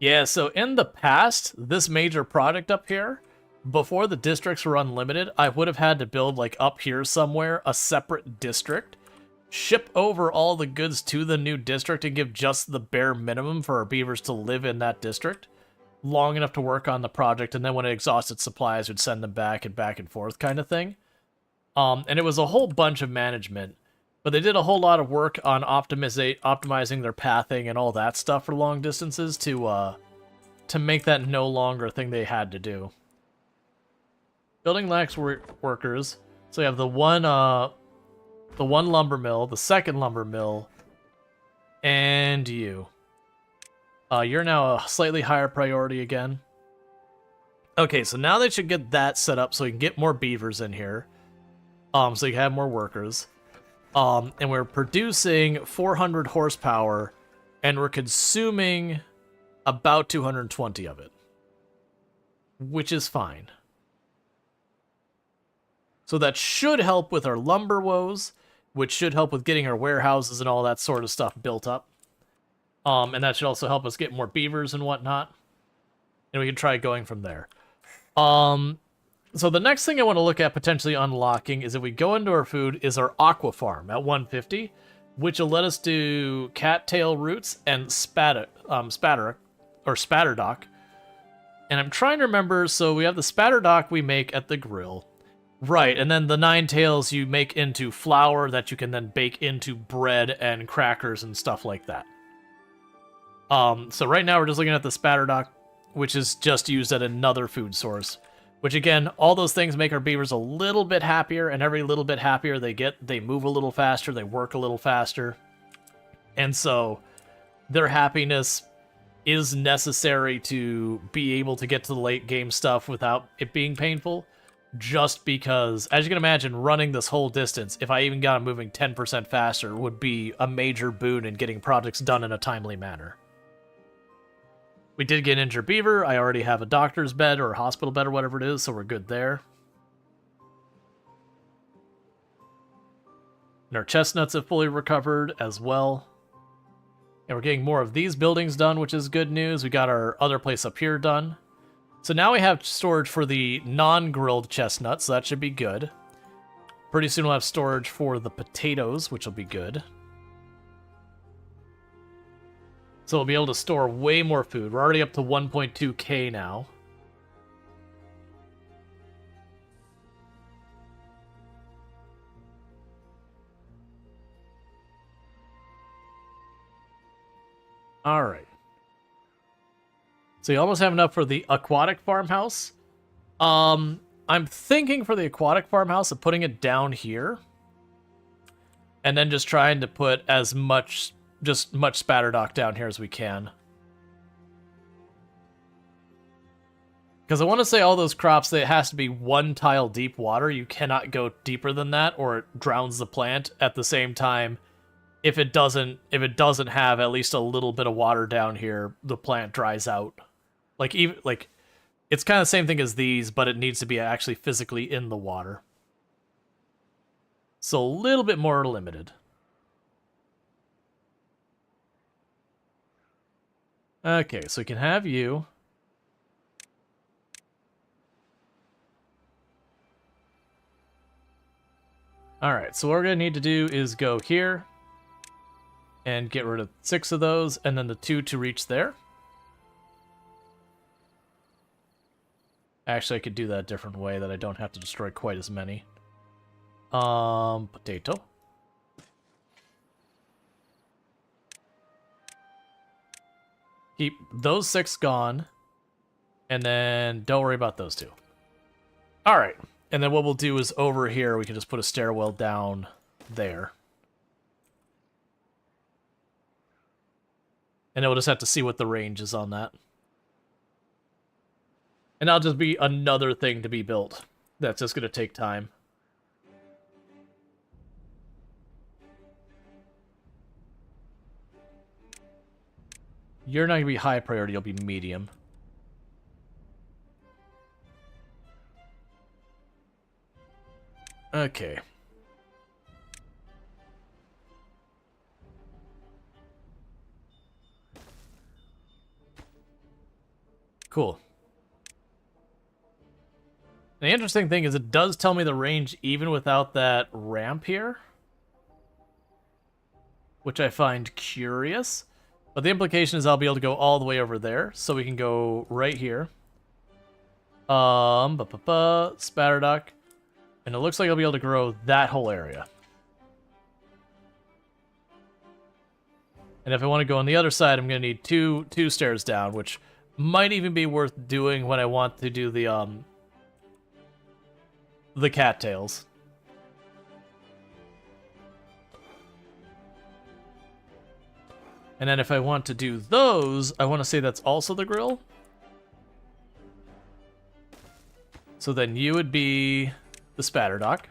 Yeah, so in the past, this major product up here, before the districts were unlimited, I would have had to build, like, up here somewhere, a separate district, ship over all the goods to the new district, and give just the bare minimum for our beavers to live in that district, long enough to work on the project, and then when it exhausted supplies, would send them back and forth kind of thing. And it was a whole bunch of management. But they did a whole lot of work on optimizing their pathing and all that stuff for long distances to make that no longer a thing they had to do. Building lacks workers, so you have the one lumber mill, the second lumber mill, and you. You're now a slightly higher priority again. Okay, so now they should get that set up so we can get more beavers in here. So you can have more workers. And we're producing 400 horsepower, and we're consuming about 220 of it. Which is fine. So that should help with our lumber woes, which should help with getting our warehouses and all that sort of stuff built up. And that should also help us get more beavers and whatnot. And we can try going from there. So the next thing I want to look at potentially unlocking is if we go into our food is our aqua farm at 150, which will let us do cattail roots and spatterdock. And I'm trying to remember, so we have the spatterdock we make at the grill. Right, and then the 9 tails you make into flour that you can then bake into bread and crackers and stuff like that. So right now we're just looking at the spatterdock, which is just used at another food source. Which, again, all those things make our beavers a little bit happier, and every little bit happier they get, they move a little faster, they work a little faster. And so, their happiness is necessary to be able to get to the late game stuff without it being painful. Just because, as you can imagine, running this whole distance, if I even got them moving 10% faster, would be a major boon in getting projects done in a timely manner. We did get an injured beaver. I already have a doctor's bed or a hospital bed or whatever it is, so we're good there. And our chestnuts have fully recovered as well. And we're getting more of these buildings done, which is good news. We got our other place up here done. So now we have storage for the non-grilled chestnuts, so that should be good. Pretty soon we'll have storage for the potatoes, which will be good. So we'll be able to store way more food. We're already up to 1.2k now. Alright. So you almost have enough for the aquatic farmhouse. I'm thinking for the aquatic farmhouse of putting it down here. And then just trying to put as much spatterdock down here as we can. Because I want to say all those crops, it has to be 1 tile deep water. You cannot go deeper than that or it drowns the plant. At the same time, if it doesn't have at least a little bit of water down here, the plant dries out. Like even like it's kind of the same thing as these, but it needs to be actually physically in the water. So a little bit more limited. Okay, so we can have you. Alright, so what we're going to need to do is go here and get rid of 6 of those, and then the 2 to reach there. Actually, I could do that a different way that I don't have to destroy quite as many. Potato. Keep those 6 gone, and then don't worry about those 2. Alright. And then what we'll do is over here, we can just put a stairwell down there. And then we'll just have to see what the range is on that. And that'll just be another thing to be built. That's just going to take time. You're not going to be high priority, you'll be medium. Okay. Cool. The interesting thing is it does tell me the range even without that ramp here, which I find curious. But the implication is I'll be able to go all the way over there, so we can go right here. Spatterdock. And it looks like I'll be able to grow that whole area. And if I want to go on the other side, I'm going to need two stairs down, which might even be worth doing when I want to do the cattails. And then if I want to do those, I want to say that's also the grill. So then you would be the Spatterdock.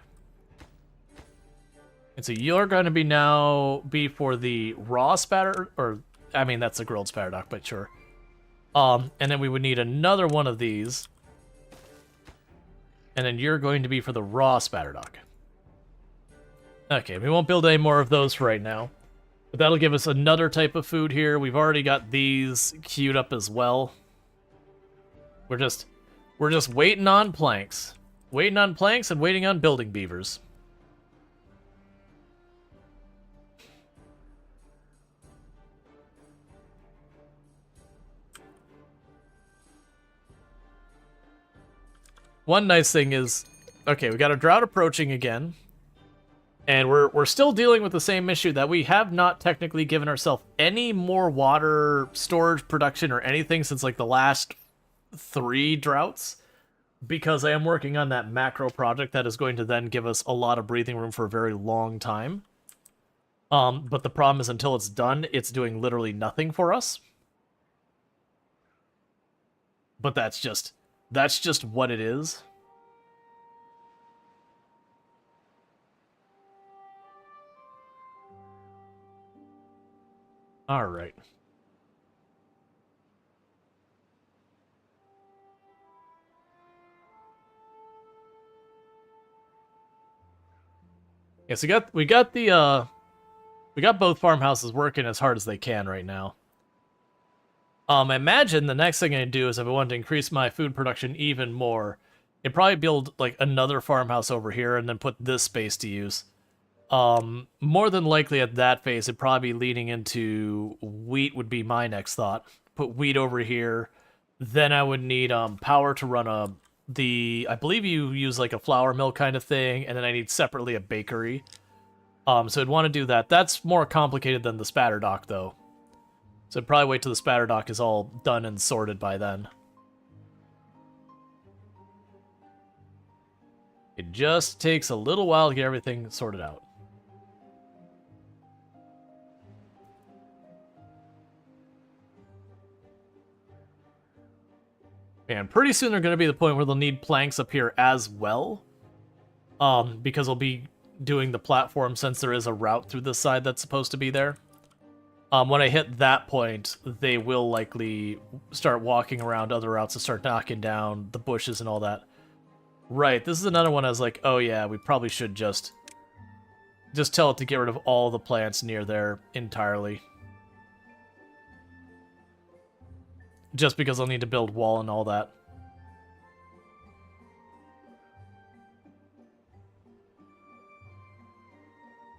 And so you're going to be for the raw spatter, or I mean that's the grilled Spatterdock, but sure. And then we would need another one of these. And then you're going to be for the raw Spatterdock. Okay, we won't build any more of those for right now. But that'll give us another type of food here. We've already got these queued up as well. We're just waiting on planks. Waiting on planks and waiting on building beavers. One nice thing is, okay, we got a drought approaching again. And we're still dealing with the same issue that we have not technically given ourselves any more water storage production or anything since like the last 3 droughts. Because I am working on that macro project that is going to then give us a lot of breathing room for a very long time. But the problem is until it's done, it's doing literally nothing for us. But that's just what it is. All right. Yeah, so we got both farmhouses working as hard as they can right now. I imagine the next thing I do is if I want to increase my food production even more, I'd probably build like another farmhouse over here and then put this space to use. More than likely at that phase, it'd probably be leading into wheat would be my next thought. Put wheat over here. Then I would need power to run I believe you use like a flour mill kind of thing, and then I need separately a bakery. So I'd want to do that. That's more complicated than the Spatterdock, though. So I'd probably wait till the Spatterdock is all done and sorted by then. It just takes a little while to get everything sorted out. And pretty soon they're going to be the point where they'll need planks up here as well. Because they'll be doing the platform, since there is a route through this side that's supposed to be there. When I hit that point, they will likely start walking around other routes and start knocking down the bushes and all that. Right, this is another one I was like, oh yeah, we probably should just tell it to get rid of all the plants near there entirely. Just because I'll need to build wall and all that.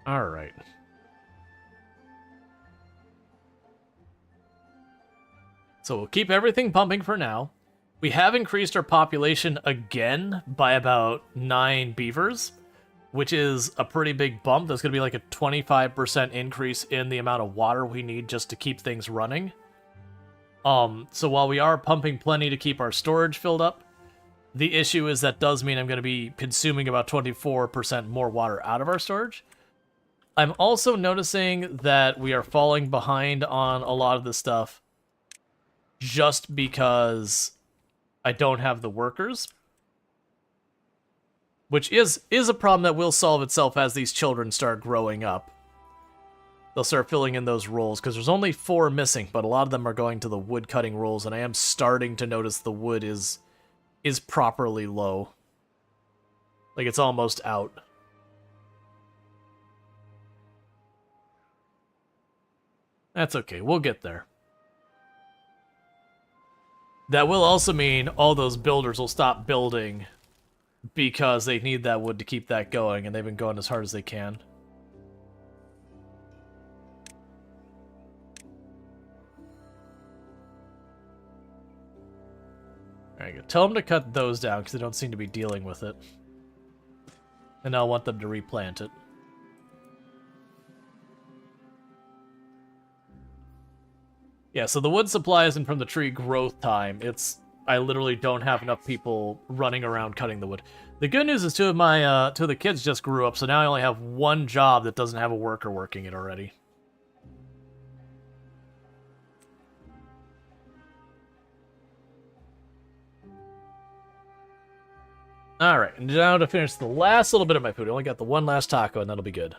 Alright. So we'll keep everything pumping for now. We have increased our population again by about 9 beavers, which is a pretty big bump. There's going to be like a 25% increase in the amount of water we need just to keep things running. So while we are pumping plenty to keep our storage filled up, the issue is that does mean I'm going to be consuming about 24% more water out of our storage. I'm also noticing that we are falling behind on a lot of this stuff just because I don't have the workers. Which is a problem that will solve itself as these children start growing up. They'll start filling in those roles, because there's only 4 missing, but a lot of them are going to the wood cutting roles, and I am starting to notice the wood is properly low. Like, it's almost out. That's okay, we'll get there. That will also mean all those builders will stop building because they need that wood to keep that going, and they've been going as hard as they can. Alright, good. Tell them to cut those down, because they don't seem to be dealing with it. And I'll want them to replant it. Yeah, so the wood supply isn't from the tree growth time. It's... I literally don't have enough people running around cutting the wood. The good news is two of the kids just grew up, so now I only have one job that doesn't have a worker working it already. Alright, now to finish the last little bit of my food. I only got the one last taco, and that'll be good.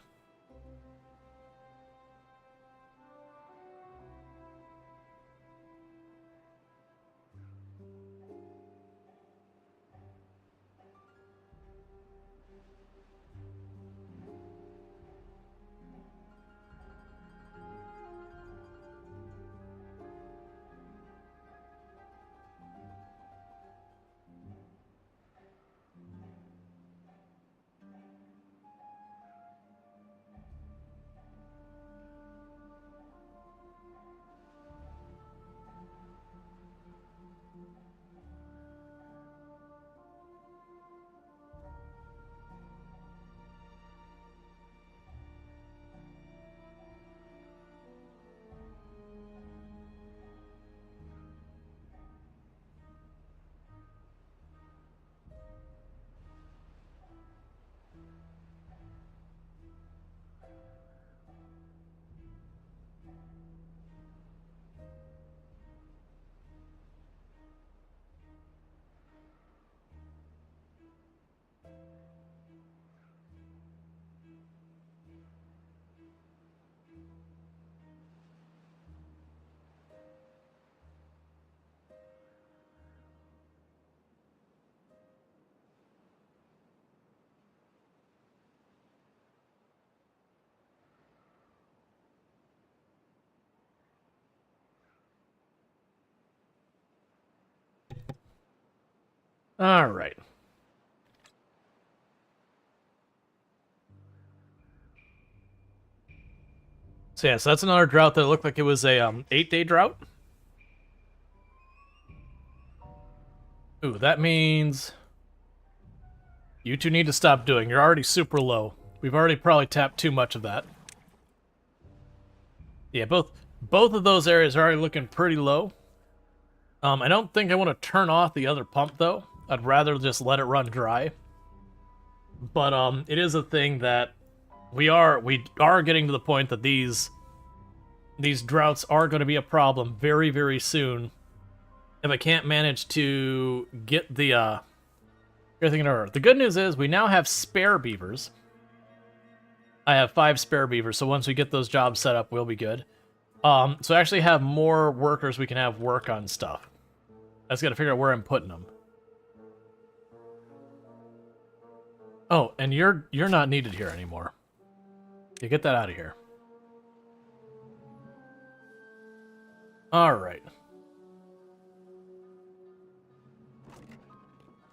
Alright. So yeah, so that's another drought that looked like it was a 8-day drought. Ooh, that means you two need to stop doing. You're already super low. We've already probably tapped too much of that. Yeah, both of those areas are already looking pretty low. I don't think I want to turn off the other pump, though. I'd rather just let it run dry. But it is a thing that we are getting to the point that these droughts are going to be a problem very, very soon. If I can't manage to get the everything in order. The good news is we now have spare beavers. I have 5 spare beavers, so once we get those jobs set up, we'll be good. So I actually have more workers we can have work on stuff. I just gotta figure out where I'm putting them. Oh, and you're not needed here anymore. You get that out of here. All right.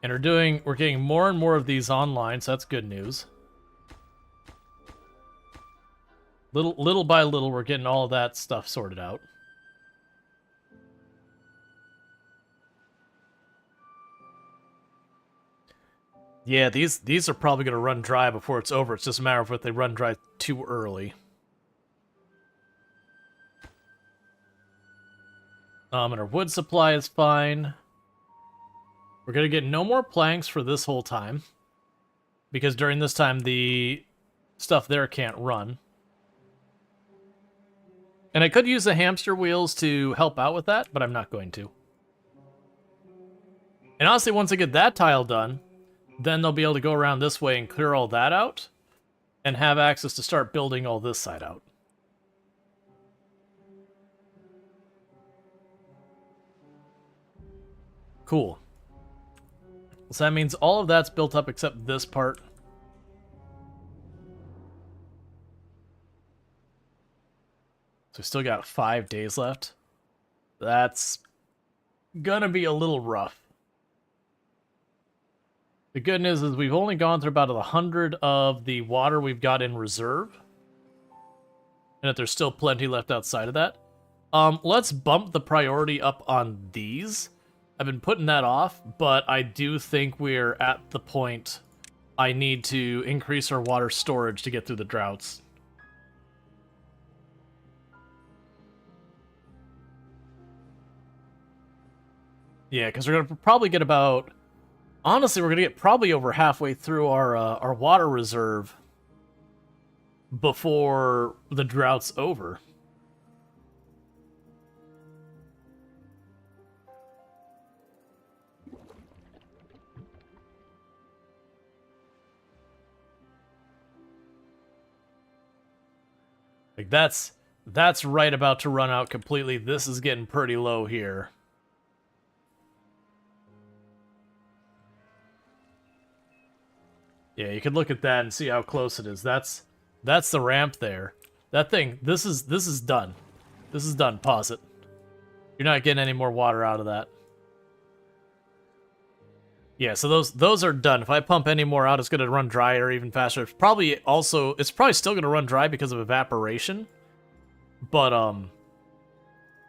And we're getting more and more of these online, so that's good news. Little by little, we're getting all of that stuff sorted out. Yeah, these are probably going to run dry before it's over. It's just a matter of if they run dry too early. And our wood supply is fine. We're going to get no more planks for this whole time, because during this time, the stuff there can't run. And I could use the hamster wheels to help out with that, but I'm not going to. And honestly, once I get that tile done, then they'll be able to go around this way and clear all that out, and have access to start building all this side out. Cool. So that means all of that's built up except this part. So we still got 5 days left. That's gonna be a little rough. The good news is we've only gone through about 100 of the water we've got in reserve, and that there's still plenty left outside of that. Let's bump the priority up on these. I've been putting that off, but I do think we're at the point I need to increase our water storage to get through the droughts. Yeah, because we're going to probably get about... Honestly, we're going to get probably over halfway through our water reserve before the drought's over. Like, that's right about to run out completely. This is getting pretty low here. Yeah, you can look at that and see how close it is. That's the ramp there. That thing, this is done. This is done. Pause it. You're not getting any more water out of that. Yeah, so those are done. If I pump any more out, it's going to run drier even faster. It's probably still going to run dry because of evaporation. But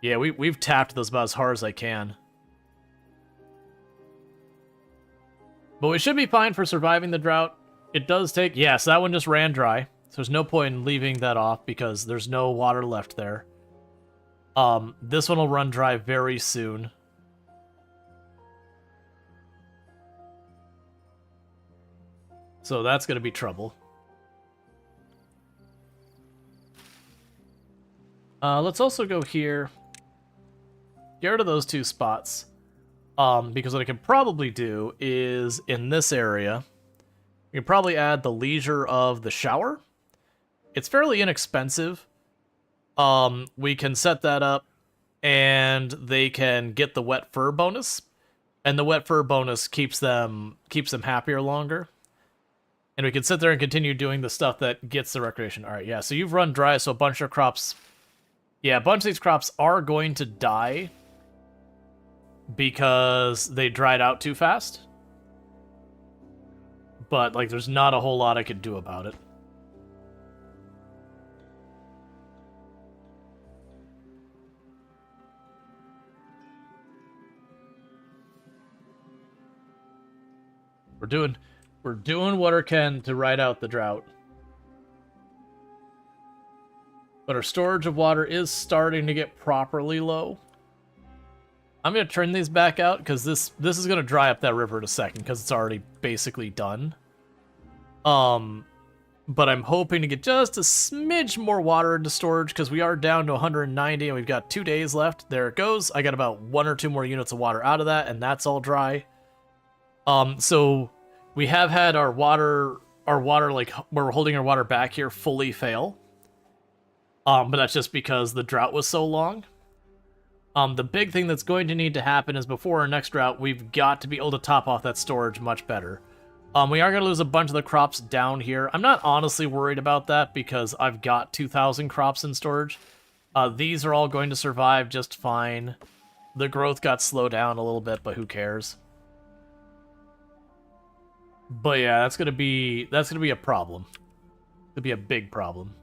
yeah, we've tapped those about as hard as I can. But we should be fine for surviving the drought. It does take... Yeah, so that one just ran dry. So there's no point in leaving that off because there's no water left there. This one will run dry very soon. So that's going to be trouble. Let's also go here. Get rid of those 2 spots. Because what I can probably do is, in this area, we can probably add the leisure of the shower. It's fairly inexpensive. We can set that up, and they can get the wet fur bonus. And the wet fur bonus keeps them happier longer. And we can sit there and continue doing the stuff that gets the recreation. All right, yeah, so you've run dry, so a bunch of crops... Yeah, a bunch of these crops are going to die because they dried out too fast. But, like, there's not a whole lot I could do about it. We're doing what we can to ride out the drought. But our storage of water is starting to get properly low. I'm going to turn these back out because this is going to dry up that river in a second because it's already basically done. But I'm hoping to get just a smidge more water into storage because we are down to 190 and we've got 2 days left. There it goes. I got about 1 or 2 more units of water out of that and that's all dry. So we have had our water our water, like where we're holding our water back here, fully fail. But that's just because the drought was so long. The big thing that's going to need to happen is before our next drought, we've got to be able to top off that storage much better. We are going to lose a bunch of the crops down here. I'm not honestly worried about that because I've got 2,000 crops in storage. These are all going to survive just fine. The growth got slowed down a little bit, but who cares? But yeah, that's gonna be a problem. It'll be a big problem.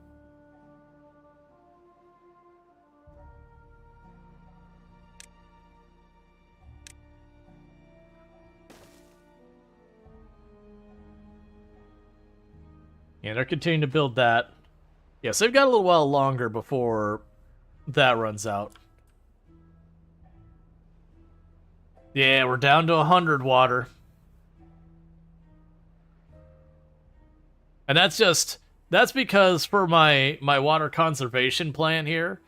Yeah, they're continuing to build that. Yeah, so they've got a little while longer before that runs out. Yeah, we're down to 100 water. And that's because for my water conservation plan here,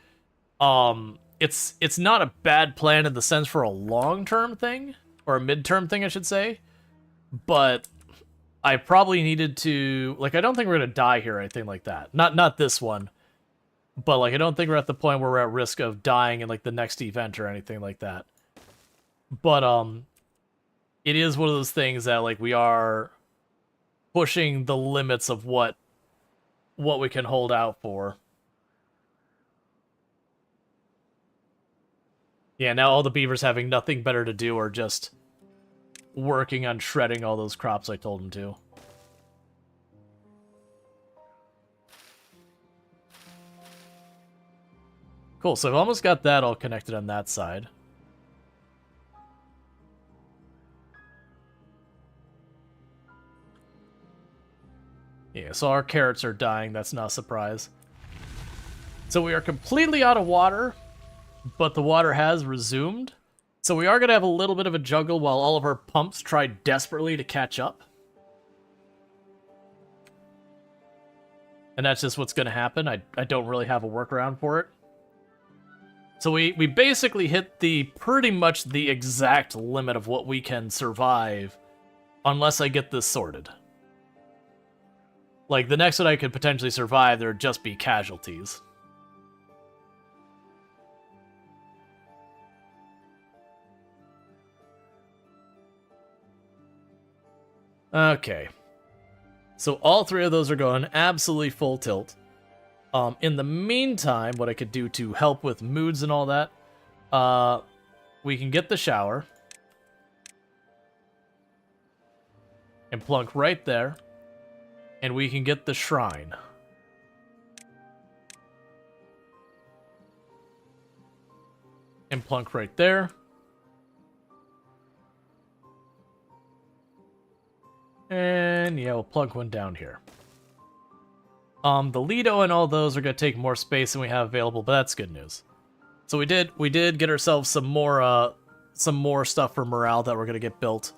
it's not a bad plan in the sense for a long-term thing, or a mid-term thing, I should say, but I probably needed to, like, I don't think we're gonna die here or anything like that. Not this one, but, like, I don't think we're at the point where we're at risk of dying in, like, the next event or anything like that. But, it is one of those things that, like, we are pushing the limits of what we can hold out for. Yeah, now all the beavers having nothing better to do are just working on shredding all those crops I told them to. Cool, so I've almost got that all connected on that side. Yeah, so our carrots are dying, that's not a surprise. So we are completely out of water, but the water has resumed. So we are going to have a little bit of a juggle while all of our pumps try desperately to catch up. And that's just what's going to happen. I don't really have a workaround for it. So we basically hit pretty much the exact limit of what we can survive unless I get this sorted. Like, the next one I could potentially survive, there'd just be casualties. Okay. So all three of those are going absolutely full tilt. In the meantime, what I could do to help with moods and all that, we can get the shower. And plunk right there. And we can get the shrine. And plunk right there. And yeah, we'll plug one down here. The Lido and all those are going to take more space than we have available, but that's good news. So we did get ourselves some more stuff for morale that we're going to get built.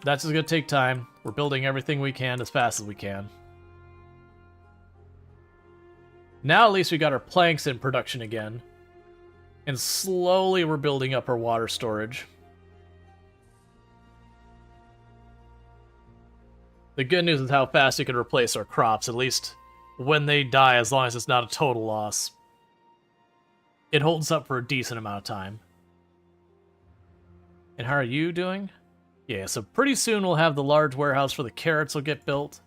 That's just going to take time. We're building everything we can as fast as we can. Now at least we got our planks in production again. And slowly we're building up our water storage. The good news is how fast we can replace our crops, at least when they die, as long as it's not a total loss. It holds up for a decent amount of time. And how are you doing? Yeah, so pretty soon we'll have the large warehouse for the carrots will get built.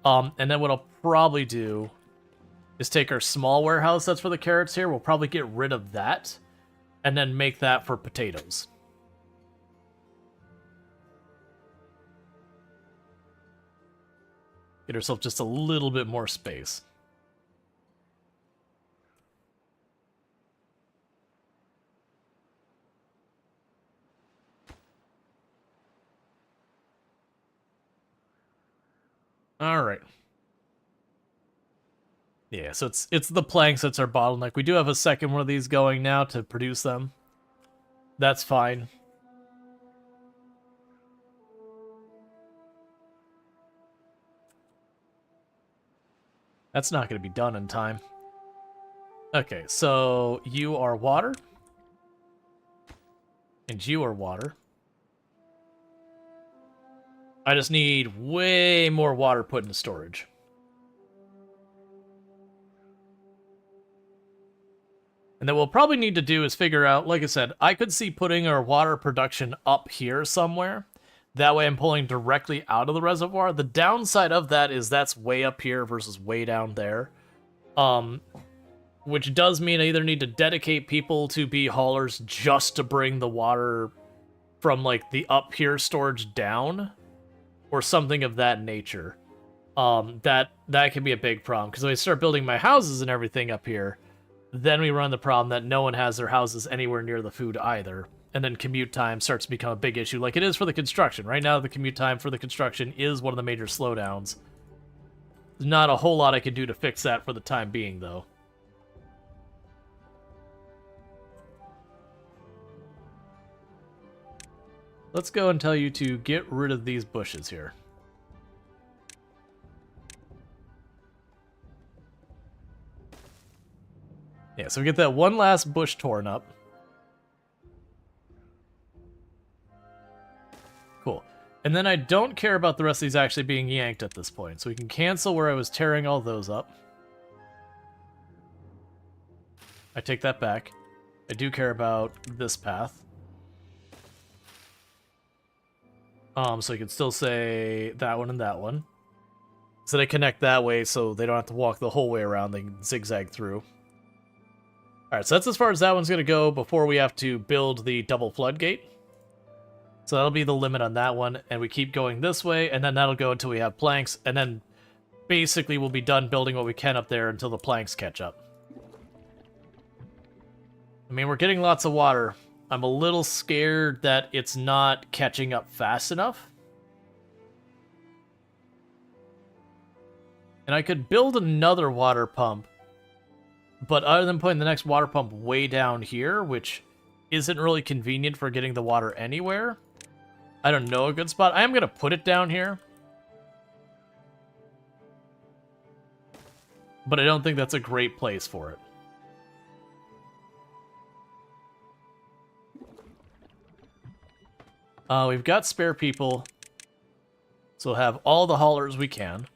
And then what I'll probably do is take our small warehouse that's for the carrots here. We'll probably get rid of that and then make that for potatoes. Get ourselves just a little bit more space. All right. Yeah, so it's the planks that's our bottleneck. We do have a second one of these going now to produce them. That's fine. That's not going to be done in time. Okay, so you are water. And you are water. I just need way more water put into storage. And then what we'll probably need to do is figure out, like I said, I could see putting our water production up here somewhere. That way I'm pulling directly out of the reservoir. The downside of that is that's way up here versus way down there. Which does mean I either need to dedicate people to be haulers just to bring the water from, like, the up here storage down, or something of that nature. That can be a big problem, because when I start building my houses and everything up here, then we run the problem that no one has their houses anywhere near the food either. And then commute time starts to become a big issue, like it is for the construction. Right now, the commute time for the construction is one of the major slowdowns. There's not a whole lot I can do to fix that for the time being, though. Let's go and tell you to get rid of these bushes here. Yeah, so we get that one last bush torn up. Cool. And then I don't care about the rest of these actually being yanked at this point, so we can cancel where I was tearing all those up. I take that back. I do care about this path. So you can still say that one and that one. So they connect that way so they don't have to walk the whole way around, they can zigzag through. Alright, so that's as far as that one's going to go before we have to build the double floodgate. So that'll be the limit on that one, and we keep going this way, and then that'll go until we have planks, and then basically we'll be done building what we can up there until the planks catch up. I mean, we're getting lots of water. I'm a little scared that it's not catching up fast enough. And I could build another water pump, but other than putting the next water pump way down here, which isn't really convenient for getting the water anywhere, I don't know a good spot. I am going to put it down here, but I don't think that's a great place for it. We've got spare people, so we'll have all the haulers we can.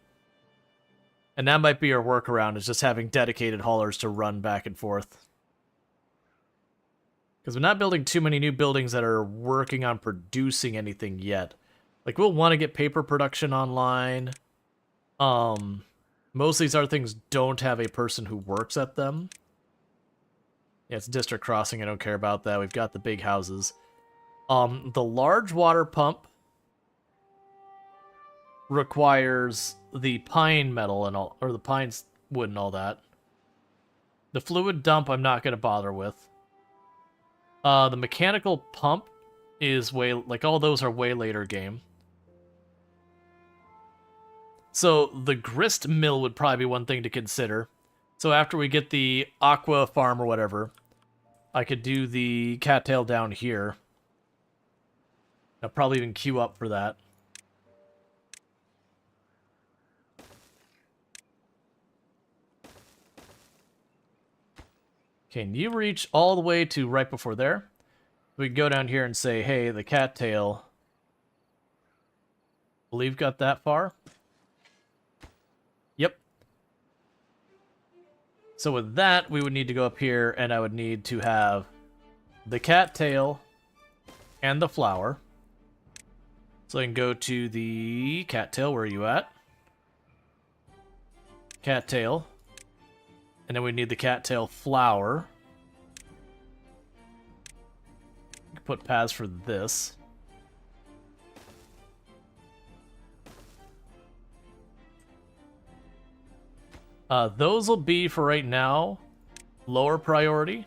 And that might be our workaround, is just having dedicated haulers to run back and forth. Because we're not building too many new buildings that are working on producing anything yet. Like, we'll want to get paper production online. Most of these other things don't have a person who works at them. Yeah, it's district crossing, I don't care about that. We've got the big houses. The large water pump requires the pine metal and all, or the pine wood and all that. The fluid dump I'm not going to bother with. The mechanical pump is way, like, all those are way later game. So the grist mill would probably be one thing to consider. So after we get the aqua farm or whatever, I could do the cattail down here. I'll probably even queue up for that. Can you reach all the way to right before there? We can go down here and say, hey, the cattail. Believe got that far? Yep. So with that, we would need to go up here, and I would need to have the cattail and the flower. So I can go to the cattail. Where are you at? Cattail. And then we need the cattail flower. Put paths for this. Those will be, for right now, lower priority.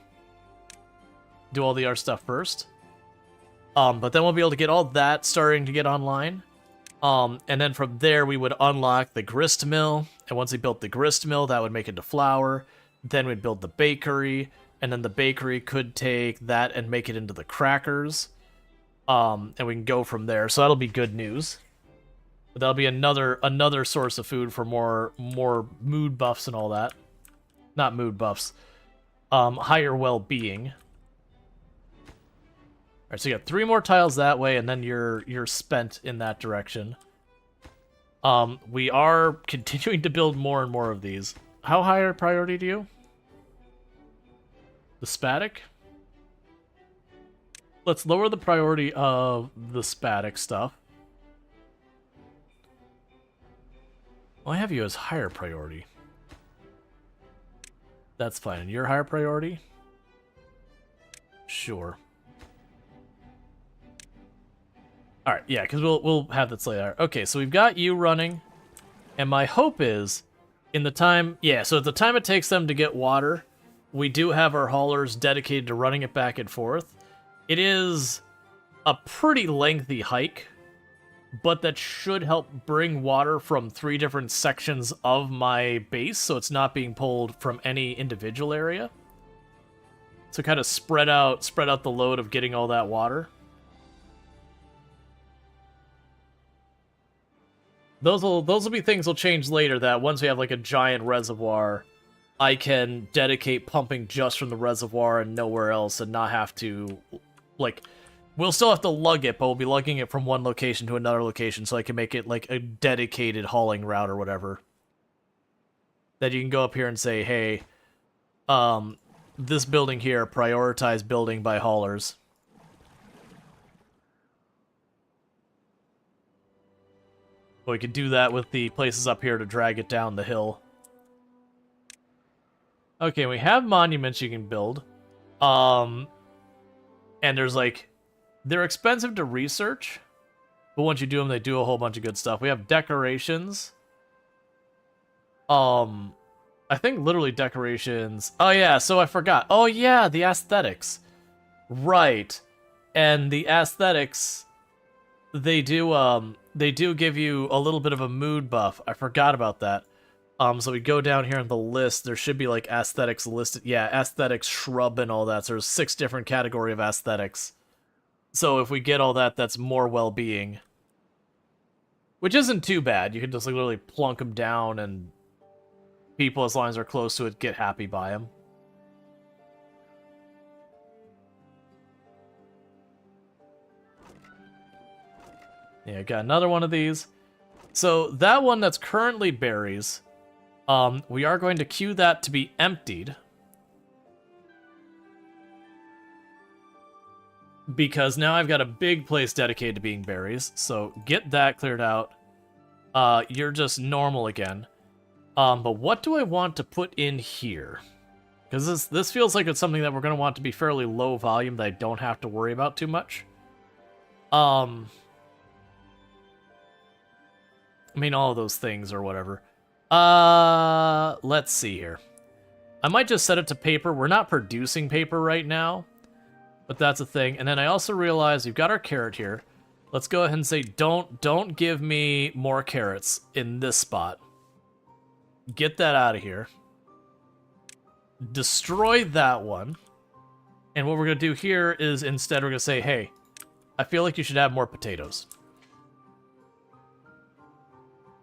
Do all the art stuff first. But then we'll be able to get all that starting to get online. And then from there, we would unlock the grist mill. And once we built the grist mill, that would make it into flour. Then we'd build the bakery. And then the bakery could take that and make it into the crackers. And we can go from there. So that'll be good news. But that'll be another source of food for more mood buffs and all that. Not mood buffs. Higher well-being. Alright, so you got 3 more tiles that way, and then you're spent in that direction. We are continuing to build more and more of these. How high a priority to you? The Spatic? Let's lower the priority of the Spatic stuff. Well, I have you as higher priority. That's fine. And your higher priority? Sure. Alright, yeah, because we'll have that later. Okay, so we've got you running. And my hope is, in the time... Yeah, so at the time it takes them to get water, we do have our haulers dedicated to running it back and forth. It is a pretty lengthy hike, but that should help bring water from 3 different sections of my base, so it's not being pulled from any individual area. So kind of spread out the load of getting all that water. Those will be things will change later, that once we have like a giant reservoir, I can dedicate pumping just from the reservoir and nowhere else and not have to, like, we'll still have to lug it, but we'll be lugging it from one location to another location, so I can make it like a dedicated hauling route or whatever. That you can go up here and say, hey, this building here, prioritize building by haulers. We could do that with the places up here to drag it down the hill. Okay, we have monuments you can build. And there's like... They're expensive to research, but once you do them, they do a whole bunch of good stuff. We have decorations. I think literally decorations... Oh yeah, so I forgot. Oh yeah, the aesthetics. Right. And the aesthetics... They do give you a little bit of a mood buff. I forgot about that. So we go down here on the list. There should be like aesthetics listed. Yeah, aesthetics, shrub, and all that. So there's 6 different category of aesthetics. So if we get all that, that's more well-being. Which isn't too bad. You can just like literally plunk them down and people, as long as they're close to it, get happy by them. Yeah, got another one of these. So that one that's currently berries, we are going to queue that to be emptied. Because now I've got a big place dedicated to being berries, so get that cleared out. You're just normal again. But what do I want to put in here? Because this feels like it's something that we're going to want to be fairly low volume that I don't have to worry about too much. I mean, all of those things or whatever. Let's see here. I might just set it to paper. We're not producing paper right now, but that's a thing. And then I also realized we've got our carrot here. Let's go ahead and say, don't give me more carrots in this spot. Get that out of here. Destroy that one. And what we're going to do here is instead we're going to say, hey, I feel like you should have more potatoes.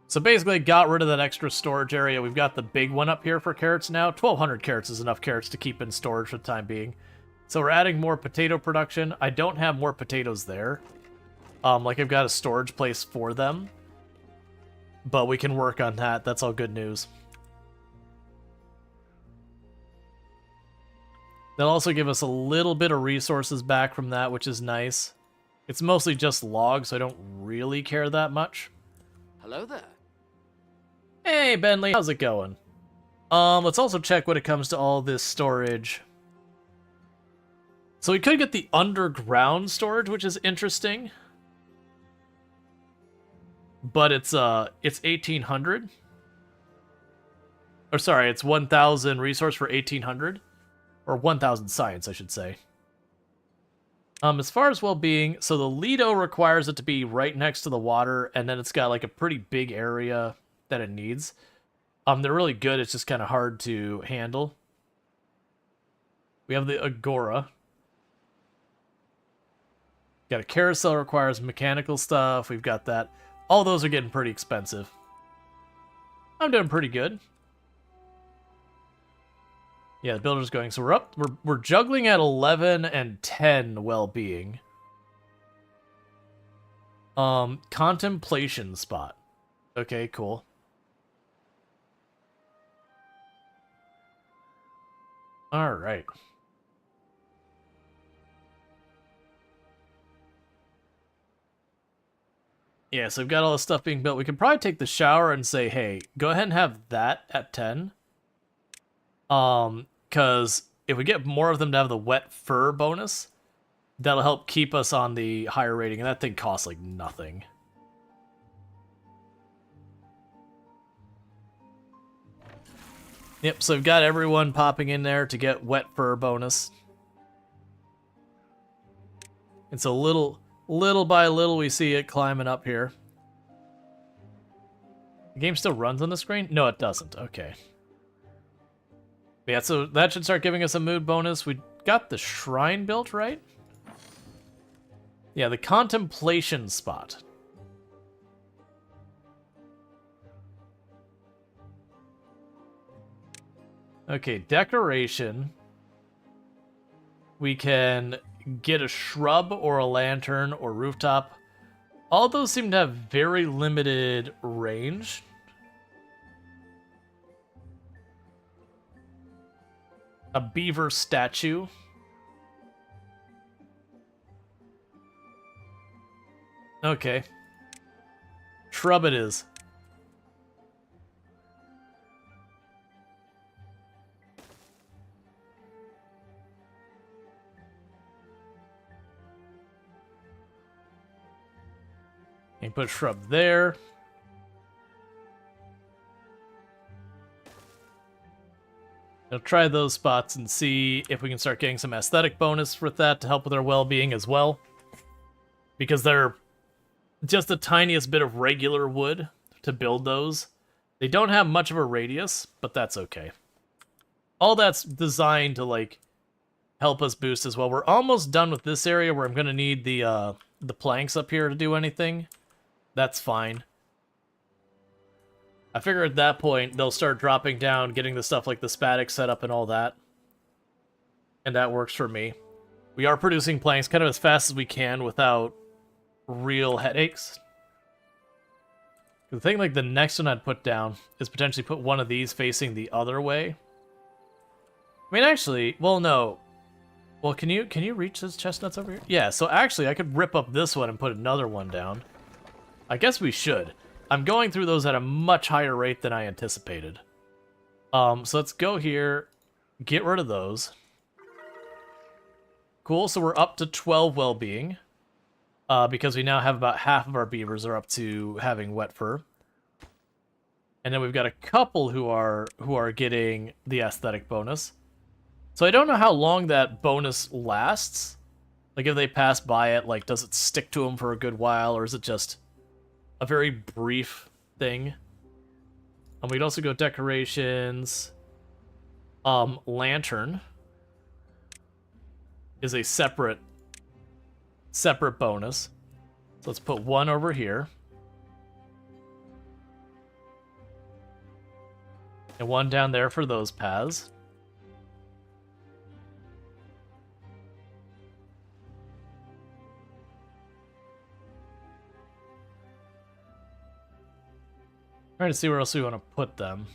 So basically, got rid of that extra storage area. We've got the big one up here for carrots now. 1,200 carrots is enough carrots to keep in storage for the time being. So we're adding more potato production. I don't have more potatoes there. Like I've got a storage place for them. But we can work on that. That's all good news. They'll also give us a little bit of resources back from that, which is nice. It's mostly just logs, so I don't really care that much. Hello there. Hey, Bentley, how's it going? Let's also check when it comes to all this storage. So we could get the underground storage, which is interesting. But it's 1,800. Or sorry, it's 1,000 resource for 1,800. Or 1,000 science, I should say. As far as well-being, so the Lido requires it to be right next to the water, and then it's got like a pretty big area that it needs. They're really good, it's just kind of hard to handle. We have the Agora. Got a carousel, requires mechanical stuff, we've got that. All those are getting pretty expensive. I'm doing pretty good. Yeah, the builder's going. So we're up. We're juggling at 11 and 10 well-being. Contemplation spot. Okay, cool. All right. Yeah, so we've got all this stuff being built. We can probably take the shower and say, hey, go ahead and have that at 10. Because if we get more of them to have the wet fur bonus, that'll help keep us on the higher rating, and that thing costs like nothing. Yep, so we've got everyone popping in there to get wet fur bonus. It's a little by little we see it climbing up here. The game still runs on the screen? No, it doesn't. Okay. Yeah, so that should start giving us a mood bonus. We got the shrine built, right? Yeah, the contemplation spot. Okay, decoration. We can get a shrub or a lantern or rooftop. All those seem to have very limited range. A beaver statue. Okay. Shrub it is. You put a shrub there. I'll try those spots and see if we can start getting some aesthetic bonus with that to help with our well-being as well. Because they're just the tiniest bit of regular wood to build those. They don't have much of a radius, but that's okay. All that's designed to, like, help us boost as well. We're almost done with this area where I'm going to need the planks up here to do anything. That's fine. I figure at that point, they'll start dropping down, getting the stuff like the spatic set up and all that. And that works for me. We are producing planks kind of as fast as we can without real headaches. The thing like the next one I'd put down is potentially put one of these facing the other way. I mean, actually, well, no. Well, can you reach those chestnuts over here? Yeah, so actually, I could rip up this one and put another one down. I guess we should. I'm going through those at a much higher rate than I anticipated. So let's go here, get rid of those. Cool, so we're up to 12 well-being. Because we now have about half of our beavers are up to having wet fur. And then we've got a couple who are getting the aesthetic bonus. So I don't know how long that bonus lasts. Like, if they pass by it, like, does it stick to them for a good while, or is it just a very brief thing? And we'd also go decorations. Lantern is a separate bonus. So let's put one over here. And one down there for those paths. Trying to see where else we want to put them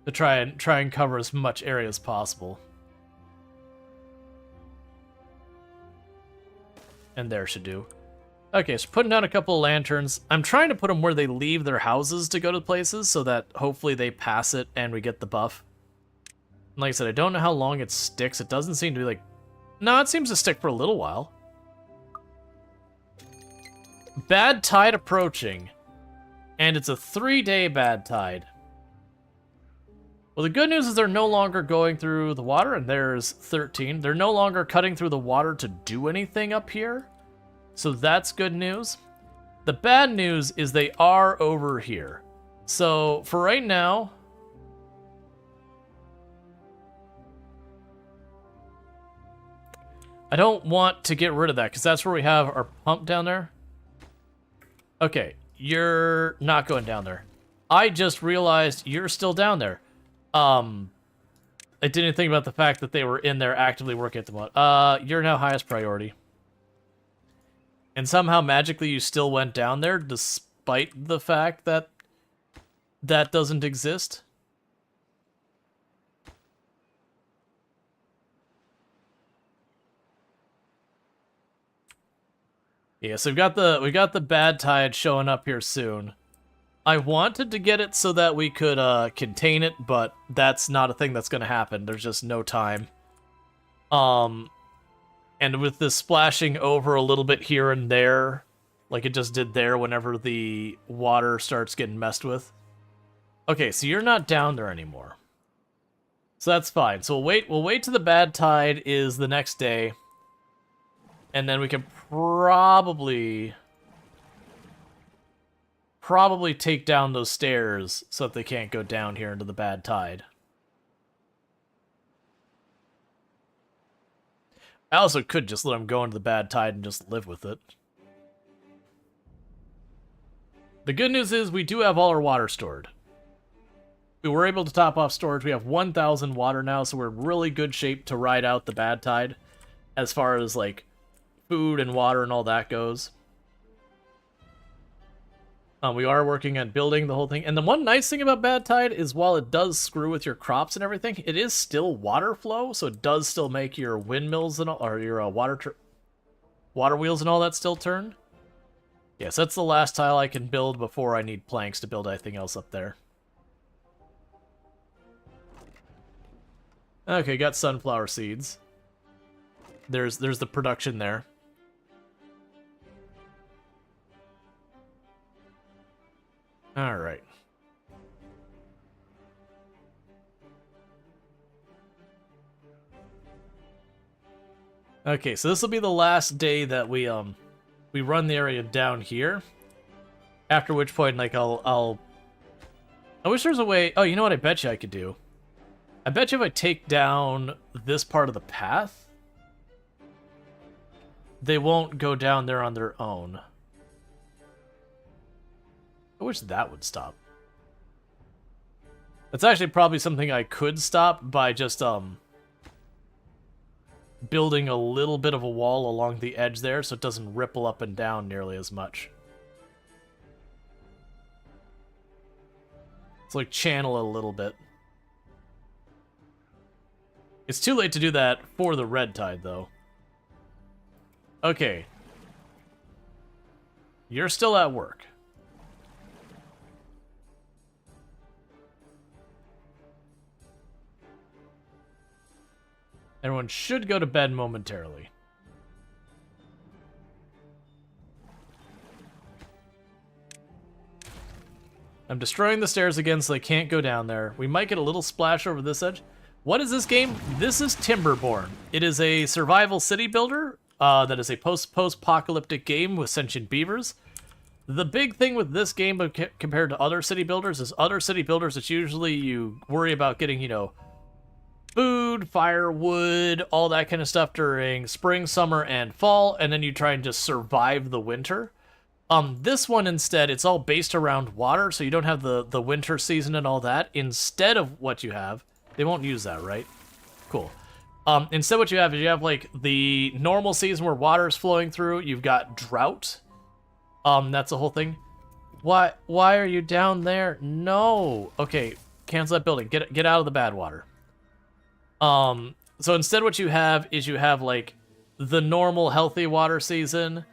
to try and cover as much area as possible. And there should do. Okay, so putting down a couple of lanterns. I'm trying to put them where they leave their houses to go to places so that hopefully they pass it and we get the buff. And like I said, I don't know how long it sticks. It doesn't seem to be like... No, it seems to stick for a little while. Bad tide approaching. And it's a 3-day bad tide. Well, the good news is they're no longer going through the water, and there's 13. They're no longer cutting through the water to do anything up here. So that's good news. The bad news is they are over here. So for right now... I don't want to get rid of that, because that's where we have our pump down there. Okay, you're not going down there. I just realized you're still down there. I didn't think about the fact that they were in there actively working at the moment. You're now highest priority. And somehow magically you still went down there despite the fact that that doesn't exist. Yeah, so we got the bad tide showing up here soon. I wanted to get it so that we could contain it, but that's not a thing that's going to happen. There's just no time. And with this splashing over a little bit here and there, like it just did there whenever the water starts getting messed with. Okay, so you're not down there anymore. So that's fine. So we'll wait till the bad tide is the next day. And then we can probably take down those stairs so that they can't go down here into the bad tide. I also could just let them go into the bad tide and just live with it. The good news is we do have all our water stored. We were able to top off storage. We have 1,000 water now, so we're in really good shape to ride out the bad tide as far as, like, food and water and all that goes. We are working on building the whole thing. And the one nice thing about bad tide is while it does screw with your crops and everything, it is still water flow, so it does still make your windmills and all, or your water wheels and all that still turn. Yes, that's the last tile I can build before I need planks to build anything else up there. Okay, got sunflower seeds. There's the production there. All right. Okay, so this will be the last day that we run the area down here. After which point, like, I wish there was a way. Oh, you know what? I bet you I could do. I bet you if I take down this part of the path, they won't go down there on their own. I wish that would stop. That's actually probably something I could stop by just building a little bit of a wall along the edge there so it doesn't ripple up and down nearly as much. It's like channel it a little bit. It's too late to do that for the red tide, though. Okay. You're still at work. Everyone should go to bed momentarily. I'm destroying the stairs again so they can't go down there. We might get a little splash over this edge. What is this game? This is Timberborn. It is a survival city builder that is a post-apocalyptic game with sentient beavers. The big thing with this game compared to other city builders is other city builders, it's usually you worry about getting, you know, food, firewood, all that kind of stuff during spring, summer, and fall, and then you try and just survive the winter. This one instead, it's all based around water, so you don't have the winter season and all that. Instead of what you have, they won't use that, right? Cool. Instead what you have is you have like the normal season where water is flowing through. You've got drought. That's the whole thing. Why are you down there? No. Okay, cancel that building. Get out of the bad water. So instead what you have is you have like the normal healthy water season.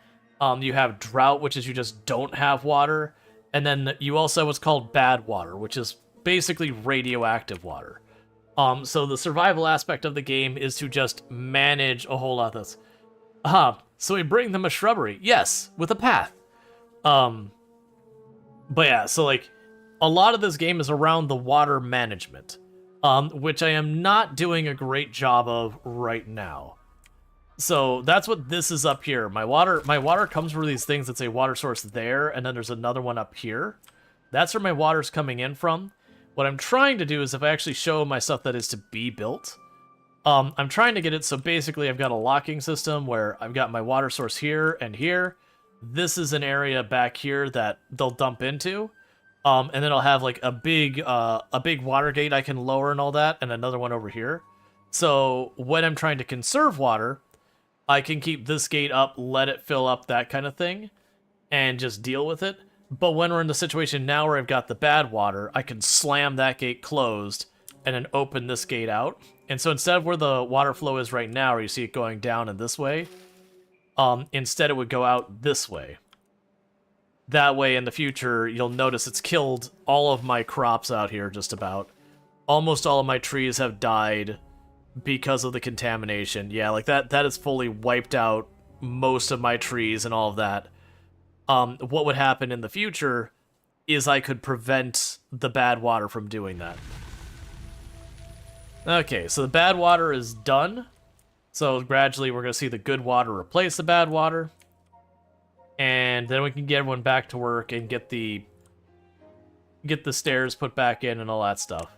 You have drought, which is you just don't have water. And then you also have what's called bad water, which is basically radioactive water. So the survival aspect of the game is to just manage a whole lot of this. So we bring them a shrubbery. Yes, with a path. But yeah, so like a lot of this game is around the water management, which I am not doing a great job of right now. So that's what this is up here. My water comes from these things that say water source there, and then there's another one up here. That's where my water's coming in from. What I'm trying to do is if I actually show my stuff that is to be built, I'm trying to get it so basically I've got a locking system where I've got my water source here and here. This is an area back here that they'll dump into. And then I'll have like a big water gate I can lower and all that, and another one over here. So when I'm trying to conserve water, I can keep this gate up, let it fill up, that kind of thing, and just deal with it. But when we're in the situation now where I've got the bad water, I can slam that gate closed and then open this gate out. And so instead of where the water flow is right now, where you see it going down and this way, instead it would go out this way. That way in the future, you'll notice it's killed all of my crops out here, just about. Almost all of my trees have died because of the contamination. Yeah, like that has fully wiped out most of my trees and all of that. What would happen in the future is I could prevent the bad water from doing that. Okay, so the bad water is done. So gradually we're going to see the good water replace the bad water. And then we can get everyone back to work and get the stairs put back in and all that stuff.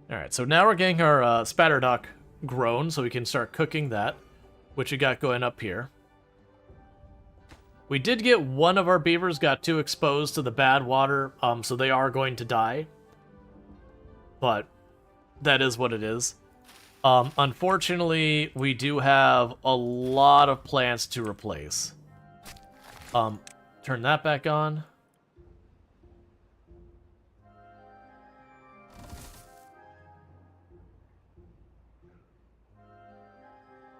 Alright, so now we're getting our spatter duck grown, so we can start cooking that, which we got going up here. We did get one of our beavers got too exposed to the bad water, so they are going to die. But that is what it is. Unfortunately, we do have a lot of plants to replace. Turn that back on.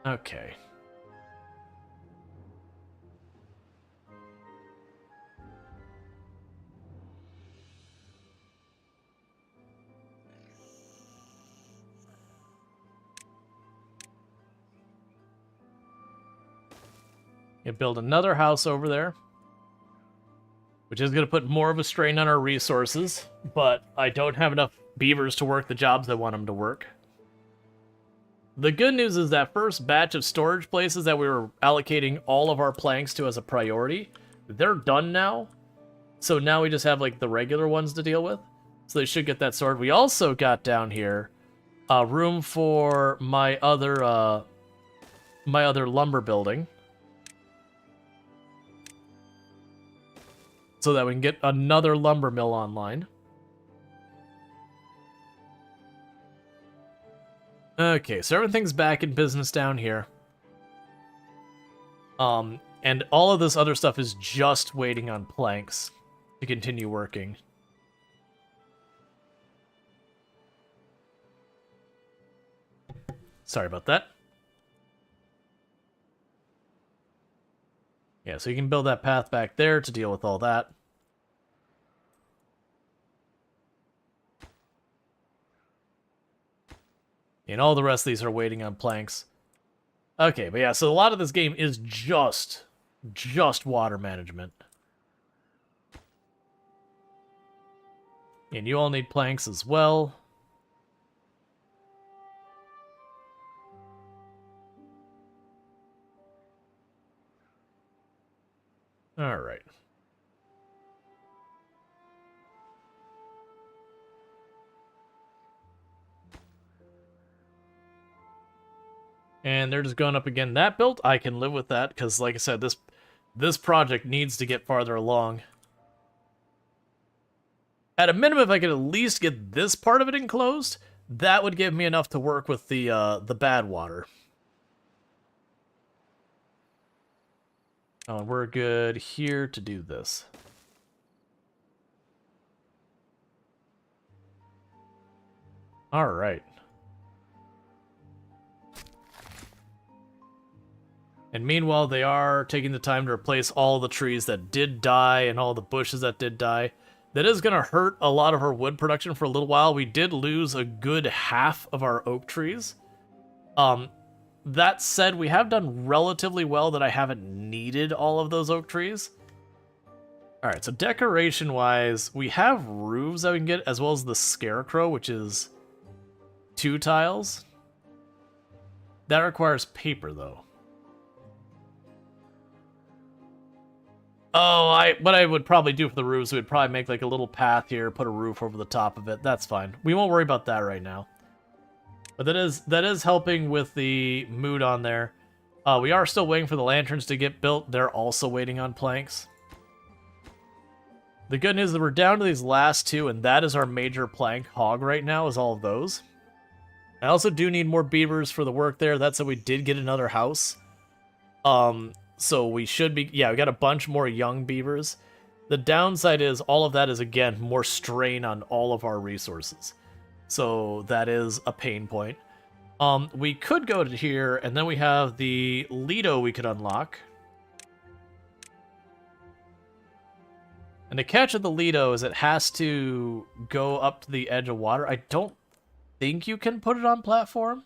Okay. And build another house over there, which is going to put more of a strain on our resources, but I don't have enough beavers to work the jobs I want them to work. The good news is that first batch of storage places that we were allocating all of our planks to as a priority, they're done now. So now we just have like the regular ones to deal with. So they should get that sorted. We also got down here room for my other lumber building, so that we can get another lumber mill online. Okay, so everything's back in business down here. And all of this other stuff is just waiting on planks to continue working. Sorry about that. Yeah, so you can build that path back there to deal with all that. And all the rest of these are waiting on planks. Okay, but yeah, so a lot of this game is just water management. And you all need planks as well. All right. And they're just going up again. That built, I can live with that, because like I said, this project needs to get farther along. At a minimum, if I could at least get this part of it enclosed, that would give me enough to work with the bad water. Oh, and we're good here to do this. All right. And meanwhile, they are taking the time to replace all the trees that did die and all the bushes that did die. That is going to hurt a lot of our wood production for a little while. We did lose a good half of our oak trees. That said, we have done relatively well that I haven't needed all of those oak trees. Alright, so decoration-wise, we have roofs that we can get, as well as the scarecrow, which is 2 tiles. That requires paper, though. Oh, what I would probably do for the roofs, we'd probably make like a little path here, put a roof over the top of it. That's fine. We won't worry about that right now. But that is helping with the mood on there. We are still waiting for the lanterns to get built. They're also waiting on planks. The good news is that we're down to these last two, and that is our major plank hog right now, is all of those. I also do need more beavers for the work there. That's how we did get another house. So we should be... Yeah, we got a bunch more young beavers. The downside is all of that is, again, more strain on all of our resources. So that is a pain point. We could go to here, and then we have the Lido we could unlock. And the catch of the Lido is it has to go up to the edge of water. I don't think you can put it on platform.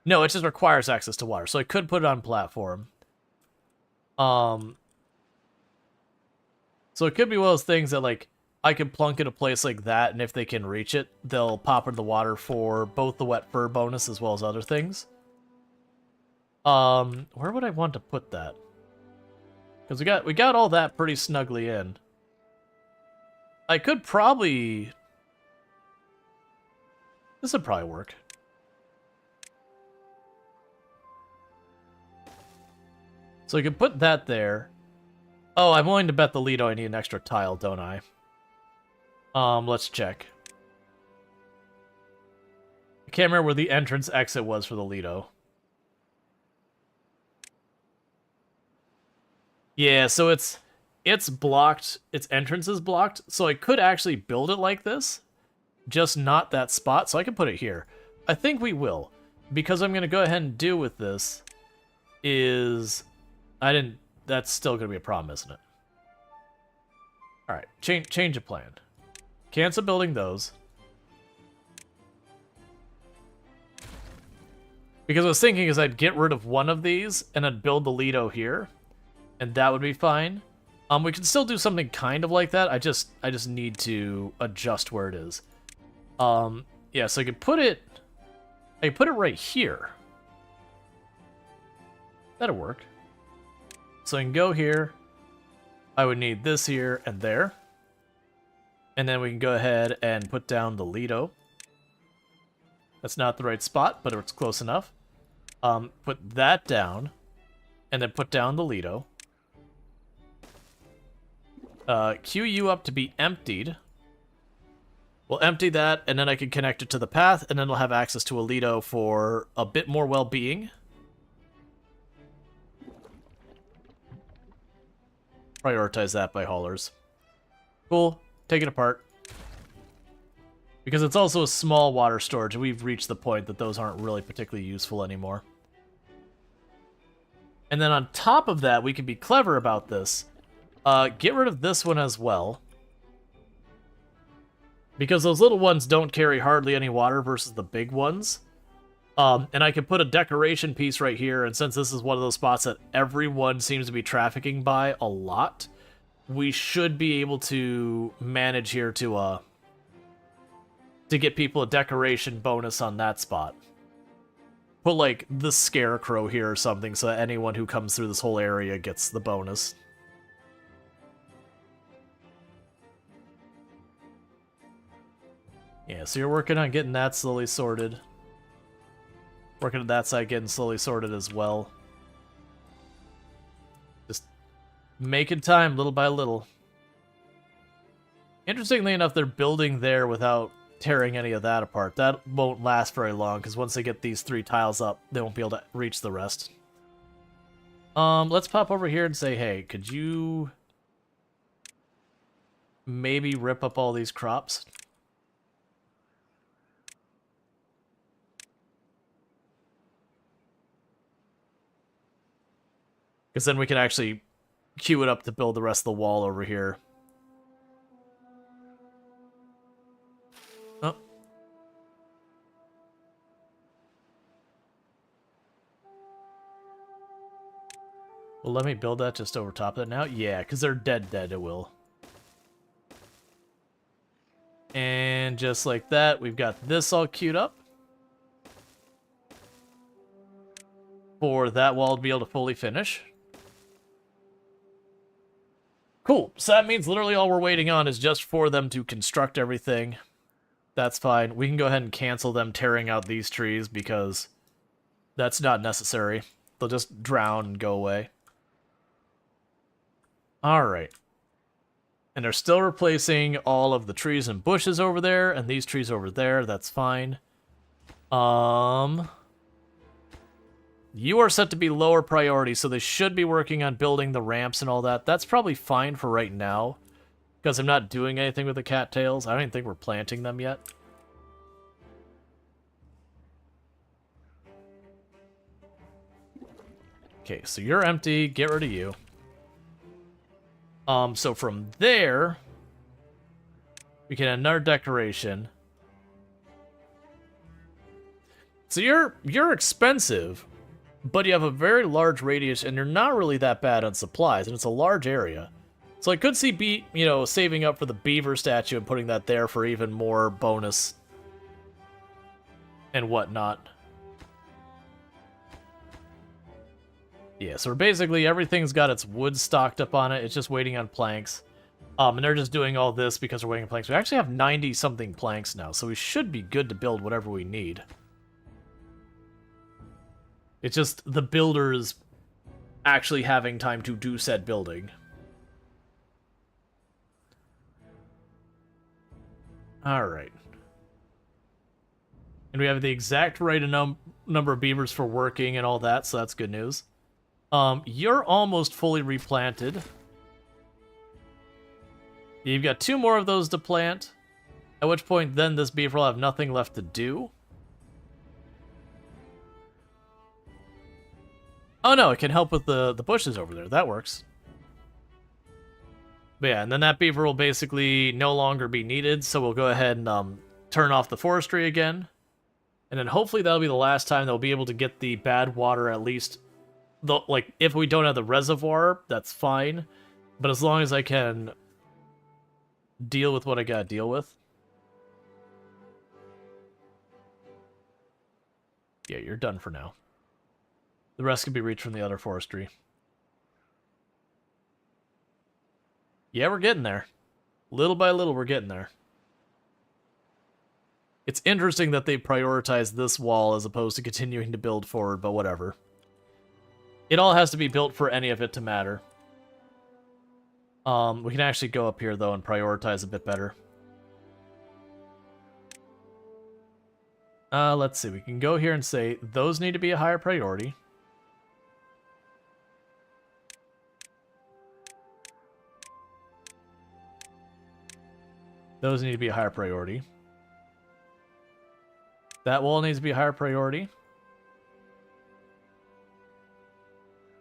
No, it just requires access to water, so I could put it on platform. So it could be one of those things that, like, I could plunk in a place like that, and if they can reach it, they'll pop into the water for both the wet fur bonus as well as other things. Where would I want to put that? Because we got all that pretty snugly in. I could probably... This would probably work. So I could put that there. Oh, I'm willing to bet the Lido I need an extra tile, don't I? Let's check. I can't remember where the entrance exit was for the Lido. Yeah, so it's blocked. Its entrance is blocked, so I could actually build it like this. Just not that spot, so I can put it here. I think we will. Because I'm going to go ahead and do with this is... That's still going to be a problem, isn't it? Alright, change of plan. Cancel building those. Because I was thinking is I'd get rid of one of these, and I'd build the Lido here. And that would be fine. We can still do something kind of like that. I just need to adjust where it is. Yeah, so I could put it right here. That'll work. So I can go here. I would need this here and there. And then we can go ahead and put down the Lido. That's not the right spot, but it's close enough. Put that down. And then put down the Lido. Queue you up to be emptied. We'll empty that, and then I can connect it to the path, and then we'll have access to a Lido for a bit more well-being. Prioritize that by haulers. Cool. Take it apart. Because it's also a small water storage, and we've reached the point that those aren't really particularly useful anymore. And then on top of that, we can be clever about this. Get rid of this one as well. Because those little ones don't carry hardly any water versus the big ones. And I can put a decoration piece right here, and since this is one of those spots that everyone seems to be trafficking by a lot, we should be able to manage here to get people a decoration bonus on that spot. Put, like, the scarecrow here or something so that anyone who comes through this whole area gets the bonus. Yeah, so you're working on getting that slowly sorted. Working on that side, getting slowly sorted as well. Just making time little by little. Interestingly enough, they're building there without tearing any of that apart. That won't last very long, because once they get these 3 tiles up, they won't be able to reach the rest. Let's pop over here and say, hey, could you maybe rip up all these crops? Because then we can actually queue it up to build the rest of the wall over here. Oh. Well, let me build that just over top of that now. Yeah, because they're dead, it will. And just like that, we've got this all queued up. For that wall to be able to fully finish. Cool. So that means literally all we're waiting on is just for them to construct everything. That's fine. We can go ahead and cancel them tearing out these trees because that's not necessary. They'll just drown and go away. Alright. And they're still replacing all of the trees and bushes over there, and these trees over there. That's fine. You are set to be lower priority, so they should be working on building the ramps and all that. That's probably fine for right now, because I'm not doing anything with the cattails. I don't even think we're planting them yet. Okay, so you're empty. Get rid of you. So from there, we can add another decoration. So you're expensive, but you have a very large radius, and you're not really that bad on supplies, and it's a large area. So I could see saving up for the beaver statue and putting that there for even more bonus and whatnot. Yeah, so basically everything's got its wood stocked up on it. It's just waiting on planks. And they're just doing all this because we're waiting on planks. We actually have 90-something planks now, so we should be good to build whatever we need. It's just the builders actually having time to do said building. Alright. And we have the exact right number of beavers for working and all that, so that's good news. You're almost fully replanted. You've got 2 more of those to plant, at which point then this beaver will have nothing left to do. Oh no, it can help with the bushes over there. That works. But yeah, and then that beaver will basically no longer be needed, so we'll go ahead and turn off the forestry again. And then hopefully that'll be the last time they'll be able to get the bad water at least. Like, if we don't have the reservoir, that's fine. But as long as I can deal with what I gotta deal with. Yeah, you're done for now. The rest can be reached from the other forestry. Yeah, we're getting there. Little by little, we're getting there. It's interesting that they prioritize this wall as opposed to continuing to build forward, but whatever. It all has to be built for any of it to matter. We can actually go up here, though, and prioritize a bit better. Let's see. We can go here and say, those need to be a higher priority. Those need to be a higher priority. That wall needs to be a higher priority.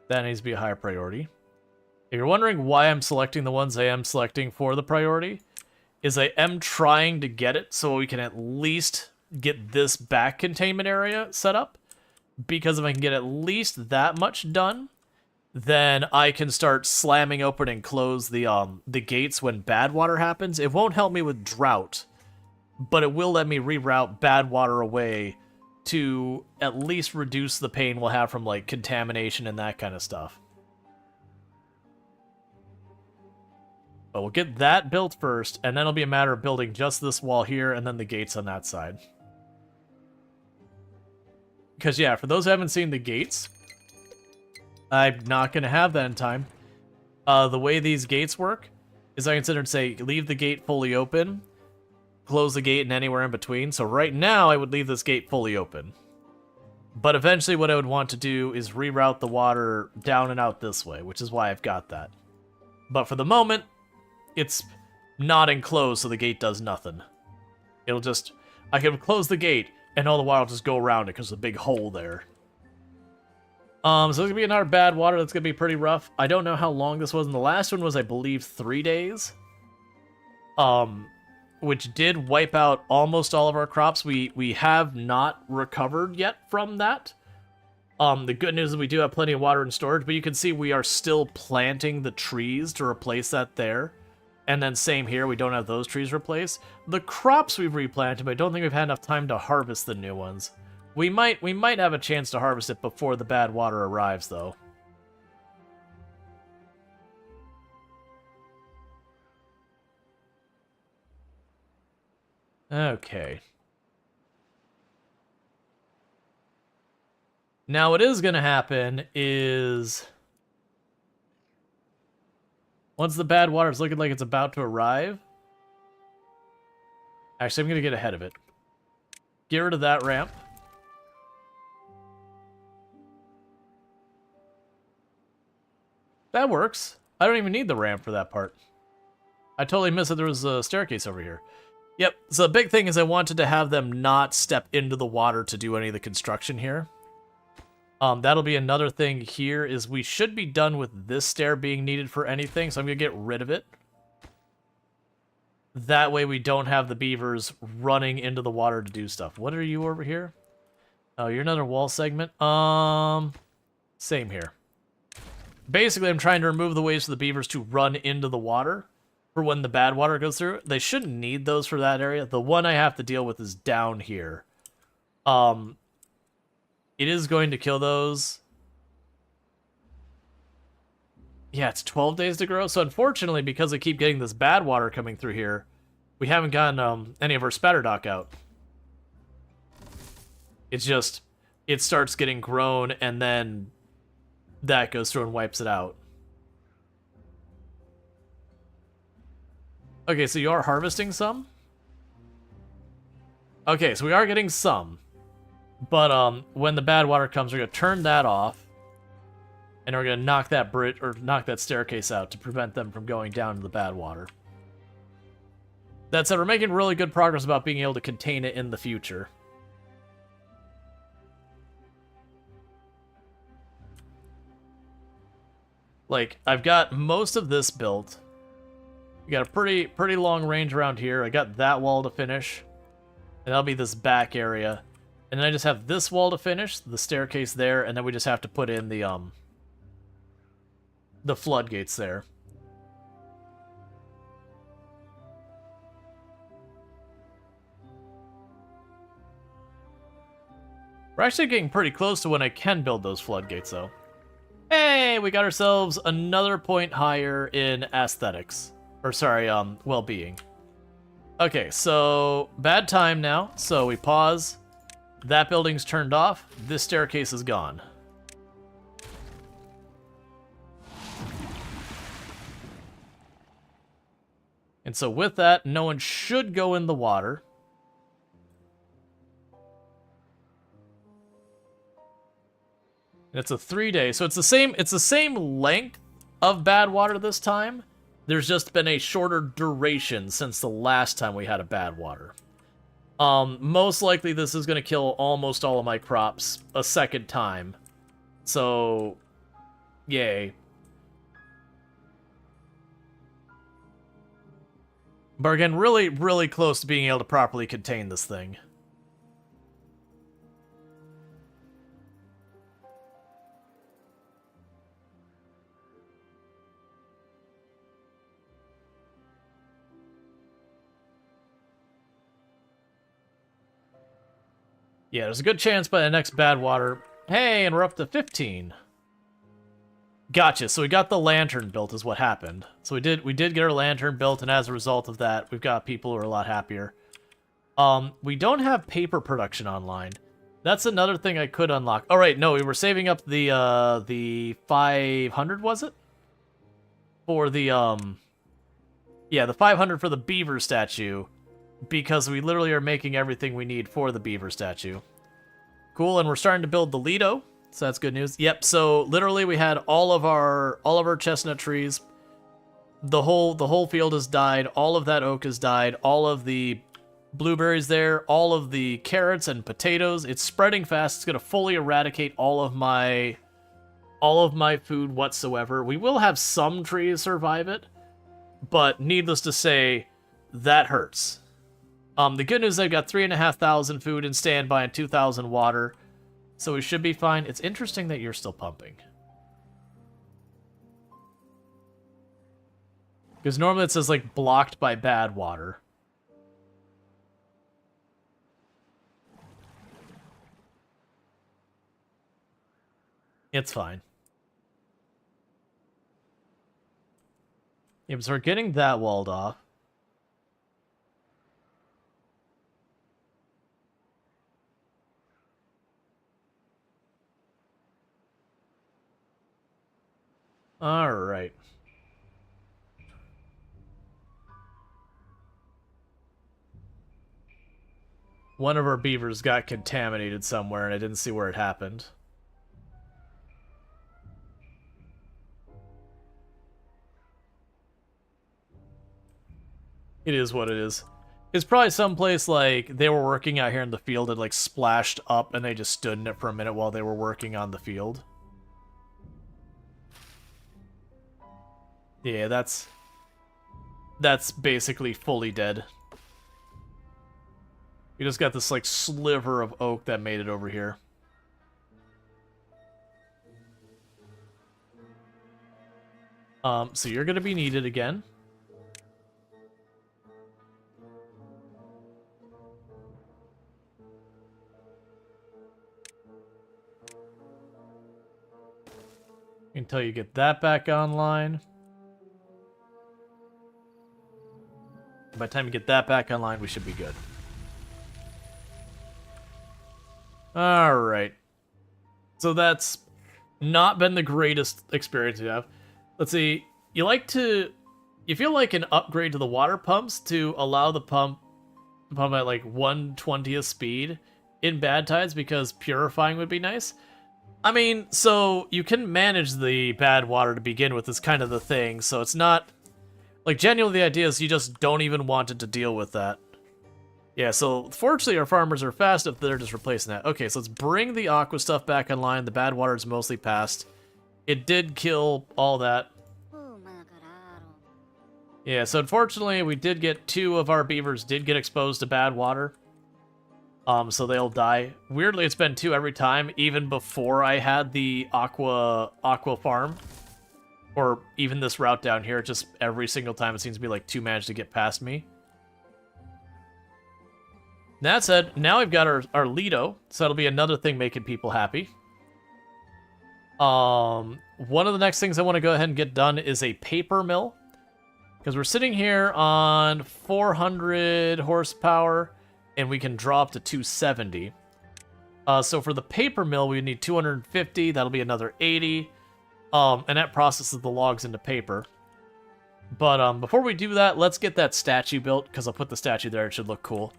That needs to be a higher priority. If you're wondering why I'm selecting the ones I am selecting for the priority, is I am trying to get it so we can at least get this back containment area set up. Because if I can get at least that much done, then I can start slamming open and close the gates when bad water happens. It won't help me with drought, but it will let me reroute bad water away to at least reduce the pain we'll have from, like, contamination and that kind of stuff. But we'll get that built first, and then it'll be a matter of building just this wall here and then the gates on that side. Because, yeah, for those who haven't seen the gates, I'm not going to have that in time. The way these gates work is I consider to say, leave the gate fully open, close the gate and anywhere in between. So right now, I would leave this gate fully open. But eventually what I would want to do is reroute the water down and out this way, which is why I've got that. But for the moment, it's not enclosed, so the gate does nothing. It'll just... I can close the gate, and all the water will just go around it, because there's a big hole there. So there's gonna be another bad water that's gonna be pretty rough. I don't know how long this was, and the last one was, I believe, 3 days. Which did wipe out almost all of our crops. We have not recovered yet from that. The good news is we do have plenty of water in storage, but you can see we are still planting the trees to replace that there. And then same here, we don't have those trees replaced. The crops we've replanted, but I don't think we've had enough time to harvest the new ones. We might have a chance to harvest it before the bad water arrives, though. Okay. Now what is going to happen is... Once the bad water is looking like it's about to arrive... Actually, I'm going to get ahead of it. Get rid of that ramp. That works. I don't even need the ramp for that part. I totally missed that there was a staircase over here. Yep, so the big thing is I wanted to have them not step into the water to do any of the construction here. That'll be another thing here, is we should be done with this stair being needed for anything, so I'm going to get rid of it. That way we don't have the beavers running into the water to do stuff. What are you over here? Oh, you're another wall segment? Same here. Basically, I'm trying to remove the ways for the beavers to run into the water for when the bad water goes through. They shouldn't need those for that area. The one I have to deal with is down here. It is going to kill those. Yeah, it's 12 days to grow. So unfortunately, because I keep getting this bad water coming through here, we haven't gotten any of our spatterdock out. It's just, it starts getting grown, and then that goes through and wipes it out. Okay, so you are harvesting some? Okay, so we are getting some. But when the bad water comes, we're going to turn that off. And we're going to knock that bridge, or knock that staircase out to prevent them from going down to the bad water. That said, we're making really good progress about being able to contain it in the future. Like, I've got most of this built. We got a pretty long range around here. I got that wall to finish. And that'll be this back area. And then I just have this wall to finish, the staircase there, and then we just have to put in the floodgates there. We're actually getting pretty close to when I can build those floodgates, though. Hey, we got ourselves another point higher in aesthetics. Or sorry, well-being. Okay, so bad time now. So we pause. That building's turned off. This staircase is gone. And so with that, no one should go in the water. And it's a 3-day, so it's the same length of bad water this time. There's just been a shorter duration since the last time we had a bad water. Most likely this is going to kill almost all of my crops a second time. So, yay. But again, really close to being able to properly contain this thing. Yeah, there's a good chance by the next bad water. Hey, and we're up to 15. Gotcha. So we got the lantern built is what happened. So we did get our lantern built, and as a result of that, we've got people who are a lot happier. We don't have paper production online. That's another thing I could unlock. Oh, right, no, we were saving up the 500, was it? For the, yeah, the 500 for the beaver statue, because we literally are making everything we need for the beaver statue. Cool, and we're starting to build the Lido, so that's good news. Yep, so literally we had all of our chestnut trees. The whole field has died, all of that oak has died, all of the blueberries there, all of the carrots and potatoes. It's spreading fast. It's going to fully eradicate all of my food whatsoever. We will have some trees survive it, but needless to say, that hurts. The good news is I've got 3,500 food in standby and 2,000 water, so we should be fine. It's interesting that you're still pumping. Because normally it says, like, blocked by bad water. It's fine. Yeah, so we're getting that walled off. Alright. One of our beavers got contaminated somewhere, and I didn't see where it happened. It is what it is. It's probably someplace like they were working out here in the field and like splashed up and they just stood in it for a minute while they were working on the field. Yeah, that's basically fully dead. You just got this like sliver of oak that made it over here. So you're gonna be needed again. Until you get that back online. By the time you get that back online, we should be good. Alright. So that's not been the greatest experience you have. Let's see. You feel like an upgrade to the water pumps to allow the pump at like 1/20th speed in bad tides because purifying would be nice. I mean, so you can manage the bad water to begin with is kind of the thing, so it's not... Like, genuinely the idea is you just don't even want it to deal with that. Yeah, so fortunately our farmers are fast if they're just replacing that. Okay, so let's bring the aqua stuff back online. The bad water is mostly past. It did kill all that. Yeah, so unfortunately we did get 2 of our beavers did get exposed to bad water. So they'll die. Weirdly, it's been 2 every time, even before I had the aqua farm. Or even this route down here, just every single time it seems to be like 2 managed to get past me. That said, now we've got our Lido, so that'll be another thing making people happy. One of the next things I want to go ahead and get done is a paper mill. Because we're sitting here on 400 horsepower, and we can drop to 270. So for the paper mill, we need 250. That'll be another 80. And that processes the logs into paper. But before we do that, let's get that statue built, because I'll put the statue there. It should look cool.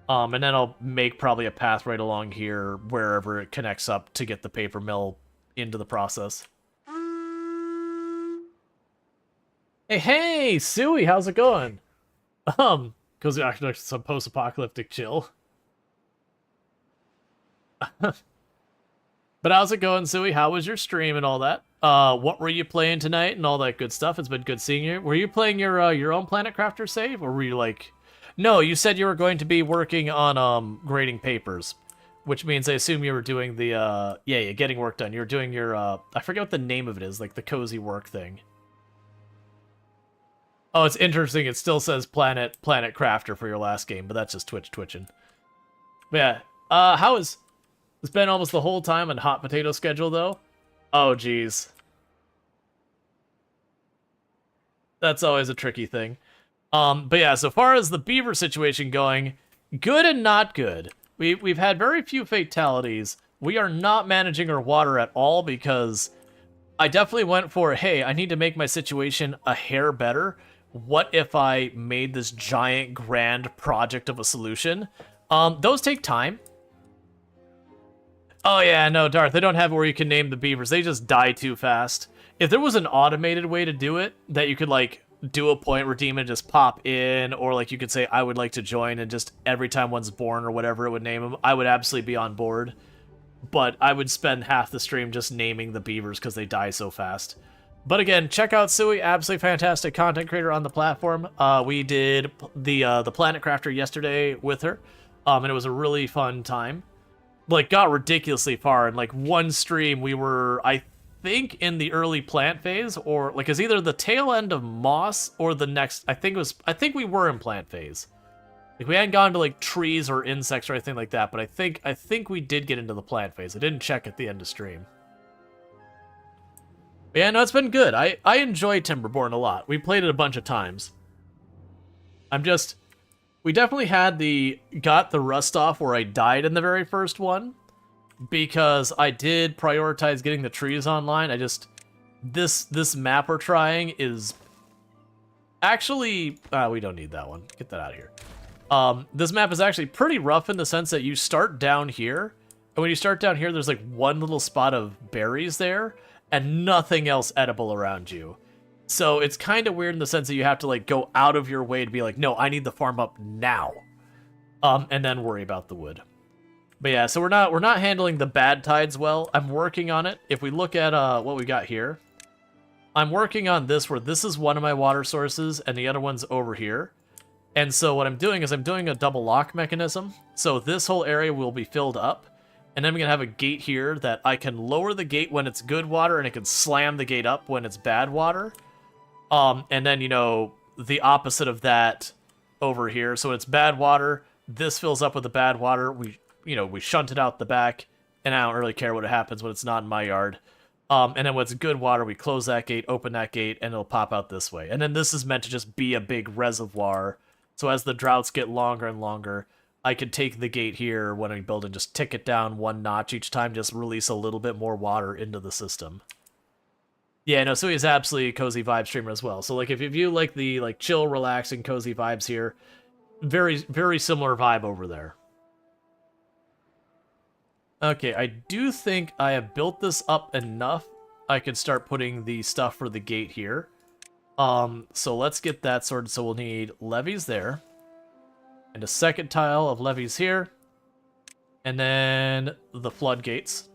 And then I'll make probably a path right along here, wherever it connects up, to get the paper mill into the process. Hey, Suey, how's it going? Goes actually some post-apocalyptic chill. But how's it going, Suey? How was your stream and all that? What were you playing tonight and all that good stuff? It's been good seeing you. Were you playing your own Planet Crafter save, or were you like... No, you said you were going to be working on grading papers, which means I assume you were doing the yeah, getting work done. You're doing your I forget what the name of it is, like the cozy work thing. Oh, it's interesting. It still says Planet Crafter for your last game, but that's just Twitch twitching. But yeah, how is... It's been almost the whole time on hot potato schedule, though. Oh, geez. That's always a tricky thing. But yeah, so far as the beaver situation going, good and not good. We've had very few fatalities. We are not managing our water at all because I definitely went for, hey, I need to make my situation a hair better. What if I made this giant grand project of a solution? Those take time. Oh yeah, no, Darth, they don't have it where you can name the beavers. They just die too fast. If there was an automated way to do it, that you could, like, do a point redeem and just pop in, or, like, you could say, I would like to join, and just every time one's born or whatever it would name them, I would absolutely be on board. But I would spend half the stream just naming the beavers because they die so fast. But again, check out Suey, absolutely fantastic content creator on the platform. We did the Planet Crafter yesterday with her, and it was a really fun time. Like, got ridiculously far. In like one stream, we were, I think, in the early plant phase, or like it's either the tail end of moss or the next. I think we were in plant phase. Like, we hadn't gone to like trees or insects or anything like that, but I think we did get into the plant phase. I didn't check at the end of stream. But yeah, no, it's been good. I enjoy Timberborn a lot. We played it a bunch of times. We definitely got the rust off where I died in the very first one, because I did prioritize getting the trees online. This map we're trying is actually, we don't need that one. Get that out of here. This map is actually pretty rough in the sense that you start down here, and when you start down here, there's like one little spot of berries there, and nothing else edible around you. So it's kind of weird in the sense that you have to like go out of your way to be like, no, I need the farm up now, and then worry about the wood. But yeah, so we're not handling the bad tides well. I'm working on it. If we look at what we got here, I'm working on this where this is one of my water sources and the other one's over here. And so what I'm doing is I'm doing a double lock mechanism. So this whole area will be filled up. And then I'm going to have a gate here that I can lower the gate when it's good water and it can slam the gate up when it's bad water. And then, you know, the opposite of that over here. So it's bad water. This fills up with the bad water. We shunt it out the back. And I don't really care what happens when it's not in my yard. And then when it's good water, we close that gate, open that gate, and it'll pop out this way. And then this is meant to just be a big reservoir. So as the droughts get longer and longer, I could take the gate here when I build and just tick it down one notch each time, just release a little bit more water into the system. Yeah, no, so he's absolutely a cozy vibe streamer as well. So like if you like the like chill, relaxing, cozy vibes here, very, very similar vibe over there. Okay, I do think I have built this up enough. I could start putting the stuff for the gate here. So let's get that sorted. So we'll need levees there. And a second tile of levees here. And then the floodgates.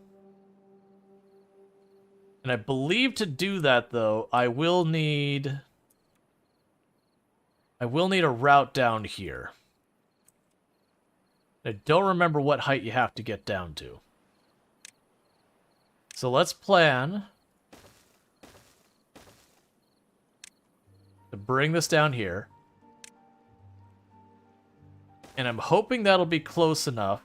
And I believe to do that, though, I will need a route down here. I don't remember what height you have to get down to. So let's plan to bring this down here. And I'm hoping that'll be close enough.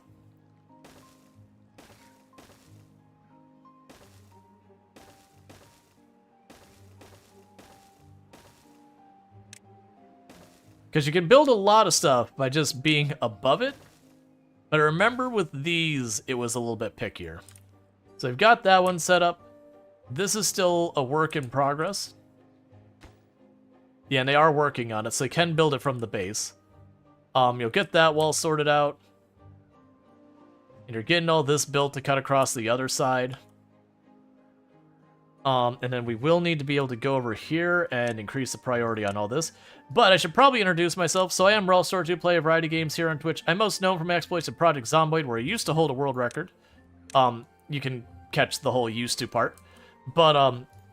Because you can build a lot of stuff by just being above it. But remember with these, it was a little bit pickier. So I've got that one set up. This is still a work in progress. Yeah, and they are working on it, so they can build it from the base. You'll get that wall sorted out. And you're getting all this built to cut across the other side. And then we will need to be able to go over here and increase the priority on all this. But I should probably introduce myself. So I am Rual, Storge, who play a variety of games here on Twitch. I'm most known for my exploits of Project Zomboid, where I used to hold a world record. You can catch the whole used to part. But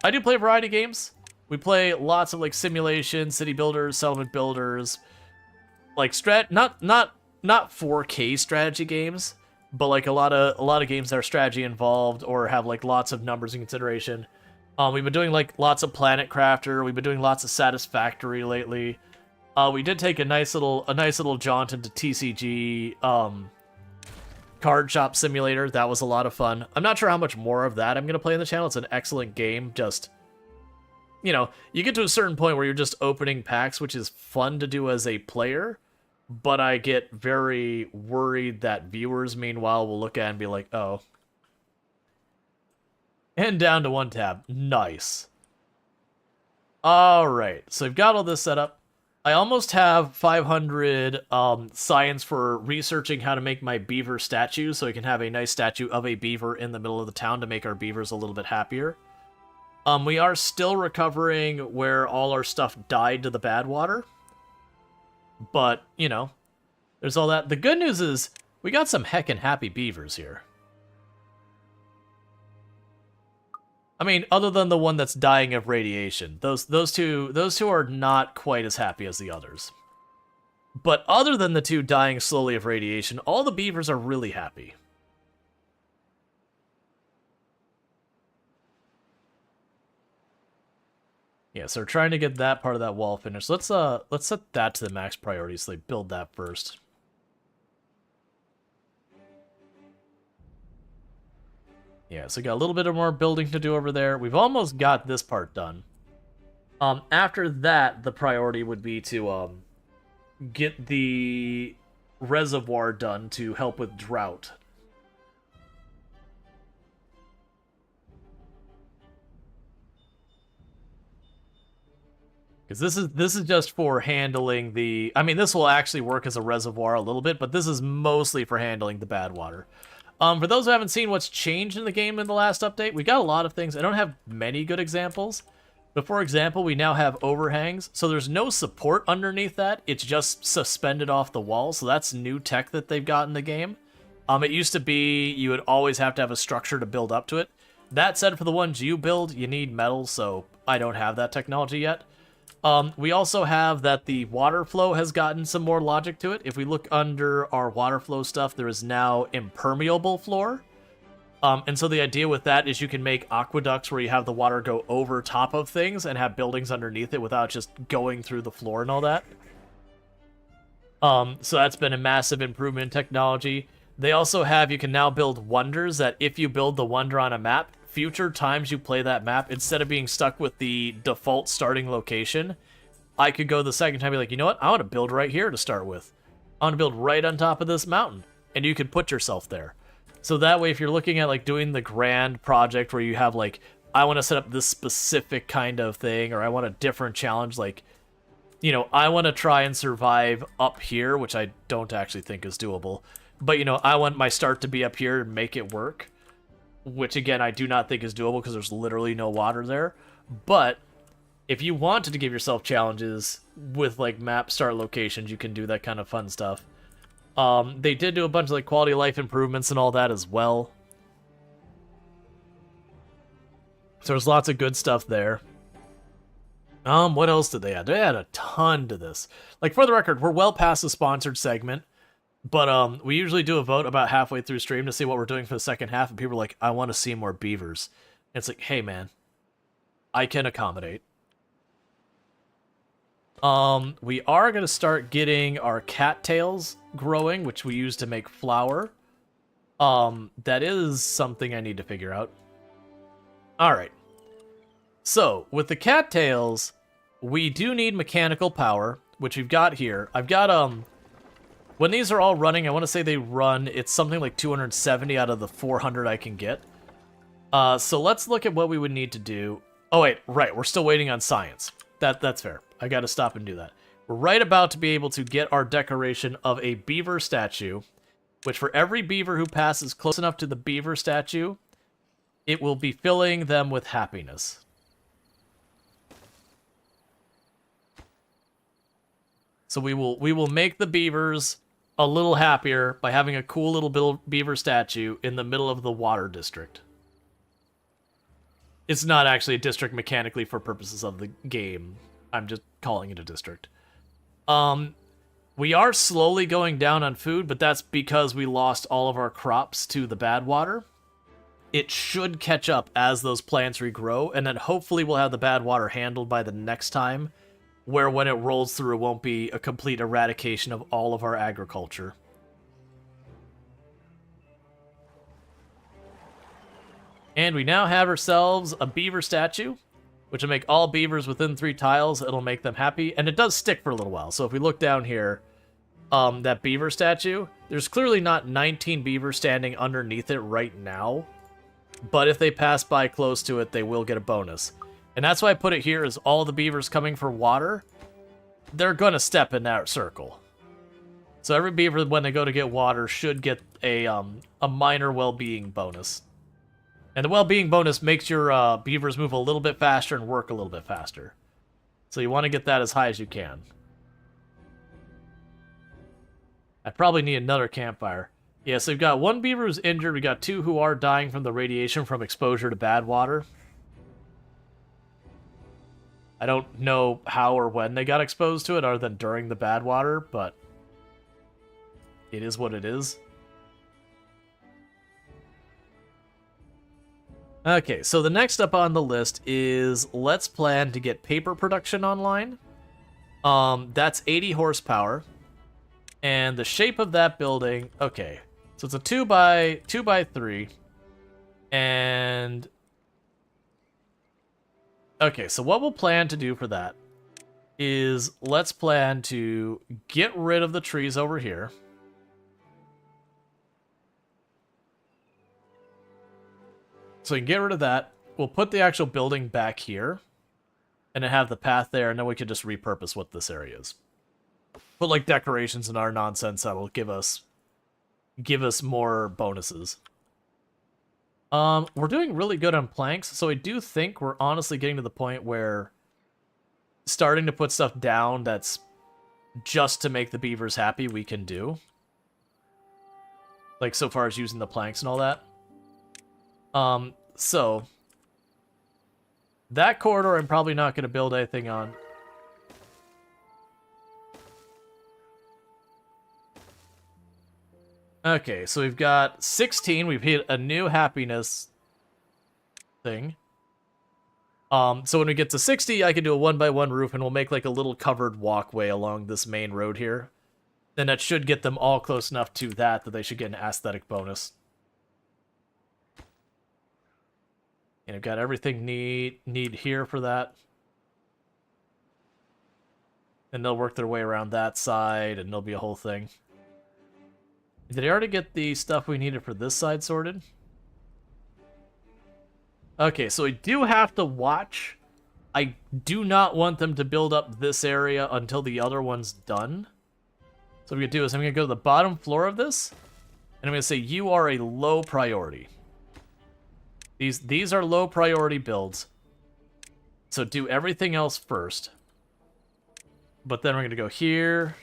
I do play a variety of games. We play lots of like simulation, city builders, settlement builders, like not 4K strategy games, but like a lot of games that are strategy involved or have like lots of numbers in consideration. We've been doing like lots of Planet Crafter. We've been doing lots of Satisfactory lately. We did take a nice little jaunt into TCG Card Shop Simulator. That was a lot of fun. I'm not sure how much more of that I'm gonna play on the channel. It's an excellent game. Just, you know, you get to a certain point where you're just opening packs, which is fun to do as a player. But I get very worried that viewers, meanwhile, will look at it and be like, oh. And down to one tab. Nice. Alright, so I've got all this set up. I almost have 500 science for researching how to make my beaver statue, so I can have a nice statue of a beaver in the middle of the town to make our beavers a little bit happier. We are still recovering where all our stuff died to the bad water. But, you know, there's all that. The good news is we got some heckin' happy beavers here. I mean, other than the one that's dying of radiation. Those two are not quite as happy as the others. But other than the two dying slowly of radiation, all the beavers are really happy. Yeah, so we're trying to get that part of that wall finished. Let's set that to the max priority so they build that first. Yeah, so we got a little bit of more building to do over there. We've almost got this part done. After that, the priority would be to get the reservoir done to help with drought. Because this is just for handling the... I mean, this will actually work as a reservoir a little bit, but this is mostly for handling the bad water. For those who haven't seen what's changed in the game in the last update, we got a lot of things. I don't have many good examples, but for example, we now have overhangs, so there's no support underneath that. It's just suspended off the wall, so that's new tech that they've got in the game. It used to be you would always have to have a structure to build up to it. That said, for the ones you build, you need metal, so I don't have that technology yet. We also have that the water flow has gotten some more logic to it. If we look under our water flow stuff, there is now impermeable floor. And so the idea with that is you can make aqueducts where you have the water go over top of things and have buildings underneath it without just going through the floor and all that. So that's been a massive improvement in technology. They also have, you can now build wonders that if you build the wonder on a map, future times you play that map, instead of being stuck with the default starting location, I could go the second time and be like, you know what, I want to build right here to start with. I want to build right on top of this mountain. And you could put yourself there. So that way, if you're looking at like doing the grand project where you have like, I want to set up this specific kind of thing, or I want a different challenge, like, you know, I want to try and survive up here, which I don't actually think is doable. But, you know, I want my start to be up here and make it work. Which, again, I do not think is doable because there's literally no water there. But if you wanted to give yourself challenges with, like, map start locations, you can do that kind of fun stuff. They did do a bunch of, like, quality of life improvements and all that as well. So there's lots of good stuff there. What else did they add? They add a ton to this. Like, for the record, we're well past the sponsored segment. But we usually do a vote about halfway through stream to see what we're doing for the second half, and people are like, I want to see more beavers. And it's like, hey man, I can accommodate. We are going to start getting our cattails growing, which we use to make flour. That is something I need to figure out. Alright. So, with the cattails, we do need mechanical power, which we've got here. I've got, when these are all running, I want to say they run, it's something like 270 out of the 400 I can get. So let's look at what we would need to do. Oh wait, right, we're still waiting on science. That's fair. I gotta stop and do that. We're right about to be able to get our decoration of a beaver statue, which for every beaver who passes close enough to the beaver statue, it will be filling them with happiness. So we will make the beavers a little happier by having a cool little beaver statue in the middle of the water district. It's not actually a district mechanically for purposes of the game. I'm just calling it a district. We are slowly going down on food, but that's because we lost all of our crops to the bad water. It should catch up as those plants regrow, and then hopefully we'll have the bad water handled by the next time, where when it rolls through, it won't be a complete eradication of all of our agriculture. And we now have ourselves a beaver statue, which will make all beavers within 3 tiles. It'll make them happy, and it does stick for a little while. So if we look down here, that beaver statue, there's clearly not 19 beavers standing underneath it right now, but if they pass by close to it, they will get a bonus. And that's why I put it here, is all the beavers coming for water, they're going to step in that circle. So every beaver, when they go to get water, should get a minor well-being bonus. And the well-being bonus makes your beavers move a little bit faster and work a little bit faster. So you want to get that as high as you can. I probably need another campfire. Yeah, so we've got 1 beaver who's injured. We got 2 who are dying from the radiation from exposure to bad water. I don't know how or when they got exposed to it other than during the bad water, but it is what it is. Okay, so the next up on the list is let's plan to get paper production online. That's 80 horsepower. And the shape of that building, okay. So it's a 2 by 3. And okay, so what we'll plan to do for that is let's plan to get rid of the trees over here. So we can get rid of that. We'll put the actual building back here. and then have the path there, and then we can just repurpose what this area is. Put like decorations and our nonsense that'll give us more bonuses. We're doing really good on planks, so I do think we're honestly getting to the point where starting to put stuff down that's just to make the beavers happy we can do. Like, so far as using the planks and all that. So that corridor I'm probably not going to build anything on. Okay, so we've got 16. We've hit a new happiness thing. So when we get to 60, I can do a 1x1 roof, and we'll make like a little covered walkway along this main road here. Then that should get them all close enough to that they should get an aesthetic bonus. And I've got everything need here for that. And they'll work their way around that side, and there'll be a whole thing. Did I already get the stuff we needed for this side sorted? Okay, so I do have to watch. I do not want them to build up this area until the other one's done. So what I'm going to do is I'm going to go to the bottom floor of this, and I'm going to say you are a low priority. These are low priority builds. So do everything else first. But then we're going to go here.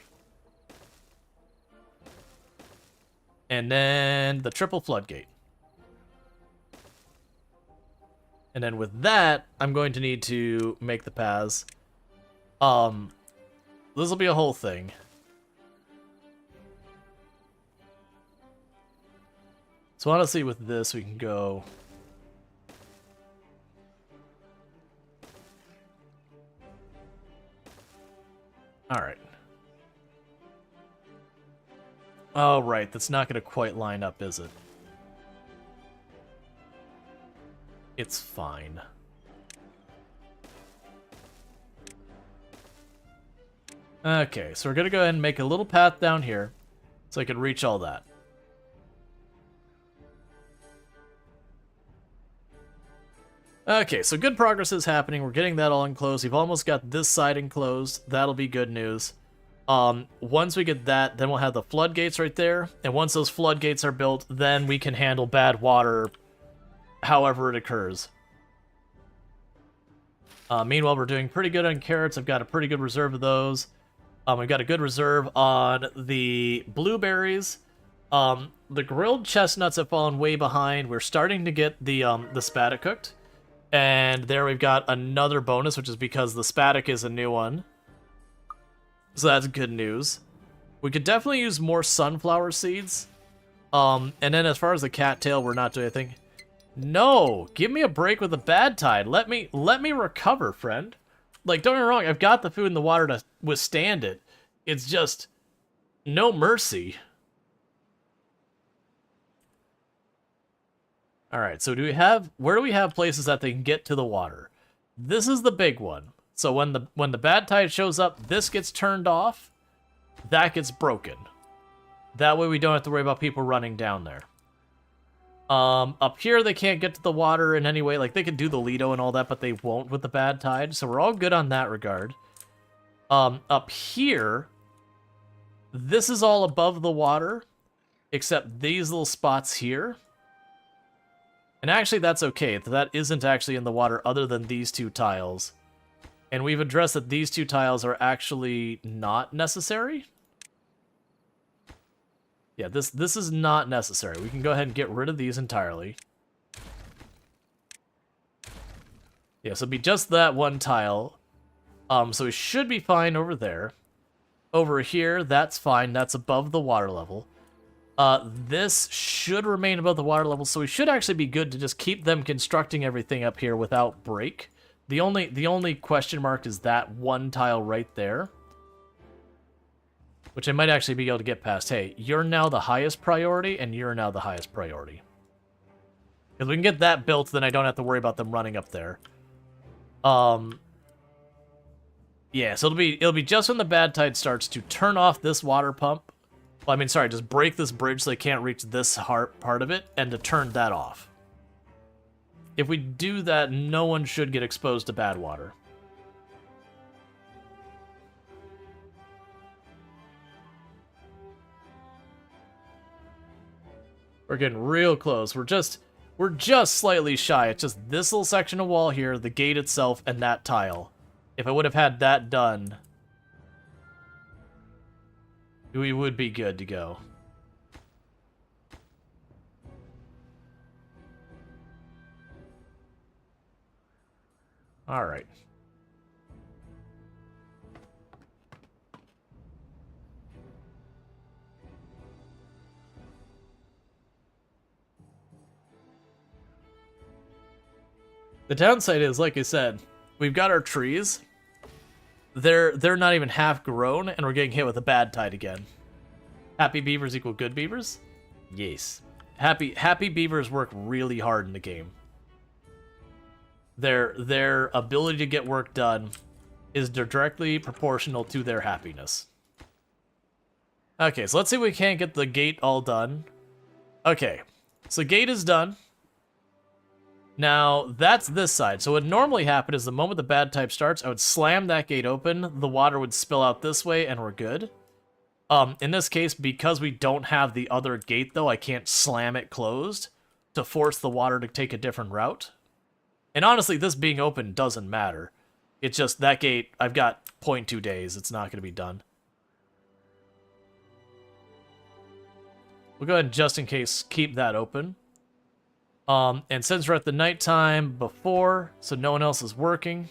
And then the triple floodgate. And then with that, I'm going to need to make the paths. This will be a whole thing. So honestly, with this, we can go... Alright. Oh, right. That's not going to quite line up, is it? It's fine. Okay, so we're going to go ahead and make a little path down here so I can reach all that. Okay, so good progress is happening. We're getting that all enclosed. We've almost got this side enclosed. That'll be good news. Once we get that, then we'll have the floodgates right there. And once those floodgates are built, then we can handle bad water however it occurs. Meanwhile, we're doing pretty good on carrots. I've got a pretty good reserve of those. We've got a good reserve on the blueberries. The grilled chestnuts have fallen way behind. We're starting to get the spaddock cooked. And there we've got another bonus, which is because the spaddock is a new one. So that's good news. We could definitely use more sunflower seeds. And then as far as the cattail, we're not doing anything. No! Give me a break with the bad tide. Let me recover, friend. Like, don't get me wrong, I've got the food and the water to withstand it. It's just... no mercy. Alright, so where do we have places that they can get to the water? This is the big one. So when the bad tide shows up, this gets turned off, that gets broken. That way we don't have to worry about people running down there. Up here they can't get to the water in any way. Like, they can do the Lido and all that, but they won't with the bad tide. So we're all good on that regard. Up here, this is all above the water, except these little spots here. And actually, that's okay. That isn't actually in the water other than these two tiles. And we've addressed that these two tiles are actually not necessary. Yeah, this is not necessary. We can go ahead and get rid of these entirely. Yeah, so it'll be just that one tile. So we should be fine over there. Over here, that's fine. That's above the water level. This should remain above the water level, so we should actually be good to just keep them constructing everything up here without break. The only question mark is that one tile right there, which I might actually be able to get past. Hey, you're now the highest priority, and you're now the highest priority. If we can get that built, then I don't have to worry about them running up there. Yeah, so it'll be just when the bad tide starts to turn off this water pump. Well, I mean, sorry, just break this bridge so they can't reach this part of it, and to turn that off. If we do that, no one should get exposed to bad water. We're getting real close. We're just slightly shy. It's just this little section of wall here, the gate itself, and that tile. If I would have had that done, we would be good to go. All right. The downside is, like I said, we've got our trees. They're not even half grown, and we're getting hit with a bad tide again. Happy beavers equal good beavers? Yes. Happy beavers work really hard in the game. Their ability to get work done is directly proportional to their happiness. Okay, so let's see if we can't get the gate all done. Okay, so gate is done. Now, that's this side. So what would normally happen is the moment the bad type starts, I would slam that gate open, the water would spill out this way, and we're good. In this case, because we don't have the other gate, though, I can't slam it closed to force the water to take a different route. And honestly, this being open doesn't matter. It's just that gate, I've got 0.2 days. It's not going to be done. We'll go ahead and, just in case, keep that open. And since we're at the nighttime before, so no one else is working,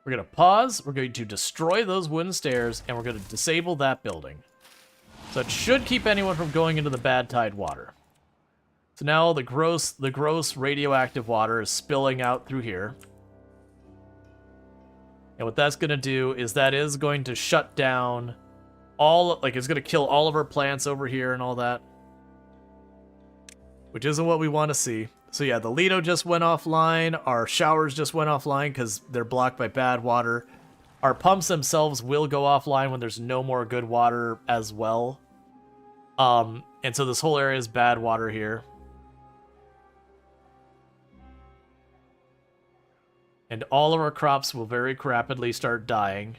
we're going to pause, we're going to destroy those wooden stairs, and we're going to disable that building. So it should keep anyone from going into the bad tide water. So now the gross radioactive water is spilling out through here. And what that's going to do is that is going to shut down all, like, it's going to kill all of our plants over here and all that. Which isn't what we want to see. So yeah, the Lido just went offline. Our showers just went offline because they're blocked by bad water. Our pumps themselves will go offline when there's no more good water as well. And so this whole area is bad water here. And all of our crops will very rapidly start dying,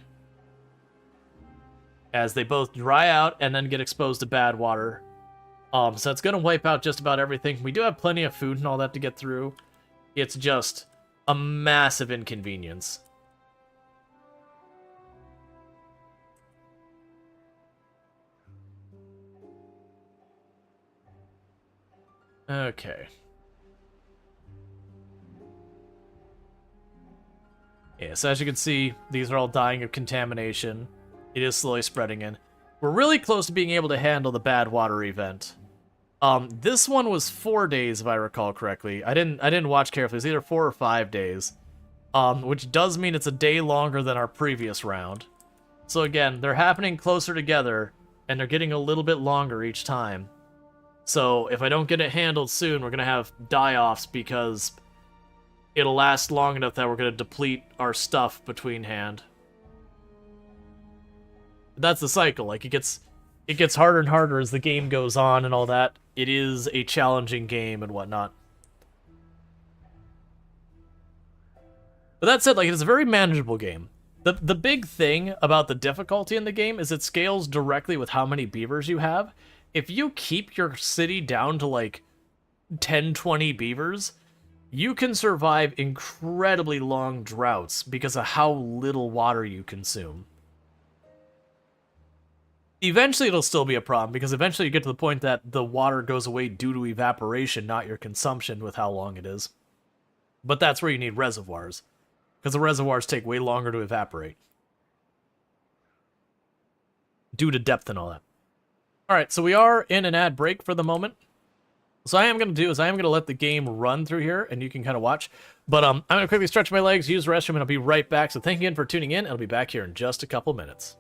as they both dry out and then get exposed to bad water. So it's going to wipe out just about everything. We do have plenty of food and all that to get through. It's just a massive inconvenience. Okay. Yeah, so as you can see, these are all dying of contamination. It is slowly spreading in. We're really close to being able to handle the bad water event. This one was 4 days, if I recall correctly. I didn't watch carefully. It was either 4 or 5 days. Which does mean it's a day longer than our previous round. So again, they're happening closer together, and they're getting a little bit longer each time. So if I don't get it handled soon, we're going to have die-offs because it'll last long enough that we're going to deplete our stuff between hand. That's the cycle. Like, it gets harder and harder as the game goes on and all that. It is a challenging game and whatnot. But that said, like, it's a very manageable game. The big thing about the difficulty in the game is it scales directly with how many beavers you have. If you keep your city down to, like, 10, 20 beavers, you can survive incredibly long droughts because of how little water you consume. Eventually it'll still be a problem, because eventually you get to the point that the water goes away due to evaporation, not your consumption with how long it is. But that's where you need reservoirs, because the reservoirs take way longer to evaporate. Due to depth and all that. Alright, so we are in an ad break for the moment. So what I am going to do is I am going to let the game run through here, and you can kind of watch. But I'm going to quickly stretch my legs, use the restroom, and I'll be right back. So thank you again for tuning in. I'll be back here in just a couple minutes.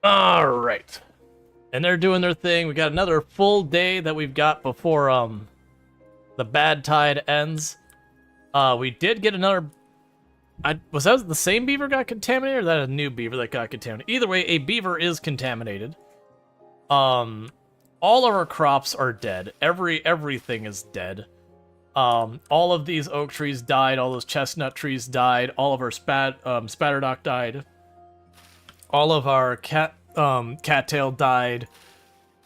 All right. And they're doing their thing. We got another full day that we've got before the bad tide ends. We did get another. Was that the same beaver got contaminated, or that a new beaver that got contaminated? Either way, a beaver is contaminated. All of our crops are dead. Everything is dead. All of these oak trees died. All those chestnut trees died. All of our spatterdock died. All of our cattail died.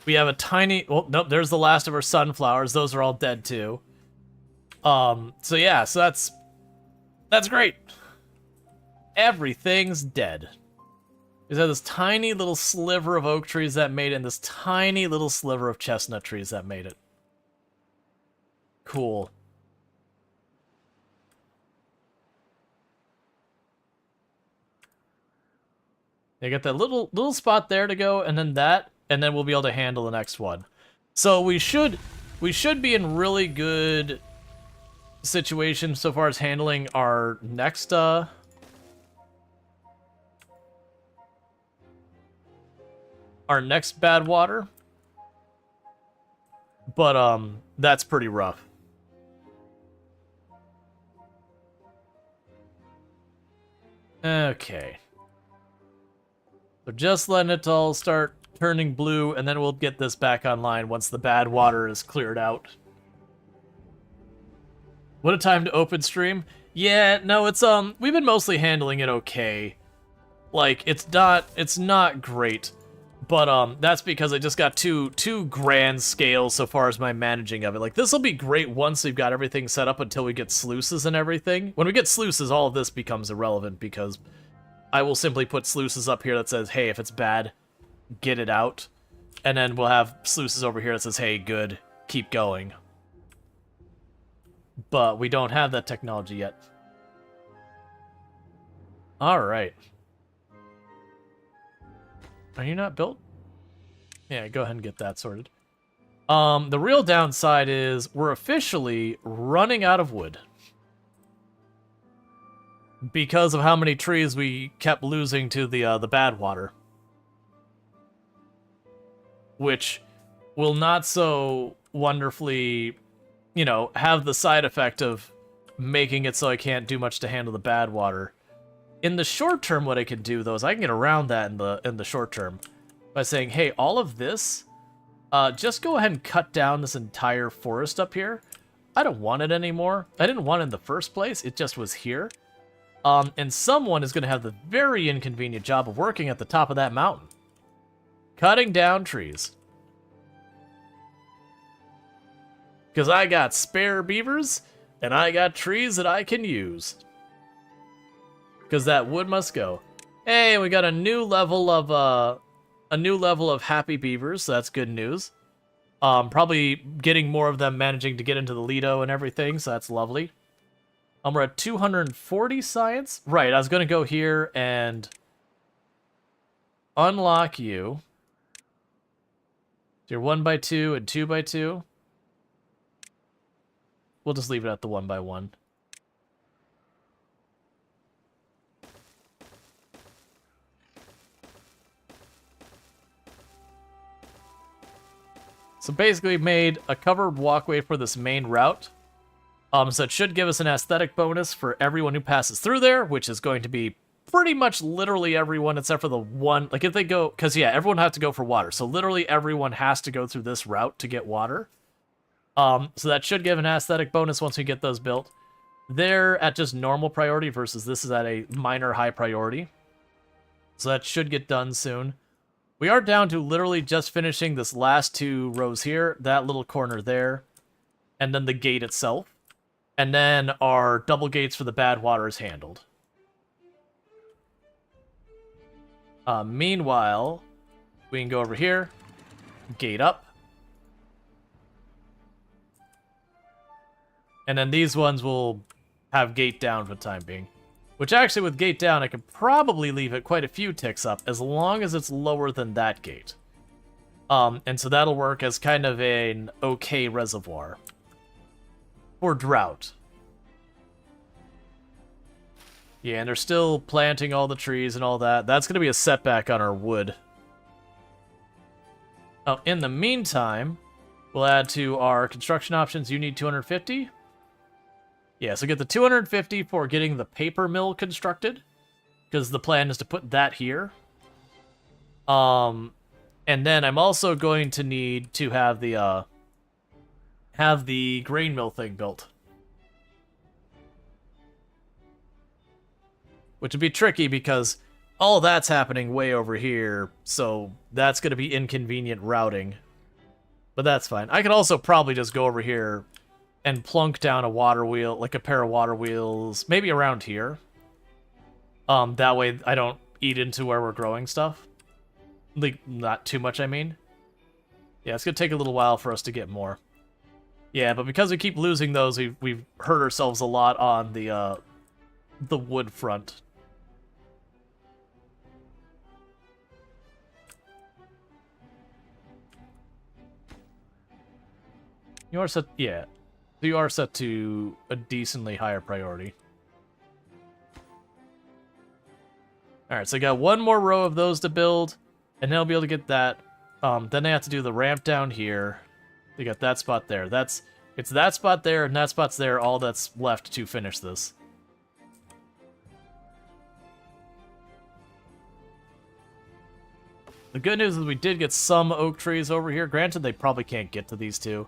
We have a tiny. Well, nope. There's the last of our sunflowers. Those are all dead too. So yeah. So that's great. Everything's dead. There's this tiny little sliver of oak trees that made it, and this tiny little sliver of chestnut trees that made it. Cool. You got that little spot there to go, and then that, and then we'll be able to handle the next one. So we should be in really good situation so far as handling our next bad water. But that's pretty rough. Okay. So just letting it all start turning blue, and then we'll get this back online once the bad water is cleared out. What a time to open stream. Yeah, no, it's we've been mostly handling it okay. Like, it's not great. But that's because I just got two grand scales so far as my managing of it. Like, this will be great once we've got everything set up until we get sluices and everything. When we get sluices, all of this becomes irrelevant because I will simply put sluices up here that says, hey, if it's bad, get it out. And then we'll have sluices over here that says, hey, good, keep going. But we don't have that technology yet. Alright. Are you not built? Yeah, go ahead and get that sorted. The real downside is we're officially running out of wood. Because of how many trees we kept losing to the bad water. Which will not so wonderfully, you know, have the side effect of making it so I can't do much to handle the bad water. In the short term, what I can do, though, is I can get around that in the short term by saying, hey, all of this, just go ahead and cut down this entire forest up here. I don't want it anymore. I didn't want it in the first place. It just was here. And someone is going to have the very inconvenient job of working at the top of that mountain. Cutting down trees. Because I got spare beavers, and I got trees that I can use. Because that wood must go. Hey, we got a new level of happy beavers, so that's good news. Probably getting more of them managing to get into the Lido and everything, so that's lovely. We're at 240 science. Right, I was going to go here and unlock you. So you're 1x2 and 2x2. We'll just leave it at the 1x1. So basically made a covered walkway for this main route. So it should give us an aesthetic bonus for everyone who passes through there, which is going to be pretty much literally everyone except for the one. Like if they go, because yeah, everyone has to go for water. So literally everyone has to go through this route to get water. So that should give an aesthetic bonus once we get those built. They're at just normal priority versus this is at a minor high priority. So that should get done soon. We are down to literally just finishing this last two rows here, that little corner there, and then the gate itself. And then our double gates for the bad water is handled. Meanwhile, we can go over here, gate up. And then these ones will have gate down for the time being. Which actually, with gate down, I could probably leave it quite a few ticks up, as long as it's lower than that gate. And so that'll work as kind of an okay reservoir. For drought. Yeah, and they're still planting all the trees and all that. That's going to be a setback on our wood Oh, in the meantime, we'll add to our construction options. You need 250. Yeah, so get the 250 for getting the paper mill constructed, because the plan is to put that here. And then I'm also going to need to have the grain mill thing built, which would be tricky because all that's happening way over here, so that's going to be inconvenient routing. But that's fine. I could also probably just go over here and plunk down a water wheel, like a pair of water wheels, maybe around here. That way I don't eat into where we're growing stuff. Like, not too much, I mean. Yeah, it's gonna take a little while for us to get more. Yeah, but because we keep losing those, we've hurt ourselves a lot on the wood front. You are set, yeah. You are set to a decently higher priority. Alright, so I got one more row of those to build, and then I'll be able to get that. Then I have to do the ramp down here. You got that spot there. It's that spot there, and that spot's there, all that's left to finish this. The good news is we did get some oak trees over here. Granted, they probably can't get to these two.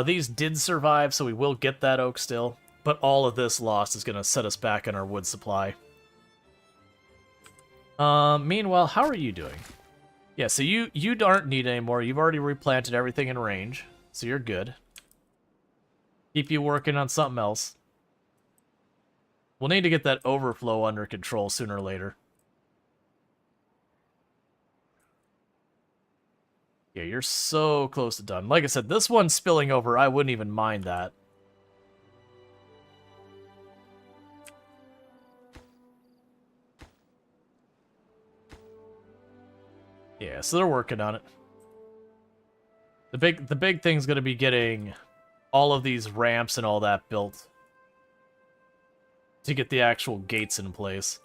These did survive, so we will get that oak still. But all of this loss is going to set us back on our wood supply. Meanwhile, how are you doing? Yeah, so you aren't need anymore. You've already replanted everything in range, so you're good. Keep you working on something else. We'll need to get that overflow under control sooner or later. Yeah, you're so close to done. Like I said, this one's spilling over. I wouldn't even mind that. Yeah, so they're working on it. The big thing's gonna be getting all of these ramps and all that built to get the actual gates in place.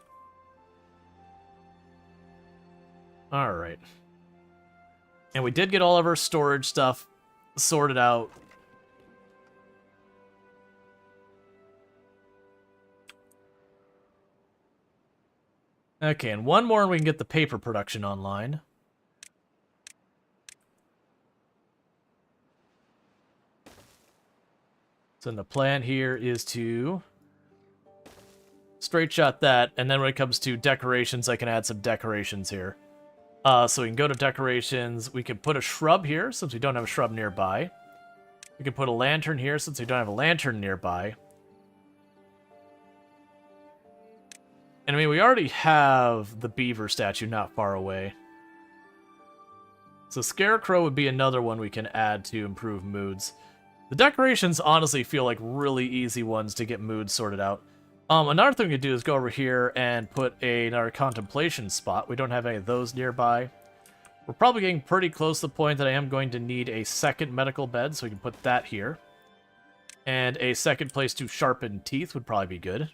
Alright. And we did get all of our storage stuff sorted out. Okay, and one more and we can get the paper production online. So then the plan here is to straight shot that, and then when it comes to decorations, I can add some decorations here. So we can go to decorations. We can put a shrub here, since we don't have a shrub nearby. We can put a lantern here, since we don't have a lantern nearby. And I mean, we already have the beaver statue not far away. So Scarecrow would be another one we can add to improve moods. The decorations honestly feel like really easy ones to get moods sorted out. Another thing we could do is go over here and put another contemplation spot. We don't have any of those nearby. We're probably getting pretty close to the point that I am going to need a second medical bed, so we can put that here. And a second place to sharpen teeth would probably be good.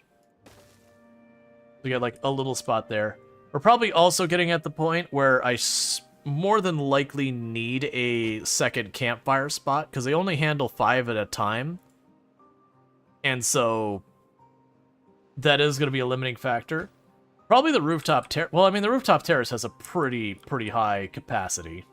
We got like a little spot there. We're probably also getting at the point where I more than likely need a second campfire spot, because they only handle 5 at a time. And so that is going to be a limiting factor. Probably the rooftop terrace. Well, I mean, the rooftop terrace has a pretty high capacity.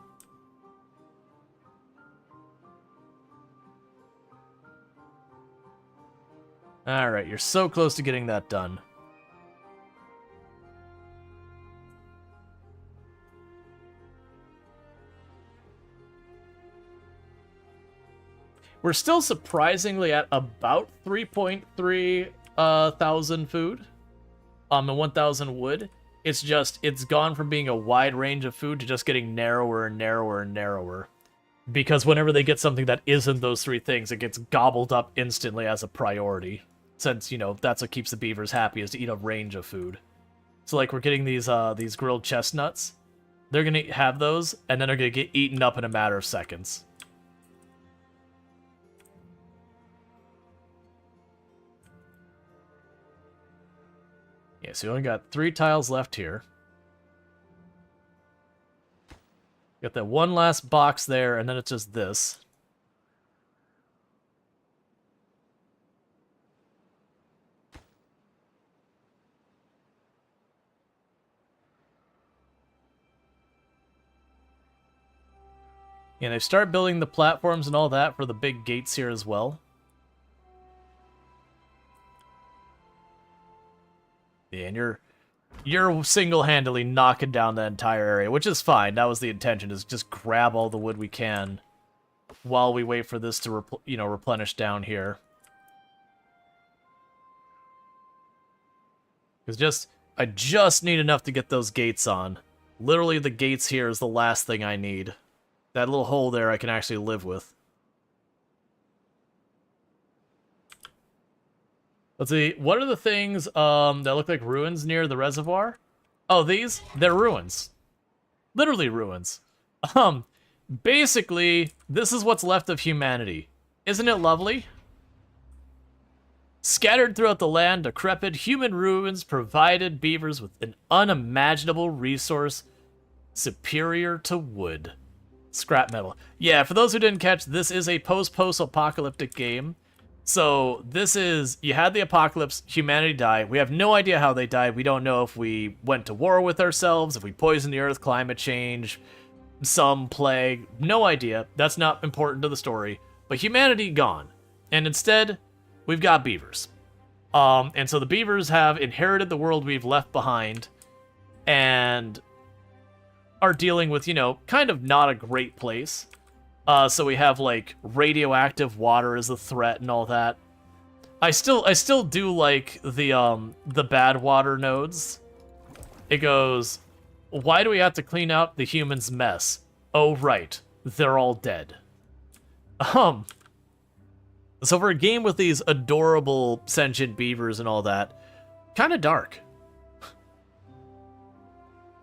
Alright, you're so close to getting that done. We're still surprisingly at about 3.3 thousand food. And 1,000 wood. It's just, it's gone from being a wide range of food to just getting narrower and narrower and narrower. Because whenever they get something that isn't those 3 things, it gets gobbled up instantly as a priority. Since, you know, that's what keeps the beavers happy, is to eat a range of food. So like, we're getting these grilled chestnuts. They're gonna have those, and then they're gonna get eaten up in a matter of seconds. Yeah, so we only got 3 tiles left here. Got that one last box there, and then it's just this. And I start building the platforms and all that for the big gates here as well. Yeah, and you're single-handedly knocking down the entire area, which is fine. That was the intention, is just grab all the wood we can while we wait for this to replenish down here. Because I just need enough to get those gates on. Literally, the gates here is the last thing I need. That little hole there I can actually live with. Let's see, what are the things that look like ruins near the reservoir? Oh, these? They're ruins. Literally ruins. Basically, this is what's left of humanity. Isn't it lovely? Scattered throughout the land, decrepit human ruins provided beavers with an unimaginable resource superior to wood. Scrap metal. Yeah, for those who didn't catch, this is a post-apocalyptic game. So this is, you had the apocalypse, humanity died. We have no idea how they died. We don't know if we went to war with ourselves, if we poisoned the earth, climate change, some plague. No idea. That's not important to the story. But humanity gone. And instead, we've got beavers. And so the beavers have inherited the world we've left behind and are dealing with, kind of not a great place. So we have, like, radioactive water as a threat and all that. I still do like the bad water nodes. It goes, why do we have to clean out the humans' mess? Oh, right. They're all dead. So for a game with these adorable sentient beavers and all that, kind of dark.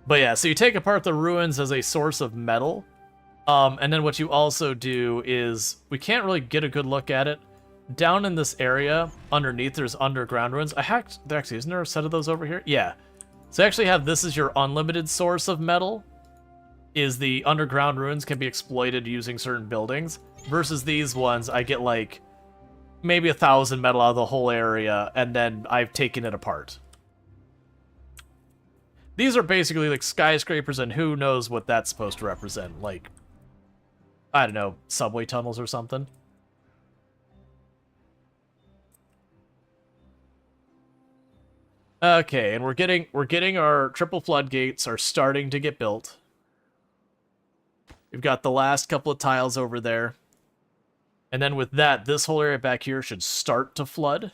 But yeah, so you take apart the ruins as a source of metal. And then what you also do is, we can't really get a good look at it. Down in this area, underneath, there's underground ruins. Actually, isn't there a set of those over here? Yeah. So you actually have, this is your unlimited source of metal, is the underground ruins can be exploited using certain buildings, versus these ones, I get like, maybe 1,000 metal out of the whole area, and then I've taken it apart. These are basically like skyscrapers, and who knows what that's supposed to represent, like, I don't know, subway tunnels or something. Okay, and we're getting our triple floodgates are starting to get built. We've got the last couple of tiles over there. And then with that, this whole area back here should start to flood.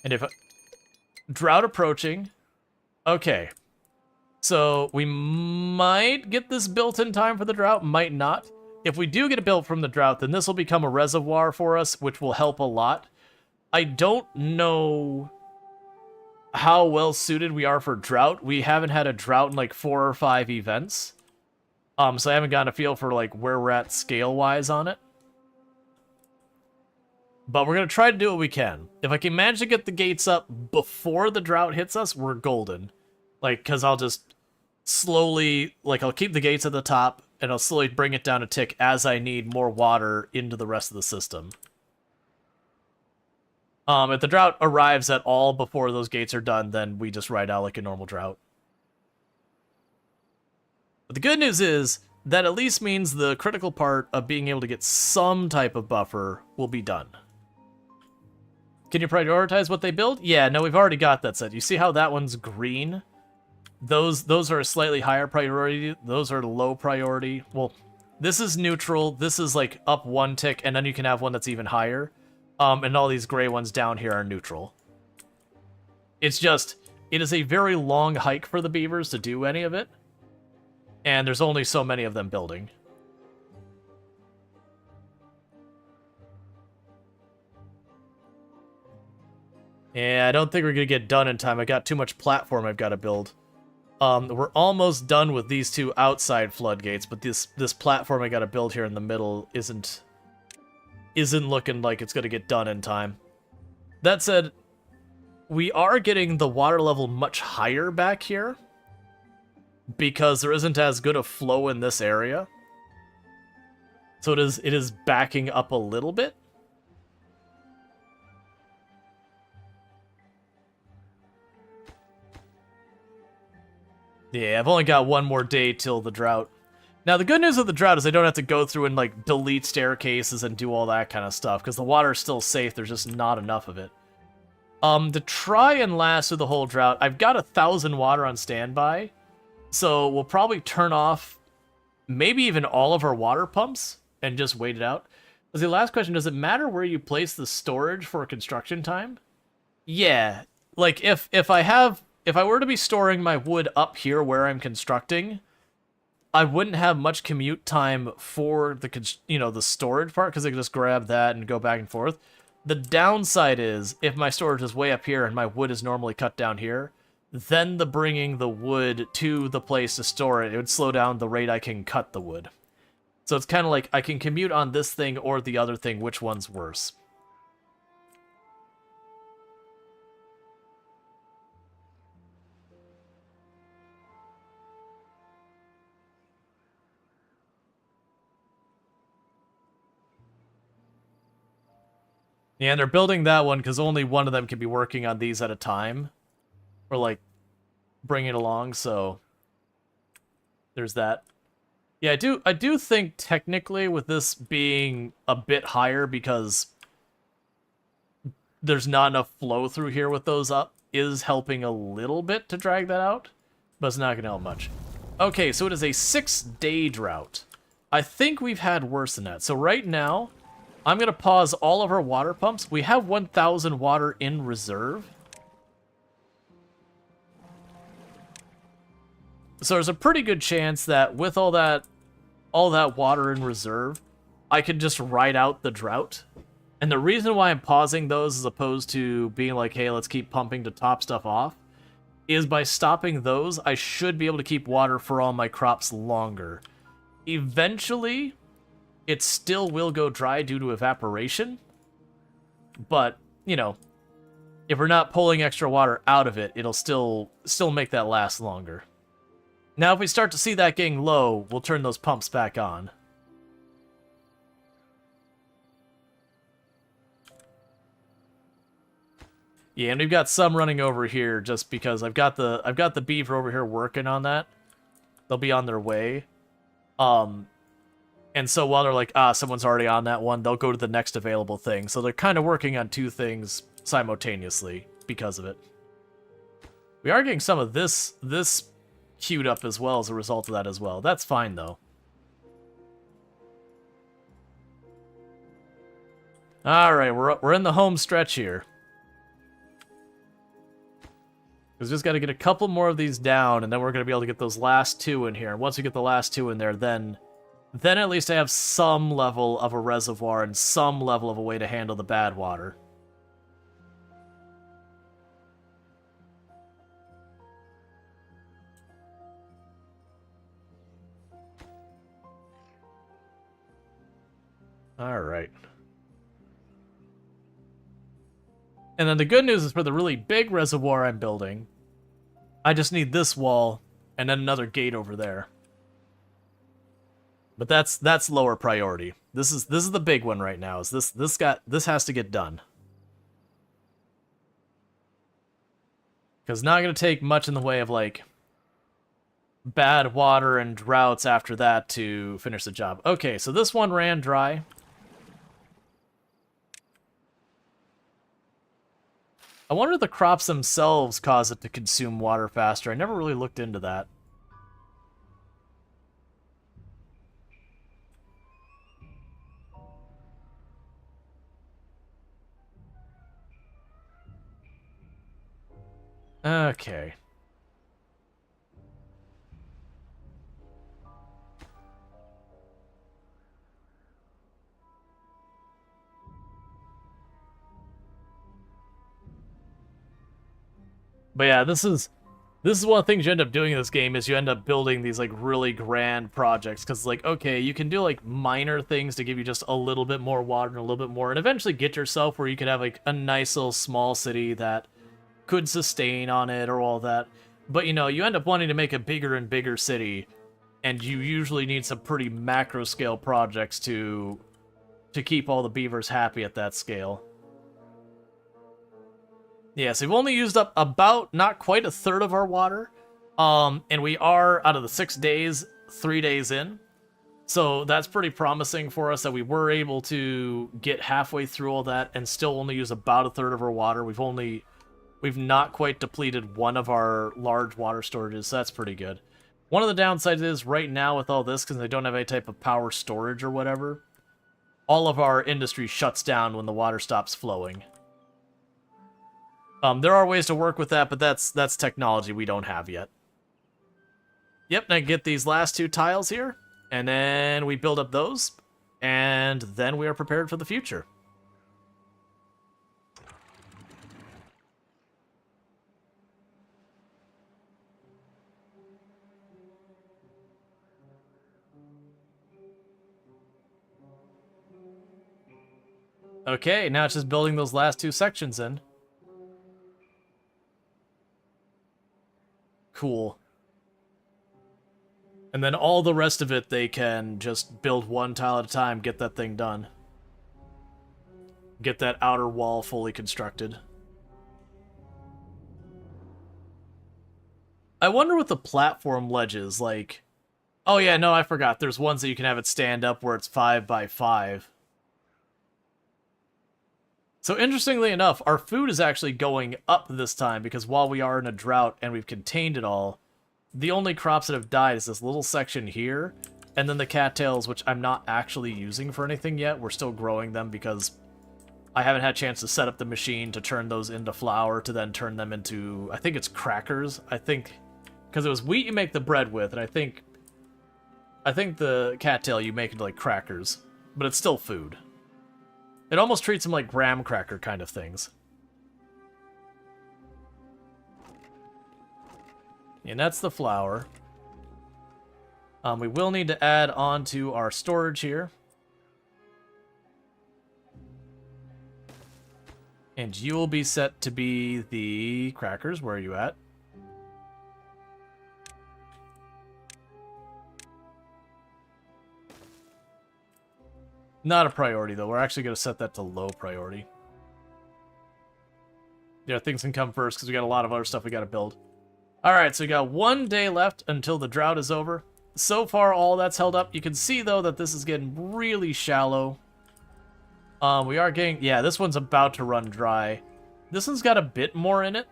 And if drought approaching. Okay. So we might get this built in time for the drought, might not. If we do get it built from the drought, then this will become a reservoir for us, which will help a lot. I don't know how well suited we are for drought. We haven't had a drought in like 4 or 5 events. So I haven't gotten a feel for like where we're at scale-wise on it. But we're going to try to do what we can. If I can manage to get the gates up before the drought hits us, we're golden. Like, because I'll just slowly, like, I'll keep the gates at the top, and I'll slowly bring it down a tick as I need more water into the rest of the system. If the drought arrives at all before those gates are done, then we just ride out like a normal drought. But the good news is that at least means the critical part of being able to get some type of buffer will be done. Can you prioritize what they build? Yeah, no, we've already got that set. You see how that one's green? Those are a slightly higher priority. Those are low priority. Well, this is neutral. This is like up 1 tick, and then you can have one that's even higher. And all these gray ones down here are neutral. It's just, it is a very long hike for the beavers to do any of it. And there's only so many of them building. Yeah, I don't think we're going to get done in time. I got too much platform I've got to build. We're almost done with these 2 outside floodgates, but this platform I got to build here in the middle isn't looking like it's going to get done in time. That said, we are getting the water level much higher back here. because there isn't as good a flow in this area. So it is backing up a little bit. Yeah, I've only got one more day till the drought. Now, the good news of the drought is I don't have to go through and, like, delete staircases and do all that kind of stuff, because the water is still safe, there's just not enough of it. To try and last through the whole drought, I've got 1,000 water on standby, so we'll probably turn off maybe even all of our water pumps and just wait it out. The last question, does it matter where you place the storage for construction time? Yeah, like, if I were to be storing my wood up here where I'm constructing, I wouldn't have much commute time for the, the storage part, because I could just grab that and go back and forth. The downside is, if my storage is way up here and my wood is normally cut down here, then bringing the wood to the place to store it, it would slow down the rate I can cut the wood. So it's kind of like, I can commute on this thing or the other thing, which one's worse? Yeah, and they're building that one because only one of them can be working on these at a time. Or, like, bring it along, so... there's that. Yeah, I do think, technically, with this being a bit higher because there's not enough flow through here with those up, is helping a little bit to drag that out, but it's not going to help much. Okay, so it is a 6-day drought. I think we've had worse than that. So right now... I'm going to pause all of our water pumps. We have 1,000 water in reserve. So there's a pretty good chance that with all that water in reserve, I could just ride out the drought. And the reason why I'm pausing those as opposed to being like, hey, let's keep pumping to top stuff off, is by stopping those, I should be able to keep water for all my crops longer. Eventually... it still will go dry due to evaporation, but, if we're not pulling extra water out of it, it'll still make that last longer. Now, if we start to see that getting low, we'll turn those pumps back on. Yeah, and we've got some running over here just because I've got the beaver over here working on that. They'll be on their way. And so while they're like, someone's already on that one, they'll go to the next available thing. So they're kind of working on two things simultaneously because of it. We are getting some of this queued up as well as a result of that as well. That's fine, though. Alright, we're in the home stretch here. We've just got to get a couple more of these down, and then we're going to be able to get those last two in here. And once we get the last two in there, then at least I have some level of a reservoir and some level of a way to handle the bad water. Alright. And then the good news is for the really big reservoir I'm building, I just need this wall and then another gate over there. But that's lower priority. This is the big one right now. Is this has to get done. Because not going to take much in the way of like bad water and droughts after that to finish the job. Okay, so this one ran dry. I wonder if the crops themselves cause it to consume water faster. I never really looked into that. Okay. But yeah, this is one of the things you end up doing in this game is you end up building these like really grand projects because like, okay, you can do like minor things to give you just a little bit more water and a little bit more and eventually get yourself where you could have like a nice little small city that could sustain on it or all that. But, you know, you end up wanting to make a bigger and bigger city, and you usually need some pretty macro-scale projects to keep all the beavers happy at that scale. Yeah, so we've only used up about, not quite a third of our water, and we are, out of the 6 days, 3 days in. So that's pretty promising for us that we were able to get halfway through all that and still only use about a third of our water. We've not quite depleted one of our large water storages, so that's pretty good. One of the downsides is right now with all this, because they don't have any type of power storage or whatever, all of our industry shuts down when the water stops flowing. There are ways to work with that, but that's technology we don't have yet. Yep, now get these last 2 tiles here. And then we build up those, and then we are prepared for the future. Okay, now it's just building those last 2 sections in. Cool. And then all the rest of it, they can just build 1 tile at a time, get that thing done. Get that outer wall fully constructed. I wonder what the platform ledges, like... Oh yeah, no, I forgot. There's ones that you can have it stand up where it's 5 by 5. So interestingly enough, our food is actually going up this time, because while we are in a drought and we've contained it all, the only crops that have died is this little section here, and then the cattails, which I'm not actually using for anything yet. We're still growing them because I haven't had a chance to set up the machine to turn those into flour, to then turn them into, I think it's crackers. I think, because it was wheat you make the bread with, and I think the cattail you make into like crackers, but it's still food. It almost treats them like graham cracker kind of things. And that's the flour. We will need to add on to our storage here. And you will be set to be the crackers. Where are you at? Not a priority, though. We're actually going to set that to low priority. Yeah, things can come first, because we got a lot of other stuff we got to build. Alright, so we got 1 day left until the drought is over. So far, all that's held up. You can see, though, that this is getting really shallow. We are getting... Yeah, this one's about to run dry. This one's got a bit more in it.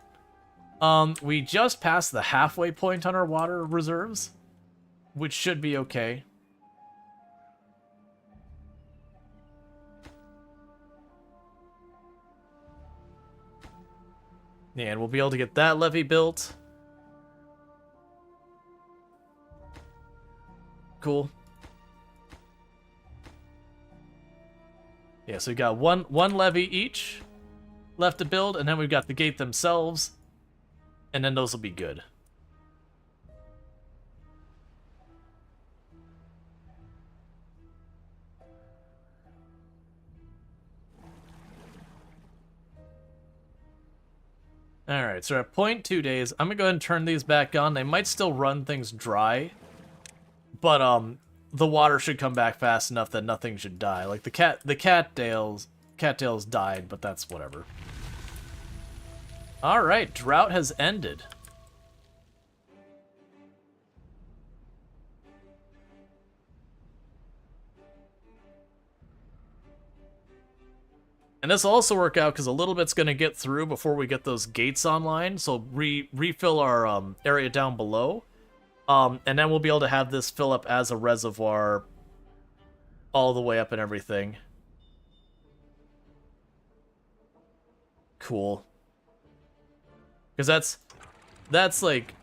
We just passed the halfway point on our water reserves, which should be okay. Yeah, and we'll be able to get that levee built. Cool. Yeah, so we got one levee each left to build, and then we've got the gate themselves, and then those will be good. Alright, so we're at 0.2 days. I'm gonna go ahead and turn these back on. They might still run things dry, but the water should come back fast enough that nothing should die. Like the cattails died, but that's whatever. Alright, drought has ended. And this will also work out because a little bit's going to get through before we get those gates online. So refill our area down below. And then we'll be able to have this fill up as a reservoir all the way up and everything. Cool. Because that's like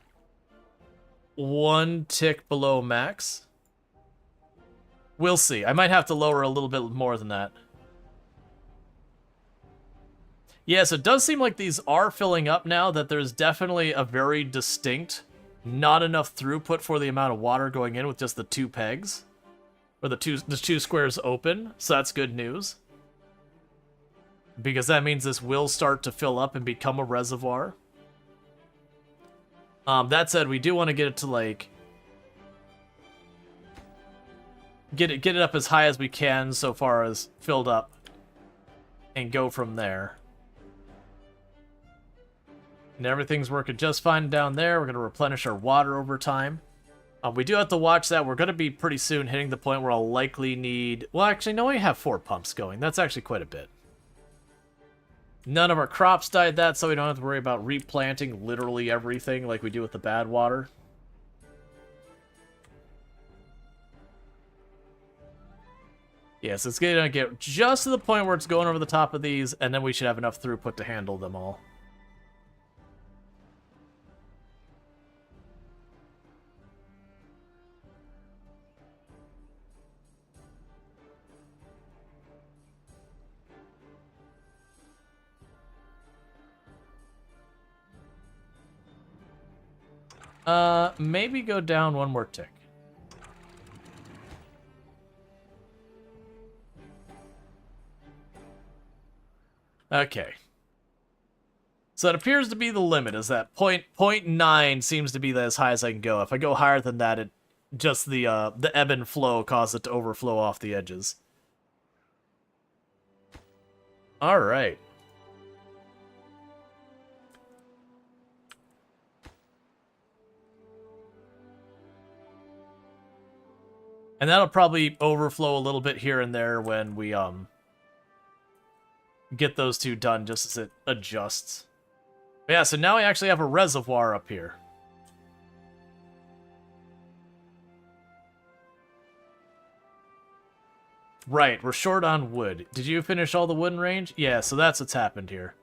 1 tick below max. We'll see. I might have to lower a little bit more than that. Yes, it does seem like these are filling up now, that there's definitely a very distinct, not enough throughput for the amount of water going in with just the 2 pegs. Or the two squares open, so that's good news. Because that means this will start to fill up and become a reservoir. That said, we do want to get it to, like, get it up as high as we can so far as filled up, and go from there. And everything's working just fine down there. We're going to replenish our water over time. We do have to watch that. We're going to be pretty soon hitting the point where I'll likely need... Well, actually, no, we have 4 pumps going. That's actually quite a bit. None of our crops died that, so we don't have to worry about replanting literally everything like we do with the bad water. Yes, it's going to get just to the point where it's going over the top of these, and then we should have enough throughput to handle them all. Maybe go down one more tick. Okay. So it appears to be the limit, is that 0.9 seems to be as high as I can go. If I go higher than that, it just the ebb and flow causes it to overflow off the edges. Alright. And that'll probably overflow a little bit here and there when we get those two done, just as it adjusts. But yeah, so now we actually have a reservoir up here. Right, we're short on wood. Did you finish all the wood in range? Yeah, so that's what's happened here.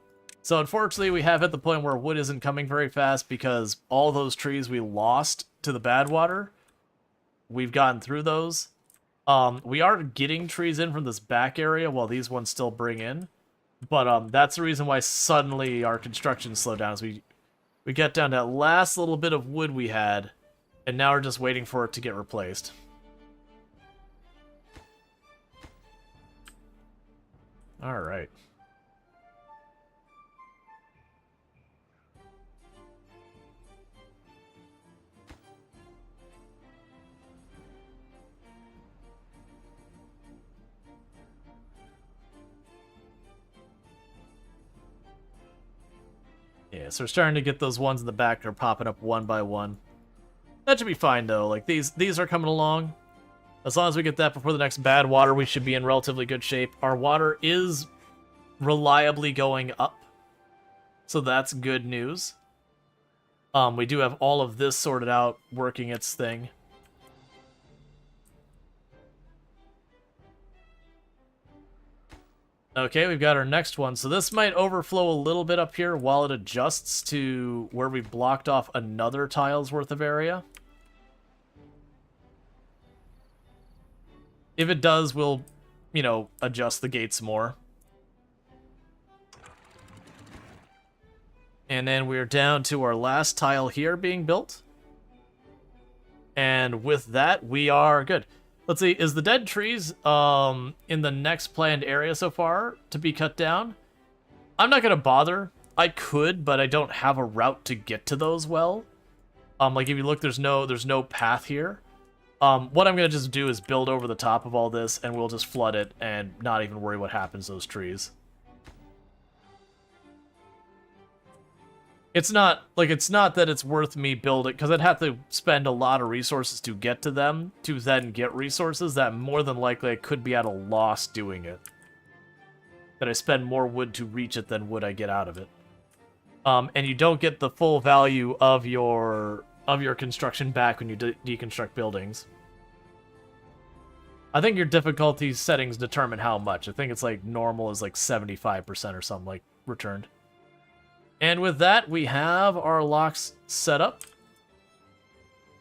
So unfortunately, we have hit the point where wood isn't coming very fast because all those trees we lost to the bad water, we've gotten through those. We are getting trees in from this back area while these ones still bring in. But that's the reason why suddenly our construction slowed down. Is we got down to that last little bit of wood we had, and now we're just waiting for it to get replaced. All right. Yeah, so we're starting to get those ones in the back that are popping up one by one. That should be fine, though. Like, these are coming along. As long as we get that before the next bad water, we should be in relatively good shape. Our water is reliably going up, so that's good news. We do have all of this sorted out, working its thing. Okay, we've got our next one. So this might overflow a little bit up here while it adjusts to where we blocked off another tile's worth of area. If it does, we'll, you know, adjust the gates more. And then we're down to our last tile here being built. And with that, we are good. Let's see, is the dead trees in the next planned area so far to be cut down? I'm not going to bother. I could, but I don't have a route to get to those well. Like, if you look, there's no path here. What I'm going to just do is build over the top of all this, and we'll just flood it and not even worry what happens to those trees. It's not that it's worth me building, because I'd have to spend a lot of resources to get to them, to then get resources that more than likely I could be at a loss doing it. That I spend more wood to reach it than wood I get out of it. And you don't get the full value of your construction back when you deconstruct buildings. I think your difficulty settings determine how much. I think it's like normal is like 75% or something like returned. And with that, we have our locks set up.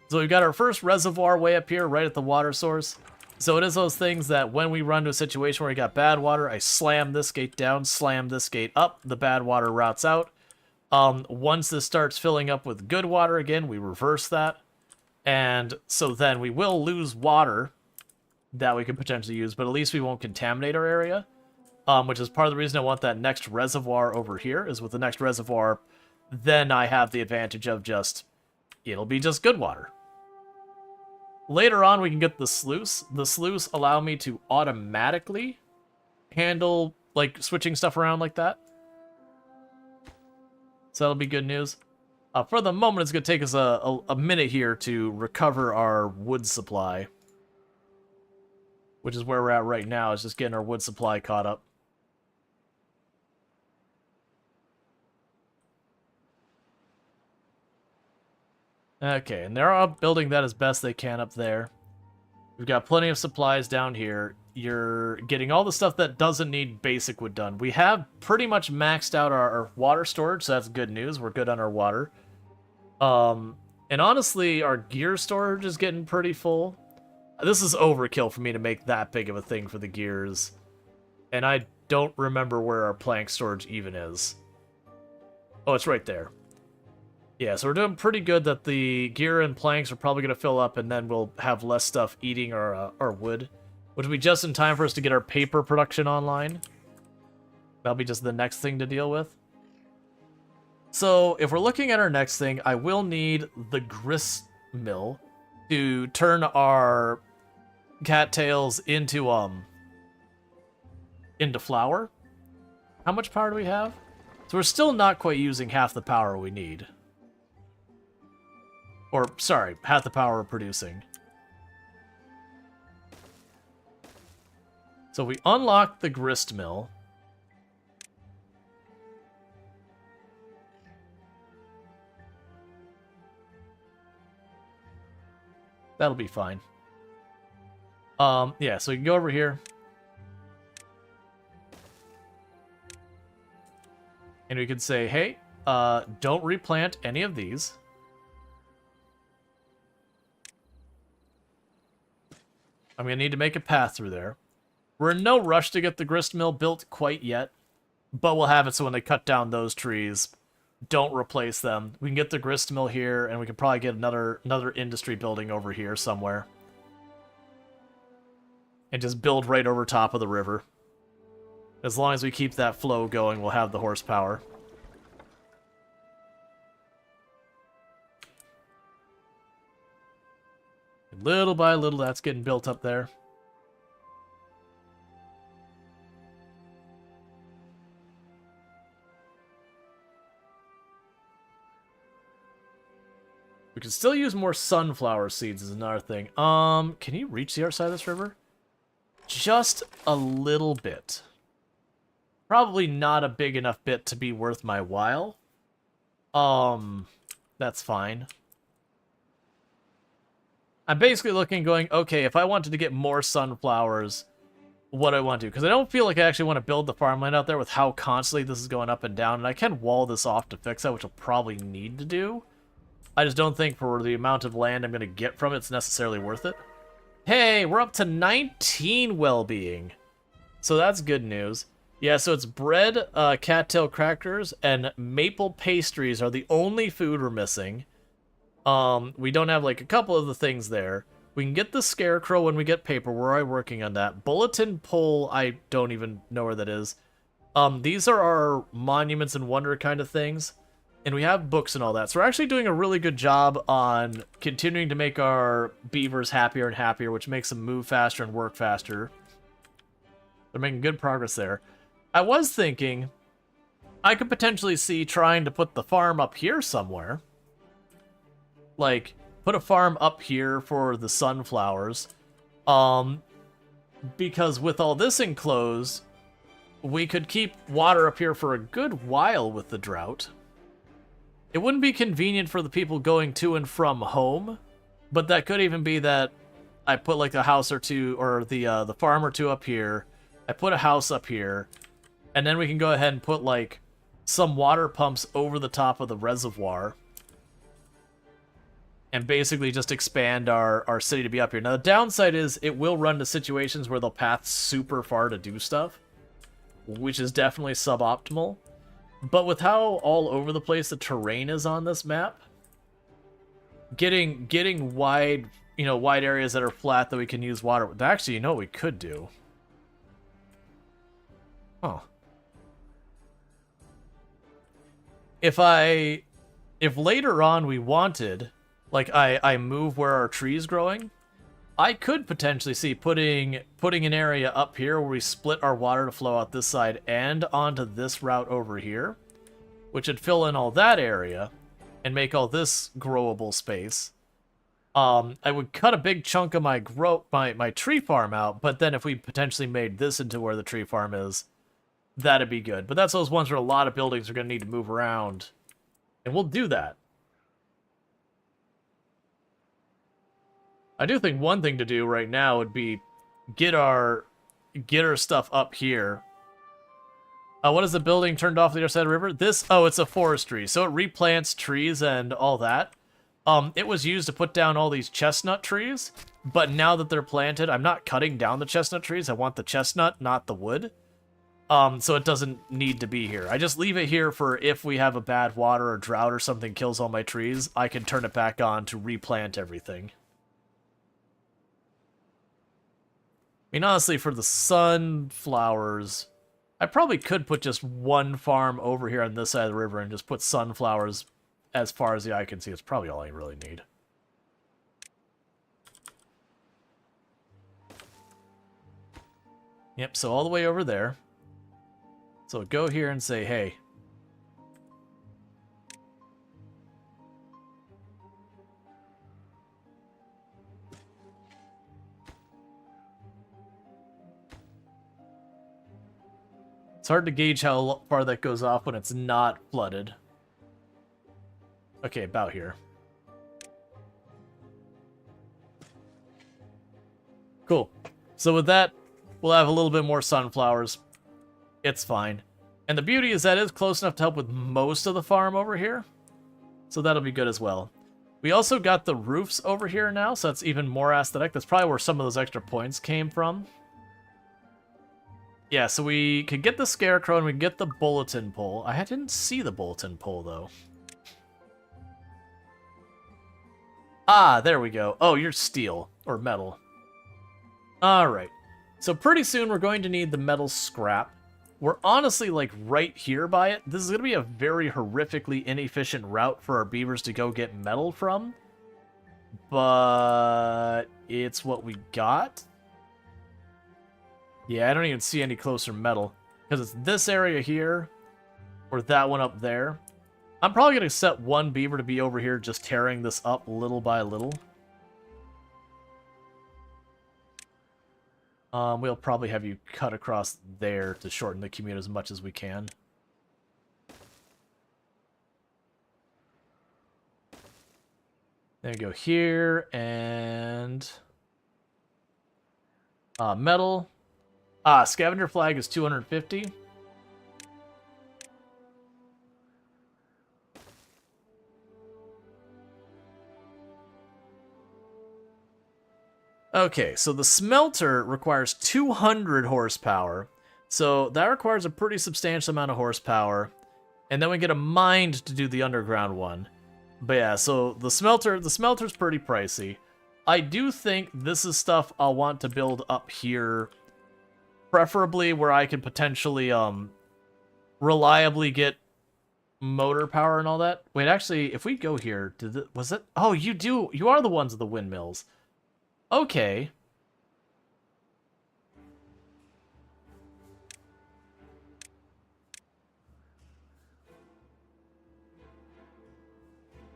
So we've got our first reservoir way up here, right at the water source. So it is those things that when we run to a situation where we got bad water, I slam this gate down, slam this gate up, the bad water routes out. Once this starts filling up with good water again, we reverse that. And so then we will lose water that we could potentially use, but at least we won't contaminate our area. Which is part of the reason I want that next reservoir over here, is with the next reservoir, then I have the advantage of just it'll be just good water. Later on, we can get the sluice. The sluice allow me to automatically handle, like, switching stuff around like that. So that'll be good news. For the moment, it's going to take us a minute here to recover our wood supply. Which is where we're at right now, is just getting our wood supply caught up. Okay, and they're all building that as best they can up there. We've got plenty of supplies down here. You're getting all the stuff that doesn't need basic wood done. We have pretty much maxed out our water storage, so that's good news. We're good on our water. And honestly, our gear storage is getting pretty full. This is overkill for me to make that big of a thing for the gears. And I don't remember where our plank storage even is. Oh, it's right there. Yeah, so we're doing pretty good that the gear and planks are probably going to fill up, and then we'll have less stuff eating our wood. Which will be just in time for us to get our paper production online. That'll be just the next thing to deal with. So, if we're looking at our next thing, I will need the grist mill to turn our cattails into flour. How much power do we have? So we're still not quite using half the power we need. Or, sorry, half the power we're producing. So we unlock the grist mill. That'll be fine. Yeah, so you can go over here. And we can say, hey, don't replant any of these. I'm going to need to make a path through there. We're in no rush to get the grist mill built quite yet, but we'll have it so when they cut down those trees, don't replace them. We can get the grist mill here, and we can probably get another industry building over here somewhere. And just build right over top of the river. As long as we keep that flow going, we'll have the horsepower. And little by little, that's getting built up there. We can still use more sunflower seeds is another thing. Can you reach the other side of this river? Just a little bit. Probably not a big enough bit to be worth my while. That's fine. I'm basically looking going, okay, if I wanted to get more sunflowers, what do I want to do? Because I don't feel like I actually want to build the farmland out there with how constantly this is going up and down. And I can wall this off to fix that, which I'll probably need to do. I just don't think for the amount of land I'm going to get from it, it's necessarily worth it. Hey, we're up to 19 well-being. So that's good news. Yeah, so it's bread, cattail crackers, and maple pastries are the only food we're missing. We don't have, like, a couple of the things there. We can get the scarecrow when we get paper. We're already working on that. Bulletin pole, I don't even know where that is. These are our monuments and wonder kind of things. And we have books and all that. So we're actually doing a really good job on continuing to make our beavers happier and happier, which makes them move faster and work faster. They're making good progress there. I was thinking I could potentially see trying to put the farm up here somewhere. Like, put a farm up here for the sunflowers. Because with all this enclosed, we could keep water up here for a good while with the drought. It wouldn't be convenient for the people going to and from home, but that could even be that I put like a house or two, or the farm or two up here. I put a house up here, and then we can go ahead and put like some water pumps over the top of the reservoir, and basically just expand our city to be up here. Now the downside is it will run to situations where they'll path super far to do stuff, which is definitely suboptimal. But with how all over the place the terrain is on this map, getting wide, wide areas that are flat that we can use water. Actually, what we could do? Huh. If later on we wanted like I move where our tree's growing, I could potentially see putting an area up here where we split our water to flow out this side and onto this route over here, which would fill in all that area and make all this growable space. I would cut a big chunk of my tree farm out, but then if we potentially made this into where the tree farm is, that'd be good. But that's those ones where a lot of buildings are going to need to move around, and we'll do that. I do think one thing to do right now would be get our stuff up here. What is the building turned off the other side of the river? This, oh, it's a forestry, so it replants trees and all that. It was used to put down all these chestnut trees, but now that they're planted, I'm not cutting down the chestnut trees. I want the chestnut, not the wood. So it doesn't need to be here. I just leave it here for if we have a bad water or drought or something kills all my trees, I can turn it back on to replant everything. I mean, honestly, for the sunflowers, I probably could put just one farm over here on this side of the river and just put sunflowers as far as the eye can see. It's probably all I really need. Yep, so all the way over there. So go here and say, hey. It's hard to gauge how far that goes off when it's not flooded. Okay, about here. Cool. So with that, we'll have a little bit more sunflowers. It's fine. And the beauty is that it's close enough to help with most of the farm over here. So that'll be good as well. We also got the roofs over here now, so that's even more aesthetic. That's probably where some of those extra points came from. Yeah, so we could get the scarecrow and we can get the bulletin pole. I didn't see the bulletin pole, though. Ah, there we go. Oh, you're steel. Or metal. Alright. So pretty soon we're going to need the metal scrap. We're honestly, like, right here by it. This is going to be a very horrifically inefficient route for our beavers to go get metal from. But it's what we got. Yeah, I don't even see any closer metal. Because it's this area here, or that one up there. I'm probably going to set one beaver to be over here just tearing this up little by little. We'll probably have you cut across there to shorten the commute as much as we can. Then we go here, and... metal. Scavenger flag is 250. Okay, so the smelter requires 200 horsepower. So that requires a pretty substantial amount of horsepower. And then we get a mine to do the underground one. But yeah, so the smelter's pretty pricey. I do think this is stuff I'll want to build up here. Preferably where I can potentially reliably get motor power and all that. Wait, actually, if we go here, was it? Oh, you are the ones with the windmills. Okay.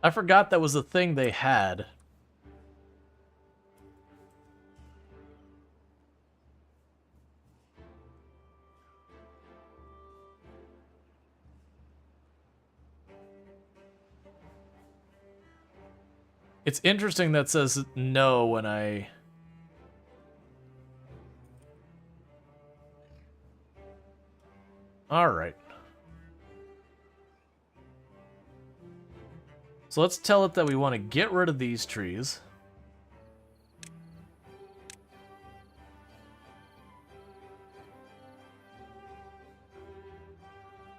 I forgot that was a thing they had. It's interesting that says no when I... Alright. So let's tell it that we want to get rid of these trees.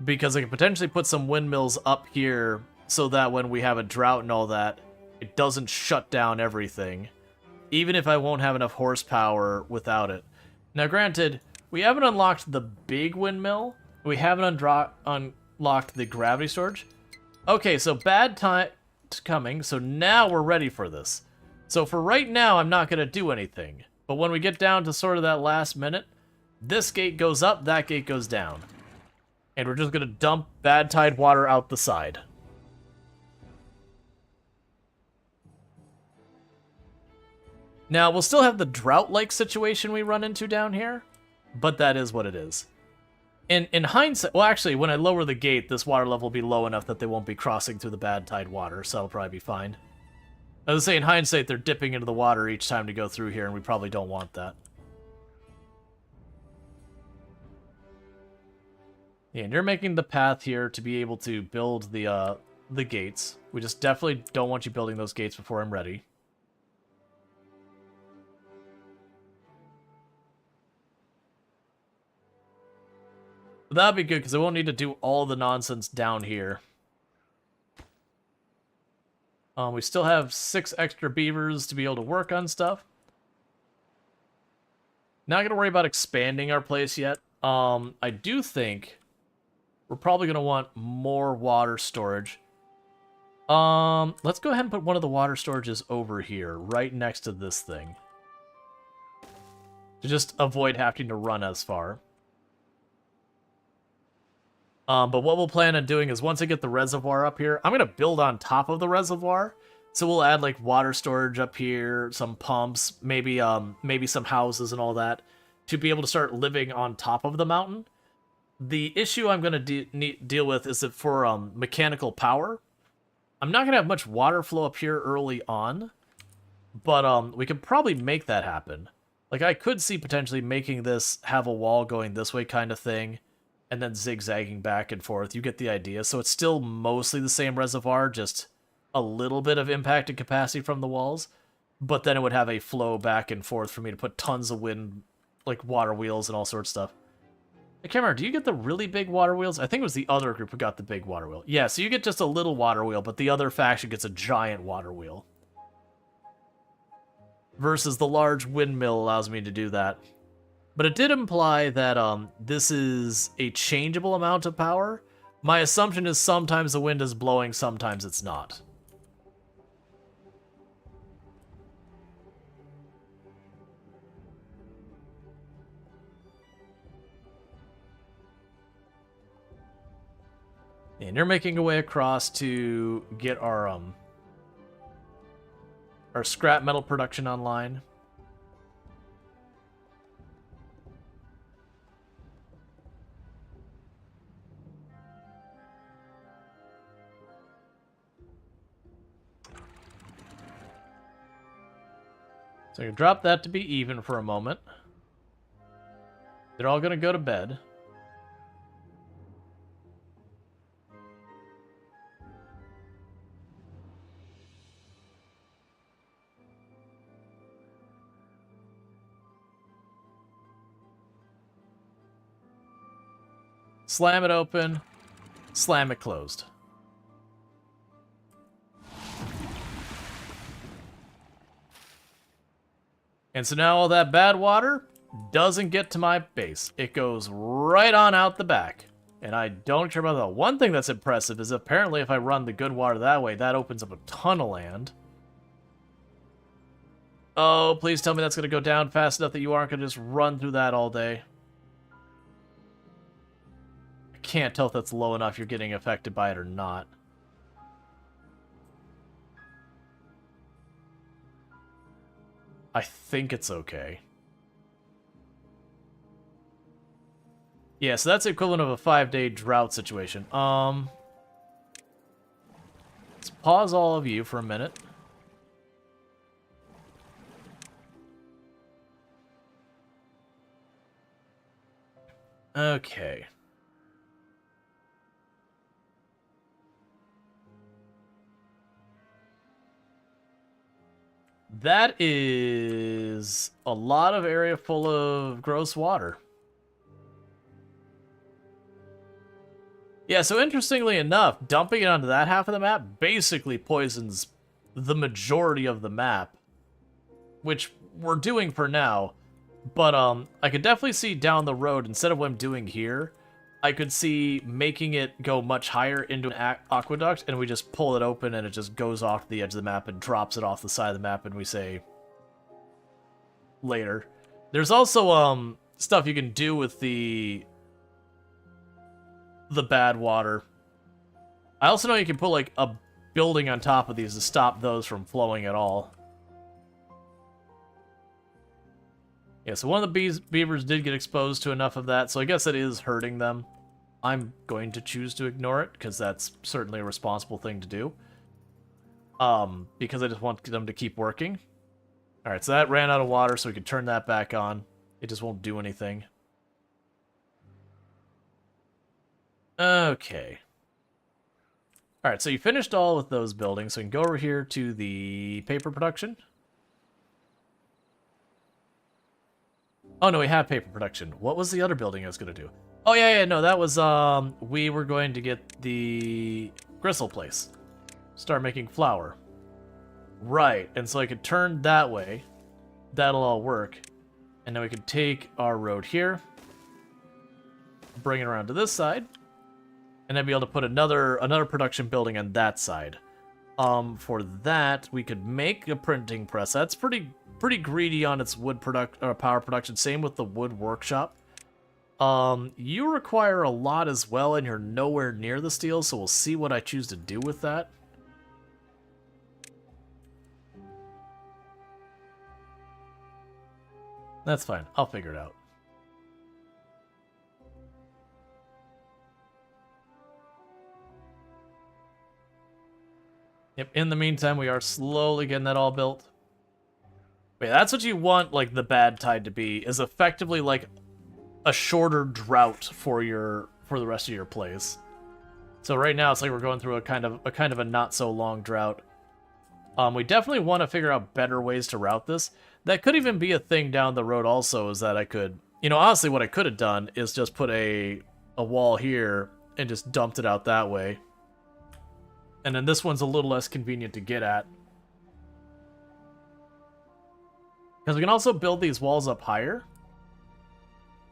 Because I could potentially put some windmills up here so that when we have a drought and all that, it doesn't shut down everything, even if I won't have enough horsepower without it. Now, granted, we haven't unlocked the big windmill. We haven't unlocked the gravity storage. Okay, so bad coming, so now we're ready for this. So for right now, I'm not going to do anything. But when we get down to sort of that last minute, this gate goes up, that gate goes down. And we're just going to dump bad tide water out the side. Now, we'll still have the drought-like situation we run into down here, but that is what it is. In hindsight, well, actually, when I lower the gate, this water level will be low enough that they won't be crossing through the bad tide water, so that'll probably be fine. I was saying, in hindsight, they're dipping into the water each time to go through here, and we probably don't want that. Yeah, and you're making the path here to be able to build the gates. We just definitely don't want you building those gates before I'm ready. But that'd be good, because I won't need to do all the nonsense down here. We still have 6 extra beavers to be able to work on stuff. Not going to worry about expanding our place yet. I do think we're probably going to want more water storage. Let's go ahead and put one of the water storages over here, right next to this thing. To just avoid having to run as far. But what we'll plan on doing is once I get the reservoir up here, I'm going to build on top of the reservoir. So we'll add like water storage up here, some pumps, maybe some houses and all that to be able to start living on top of the mountain. The issue I'm going to deal with is that for mechanical power, I'm not going to have much water flow up here early on, but we could probably make that happen. Like I could see potentially making this have a wall going this way kind of thing. And then zigzagging back and forth. You get the idea. So it's still mostly the same reservoir, just a little bit of impact and capacity from the walls. But then it would have a flow back and forth for me to put tons of wind, like water wheels and all sorts of stuff. I can't remember, do you get the really big water wheels? I think it was the other group who got the big water wheel. Yeah, so you get just a little water wheel, but the other faction gets a giant water wheel. Versus the large windmill allows me to do that. But it did imply that this is a changeable amount of power. My assumption is sometimes the wind is blowing, sometimes it's not. And you're making your way across to get our scrap metal production online. So you drop that to be even for a moment. They're all going to go to bed. Slam it open. Slam it closed. And so now all that bad water doesn't get to my base. It goes right on out the back. And I don't care about that. One thing that's impressive is apparently if I run the good water that way, that opens up a ton of land. Oh, please tell me that's going to go down fast enough that you aren't going to just run through that all day. I can't tell if that's low enough you're getting affected by it or not. I think it's okay. Yeah, so that's the equivalent of a 5-day drought situation. Let's pause all of you for a minute. Okay. That is a lot of area full of gross water. Yeah, so interestingly enough, dumping it onto that half of the map basically poisons the majority of the map, which we're doing for now. But I could definitely see down the road, instead of what I'm doing here, I could see making it go much higher into an aqueduct, and we just pull it open, and it just goes off the edge of the map and drops it off the side of the map, and we say later. There's also stuff you can do with the bad water. I also know you can put like a building on top of these to stop those from flowing at all. Yeah, so one of the beavers did get exposed to enough of that, so I guess it is hurting them. I'm going to choose to ignore it, because that's certainly a responsible thing to do. Because I just want them to keep working. Alright, so that ran out of water, so we could turn that back on. It just won't do anything. Okay. Alright, so you finished all with those buildings, so we can go over here to the paper production. Oh, no, we have paper production. What was the other building I was going to do? Oh, yeah, no, that was, we were going to get the gristle place. Start making flour. Right, and so I could turn that way. That'll all work. And then we could take our road here. Bring it around to this side. And then be able to put another production building on that side. For that, we could make a printing press. That's pretty greedy on its power production. Same with the wood workshop. You require a lot as well, and you're nowhere near the steel, so we'll see what I choose to do with that. That's fine. I'll figure it out. Yep, in the meantime, we are slowly getting that all built. Wait, that's what you want, like, the bad tide to be, is effectively, like, a shorter drought for the rest of your plays. So right now, it's like we're going through a kind of a not-so-long drought. We definitely want to figure out better ways to route this. That could even be a thing down the road also, is that I could... You know, honestly, what I could have done is just put a wall here and just dumped it out that way. And then this one's a little less convenient to get at. Because we can also build these walls up higher.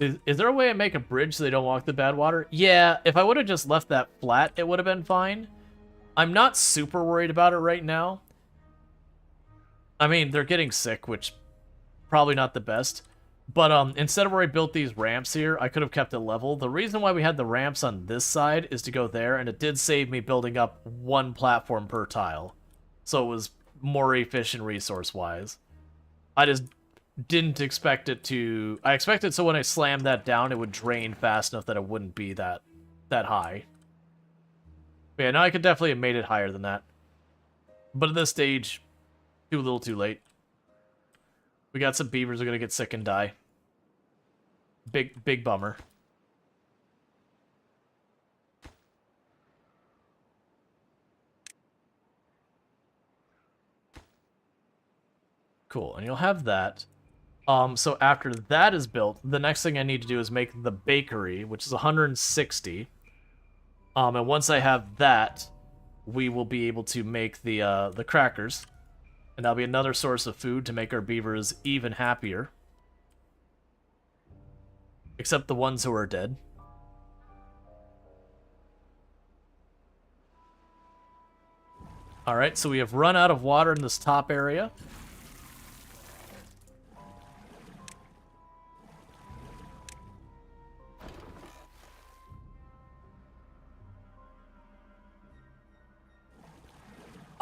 Is there a way to make a bridge so they don't walk the bad water? Yeah, if I would have just left that flat, it would have been fine. I'm not super worried about it right now. I mean, they're getting sick, which probably not the best. But instead of where I built these ramps here, I could have kept it level. The reason why we had the ramps on this side is to go there, and it did save me building up one platform per tile. So it was more efficient resource-wise. I just didn't expect it to... I expected so when I slammed that down, it would drain fast enough that it wouldn't be that high. But yeah, no, I could definitely have made it higher than that. But at this stage, too little too late. We got some beavers who are going to get sick and die. Big bummer. Cool, and you'll have that. So after that is built, the next thing I need to do is make the bakery, which is 160. And once I have that, we will be able to make the crackers. And that'll be another source of food to make our beavers even happier. Except the ones who are dead. Alright, so we have run out of water in this top area.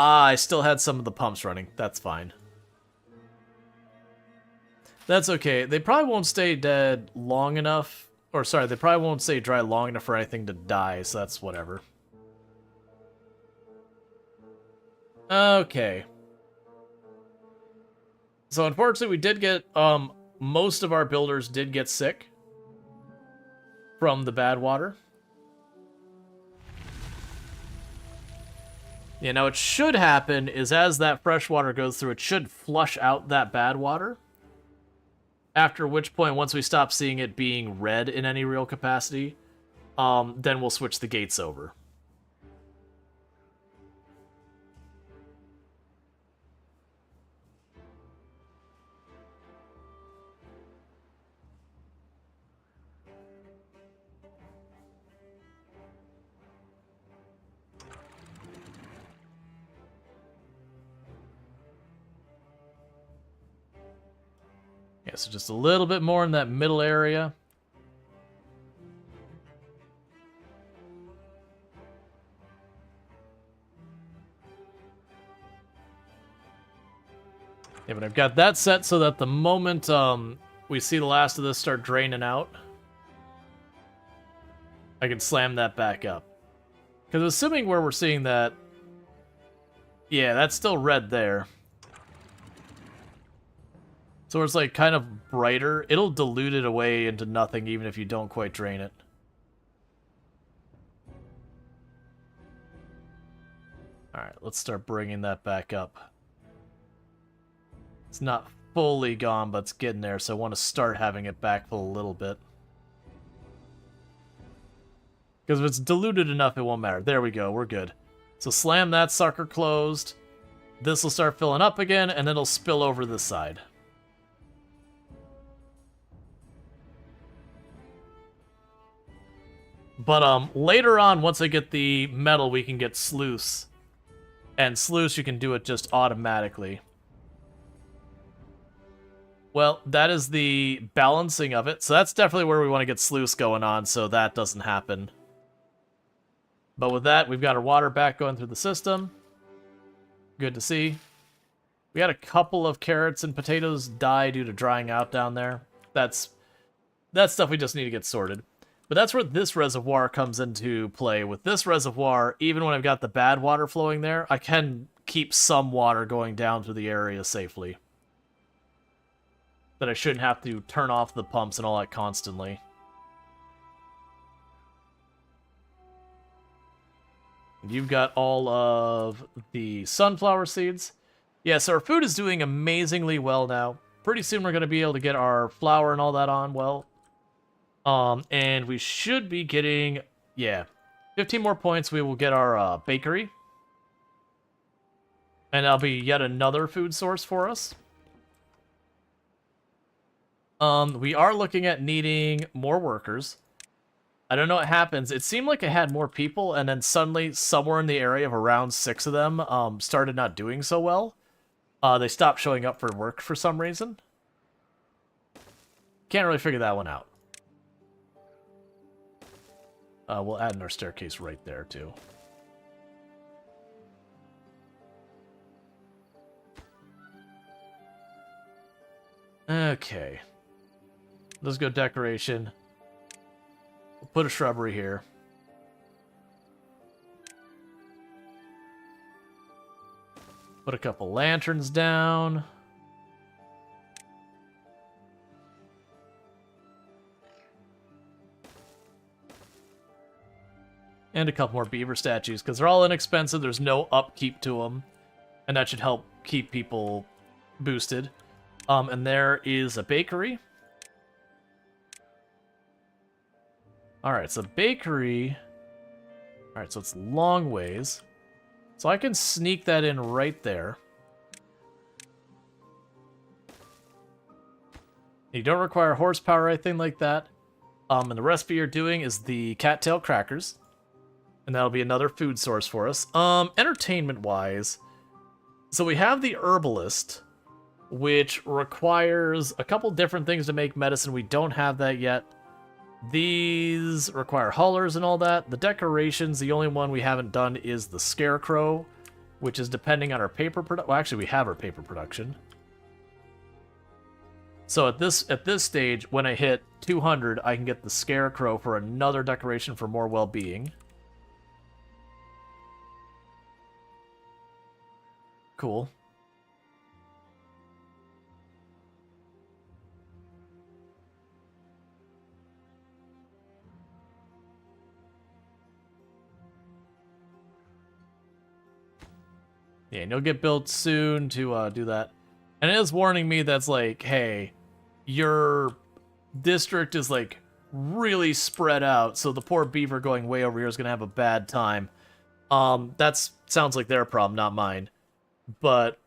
Ah, I still had some of the pumps running. That's fine. That's okay. They probably won't stay dead long enough. Or, sorry, they probably won't stay dry long enough for anything to die, so that's whatever. Okay. So, unfortunately, we did get, most of our builders did get sick from the bad water. Yeah, now what should happen is as that fresh water goes through, it should flush out that bad water. After which point, once we stop seeing it being red in any real capacity, then we'll switch the gates over. Yeah, so just a little bit more in that middle area. Yeah, but I've got that set so that the moment we see the last of this start draining out, I can slam that back up. Because assuming where we're seeing that, yeah, that's still red there. So it's like kind of brighter. It'll dilute it away into nothing even if you don't quite drain it. Alright, let's start bringing that back up. It's not fully gone, but it's getting there, so I want to start having it back full a little bit. Because if it's diluted enough, it won't matter. There we go, we're good. So slam that sucker closed. This will start filling up again, and then it'll spill over this side. But later on, once I get the metal, we can get sluice. And sluice, you can do it just automatically. Well, that is the balancing of it. So that's definitely where we want to get sluice going on, so that doesn't happen. But with that, we've got our water back going through the system. Good to see. We had a couple of carrots and potatoes die due to drying out down there. That's stuff we just need to get sorted. But that's where this reservoir comes into play. With this reservoir, even when I've got the bad water flowing there, I can keep some water going down through the area safely. That I shouldn't have to turn off the pumps and all that constantly. You've got all of the sunflower seeds. Yeah, so our food is doing amazingly well now. Pretty soon we're going to be able to get our flour and all that on well. And we should be getting, yeah, 15 more points. We will get our bakery. And that'll be yet another food source for us. We are looking at needing more workers. I don't know what happens. It seemed like I had more people, and then suddenly, somewhere in the area of around 6 of them, started not doing so well. They stopped showing up for work for some reason. Can't really figure that one out. We'll add in our staircase right there, too. Okay. Let's go decoration. We'll put a shrubbery here. Put a couple lanterns down. And a couple more beaver statues, because they're all inexpensive. There's no upkeep to them. And that should help keep people boosted. And there is a bakery. Alright, so bakery... Alright, so it's long ways. So I can sneak that in right there. You don't require horsepower or anything like that. And the recipe you're doing is the cattail crackers. And that'll be another food source for us. Entertainment-wise, so we have the herbalist, which requires a couple different things to make medicine. We don't have that yet. These require hullers and all that. The decorations, the only one we haven't done is the scarecrow, which is depending on our paper production. Well, actually, we have our paper production. So at this stage, when I hit 200, I can get the scarecrow for another decoration for more well-being. Cool. Yeah, and you'll get built soon to do that. And it is warning me that's like, hey, your district is like really spread out, so the poor beaver going way over here is going to have a bad time. That sounds like their problem, not mine. But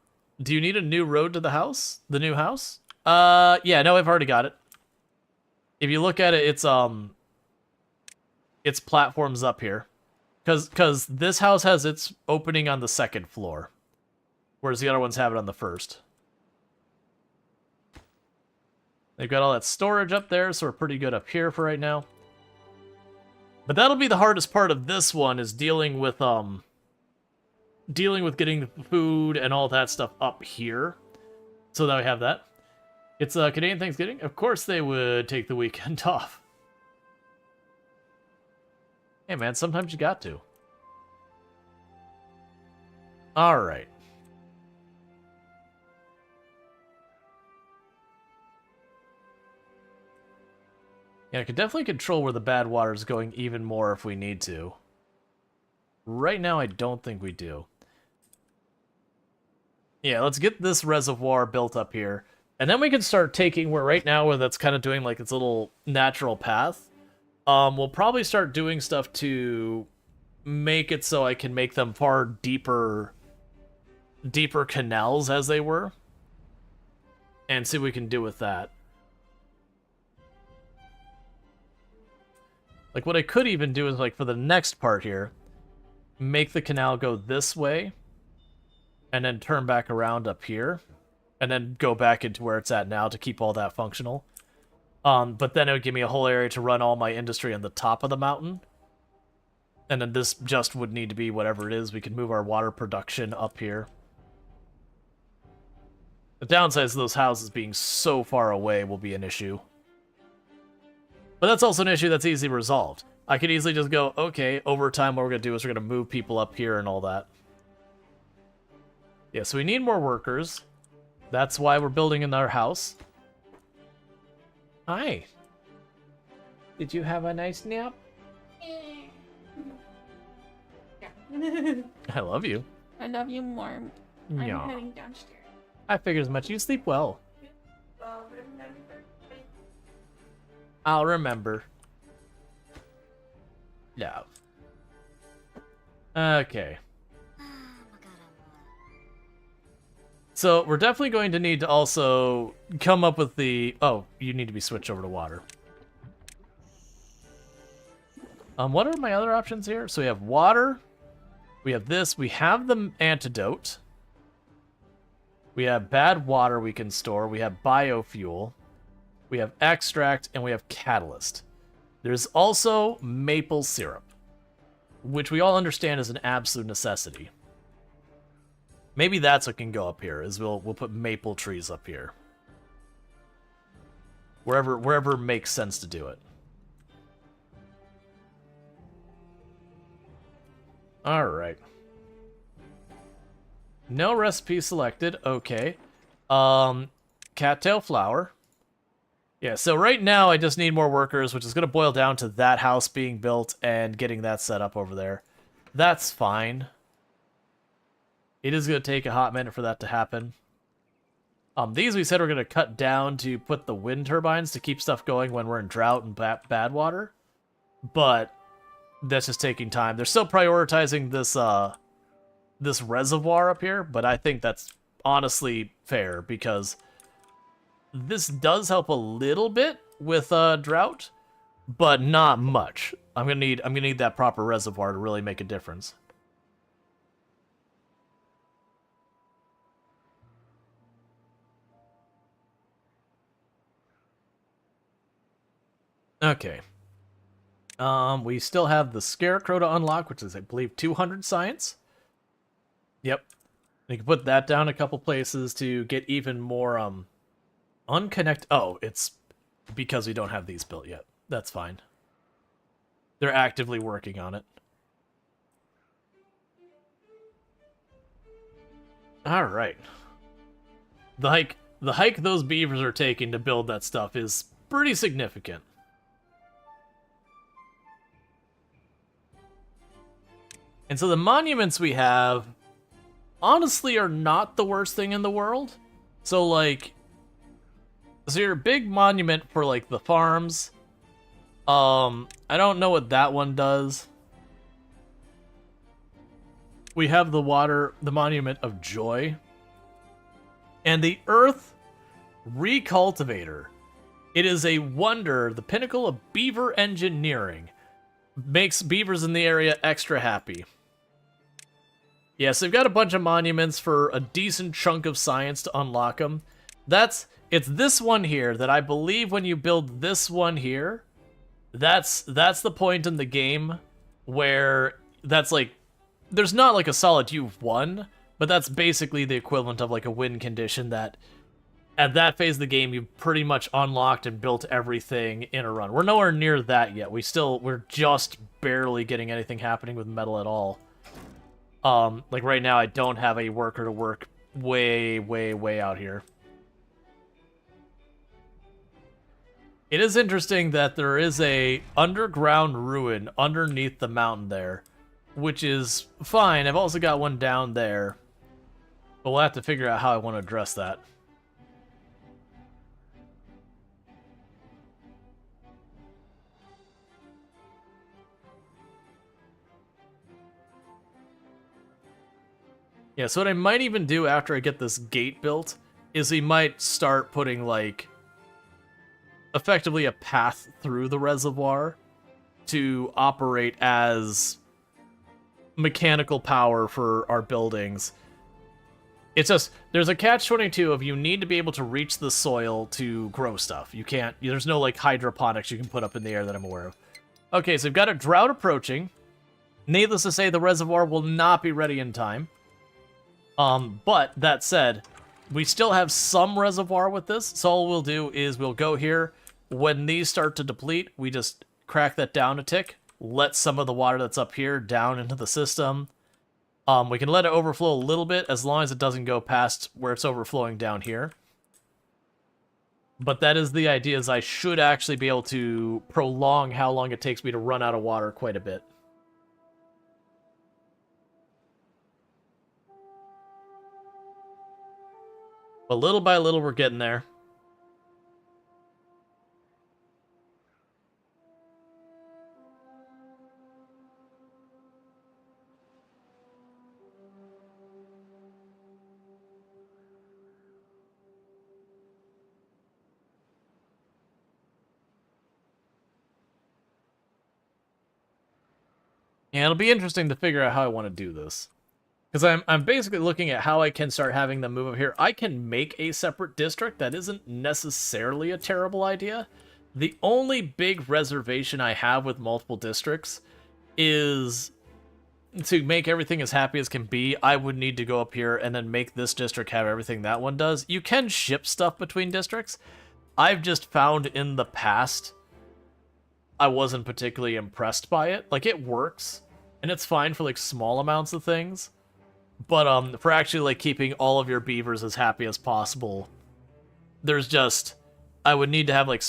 do you need a new road to the house? The new house? Yeah, no, I've already got it. If you look at it, it's platforms up here. Because this house has its opening on the second floor. Whereas the other ones have it on the first. They've got all that storage up there, so we're pretty good up here for right now. But that'll be the hardest part of this one, is dealing with getting the food and all that stuff up here. So that we have that. It's Canadian Thanksgiving. Of course they would take the weekend off. Hey man, sometimes you got to. Alright. Yeah, I could definitely control where the bad water is going even more if we need to. Right now, I don't think we do. Yeah, let's get this reservoir built up here. And then we can start taking where right now where that's kind of doing like its little natural path. We'll probably start doing stuff to make it so I can make them far deeper canals as they were. And see what we can do with that. Like, what I could even do is, like, for the next part here, make the canal go this way, and then turn back around up here, and then go back into where it's at now to keep all that functional. But then it would give me a whole area to run all my industry on the top of the mountain. And then this just would need to be whatever it is. We can move our water production up here. The downside is those houses being so far away will be an issue. But that's also an issue that's easily resolved. I could easily just go, okay, over time what we're going to do is we're going to move people up here and all that. Yeah, so we need more workers. That's why we're building in our house. Hi. Did you have a nice nap? I love you. I love you more. Yeah. I'm heading downstairs. I figured as much. You sleep well. I'll remember. Yeah. Okay. So we're definitely going to need to also come up with the... Oh, you need to be switched over to water. What are my other options here? So we have water. We have this. We have the antidote. We have bad water we can store. We have biofuel. We have extract, and we have catalyst. There's also maple syrup, which we all understand is an absolute necessity. Maybe that's what can go up here, is we'll put maple trees up here. Wherever makes sense to do it. Alright. No recipe selected, okay. Cattail flower. Yeah, so right now I just need more workers, which is going to boil down to that house being built and getting that set up over there. That's fine. It is going to take a hot minute for that to happen. These we said we're going to cut down to put the wind turbines to keep stuff going when we're in drought and bad water. But that's just taking time. They're still prioritizing this reservoir up here, but I think that's honestly fair because this does help a little bit with drought, but not much. I'm gonna need that proper reservoir to really make a difference. Okay. We still have the Scarecrow to unlock, which is, I believe, 200 science. Yep. We can put that down a couple places to get even more, unconnect... Oh, it's because we don't have these built yet. That's fine. They're actively working on it. Alright. The hike those beavers are taking to build that stuff is pretty significant. And so the monuments we have, honestly, are not the worst thing in the world. So, like, so your big monument for, like, the farms, I don't know what that one does. We have the monument of joy. And the earth recultivator. It is a wonder, the pinnacle of beaver engineering. Makes beavers in the area extra happy. Yes, they've got a bunch of monuments for a decent chunk of science to unlock them. It's this one here that I believe when you build this one here, that's the point in the game where that's like, there's not like a solid you've won, but that's basically the equivalent of like a win condition that at that phase of the game you've pretty much unlocked and built everything in a run. We're nowhere near that yet. We're just barely getting anything happening with metal at all. Like right now I don't have a worker to work way out here. It is interesting that there is a underground ruin underneath the mountain there, which is fine. I've also got one down there, but we'll have to figure out how I want to address that. Yeah, so what I might even do after I get this gate built is we might start putting, like, effectively a path through the reservoir to operate as mechanical power for our buildings. It's just, there's a catch-22 of you need to be able to reach the soil to grow stuff. You can't, there's no, like, hydroponics you can put up in the air that I'm aware of. Okay, so we've got a drought approaching. Needless to say, the reservoir will not be ready in time. But that said, we still have some reservoir with this, so all we'll do is we'll go here. When these start to deplete, we just crack that down a tick, let some of the water that's up here down into the system. We can let it overflow a little bit as long as it doesn't go past where it's overflowing down here. But that is the idea, is I should actually be able to prolong how long it takes me to run out of water quite a bit. But little by little, we're getting there. Yeah, it'll be interesting to figure out how I want to do this. Because I'm basically looking at how I can start having them move over here. I can make a separate district. That isn't necessarily a terrible idea. The only big reservation I have with multiple districts is to make everything as happy as can be, I would need to go up here and then make this district have everything that one does. You can ship stuff between districts. I've just found in the past I wasn't particularly impressed by it. Like, it works, and it's fine for, like, small amounts of things. But for actually, like, keeping all of your beavers as happy as possible, there's just, I would need to have, like,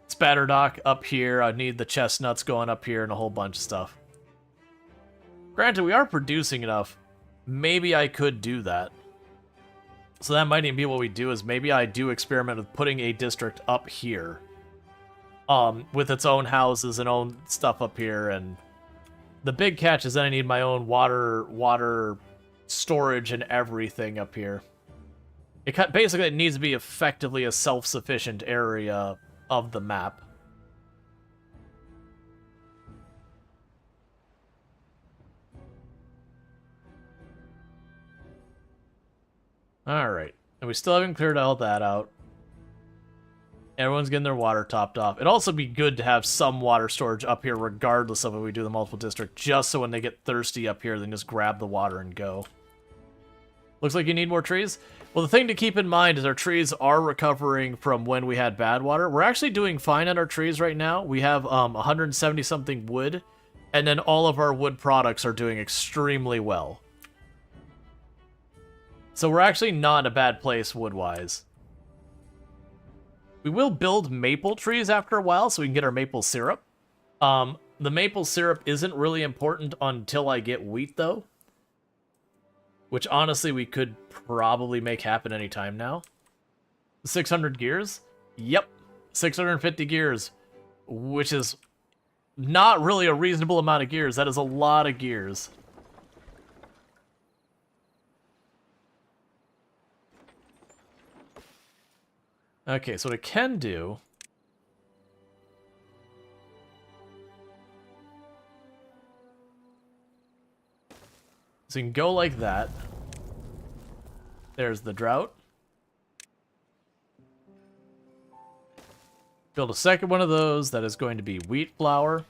Spatterdock up here. I'd need the chestnuts going up here and a whole bunch of stuff. Granted, we are producing enough. Maybe I could do that. So that might even be what we do, is maybe I do experiment with putting a district up here. With its own houses and own stuff up here, and the big catch is then I need my own water storage and everything up here. Basically, it needs to be effectively a self-sufficient area of the map. Alright, and we still haven't cleared all that out. Everyone's getting their water topped off. It'd also be good to have some water storage up here regardless of what we do the multiple district, just so when they get thirsty up here, they can just grab the water and go. Looks like you need more trees? Well, the thing to keep in mind is our trees are recovering from when we had bad water. We're actually doing fine on our trees right now. We have 170-something wood, and then all of our wood products are doing extremely well. So we're actually not in a bad place wood-wise. We will build maple trees after a while so we can get our maple syrup. The maple syrup isn't really important until I get wheat, though. Which, honestly, we could probably make happen anytime now. 600 gears? Yep. 650 gears. Which is not really a reasonable amount of gears. That is a lot of gears. Okay, so what I can do... So you can go like that. There's the drought. Build a second one of those. That is going to be wheat flour.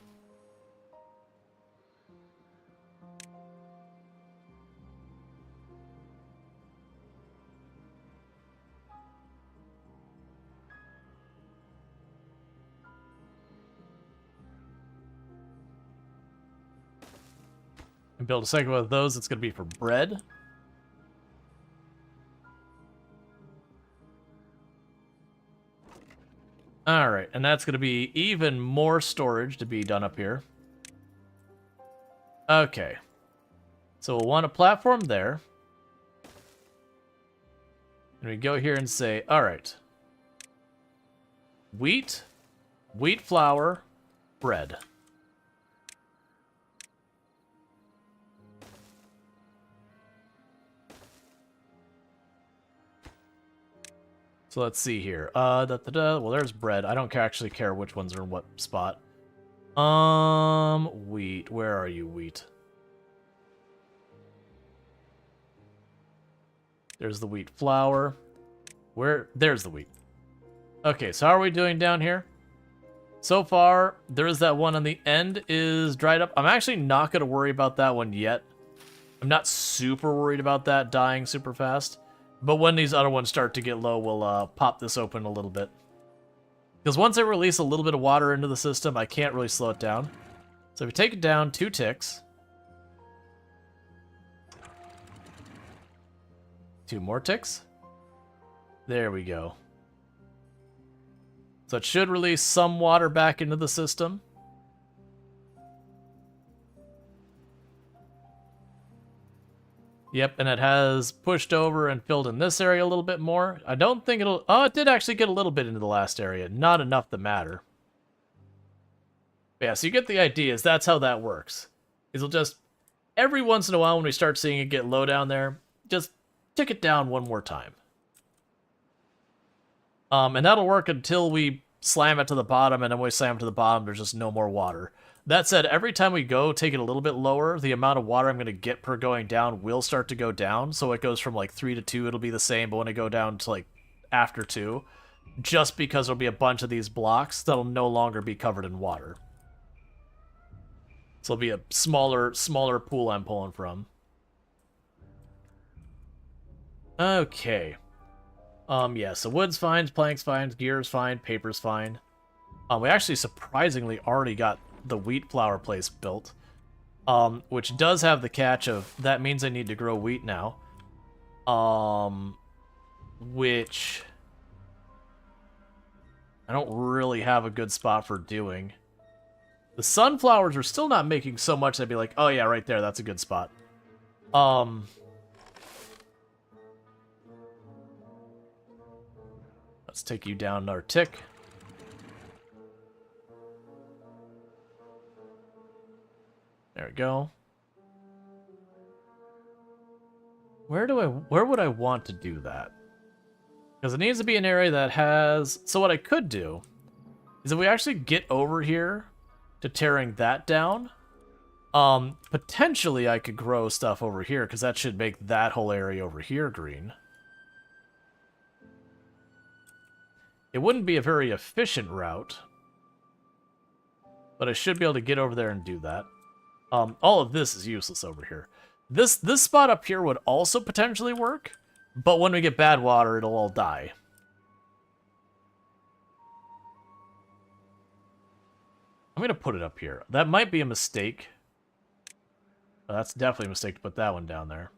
And build a second one of those. It's going to be for bread. Alright, and that's going to be even more storage to be done up here. Okay. So we'll want a platform there. And we go here and say, alright. Wheat flour, bread. So let's see here. Well, there's bread. I don't actually care which ones are in what spot. Wheat. Where are you, wheat? There's the wheat flour. There's the wheat. Okay, so how are we doing down here? So far, there is that one on the end is dried up. I'm actually not going to worry about that one yet. I'm not super worried about that dying super fast. But when these other ones start to get low, we'll pop this open a little bit. Because once I release a little bit of water into the system, I can't really slow it down. So if we take it down 2 ticks. 2 more ticks. There we go. So it should release some water back into the system. Yep, and it has pushed over and filled in this area a little bit more. I don't think it'll... Oh, it did actually get a little bit into the last area. Not enough to matter. But yeah, so you get the idea. Is that's how that works. It'll just... Every once in a while when we start seeing it get low down there, just tick it down one more time. And that'll work until we slam it to the bottom, and then when we slam it to the bottom, there's just no more water. That said, every time we go, take it a little bit lower, the amount of water I'm going to get per going down will start to go down. So it goes from like 3 to 2, it'll be the same, but when I go down to like after 2, just because there'll be a bunch of these blocks that'll no longer be covered in water. So it'll be a smaller pool I'm pulling from. Okay. Yeah, so wood's fine, planks fine, gear's fine, paper's fine. We actually surprisingly already got the wheat flour place built, which does have the catch of that means I need to grow wheat now, which I don't really have a good spot for doing. The sunflowers are still not making so much that I'd be like, oh yeah, right there, that's a good spot. Let's take you down another tick. There we go. Where would I want to do that? Because it needs to be an area that has... So what I could do is if we actually get over here to tearing that down, potentially I could grow stuff over here, because that should make that whole area over here green. It wouldn't be a very efficient route, but I should be able to get over there and do that. All of this is useless over here. This spot up here would also potentially work, but when we get bad water, it'll all die. I'm going to put it up here. That might be a mistake. That's definitely a mistake to put that one down there.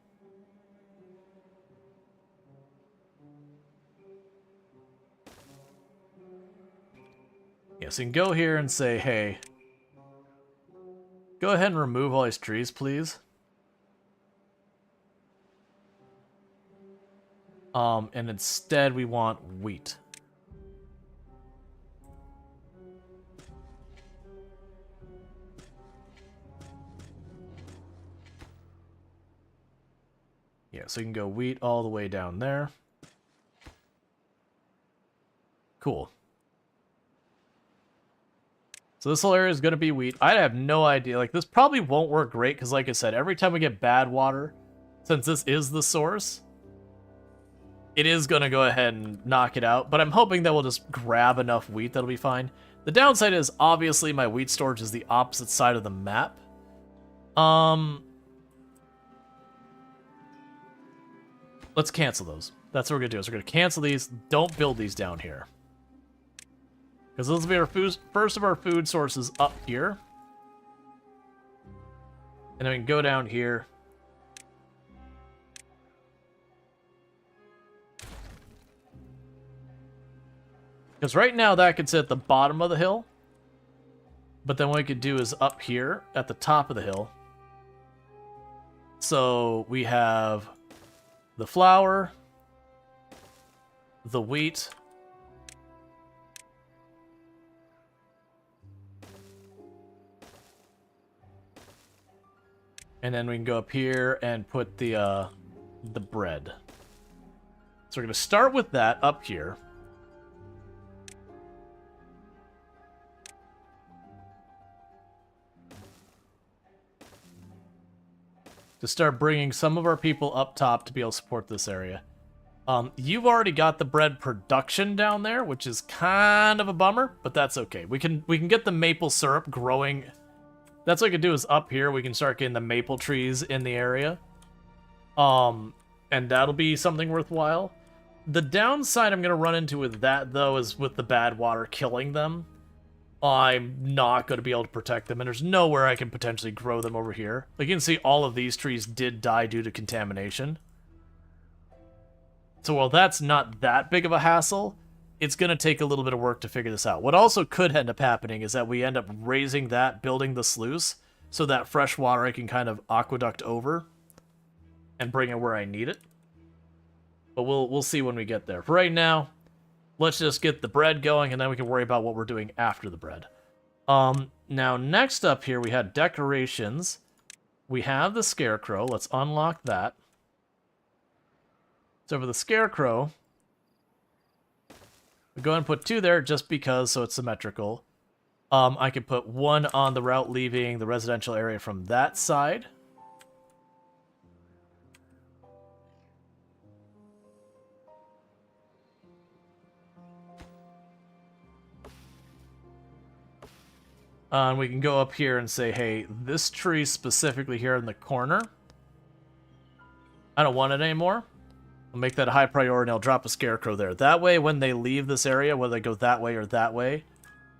Yeah, so you can go here and say, hey, go ahead and remove all these trees, please. And instead we want wheat. Yeah, so you can go wheat all the way down there. Cool. So this whole area is going to be wheat. I have no idea. Like, this probably won't work great because, like I said, every time we get bad water, since this is the source, it is going to go ahead and knock it out, but I'm hoping that we'll just grab enough wheat that'll be fine. The downside is, obviously, my wheat storage is the opposite side of the map. Let's cancel those. That's what we're going to do, is we're going to cancel these. Don't build these down here. Because those will be our first of our food sources up here. And then we can go down here. Because right now that could sit at the bottom of the hill. But then what we could do is up here at the top of the hill. So we have the flour, the wheat, and then we can go up here and put the bread. So we're going to start with that up here. To start bringing some of our people up top to be able to support this area. You've already got the bread production down there, which is kind of a bummer, but that's okay. We can get the maple syrup growing. That's what we can do is up here, we can start getting the maple trees in the area. And that'll be something worthwhile. The downside I'm going to run into with that, though, is with the bad water killing them. I'm not going to be able to protect them, and there's nowhere I can potentially grow them over here. Like, you can see all of these trees did die due to contamination. So while that's not that big of a hassle, it's going to take a little bit of work to figure this out. What also could end up happening is that we end up raising that, building the sluice, so that fresh water I can kind of aqueduct over and bring it where I need it. But we'll see when we get there. For right now, let's just get the bread going, and then we can worry about what we're doing after the bread. Now, next up here, we had decorations. We have the scarecrow. Let's unlock that. So for the scarecrow, we go ahead and put 2 there just because, so it's symmetrical. I could put 1 on the route leaving the residential area from that side. And we can go up here and say, hey, this tree specifically here in the corner, I don't want it anymore. I'll make that a high priority, and I'll drop a scarecrow there. That way, when they leave this area, whether they go that way or that way,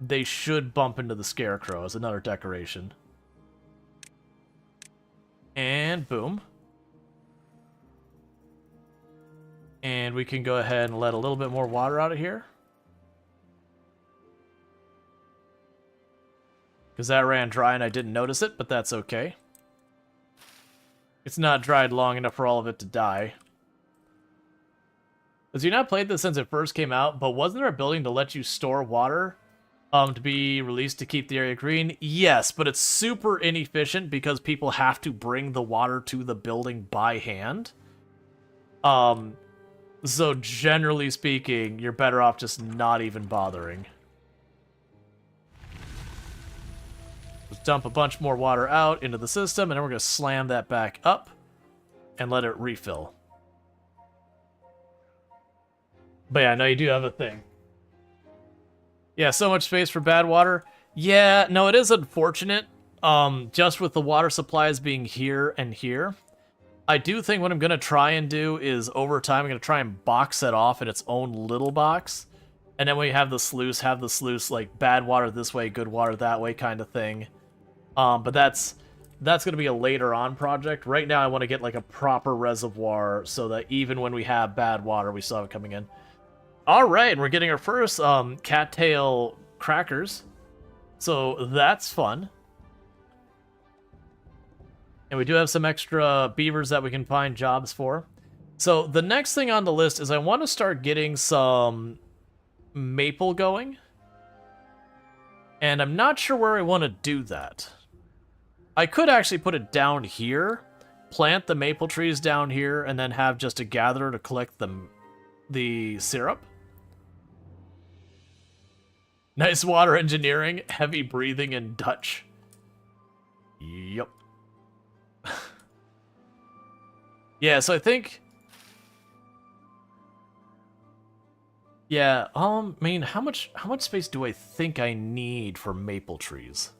they should bump into the scarecrow as another decoration. And boom. And we can go ahead and let a little bit more water out of here. Because that ran dry and I didn't notice it, but that's okay. It's not dried long enough for all of it to die. As you've not played this since it first came out, but wasn't there a building to let you store water to be released to keep the area green? Yes, but it's super inefficient because people have to bring the water to the building by hand. So generally speaking, you're better off just not even bothering. Dump a bunch more water out into the system, and then we're going to slam that back up and let it refill. But yeah, no, you do have a thing. Yeah, so much space for bad water. Yeah, no, it is unfortunate, just with the water supplies being here and here. I do think what I'm going to try and do is, over time, I'm going to try and box it off in its own little box. And then when you have the sluice, like, bad water this way, good water that way kind of thing. But that's going to be a later on project. Right now I want to get like a proper reservoir so that even when we have bad water, we still have it coming in. All right, we're getting our first cattail crackers. So that's fun. And we do have some extra beavers that we can find jobs for. So the next thing on the list is I want to start getting some maple going. And I'm not sure where I want to do that. I could actually put it down here, plant the maple trees down here, and then have just a gatherer to collect the syrup. Nice water engineering, heavy breathing in Dutch. Yep. Yeah, so I think Yeah, I mean, how much space do I think I need for maple trees?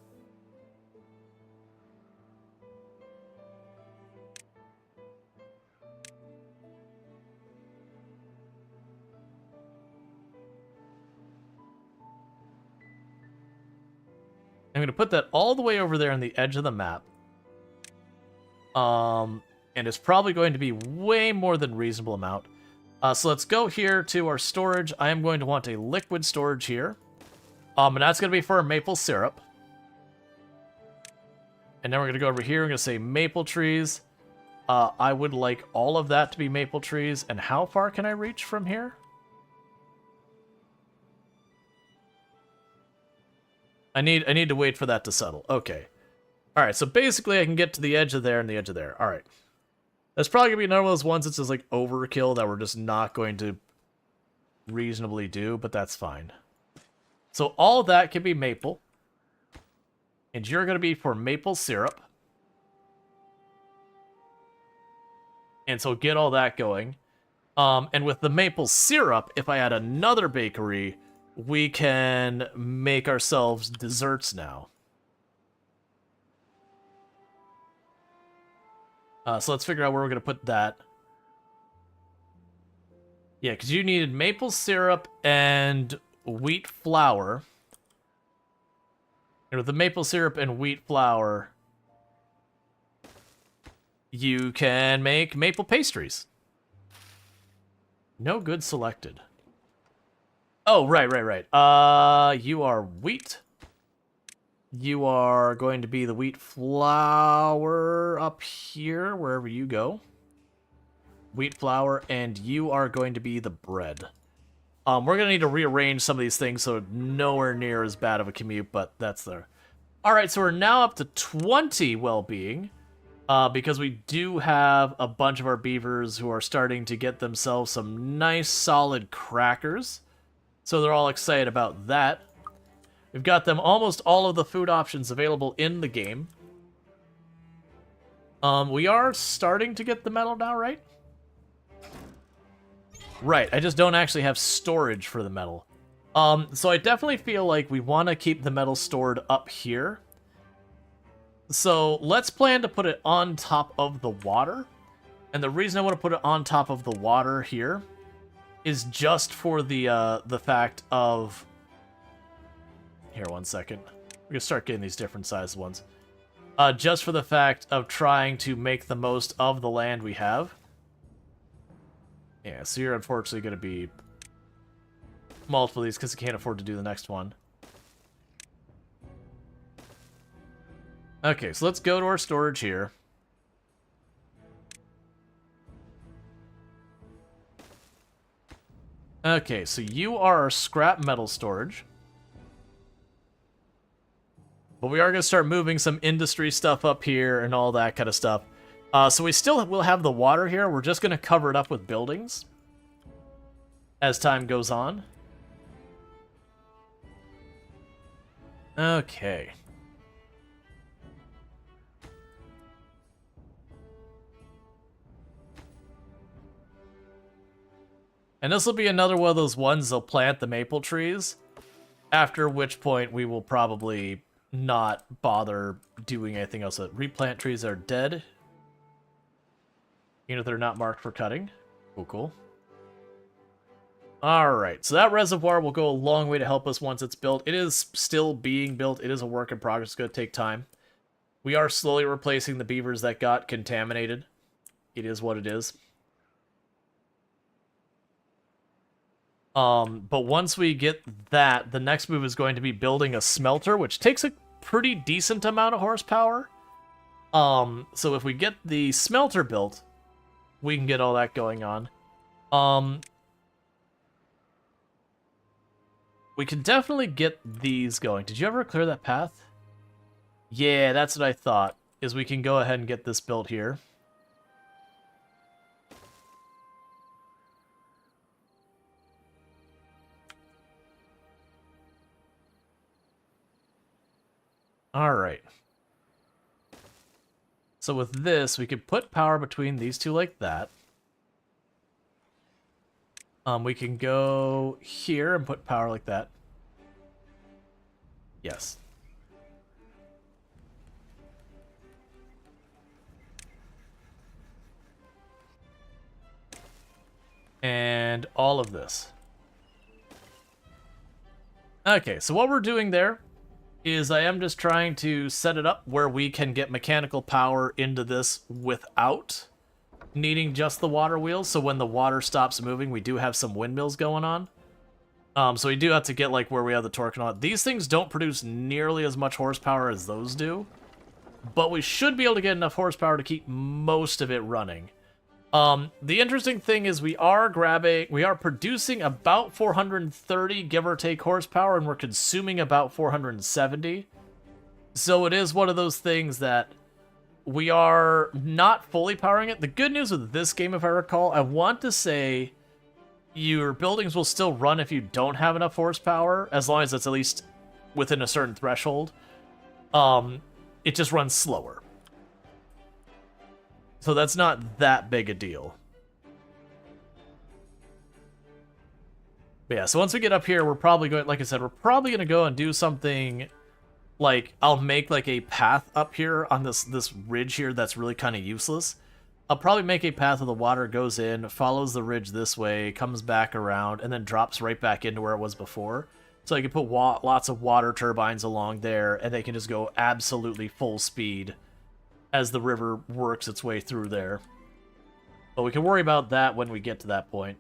I'm going to put that all the way over there on the edge of the map. And it's probably going to be way more than reasonable amount. So let's go here to our storage. I am going to want a liquid storage here. And that's going to be for our maple syrup. And then we're going to go over here. We're going to say maple trees. I would like all of that to be maple trees. And how far can I reach from here? I need to wait for that to settle. Okay. Alright, so basically I can get to the edge of there and the edge of there. Alright. That's probably going to be another one of those ones that's just like overkill that we're just not going to reasonably do, but that's fine. So all of that can be maple. And you're going to be for maple syrup. And so get all that going. And with the maple syrup, if I add another bakery, we can make ourselves desserts now. So let's figure out where we're going to put that. Yeah, because you needed maple syrup and wheat flour. And with the maple syrup and wheat flour, you can make maple pastries. No good selected. Oh, right. You are wheat. You are going to be the wheat flour up here, wherever you go. Wheat flour, and you are going to be the bread. We're going to need to rearrange some of these things so nowhere near as bad of a commute, but that's there. Alright, so we're now up to 20 well-being, because we do have a bunch of our beavers who are starting to get themselves some nice solid crackers. So they're all excited about that. We've got them almost all of the food options available in the game. We are starting to get the metal now, right? Right, I just don't actually have storage for the metal. So I definitely feel like we want to keep the metal stored up here. So let's plan to put it on top of the water. And the reason I want to put it on top of the water here is just for the fact of... Here, one second. We're going to start getting these different sized ones. Just for the fact of trying to make the most of the land we have. Yeah, so you're unfortunately going to be multiple of these because you can't afford to do the next one. Okay, so let's go to our storage here. Okay, so you are our scrap metal storage. But we are going to start moving some industry stuff up here and all that kind of stuff. So we still will have the water here. We're just going to cover it up with buildings as time goes on. Okay. And this will be another one of those ones they'll plant the maple trees, after which point we will probably not bother doing anything else. Replant trees that are dead. You know, they're not marked for cutting. Cool. Alright, so that reservoir will go a long way to help us once it's built. It is still being built. It is a work in progress. It's going to take time. We are slowly replacing the beavers that got contaminated. It is what it is. But once we get that, the next move is going to be building a smelter, which takes a pretty decent amount of horsepower. So if we get the smelter built, we can get all that going on. We can definitely get these going. Did you ever clear that path? Yeah, that's what I thought, is we can go ahead and get this built here. Alright. So with this, we could put power between these two like that. We can go here and put power like that. Yes. And all of this. Okay, so what we're doing there is I am just trying to set it up where we can get mechanical power into this without needing just the water wheels. So when the water stops moving, we do have some windmills going on. So we do have to get like where we have the torque and all that. These things don't produce nearly as much horsepower as those do, but we should be able to get enough horsepower to keep most of it running. The interesting thing is we are producing about 430 give or take horsepower, and we're consuming about 470. So it is one of those things that we are not fully powering it. The good news with this game, if I recall, I want to say your buildings will still run if you don't have enough horsepower, as long as it's at least within a certain threshold. It just runs slower. So that's not that big a deal. But yeah, so once we get up here, we're probably going, like I said, we're probably going to go and do something like, I'll make like a path up here on this ridge here that's really kind of useless. I'll probably make a path where the water goes in, follows the ridge this way, comes back around, and then drops right back into where it was before. So I can put lots of water turbines along there, and they can just go absolutely full speed as the river works its way through there. But we can worry about that when we get to that point.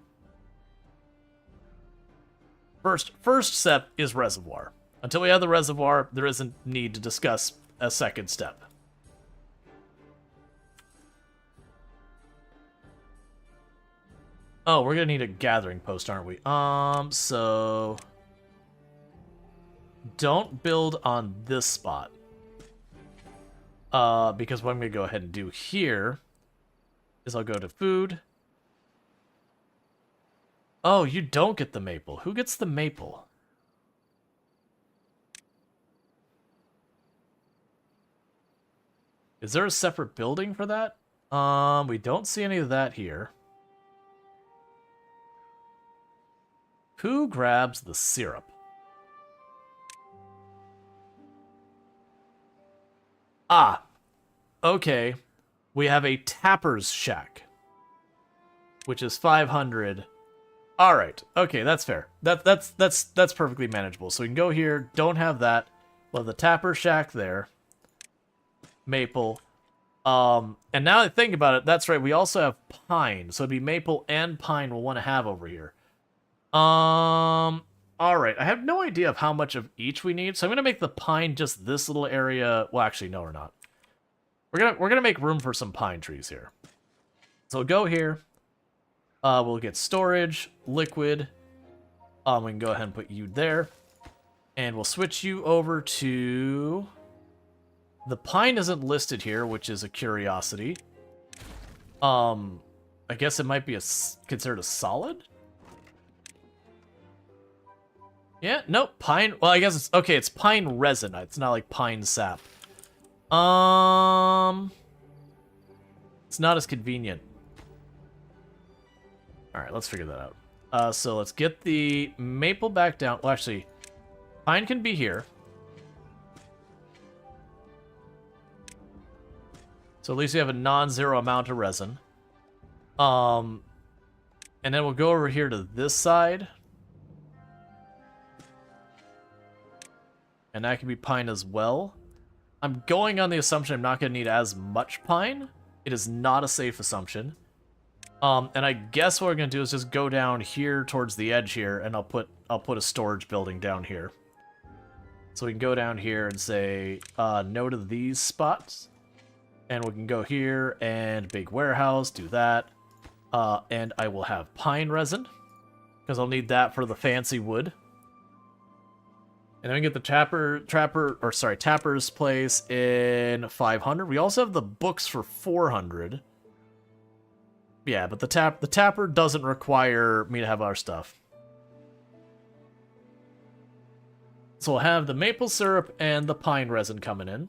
First step is reservoir. Until we have the reservoir, there isn't need to discuss a second step. Oh, we're gonna need a gathering post, aren't we? So don't build on this spot. Because what I'm going to go ahead and do here is I'll go to food. Oh, you don't get the maple. Who gets the maple? Is there a separate building for that? We don't see any of that here. Who grabs the syrup? Ah, okay. We have a tapper's shack, which is 500. All right. Okay, that's fair. That's perfectly manageable. So we can go here. Don't have that. We'll have the tapper shack there. Maple. And now that I think about it, that's right. We also have pine. So it'd be maple and pine we'll want to have over here. All right, I have no idea of how much of each we need, so I'm gonna make the pine just this little area. Well, actually, no, we're not. We're gonna make room for some pine trees here. So we'll go here. We'll get storage, liquid. We can go ahead and put you there, and we'll switch you over to. The pine isn't listed here, which is a curiosity. I guess it might be considered a solid. Yeah, nope, pine. Well, I guess it's okay. It's pine resin. It's not like pine sap. It's not as convenient. All right, let's figure that out. So let's get the maple back down. Well, actually, pine can be here. So at least we have a non-zero amount of resin. And then we'll go over here to this side. And that can be pine as well. I'm going on the assumption I'm not going to need as much pine. It is not a safe assumption. And I guess what we're going to do is just go down here towards the edge here, and I'll put a storage building down here. So we can go down here and say no to these spots. And we can go here and big warehouse, do that. And I will have pine resin, because I'll need that for the fancy wood. And then we get the Tapper's place in 500. We also have the books for 400. Yeah, but the Tapper doesn't require me to have our stuff. So we'll have the maple syrup and the pine resin coming in.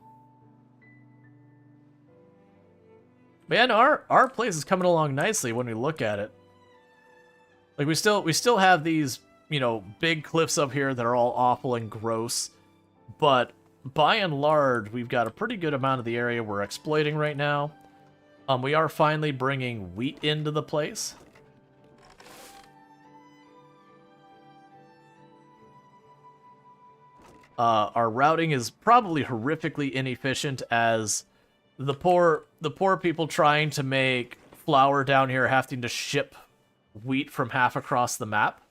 But yeah, no, our place is coming along nicely when we look at it. Like, we still have these, you know, big cliffs up here that are all awful and gross, but by and large, we've got a pretty good amount of the area we're exploiting right now. We are finally bringing wheat into the place. Our routing is probably horrifically inefficient, as the poor people trying to make flour down here having to ship wheat from half across the map.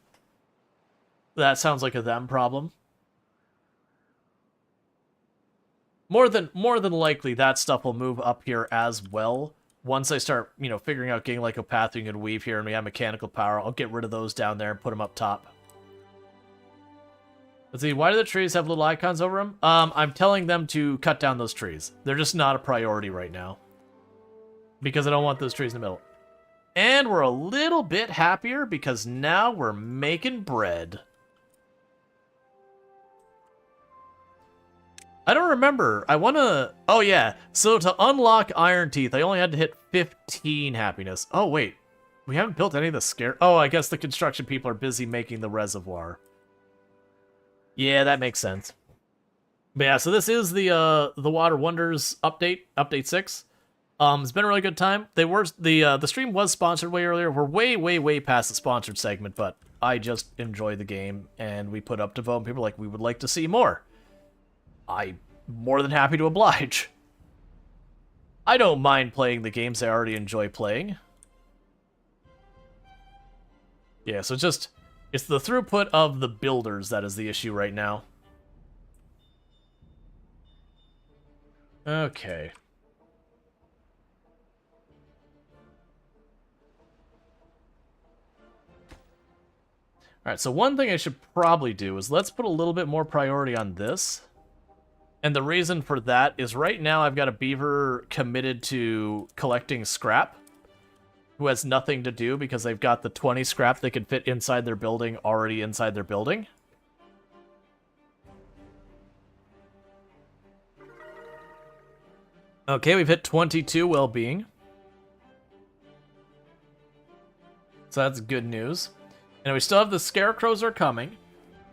That sounds like a them problem. More than likely, that stuff will move up here as well. Once I start, you know, figuring out getting like lycopathing and weave here, and we have mechanical power, I'll get rid of those down there and put them up top. Let's see, why do the trees have little icons over them? I'm telling them to cut down those trees. They're just not a priority right now, because I don't want those trees in the middle. And we're a little bit happier because now we're making bread. I don't remember. I want to... Oh, yeah. So to unlock Iron Teeth, I only had to hit 15 happiness. Oh, wait. We haven't built any of the scare... Oh, I guess the construction people are busy making the reservoir. Yeah, that makes sense. But yeah, so this is the Water Wonders update, update 6. It's been a really good time. The stream was sponsored way earlier. We're way past the sponsored segment, but I just enjoy the game, and we put up to vote, and people are like, we would like to see more. I'm more than happy to oblige. I don't mind playing the games I already enjoy playing. Yeah, so it's the throughput of the builders that is the issue right now. Okay. Alright, so one thing I should probably do is let's put a little bit more priority on this. And the reason for that is right now I've got a beaver committed to collecting scrap, who has nothing to do because they've got the 20 scrap they can fit inside their building already inside their building. Okay, we've hit 22 well-being. So that's good news. And we still have the scarecrows are coming.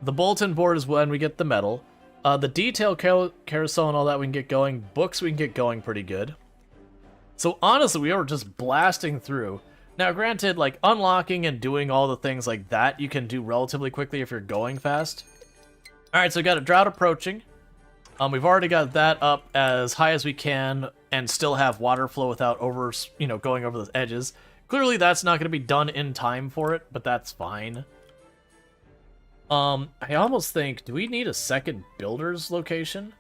The bulletin board is when we get the metal. The detail carousel and all that we can get going. Books we can get going pretty good. So honestly, we are just blasting through. Now granted, like unlocking and doing all the things like that, you can do relatively quickly if you're going fast. Alright, so we got a drought approaching. We've already got that up as high as we can and still have water flow without going over the edges. Clearly that's not going to be done in time for it, but that's fine. I almost think, do we need a second builder's location?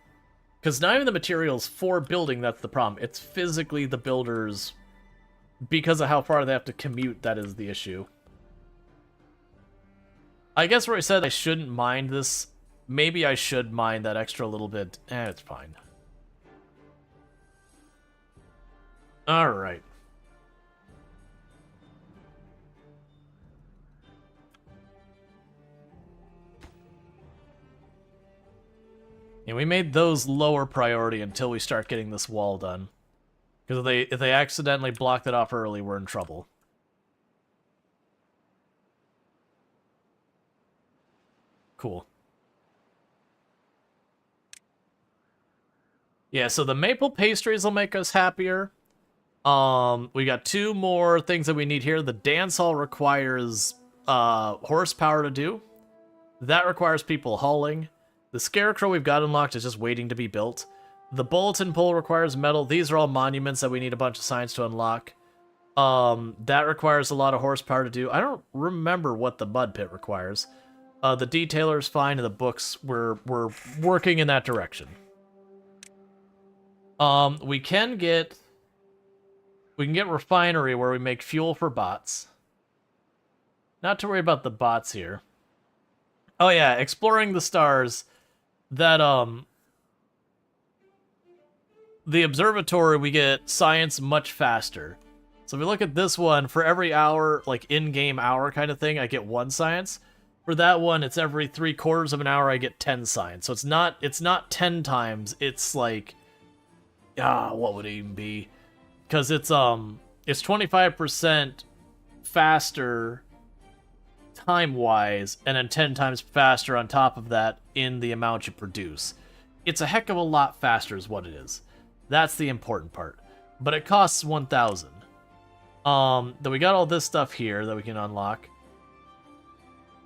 Because not even the materials for building, that's the problem. It's physically the builders, because of how far they have to commute, that is the issue. I guess where I said I shouldn't mind this, maybe I should mind that extra little bit. It's fine. Alright. And we made those lower priority until we start getting this wall done. Because if they accidentally blocked it off early, we're in trouble. Cool. Yeah, so the maple pastries will make us happier. We got 2 more things that we need here. The dance hall requires horsepower to do. That requires people hauling. The scarecrow we've got unlocked is just waiting to be built. The bulletin pole requires metal. These are all monuments that we need a bunch of signs to unlock. That requires a lot of horsepower to do. I don't remember what the mud pit requires. The detailer's fine, and the books, we're working in that direction. We can get refinery where we make fuel for bots. Not to worry about the bots here. Oh yeah, exploring the stars. That, the observatory, we get science much faster. So if we look at this one, for every hour, like in-game hour kind of thing, I get 1 science. For that one, it's every 3/4 of an hour I get 10 science. So it's not 10 times, it's like, what would it even be? Because it's 25% faster time-wise, and then 10 times faster on top of that in the amount you produce. It's a heck of a lot faster is what it is. That's the important part. But it costs 1,000. Then we got all this stuff here that we can unlock.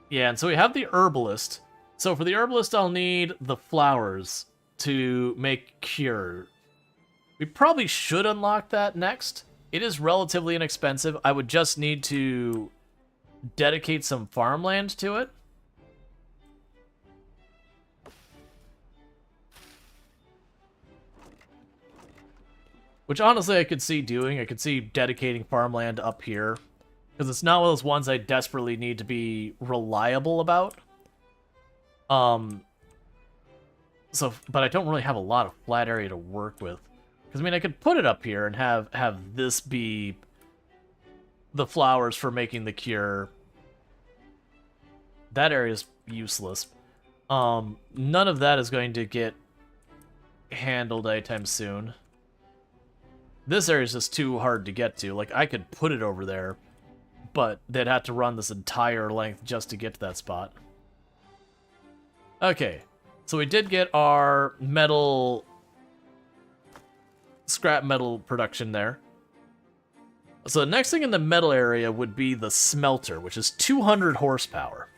Yeah, and so we have the herbalist. So for the herbalist, I'll need the flowers to make cure. We probably should unlock that next. It is relatively inexpensive. I would just need to dedicate some farmland to it. Which honestly I could see doing. I could see dedicating farmland up here. Because it's not one of those ones I desperately need to be reliable about. But I don't really have a lot of flat area to work with. Because, I mean, I could put it up here and have this be the flowers for making the cure. That area is useless. None of that is going to get handled anytime soon. This area is just too hard to get to. Like, I could put it over there, but they'd have to run this entire length just to get to that spot. Okay, so we did get our metal... scrap metal production there. So the next thing in the metal area would be the smelter, which is 200 horsepower.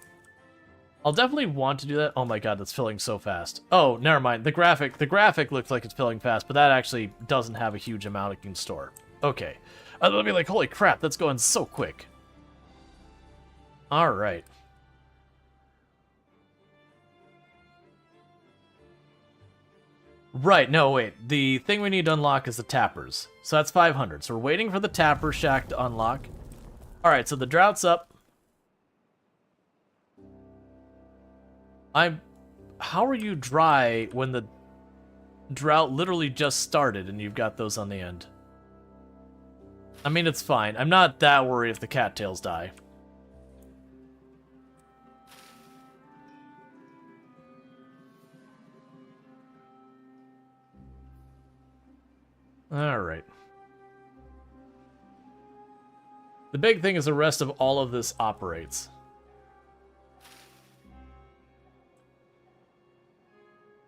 I'll definitely want to do that. Oh my god, that's filling so fast. Oh, never mind. The graphic looks like it's filling fast, but that actually doesn't have a huge amount it can store. Okay. I'll be like, holy crap, that's going so quick. Alright. Right, no, wait. The thing we need to unlock is the tappers. So that's 500. So we're waiting for the tapper shack to unlock. Alright, so the drought's up. How are you dry when the drought literally just started and you've got those on the end? I mean, it's fine. I'm not that worried if the cattails die. Alright. The big thing is the rest of all of this operates.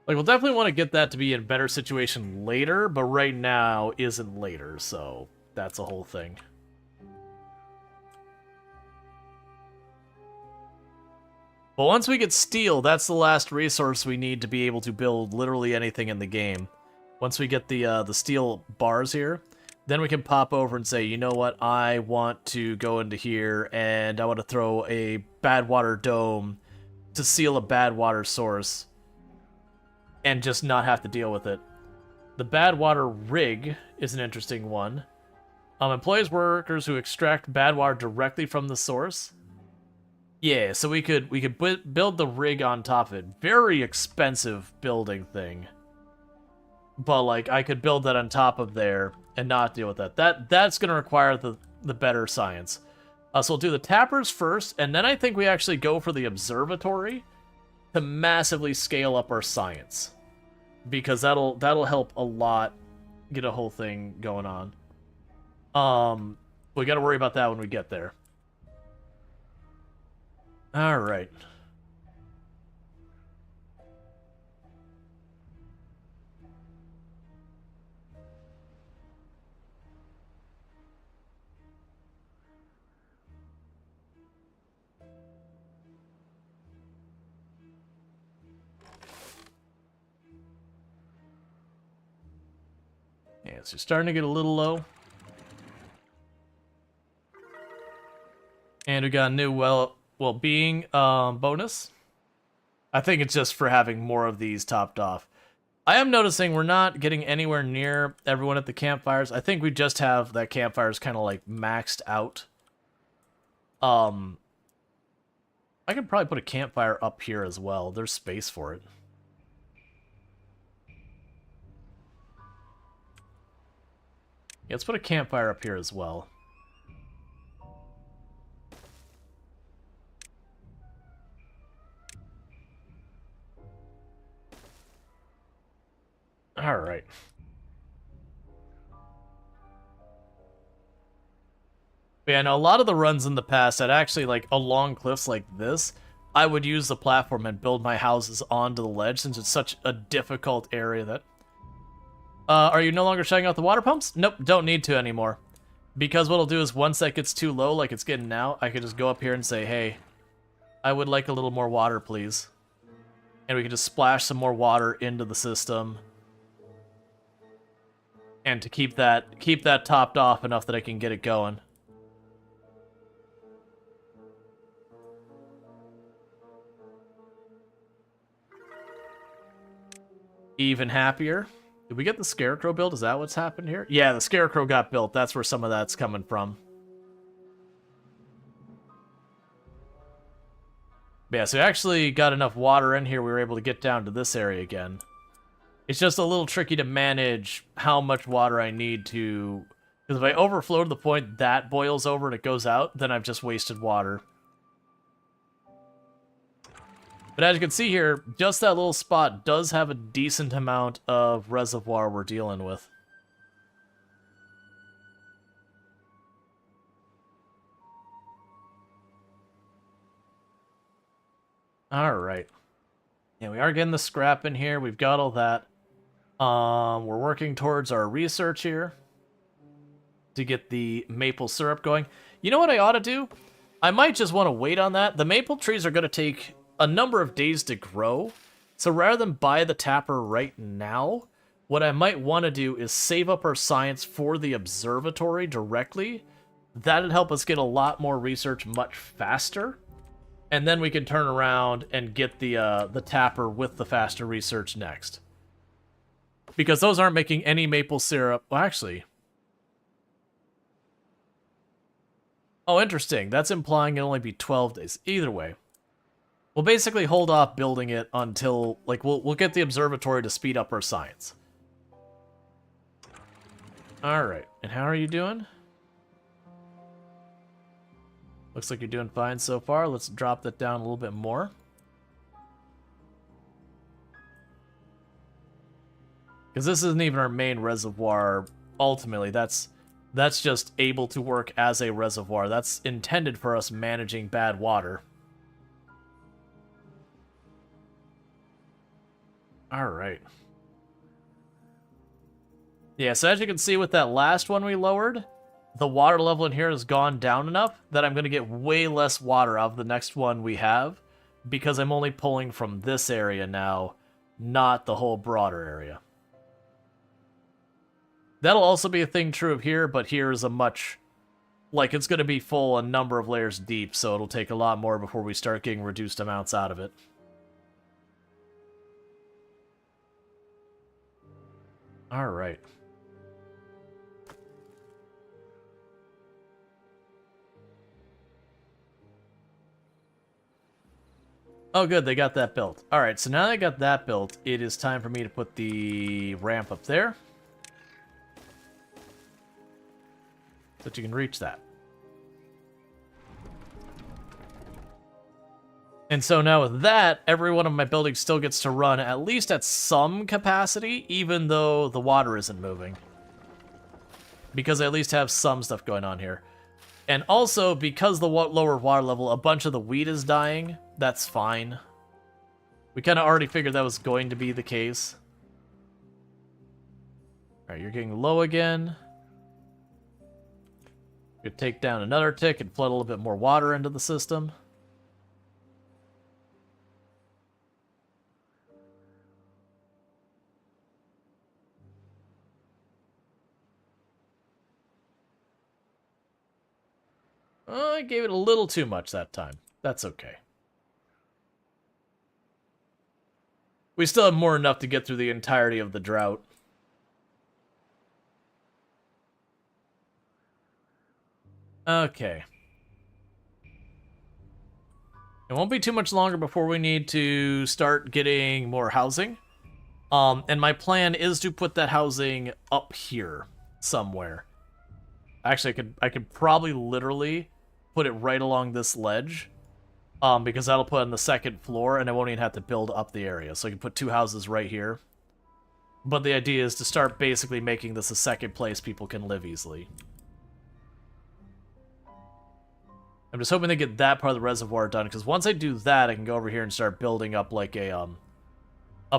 Like, we'll definitely want to get that to be in a better situation later, but right now isn't later, so that's a whole thing. But once we get steel, that's the last resource we need to be able to build literally anything in the game. Once we get the steel bars here, then we can pop over and say, you know what, I want to go into here and I want to throw a bad water dome to seal a bad water source and just not have to deal with it. The bad water rig is an interesting one. Employs workers who extract bad water directly from the source. Yeah, so we could build the rig on top of it. Very expensive building thing. But, like, I could build that on top of there and not deal with that. That's going to require the better science. So we'll do the tappers first, and then I think we actually go for the observatory to massively scale up our science. Because that'll help a lot get a whole thing going on. We got to worry about that when we get there. Alright. Yeah, so you're starting to get a little low. And we got a new well-being bonus. I think it's just for having more of these topped off. I am noticing we're not getting anywhere near everyone at the campfires. I think we just have that campfires kind of like maxed out. I could probably put a campfire up here as well. There's space for it. Yeah, let's put a campfire up here as well. Alright. But yeah, no, a lot of the runs in the past had actually, like, along cliffs like this, I would use the platform and build my houses onto the ledge since it's such a difficult area that... are you no longer shutting out the water pumps? Nope, don't need to anymore. Because what I'll do is once that gets too low, like it's getting now, I can just go up here and say, hey, I would like a little more water, please. And we can just splash some more water into the system. And to keep that topped off enough that I can get it going. Even happier. Did we get the Scarecrow built? Is that what's happened here? Yeah, the Scarecrow got built. That's where some of that's coming from. But yeah, so we actually got enough water in here, we were able to get down to this area again. It's just a little tricky to manage how much water I need to... Because if I overflow to the point that boils over and it goes out, then I've just wasted water. But as you can see here, just that little spot does have a decent amount of reservoir we're dealing with. Alright. Yeah, we are getting the scrap in here. We've got all that. We're working towards our research here to get the maple syrup going. You know what I ought to do? I might just want to wait on that. The maple trees are going to take a number of days to grow. So rather than buy the tapper right now, what I might want to do is save up our science for the observatory directly. That'd help us get a lot more research much faster. And then we can turn around and get the tapper with the faster research next. Because those aren't making any maple syrup. Well, actually. Oh, interesting. That's implying it'll only be 12 days. Either way. We'll basically hold off building it until, like, we'll get the observatory to speed up our science. Alright. And how are you doing? Looks like you're doing fine so far. Let's drop that down a little bit more. Because this isn't even our main reservoir, ultimately. That's just able to work as a reservoir. That's intended for us managing bad water. Alright. Yeah, so as you can see with that last one we lowered, the water level in here has gone down enough that I'm going to get way less water out of the next one we have, because I'm only pulling from this area now, not the whole broader area. That'll also be a thing true of here, but here is a much... Like, it's going to be full a number of layers deep, so it'll take a lot more before we start getting reduced amounts out of it. Alright. Oh good, they got that built. Alright, so now that I got that built, it is time for me to put the ramp up there. So that you can reach that. And so now with that, every one of my buildings still gets to run at least at some capacity, even though the water isn't moving. Because I at least have some stuff going on here. And also, because the lower water level, a bunch of the wheat is dying. That's fine. We kind of already figured that was going to be the case. Alright, you're getting low again. You could take down another tick and flood a little bit more water into the system. Oh, I gave it a little too much that time. That's okay. We still have more than enough to get through the entirety of the drought. Okay. It won't be too much longer before we need to start getting more housing. And my plan is to put that housing up here somewhere. Actually, I could probably literally put it right along this ledge. Because that'll put on the second floor, and I won't even have to build up the area. So I can put two houses right here. But the idea is to start basically making this a second place people can live easily. I'm just hoping to get that part of the reservoir done, because once I do that, I can go over here and start building up like a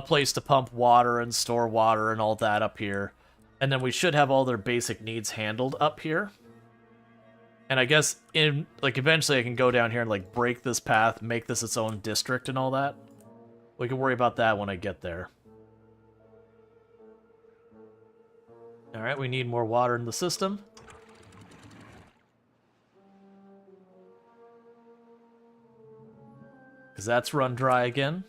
place to pump water and store water and all that up here. And then we should have all their basic needs handled up here. And I guess eventually I can go down here and like break this path, make this its own district and all that. We can worry about that when I get there. Alright, we need more water in the system. Because that's run dry again.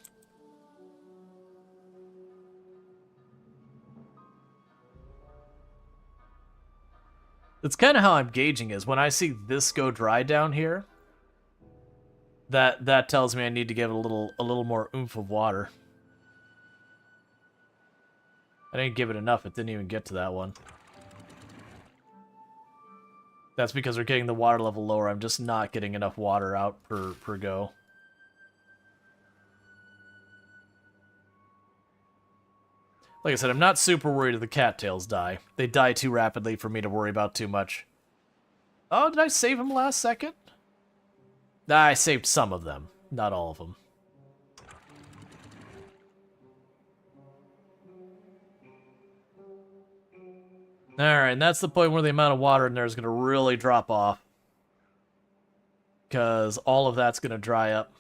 That's kind of how I'm gauging is when I see this go dry down here, that tells me I need to give it a little more oomph of water. I didn't give it enough, it didn't even get to that one. That's because we're getting the water level lower. I'm just not getting enough water out per go. Like I said, I'm not super worried if the cattails die. They die too rapidly for me to worry about too much. Oh, did I save them last second? Nah, I saved some of them. Not all of them. Alright, and that's the point where the amount of water in there is going to really drop off. Because all of that's going to dry up.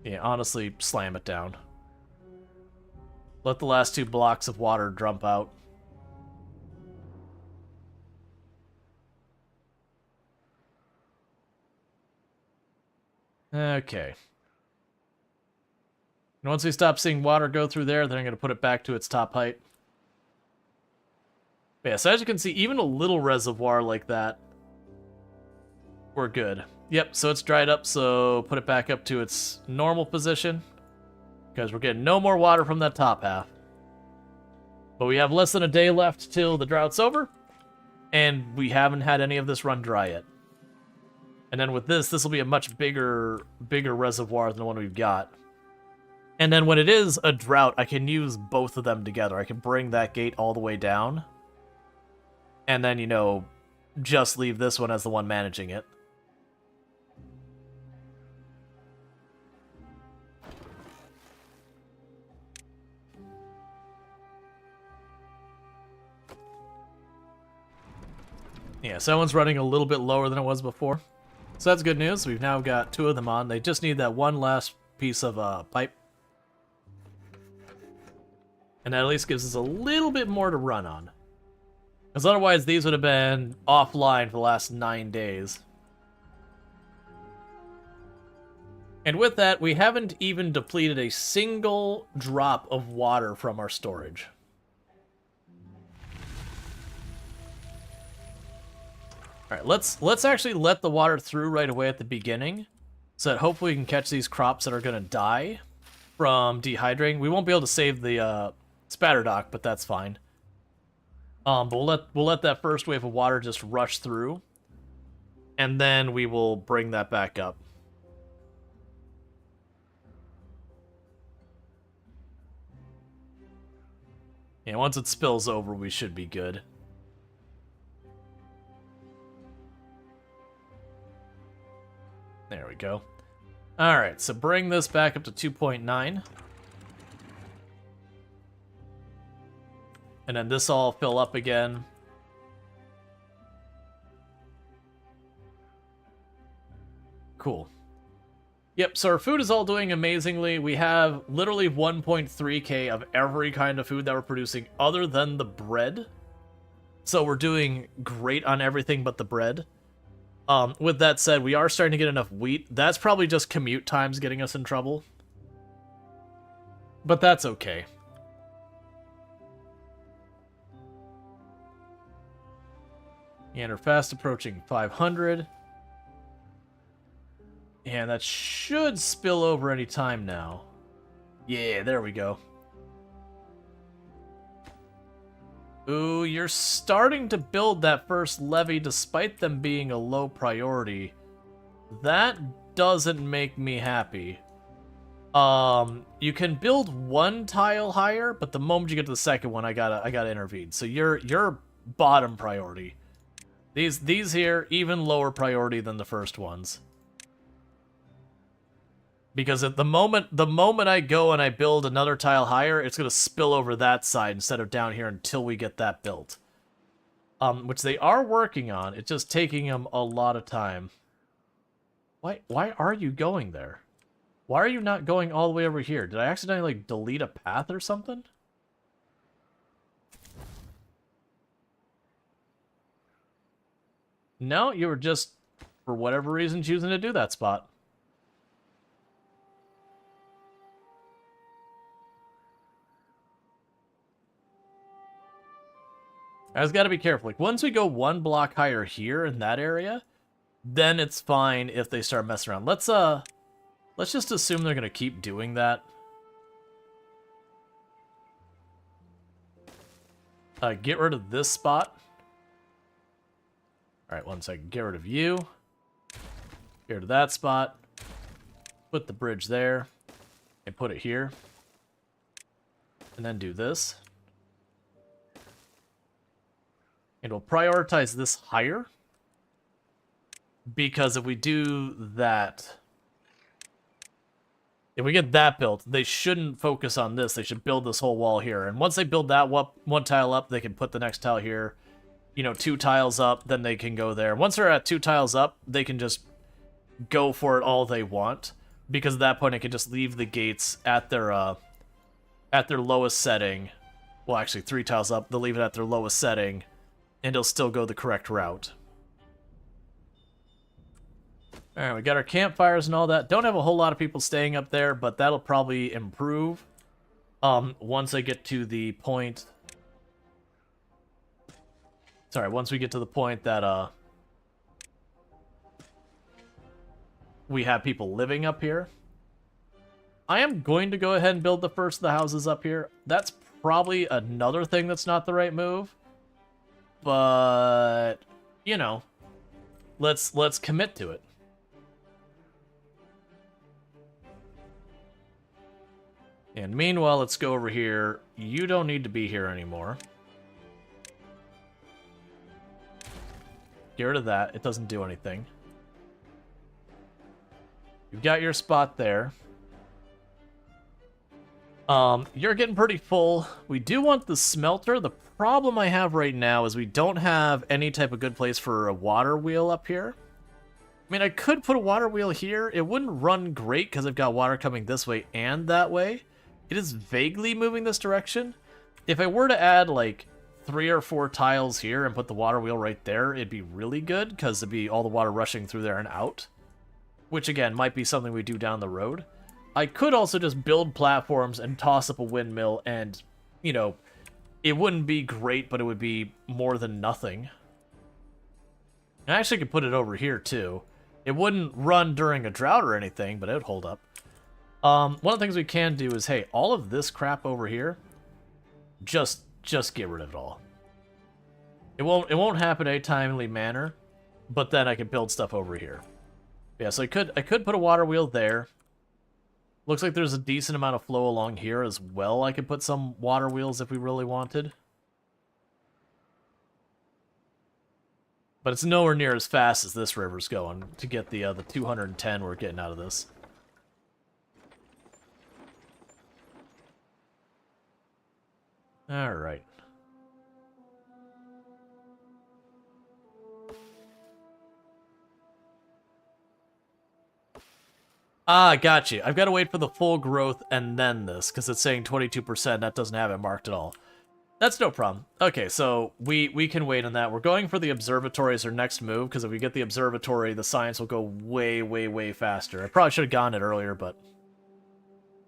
Yeah, honestly, slam it down. Let the last 2 blocks of water dump out. Okay. And once we stop seeing water go through there, then I'm going to put it back to its top height. But yeah, so as you can see, even a little reservoir like that, we're good. Yep, so it's dried up, so put it back up to its normal position. Because we're getting no more water from that top half. But we have less than a day left till the drought's over. And we haven't had any of this run dry yet. And then with this will be a much bigger reservoir than the one we've got. And then when it is a drought, I can use both of them together. I can bring that gate all the way down. And then, you know, just leave this one as the one managing it. Yeah, so that one's running a little bit lower than it was before. So that's good news. We've now got 2 of them on. They just need that one last piece of pipe. And that at least gives us a little bit more to run on. Because otherwise these would have been offline for the last 9 days. And with that, we haven't even depleted a single drop of water from our storage. Alright, let's actually let the water through right away at the beginning, so that hopefully we can catch these crops that are going to die from dehydrating. We won't be able to save the spatter dock, but that's fine. But we'll let that first wave of water just rush through, and then we will bring that back up. Yeah, once it spills over, we should be good. There we go. Alright, so bring this back up to 2.9. And then this all fill up again. Cool. Yep, so our food is all doing amazingly. We have literally 1.3k of every kind of food that we're producing other than the bread. So we're doing great on everything but the bread. With that said, we are starting to get enough wheat. That's probably just commute times getting us in trouble. But that's okay. And we're fast approaching 500. And that should spill over any time now. Yeah, there we go. Ooh, you're starting to build that first levee despite them being a low priority. That doesn't make me happy. You can build 1 tile higher, but the moment you get to the second one, I gotta intervene. So you're bottom priority. These here, even lower priority than the first ones. Because at the moment I go and I build another tile higher, it's going to spill over that side instead of down here until we get that built. Which they are working on. It's just taking them a lot of time. Why are you going there? Why are you not going all the way over here? Did I accidentally, like, delete a path or something? No, you were just, for whatever reason, choosing to do that spot. I just gotta be careful. Like, once we go one block higher here in that area, then it's fine if they start messing around. Let's just assume they're gonna keep doing that. Get rid of this spot. Alright, one second. Get rid of you. Get rid of that spot. Put the bridge there. And put it here. And then do this. And we'll prioritize this higher. Because if we do that... If we get that built, they shouldn't focus on this. They should build this whole wall here. And once they build that one tile up, they can put the next tile here. You know, 2 tiles up, then they can go there. Once they're at 2 tiles up, they can just go for it all they want. Because at that point, it can just leave the gates at their lowest setting. Well, actually, 3 tiles up, they'll leave it at their lowest setting. And it'll still go the correct route. Alright, we got our campfires and all that. Don't have a whole lot of people staying up there, but that'll probably improve once I get to the point... Sorry, once we get to the point that we have people living up here. I am going to go ahead and build the first of the houses up here. That's probably another thing that's not the right move. But, you know, let's commit to it. And meanwhile, let's go over here. You don't need to be here anymore. Get rid of that. It doesn't do anything. You've got your spot there. You're getting pretty full. We do want the smelter. The problem I have right now is we don't have any type of good place for a water wheel up here. I mean, I could put a water wheel here. It wouldn't run great because I've got water coming this way and that way. It is vaguely moving this direction. If I were to add, like, 3 or 4 tiles here and put the water wheel right there, it'd be really good because it'd be all the water rushing through there and out. Which, again, might be something we do down the road. I could also just build platforms and toss up a windmill and, you know, it wouldn't be great, but it would be more than nothing. I actually could put it over here, too. It wouldn't run during a drought or anything, but it would hold up. One of the things we can do is, hey, all of this crap over here, just get rid of it all. It won't happen in a timely manner, but then I can build stuff over here. Yeah, so I could put a water wheel there. Looks like there's a decent amount of flow along here as well. I could put some water wheels if we really wanted. But it's nowhere near as fast as this river's going to get the 210 we're getting out of this. All right. Ah, got you. I've got to wait for the full growth and then this, because it's saying 22%. That doesn't have it marked at all. That's no problem. Okay, so we can wait on that. We're going for the observatory as our next move, because if we get the observatory, the science will go way, way, way faster. I probably should have gotten it earlier, but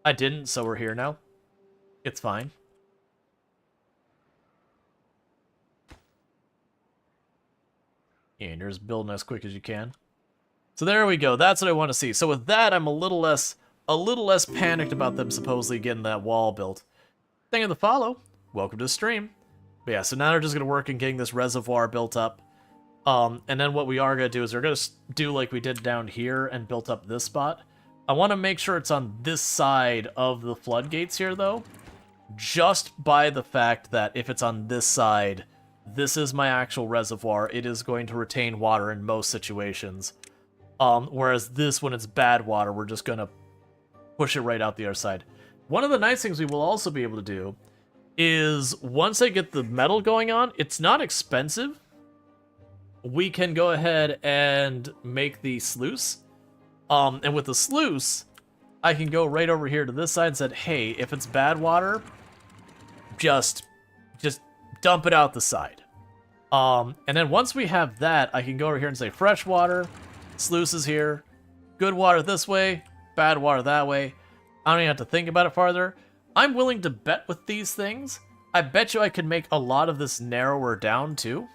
I didn't, so we're here now. It's fine. And you're just building as quick as you can. So there we go. That's what I want to see. So with that, I'm a little less panicked about them supposedly getting that wall built. Thank you for the follow. Welcome to the stream. But yeah, so now they're just going to work on getting this reservoir built up. And then what we are going to do is we're going to do like we did down here and built up this spot. I want to make sure it's on this side of the floodgates here, though. Just by the fact that if it's on this side, this is my actual reservoir. It is going to retain water in most situations. Whereas this, when it's bad water, we're just going to push it right out the other side. One of the nice things we will also be able to do is, once I get the metal going on, it's not expensive. We can go ahead and make the sluice. And with the sluice, I can go right over here to this side and said, hey, if it's bad water, just dump it out the side. And then once we have that, I can go over here and say fresh water, sluice is here, good water this way, bad water that way. I don't even have to think about it farther. I'm willing to bet with these things. I bet you I could make a lot of this narrower down too.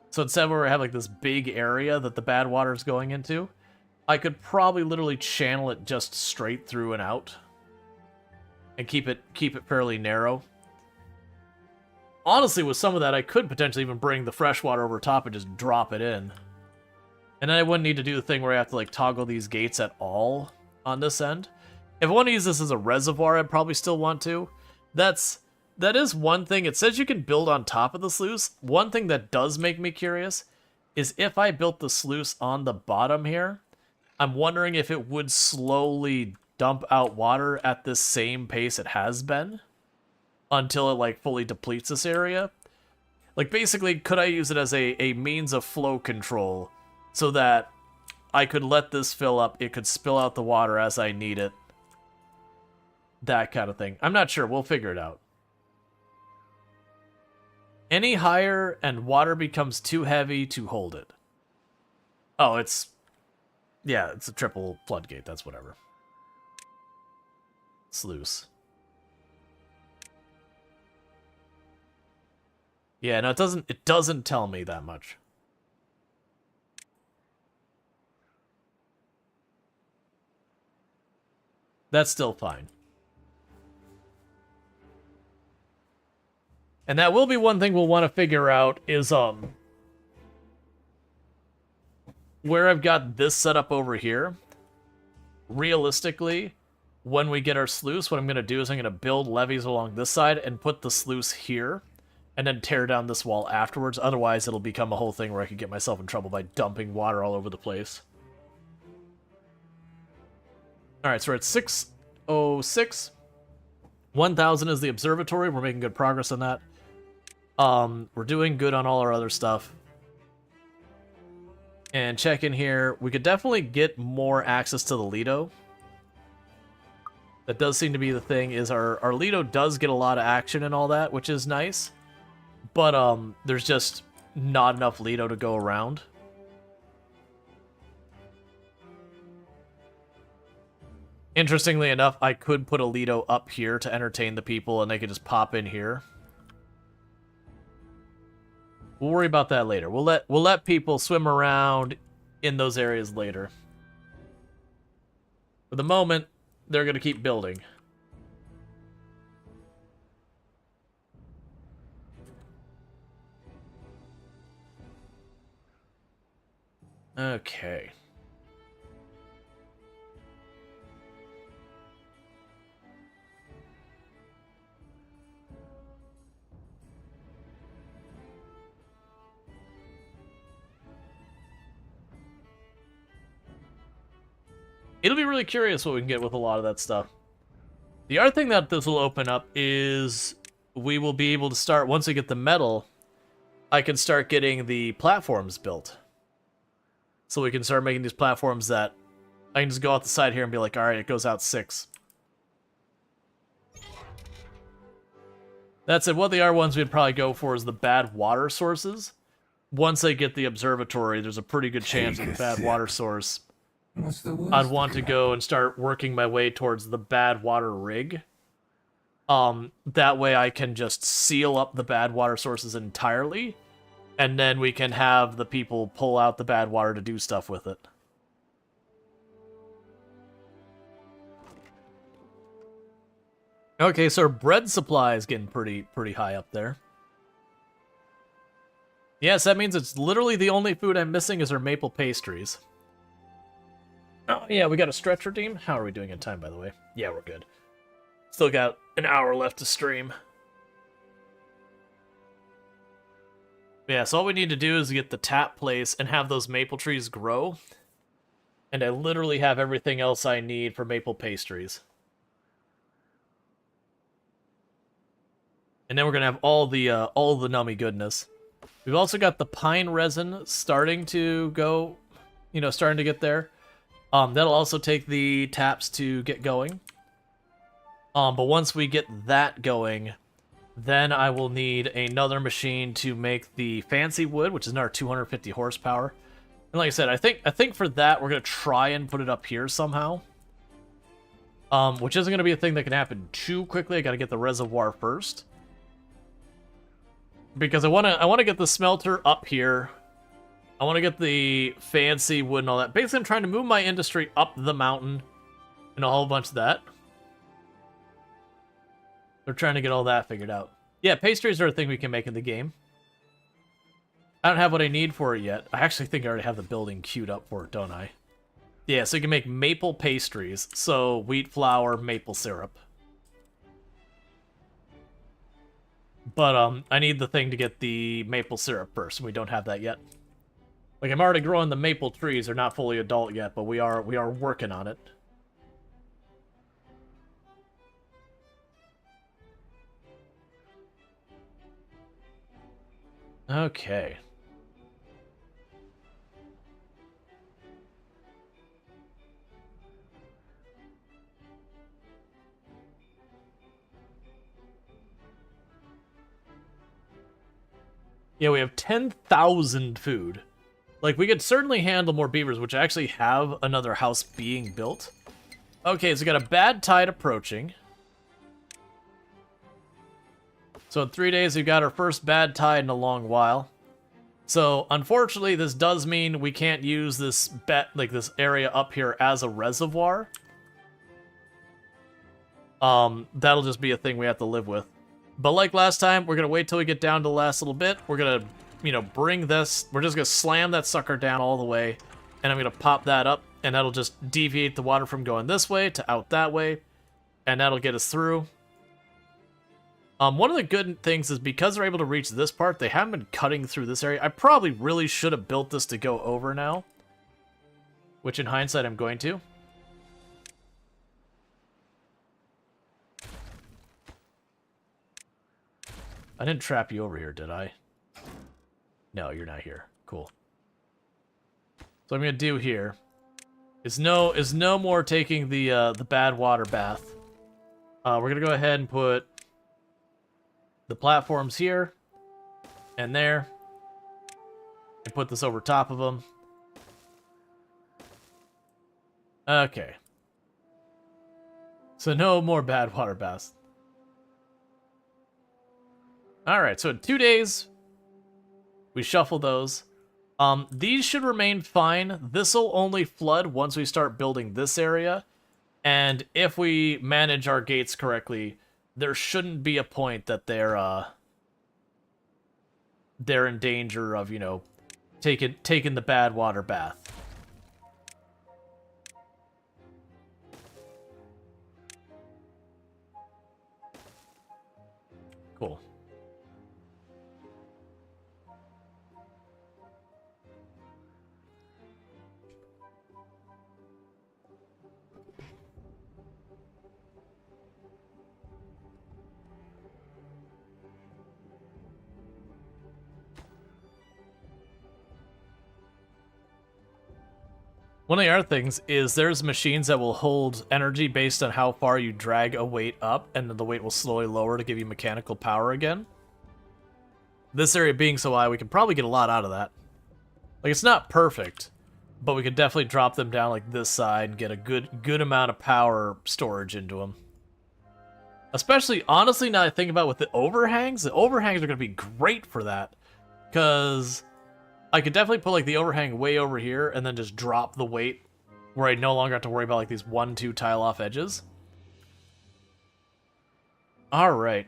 So instead of where we have like this big area that the bad water is going into, I could probably literally channel it just straight through and out. And keep it fairly narrow. Honestly, with some of that, I could potentially even bring the fresh water over top and just drop it in. And then I wouldn't need to do the thing where I have to like toggle these gates at all on this end. If I want to use this as a reservoir, I'd probably still want to. That is one thing. It says you can build on top of the sluice. One thing that does make me curious is if I built the sluice on the bottom here, I'm wondering if it would slowly dump out water at this same pace it has been until it like fully depletes this area. Like basically, could I use it as a means of flow control so that I could let this fill up, it could spill out the water as I need it. That kind of thing. I'm not sure, we'll figure it out. Any higher and water becomes too heavy to hold it. Oh, yeah, it's a triple floodgate, that's whatever. Sluice. Yeah, no, it doesn't tell me that much. That's still fine. And that will be one thing we'll want to figure out is where I've got this set up over here. Realistically, when we get our sluice, what I'm going to do is I'm going to build levees along this side and put the sluice here, and then tear down this wall afterwards. Otherwise, it'll become a whole thing where I could get myself in trouble by dumping water all over the place. Alright, so we're at 606. 1,000 is the observatory. We're making good progress on that. We're doing good on all our other stuff. And check in here. We could definitely get more access to the Lido. That does seem to be the thing, is our Lido does get a lot of action and all that, which is nice. But there's just not enough Lido to go around. Interestingly enough, I could put a Lido up here to entertain the people, and they could just pop in here. We'll worry about that later. We'll let people swim around in those areas later. For the moment, they're going to keep building. Okay. It'll be really curious what we can get with a lot of that stuff. The other thing that this will open up is we will be able to start, once we get the metal, I can start getting the platforms built. So we can start making these platforms that I can just go out the side here and be like, alright, it goes out 6. That said, what the other ones we'd probably go for is the bad water sources. Once I get the observatory, there's a pretty good chance of the bad water source. I'd want to go and start working my way towards the bad water rig. That way I can just seal up the bad water sources entirely, and then we can have the people pull out the bad water to do stuff with it. Okay, so our bread supply is getting pretty high up there. Yes, that means it's literally the only food I'm missing is our maple pastries. Oh, yeah, we got a stretch redeem. How are we doing in time, by the way? Yeah, we're good. Still got an hour left to stream. Yeah, so all we need to do is get the tap place and have those maple trees grow. And I literally have everything else I need for maple pastries. And then we're gonna have all the nummy goodness. We've also got the pine resin starting to go, starting to get there. That'll also take the taps to get going. But once we get that going, then I will need another machine to make the fancy wood, which is another 250 horsepower. And like I said, I think for that we're gonna try and put it up here somehow. Which isn't gonna be a thing that can happen too quickly. I gotta get the reservoir first. Because I wanna get the smelter up here. I wanna get the fancy wood and all that. Basically, I'm trying to move my industry up the mountain and a whole bunch of that. They're trying to get all that figured out. Yeah, pastries are a thing we can make in the game. I don't have what I need for it yet. I actually think I already have the building queued up for it, don't I? Yeah, so you can make maple pastries. So wheat flour, maple syrup. But I need the thing to get the maple syrup first, and we don't have that yet. Like, I'm already growing the maple trees. They're not fully adult yet, but we are working on it. Okay. Yeah, we have 10,000 food. Like, we could certainly handle more beavers, which actually have another house being built. Okay, so we got a bad tide approaching. So in 3 days, we've got our first bad tide in a long while. So, unfortunately, this does mean we can't use this this area up here as a reservoir. That'll just be a thing we have to live with. But like last time, we're gonna wait till we get down to the last little bit. We're gonna, bring this. We're just gonna slam that sucker down all the way, and I'm gonna pop that up, and that'll just deviate the water from going this way to out that way, and that'll get us through. One of the good things is because they're able to reach this part, they haven't been cutting through this area. I probably really should have built this to go over now, which in hindsight I'm going to. I didn't trap you over here, did I? No, you're not here. Cool. So I'm gonna do here is no more taking the bad water bath. We're gonna go ahead and put the platforms here and there, and put this over top of them. Okay. So no more bad water baths. Alright, so in 2 days, we shuffle those. These should remain fine. This'll only flood once we start building this area. And if we manage our gates correctly, there shouldn't be a point that they're in danger of, taking the bad water bath. Cool. One of the other things is there's machines that will hold energy based on how far you drag a weight up, and then the weight will slowly lower to give you mechanical power again. This area being so high, we can probably get a lot out of that. Like, it's not perfect, but we could definitely drop them down like this side and get a good amount of power storage into them. Especially, honestly, now I think about with the overhangs are going to be great for that. Because I could definitely put, like, the overhang way over here and then just drop the weight where I no longer have to worry about, like, these 1-2 tile-off edges. Alright.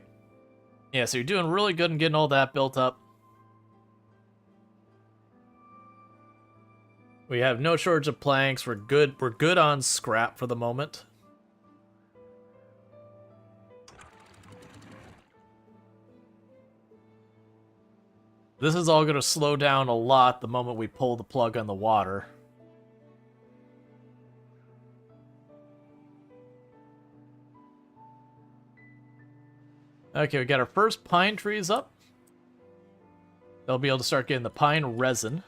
Yeah, so you're doing really good in getting all that built up. We have no shortage of planks. We're good on scrap for the moment. This is all going to slow down a lot the moment we pull the plug on the water. Okay, we got our first pine trees up. They'll be able to start getting the pine resin.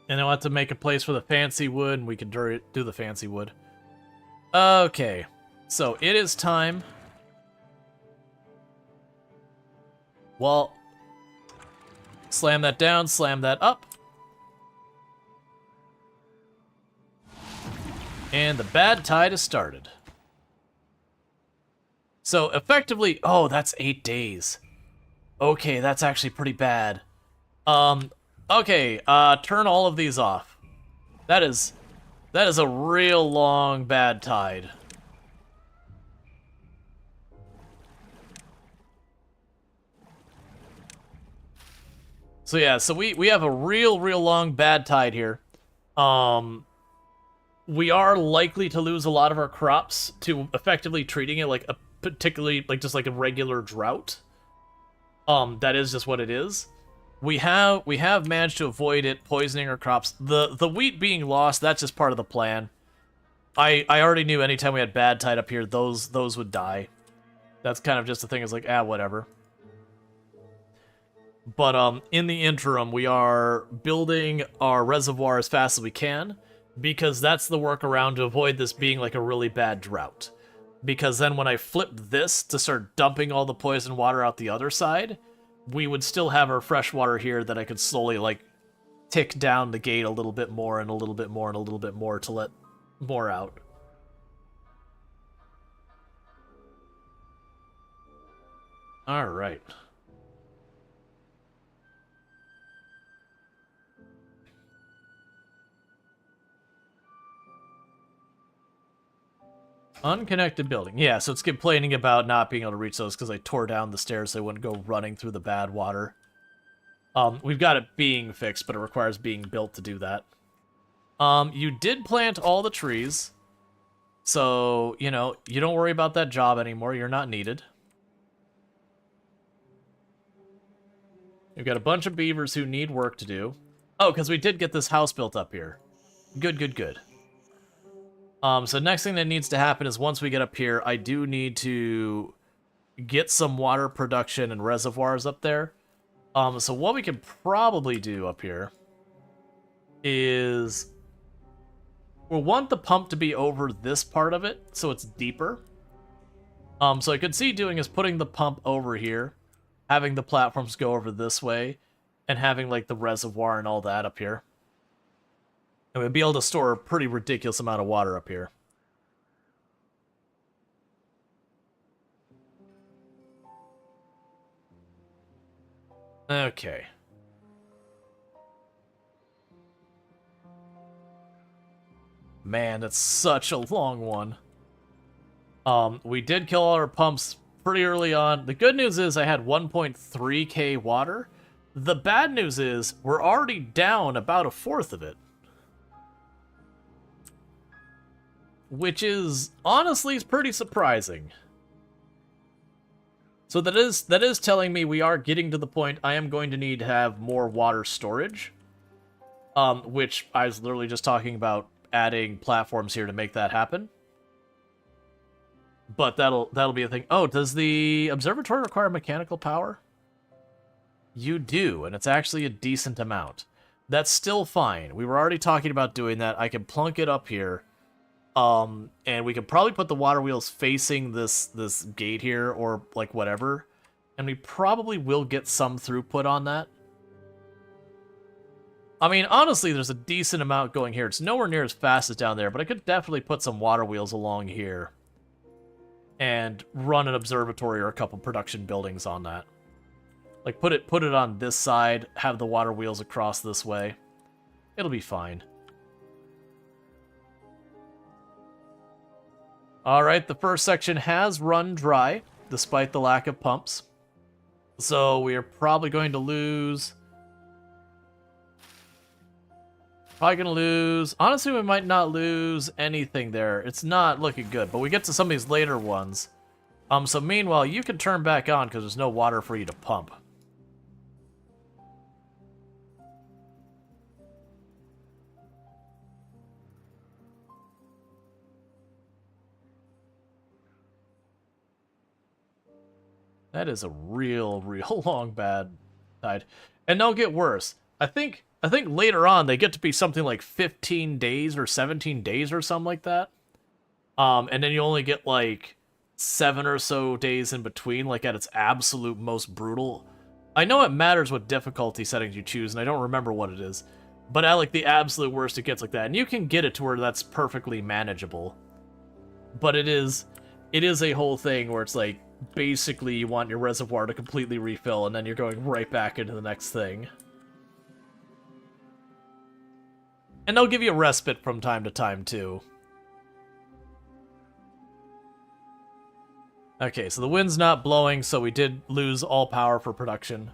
And I'll have to make a place for the fancy wood, and we can do the fancy wood. Okay, so it is time. Well, slam that down, slam that up. And the bad tide has started. So effectively, oh, that's 8 days. Okay, that's actually pretty bad. Okay, turn all of these off. That is a real long bad tide. So yeah, so we have a real long bad tide here. We are likely to lose a lot of our crops to effectively treating it like a particularly like just like a regular drought. That is just what it is. We have managed to avoid it poisoning our crops. The wheat being lost, that's just part of the plan. I already knew anytime we had bad tide up here, those would die. That's kind of just the thing, is like, whatever. But in the interim, we are building our reservoir as fast as we can, because that's the workaround to avoid this being like a really bad drought. Because then when I flip this to start dumping all the poison water out the other side, we would still have our fresh water here that I could slowly, like, tick down the gate a little bit more and a little bit more and a little bit more to let more out. Alright. Unconnected building. Yeah, so it's complaining about not being able to reach those because I tore down the stairs so they wouldn't go running through the bad water. We've got it being fixed, but it requires being built to do that. You did plant all the trees. So, you know, you don't worry about that job anymore. You're not needed. We've got a bunch of beavers who need work to do. Oh, because we did get this house built up here. Good, good, good. So next thing that needs to happen is once we get up here, I do need to get some water production and reservoirs up there. So what we can probably do up here is we'll want the pump to be over this part of it, so it's deeper. So I could see doing is putting the pump over here, having the platforms go over this way, and having like the reservoir and all that up here. And we'd be able to store a pretty ridiculous amount of water up here. Okay. Man, that's such a long one. We did kill all our pumps pretty early on. The good news is I had 1.3k water. The bad news is we're already down about a fourth of it. Which is, honestly, pretty surprising. So that is telling me we are getting to the point I am going to need to have more water storage. Which I was literally just talking about adding platforms here to make that happen. But that'll be a thing. Oh, does the observatory require mechanical power? You do, and it's actually a decent amount. That's still fine. We were already talking about doing that. I can plunk it up here. And we could probably put the water wheels facing this gate here, or like whatever, and we probably will get some throughput on that. I mean, honestly, there's a decent amount going here. It's nowhere near as fast as down there, but I could definitely put some water wheels along here and run an observatory or a couple production buildings on that. Like put it on this side, have the water wheels across this way. It'll be fine. Alright, the first section has run dry, despite the lack of pumps. So we are probably going to lose... Honestly, we might not lose anything there. It's not looking good, but we get to some of these later ones. So meanwhile, you can turn back on because there's no water for you to pump. That is a real long bad tide. And they'll get worse. I think later on they get to be something like 15 days or 17 days or something like that. And then you only get like 7 or so days in between, like at its absolute most brutal. I know it matters what difficulty settings you choose, and I don't remember what it is. But at like the absolute worst it gets like that. And you can get it to where that's perfectly manageable. But it is a whole thing where it's like, basically you want your reservoir to completely refill, and then you're going right back into the next thing. And they'll give you a respite from time to time, too. Okay, so the wind's not blowing, so we did lose all power for production.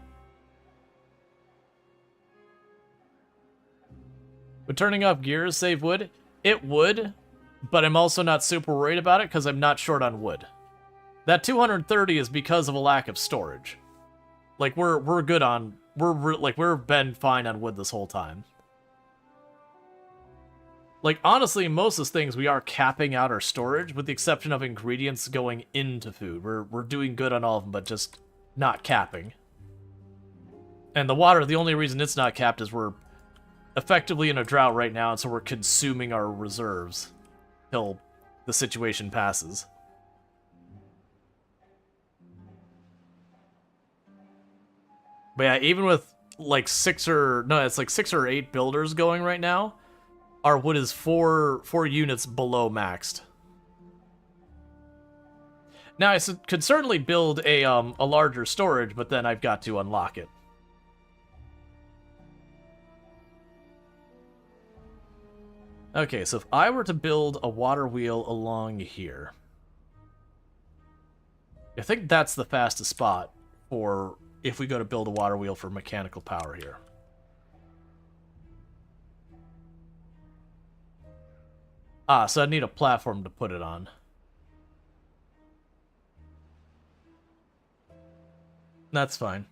Would turning off gears save wood? It would, but I'm also not super worried about it because I'm not short on wood. That 230 is because of a lack of storage. Like, we're good on... We've been fine on wood this whole time. Like, honestly, most of these things we are capping out our storage, with the exception of ingredients going into food. We're doing good on all of them, but just not capping. And the water, the only reason it's not capped is we're effectively in a drought right now, and so we're consuming our reserves till the situation passes. But yeah, even with like 6 or 8 builders going right now, our wood is 4 units below maxed. Now I could certainly build a larger storage, but then I've got to unlock it. Okay, so if I were to build a water wheel along here, I think that's the fastest spot for if we go to build a water wheel for mechanical power here. Ah, so I need a platform to put it on. That's fine.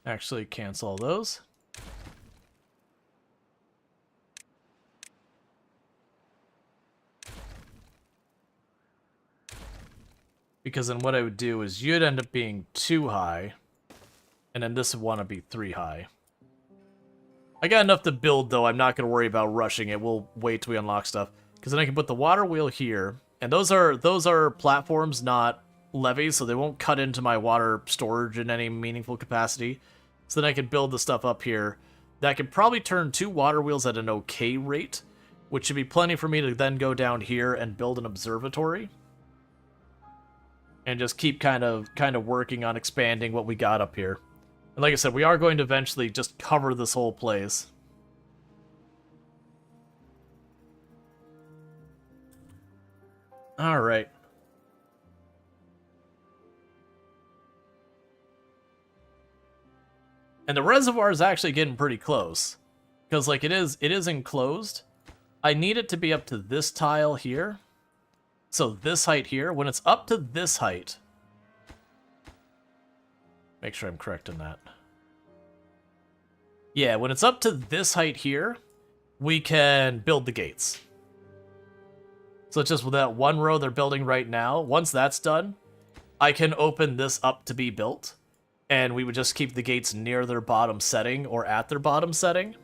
Actually, cancel all those. Because then what I would do is you'd end up being 2 high, and then this would want to be 3 high. I got enough to build, though. I'm not going to worry about rushing it. We'll wait till we unlock stuff. Because then I can put the water wheel here, and those are platforms, not levees, so they won't cut into my water storage in any meaningful capacity. So then I can build the stuff up here. That could probably turn 2 water wheels at an okay rate, which should be plenty for me to then go down here and build an observatory. And just keep kind of working on expanding what we got up here. And like I said, we are going to eventually just cover this whole place. Alright. And the reservoir is actually getting pretty close. Because, like, it is enclosed. I need it to be up to this tile here. So this height here, when it's up to this height... Make sure I'm correct in that. Yeah, when it's up to this height here, we can build the gates. So it's just with that one row they're building right now. Once that's done, I can open this up to be built. And we would just keep the gates near their bottom setting or at their bottom setting.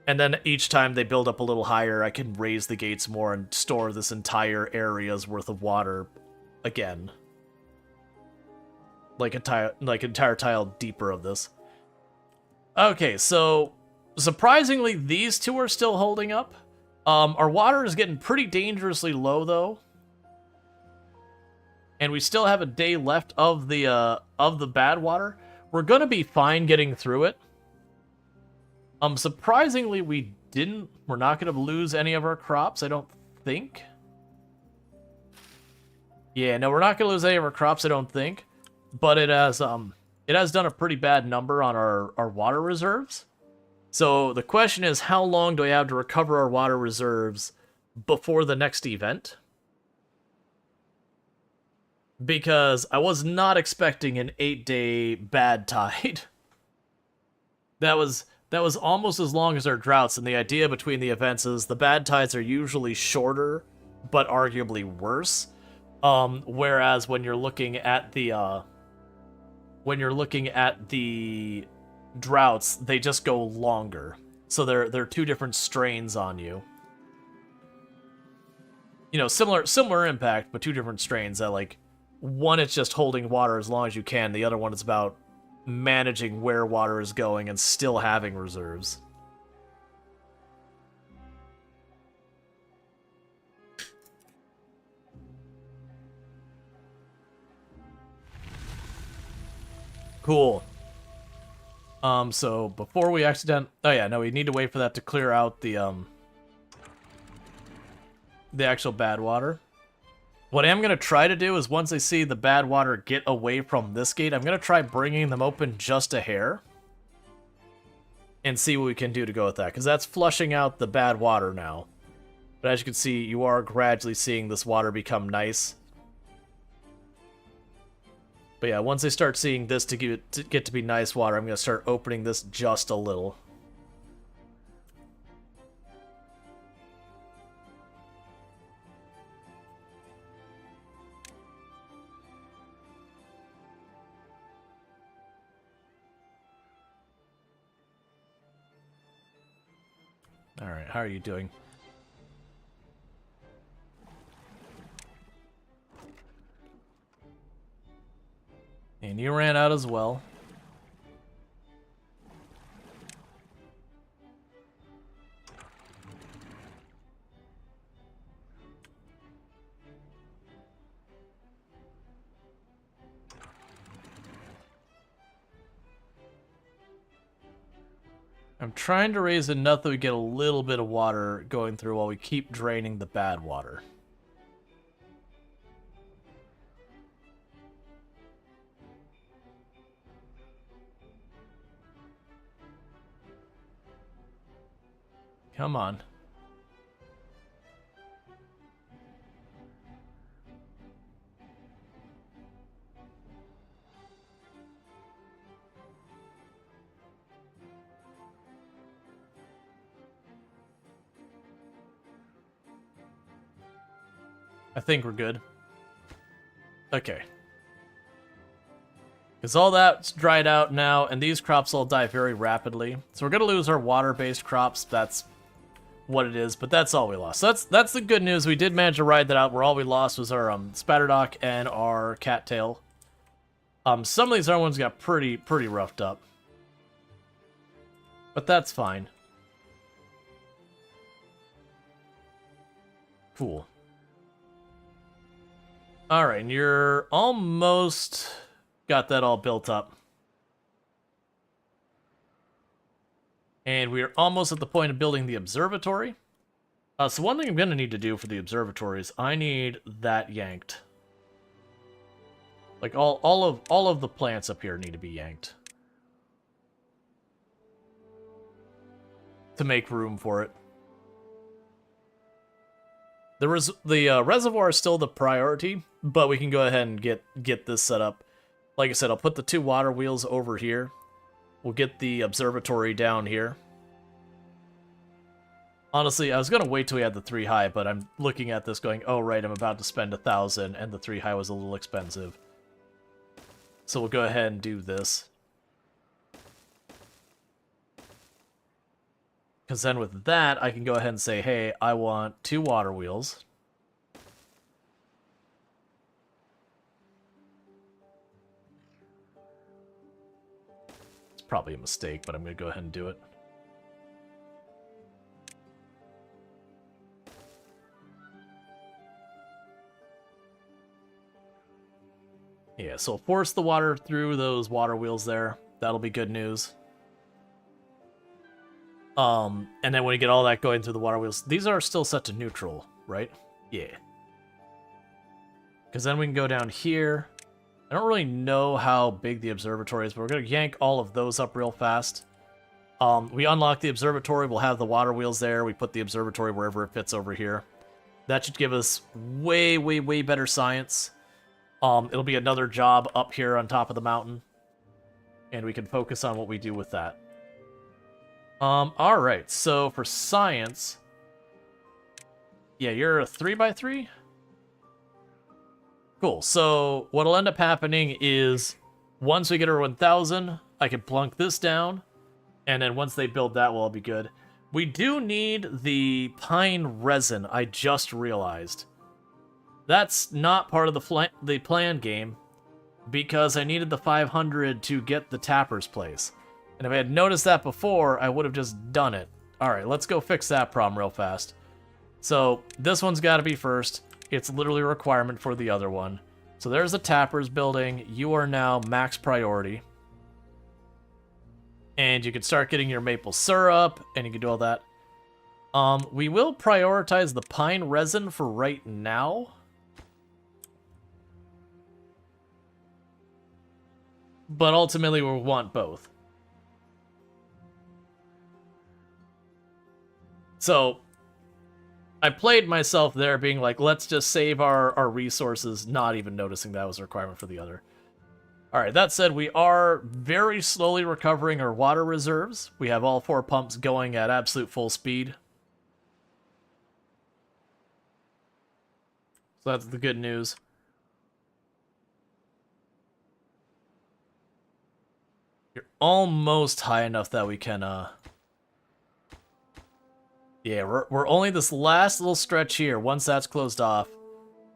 And then each time they build up a little higher, I can raise the gates more and store this entire area's worth of water again. Like entire tile deeper of this. Okay, so surprisingly, these two are still holding up. Our water is getting pretty dangerously low, though. And we still have a day left of the bad water. We're gonna be fine getting through it. Surprisingly, we're not gonna lose any of our crops, I don't think. Yeah, no, we're not gonna lose any of our crops, I don't think. but it has done a pretty bad number on our water reserves. So the question is, how long do I have to recover our water reserves before the next event? Because I was not expecting an 8-day bad tide. That was almost as long as our droughts, and the idea between the events is the bad tides are usually shorter, but arguably worse. Whereas when you're looking at the droughts, they just go longer. So they're two different strains on you. You know, similar impact, but two different strains that, like, one it's just holding water as long as you can, the other one is about managing where water is going and still having reserves. Cool. So before we oh yeah, no, we need to wait for that to clear out the actual bad water. What I'm going to try to do is once I see the bad water get away from this gate, I'm going to try bringing them open just a hair. And see what we can do to go with that, because that's flushing out the bad water now. But as you can see, you are gradually seeing this water become nice. But yeah, once I start seeing this to get to be nice water, I'm going to start opening this just a little. Alright, how are you doing? And you ran out as well. I'm trying to raise enough that we get a little bit of water going through while we keep draining the bad water. Come on. I think we're good. Okay. Because all that's dried out now, and these crops all die very rapidly. So we're going to lose our water-based crops. That's what it is, but that's all we lost. So that's the good news. We did manage to ride that out, where all we lost was our Spatterdock and our Cattail. Some of these other ones got pretty roughed up. But that's fine. Cool. Alright, and you're almost got that all built up. And we're almost at the point of building the observatory. So one thing I'm going to need to do for the observatory is I need that yanked. Like all of the plants up here need to be yanked. To make room for it. The reservoir is still the priority, but we can go ahead and get this set up. Like I said, I'll put the 2 water wheels over here. We'll get the observatory down here. Honestly, I was going to wait till we had the 3 high, but I'm looking at this going, oh right, I'm about to spend 1,000, and the 3 high was a little expensive. So we'll go ahead and do this. Because then with that, I can go ahead and say, hey, I want 2 water wheels. It's probably a mistake, but I'm going to go ahead and do it. Yeah, so force the water through those water wheels there. That'll be good news. And then when you get all that going through the water wheels, these are still set to neutral, right? Yeah. Because then we can go down here, I don't really know how big the observatory is, but we're going to yank all of those up real fast. We unlock the observatory, we'll have the water wheels there, we put the observatory wherever it fits over here. That should give us way, way, way better science. It'll be another job up here on top of the mountain. And we can focus on what we do with that. Alright, so for science... Yeah, you're a 3x3? Cool, so what'll end up happening is, once we get our 1,000, I can plunk this down, and then once they build that, we'll all be good. We do need the pine resin, I just realized. That's not part of the plan game, because I needed the 500 to get the tapper's place. And if I had noticed that before, I would have just done it. Alright, let's go fix that problem real fast. So, this one's got to be first. It's literally a requirement for the other one. So there's the tapper's building. You are now max priority. And you can start getting your maple syrup, and you can do all that. We will prioritize the pine resin for right now. But ultimately, we'll want both. So, I played myself there being like, let's just save our resources, not even noticing that was a requirement for the other. Alright, that said, we are very slowly recovering our water reserves. We have all 4 pumps going at absolute full speed. So that's the good news. You're almost high enough that we can, yeah, we're only this last little stretch here. Once that's closed off,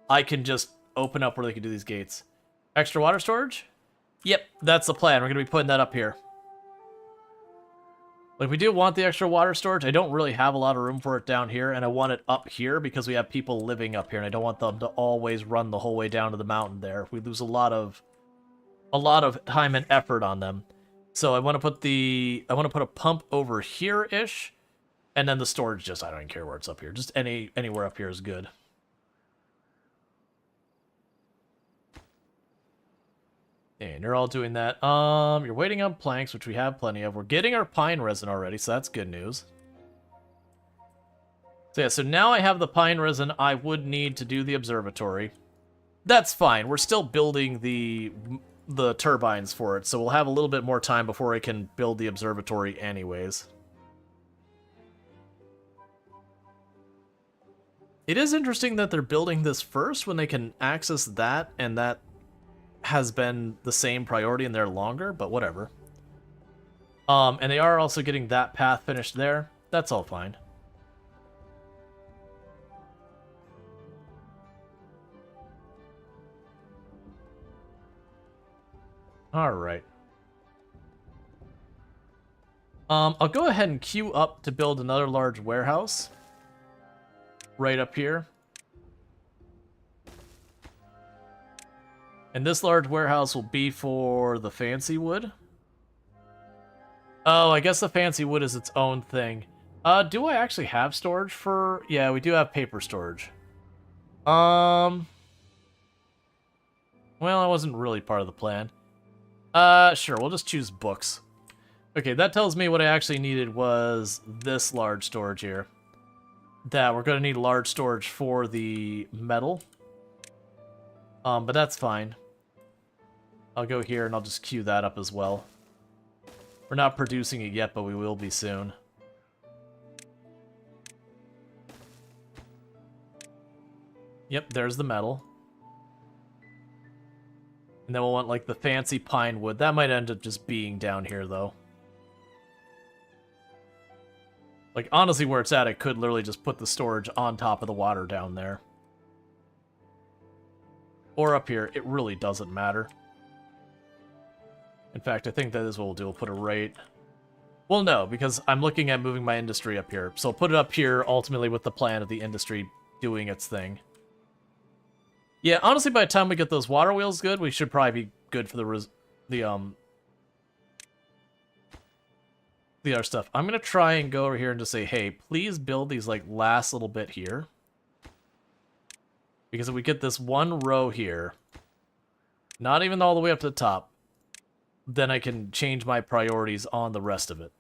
I can just open up where they can do these gates. Extra water storage? Yep, that's the plan. We're going to be putting that up here. Like, we do want the extra water storage. I don't really have a lot of room for it down here, and I want it up here because we have people living up here, and I don't want them to always run the whole way down to the mountain there. We lose a lot of time and effort on them. So I want to put a pump over here-ish. And then the storage, just, I don't even care where it's up here. Just anywhere up here is good. And you're all doing that. You're waiting on planks, which we have plenty of. We're getting our pine resin already, so that's good news. So yeah, so now I have the pine resin I would need to do the observatory. That's fine. We're still building the turbines for it, so we'll have a little bit more time before I can build the observatory anyways. It is interesting that they're building this first when they can access that, and that has been the same priority in there longer, but whatever. And they are also getting that path finished there. That's all fine. Alright. I'll go ahead and queue up to build another large warehouse. Right up here. And this large warehouse will be for the fancy wood. Oh, I guess the fancy wood is its own thing. Do I actually have storage for... Yeah, we do have paper storage. Well, that wasn't really part of the plan. Sure, we'll just choose books. Okay, that tells me what I actually needed was this large storage here. That we're going to need large storage for the metal. But that's fine. I'll go here and I'll just queue that up as well. We're not producing it yet, but we will be soon. Yep, there's the metal. And then we'll want, like, the fancy pine wood. That might end up just being down here, though. Like, honestly, where it's at, I could literally just put the storage on top of the water down there. Or up here. It really doesn't matter. In fact, I think that is what we'll do. We'll put it right... Well, no, because I'm looking at moving my industry up here. So I'll put it up here, ultimately, with the plan of the industry doing its thing. Yeah, honestly, by the time we get those water wheels good, we should probably be good for the other stuff. I'm going to try and go over here and just say, hey, please build these, like, last little bit here. Because if we get this one row here, Not even all the way up to the top. Then I can change my priorities on the rest of it.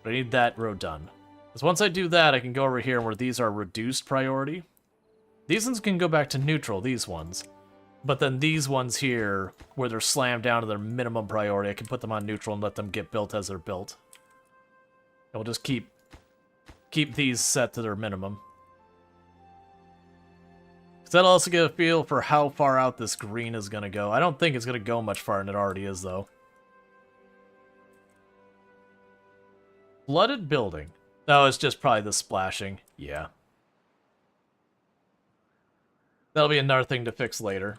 But I need that road done. Because once I do that, I can go over here where these are reduced priority. These ones can go back to neutral, these ones. But then these ones here, where they're slammed down to their minimum priority, I can put them on neutral and let them get built as they're built. And we'll just keep these set to their minimum. Because that'll also get a feel for how far out this green is going to go. I don't think it's going to go much far, and it already is, though. Flooded building. No, it's just probably the splashing. Yeah. That'll be another thing to fix later.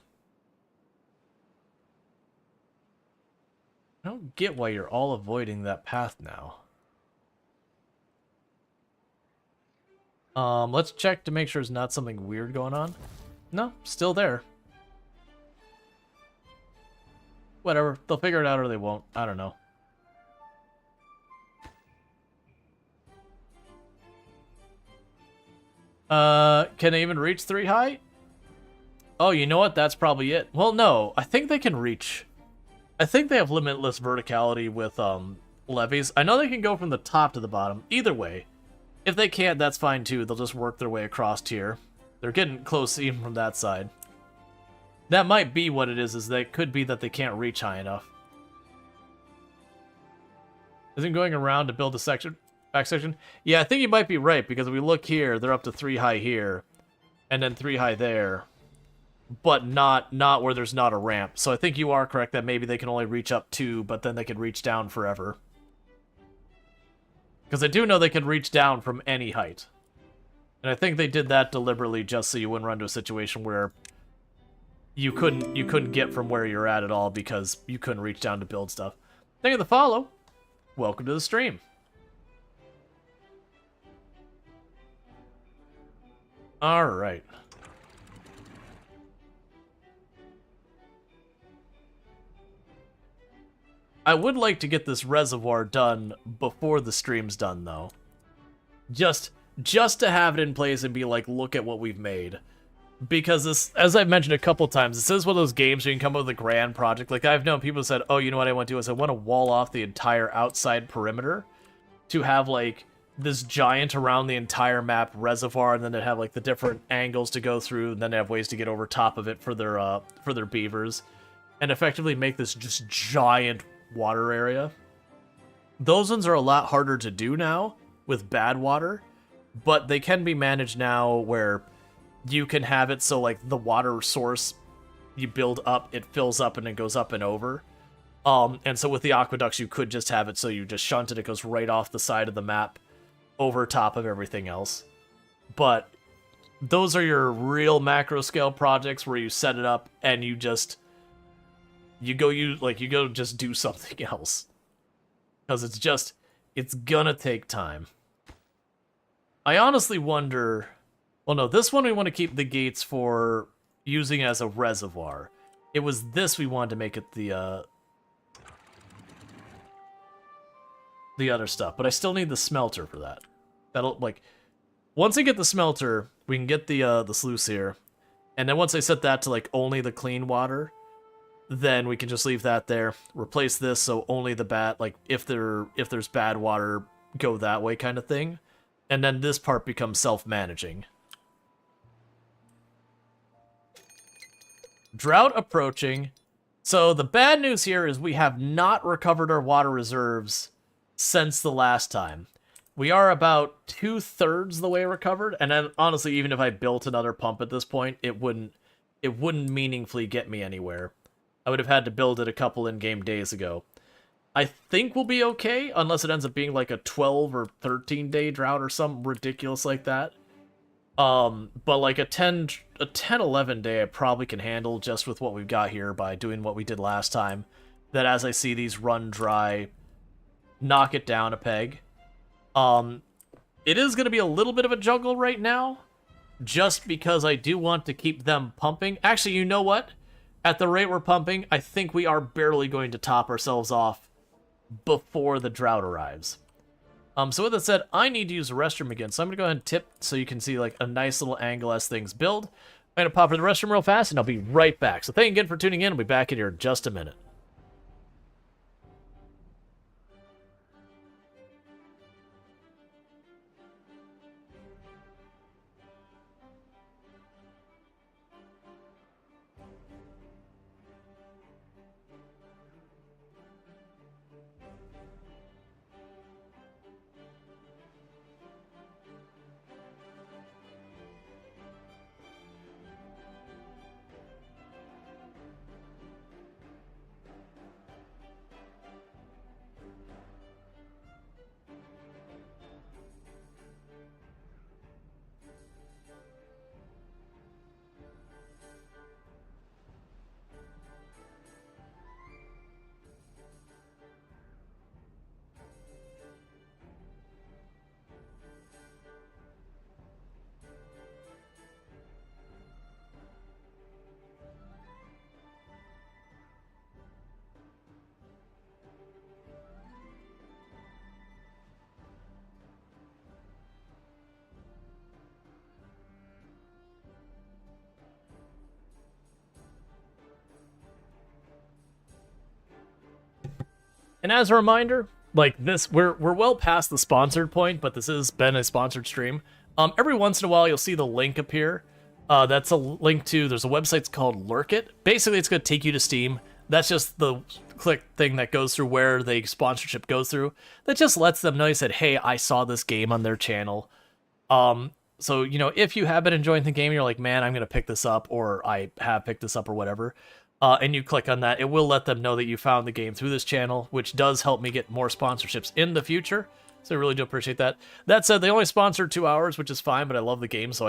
I don't get why you're all avoiding that path now. Let's check to make sure there's not something weird going on. No, still there. Whatever. They'll figure it out or they won't. I don't know. Can they even reach 3 high? Oh, you know what? That's probably it. Well, no. I think they can reach... I think they have limitless verticality with, levees. I know they can go from the top to the bottom. Either way. If they can't, that's fine too. They'll just work their way across here. They're getting close even from that side. That might be what it is they could be that they can't reach high enough. Isn't going around to build a section, back section? Yeah, I think you might be right, because if we look here, they're up to 3 high here, and then 3 high there, but not where there's not a ramp. So I think you are correct that maybe they can only reach up 2, but then they can reach down forever. Because I do know they can reach down from any height. And I think they did that deliberately just so you wouldn't run into a situation where you couldn't get from where you're at all because you couldn't reach down to build stuff. Thank you for the follow. Welcome to the stream. Alright. I would like to get this reservoir done before the stream's done, though. Just to have it in place and be like, look at what we've made. Because this, as I've mentioned a couple times, this is one of those games where you can come up with a grand project. Like, I've known people who said, oh, you know what I want to do is I want to wall off the entire outside perimeter to have, like, this giant around the entire map reservoir, and then they have, like, the different angles to go through, and then they have ways to get over top of it for their beavers, and effectively make this just giant water area. Those ones are a lot harder to do now with bad water, but they can be managed now where you can have it so like the water source you build up, it fills up and it goes up and over. And so with the aqueducts you could just have it so you just shunt it, it goes right off the side of the map over top of everything else. But those are your real macro scale projects where you set it up and you go just do something else. Because it's gonna take time. I honestly wonder... Well, no, this one we want to keep the gates for using as a reservoir. It was this we wanted to make it the other stuff. But I still need the smelter for that. That'll, like... Once I get the smelter, we can get the sluice here. And then once I set that to, like, only the clean water... Then we can just leave that there. Replace this so only the bad, like, if there's bad water, go that way kind of thing. And then this part becomes self-managing. Drought approaching. So the bad news here is we have not recovered our water reserves since the last time. We are about 2/3 the way recovered, and then honestly, even if I built another pump at this point, it wouldn't meaningfully get me anywhere. I would have had to build it a couple in-game days ago. I think we'll be okay, unless it ends up being like a 12 or 13-day drought or something ridiculous like that. But like a 10-11 day I probably can handle just with what we've got here by doing what we did last time. That as I see these run dry, knock it down a peg. It is going to be a little bit of a juggle right now, just because I do want to keep them pumping. Actually, you know what? At the rate we're pumping, I think we are barely going to top ourselves off before the drought arrives. So with that said, I need to use the restroom again, so I'm going to go ahead and tip so you can see like a nice little angle as things build. I'm going to pop to the restroom real fast, and I'll be right back. So thank you again for tuning in. I'll be back in here in just a minute. And as a reminder, like this, we're well past the sponsored point, but this has been a sponsored stream. Every once in a while, you'll see the link appear. That's a link to, there's a website called Lurk It. Basically, it's going to take you to Steam. That's just the click thing that goes through where the sponsorship goes through. That just lets them know you said, hey, I saw this game on their channel. So, you know, if you have been enjoying the game, you're like, man, I'm going to pick this up, or I have picked this up, or whatever. And you click on that, it will let them know that you found the game through this channel, which does help me get more sponsorships in the future. So I really do appreciate that. That said, they only sponsored 2 hours, which is fine, but I love the game, so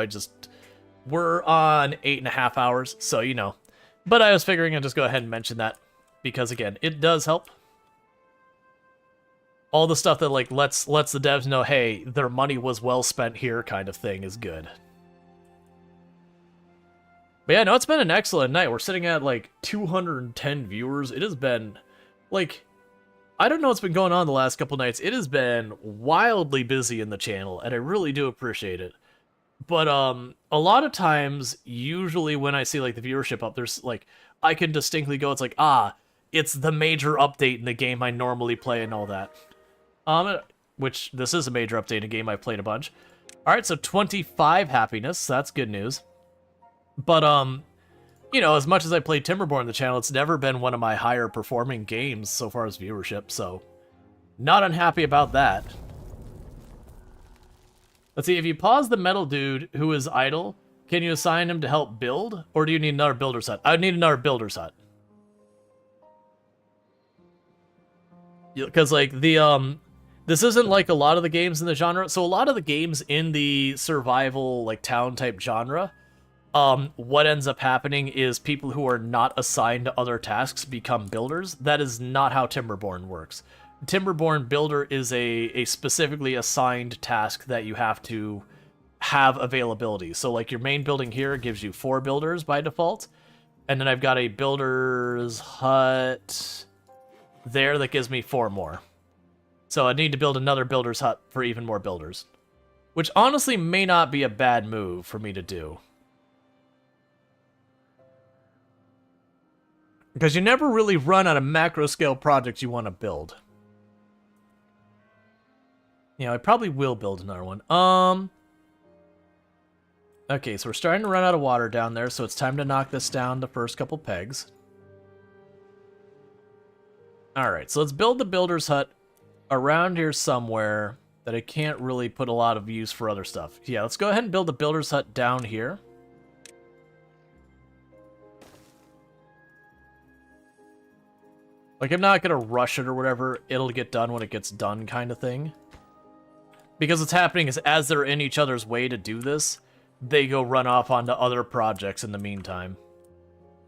we're on 8.5 hours, so you know. But I was figuring I'd just go ahead and mention that, because again, it does help. All the stuff that like lets the devs know, hey, their money was well spent here kind of thing is good. But yeah, no, it's been an excellent night. We're sitting at like 210 viewers. It has been like, I don't know what's been going on the last couple nights. It has been wildly busy in the channel, and I really do appreciate it. But a lot of times, usually when I see like the viewership up, there's like, I can distinctly go, it's like, it's the major update in the game I normally play and all that. Which this is a major update in a game I've played a bunch. All right, so 25 happiness. That's good news. But, you know, as much as I played Timberborn on the channel, it's never been one of my higher performing games so far as viewership, so not unhappy about that. Let's see, if you pause the metal dude who is idle, can you assign him to help build, or do you need another builder's hut? I would need another builder's hut. Because, like, this isn't like a lot of the games in the genre, so a lot of the games in the survival, like, town-type genre, what ends up happening is people who are not assigned to other tasks become builders. That is not how Timberborn works. Timberborn Builder is a specifically assigned task that you have to have availability. So like your main building here gives you 4 builders by default. And then I've got a builder's hut there that gives me 4 more. So I need to build another builder's hut for even more builders. Which honestly may not be a bad move for me to do. Because you never really run out of macro scale projects you want to build. You know, I probably will build another one. Okay, so we're starting to run out of water down there, so it's time to knock this down the first couple pegs. Alright, so let's build the builder's hut around here somewhere that I can't really put a lot of use for other stuff. Yeah, let's go ahead and build the builder's hut down here. Like, I'm not going to rush it or whatever. It'll get done when it gets done kind of thing. Because what's happening is as they're in each other's way to do this, they go run off onto other projects in the meantime.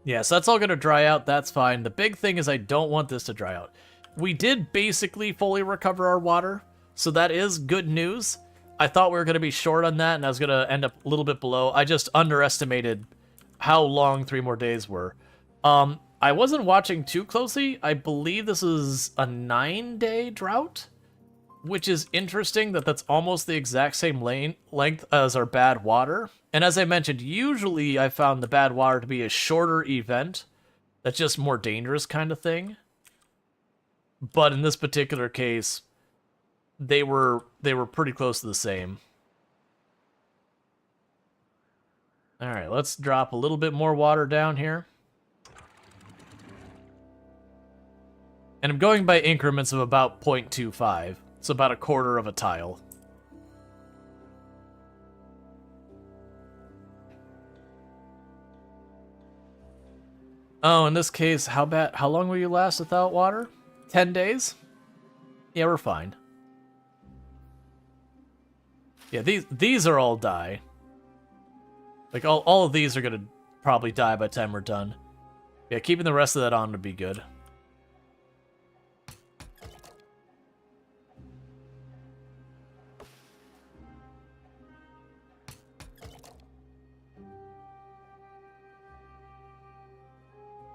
Yeah, so that's all going to dry out. That's fine. The big thing is I don't want this to dry out. We did basically fully recover our water, so that is good news. I thought we were going to be short on that, and I was going to end up a little bit below. I just underestimated how long 3 more days were. I wasn't watching too closely. I believe this is a 9-day drought. which is interesting that that's almost the exact same length as our bad water. And as I mentioned, usually I found the bad water to be a shorter event that's just more dangerous kind of thing. But in this particular case, they were pretty close to the same. All right, let's drop a little bit more water down here. And I'm going by increments of about 0.25. So about a quarter of a tile. Oh, in this case, how long will you last without water? 10 days? Yeah, we're fine. Yeah, these are all die. Like, all of these are gonna probably die by the time we're done. Yeah, keeping the rest of that on would be good.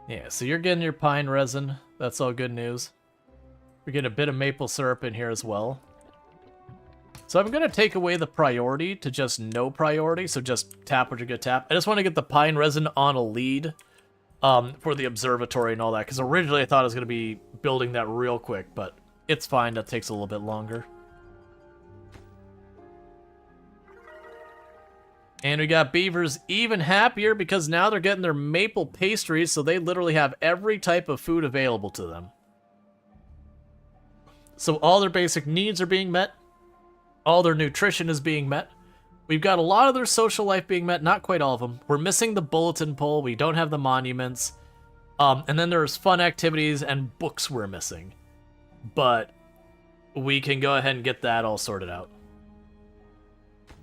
Yeah, so you're getting your pine resin. That's all good news. We're getting a bit of maple syrup in here as well. So I'm going to take away the priority to just no priority, so just tap what you're going to tap. I just want to get the pine resin on a lead for the observatory and all that, because originally I thought I was going to be building that real quick, but it's fine. That takes a little bit longer. And we got beavers even happier because now they're getting their maple pastries, so they literally have every type of food available to them. So all their basic needs are being met. All their nutrition is being met. We've got a lot of their social life being met, not quite all of them. We're missing the bulletin pole. We don't have the monuments. And then there's fun activities and books we're missing. But we can go ahead and get that all sorted out.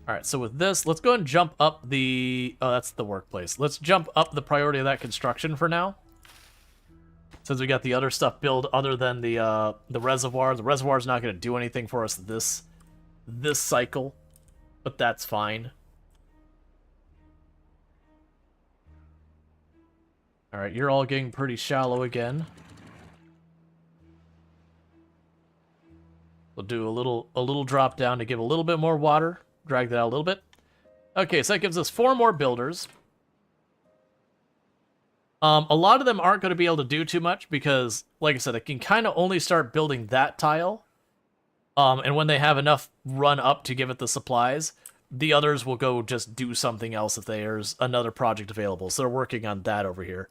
All right, so with this, let's go and jump up the... Oh, that's the workplace. Let's jump up the priority of that construction for now. Since we got the other stuff built other than the reservoir. The reservoir's not going to do anything for us this cycle, but that's fine. All right, you're all getting pretty shallow again. We'll do a little drop down to give a little bit more water. Drag that out a little bit. Okay, so that gives us 4 more builders. A lot of them aren't going to be able to do too much because, like I said, I can kind of only start building that tile. And when they have enough run up to give it the supplies, the others will go just do something else if there's another project available. So they're working on that over here.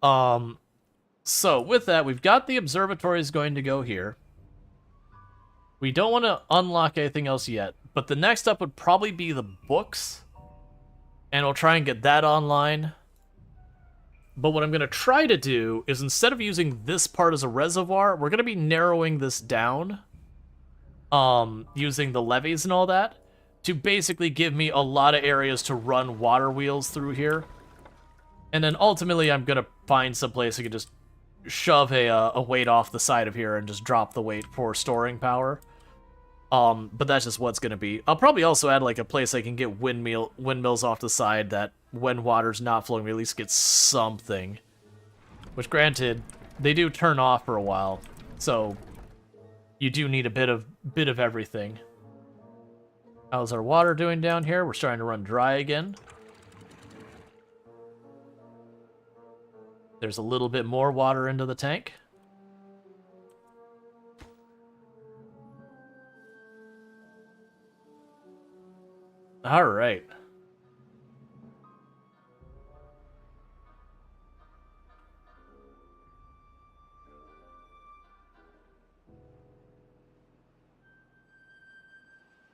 So with that, we've got the observatories going to go here. We don't want to unlock anything else yet, but the next up would probably be the books. And we'll try and get that online. But what I'm going to try to do is instead of using this part as a reservoir, we're going to be narrowing this down. Using the levees and all that to basically give me a lot of areas to run water wheels through here. And then ultimately I'm going to find some place I can just shove a weight off the side of here and just drop the weight for storing power. But that's just what's going to be. I'll probably also add like a place I can get windmills off the side that when water's not flowing, we at least get something. Which granted, they do turn off for a while. So you do need a bit of everything. How's our water doing down here? We're starting to run dry again. There's a little bit more water into the tank. All right.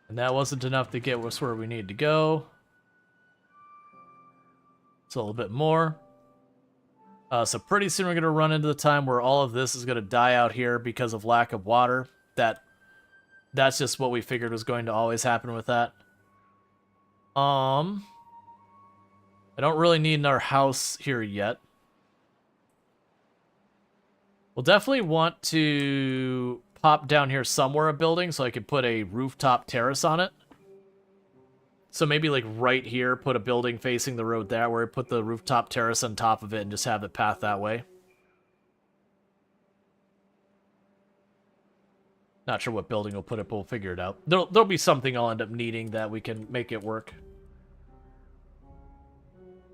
And that wasn't enough to get us where we need to go. It's a little bit more. So pretty soon we're going to run into the time where all of this is going to die out here because of lack of water. That's just what we figured was going to always happen with that. I don't really need another house here yet. We'll definitely want to pop down here somewhere a building so I could put a rooftop terrace on it. So maybe like right here, put a building facing the road there where I put the rooftop terrace on top of it and just have the path that way. Not sure what building we'll put it, but we'll figure it out. There'll be something I'll end up needing that we can make it work.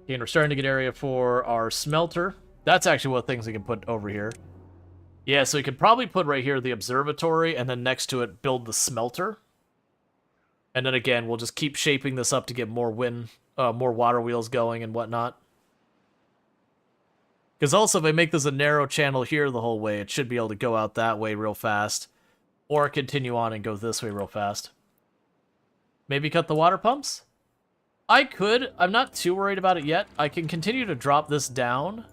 Okay, and we're starting to get area for our smelter. That's actually what things we can put over here. Yeah, so we could probably put right here the observatory, and then next to it build the smelter. And then again, we'll just keep shaping this up to get more more water wheels going and whatnot. Because also, if I make this a narrow channel here the whole way, it should be able to go out that way real fast. Or continue on and go this way real fast. Maybe cut the water pumps? I could. I'm not too worried about it yet. I can continue to drop this down.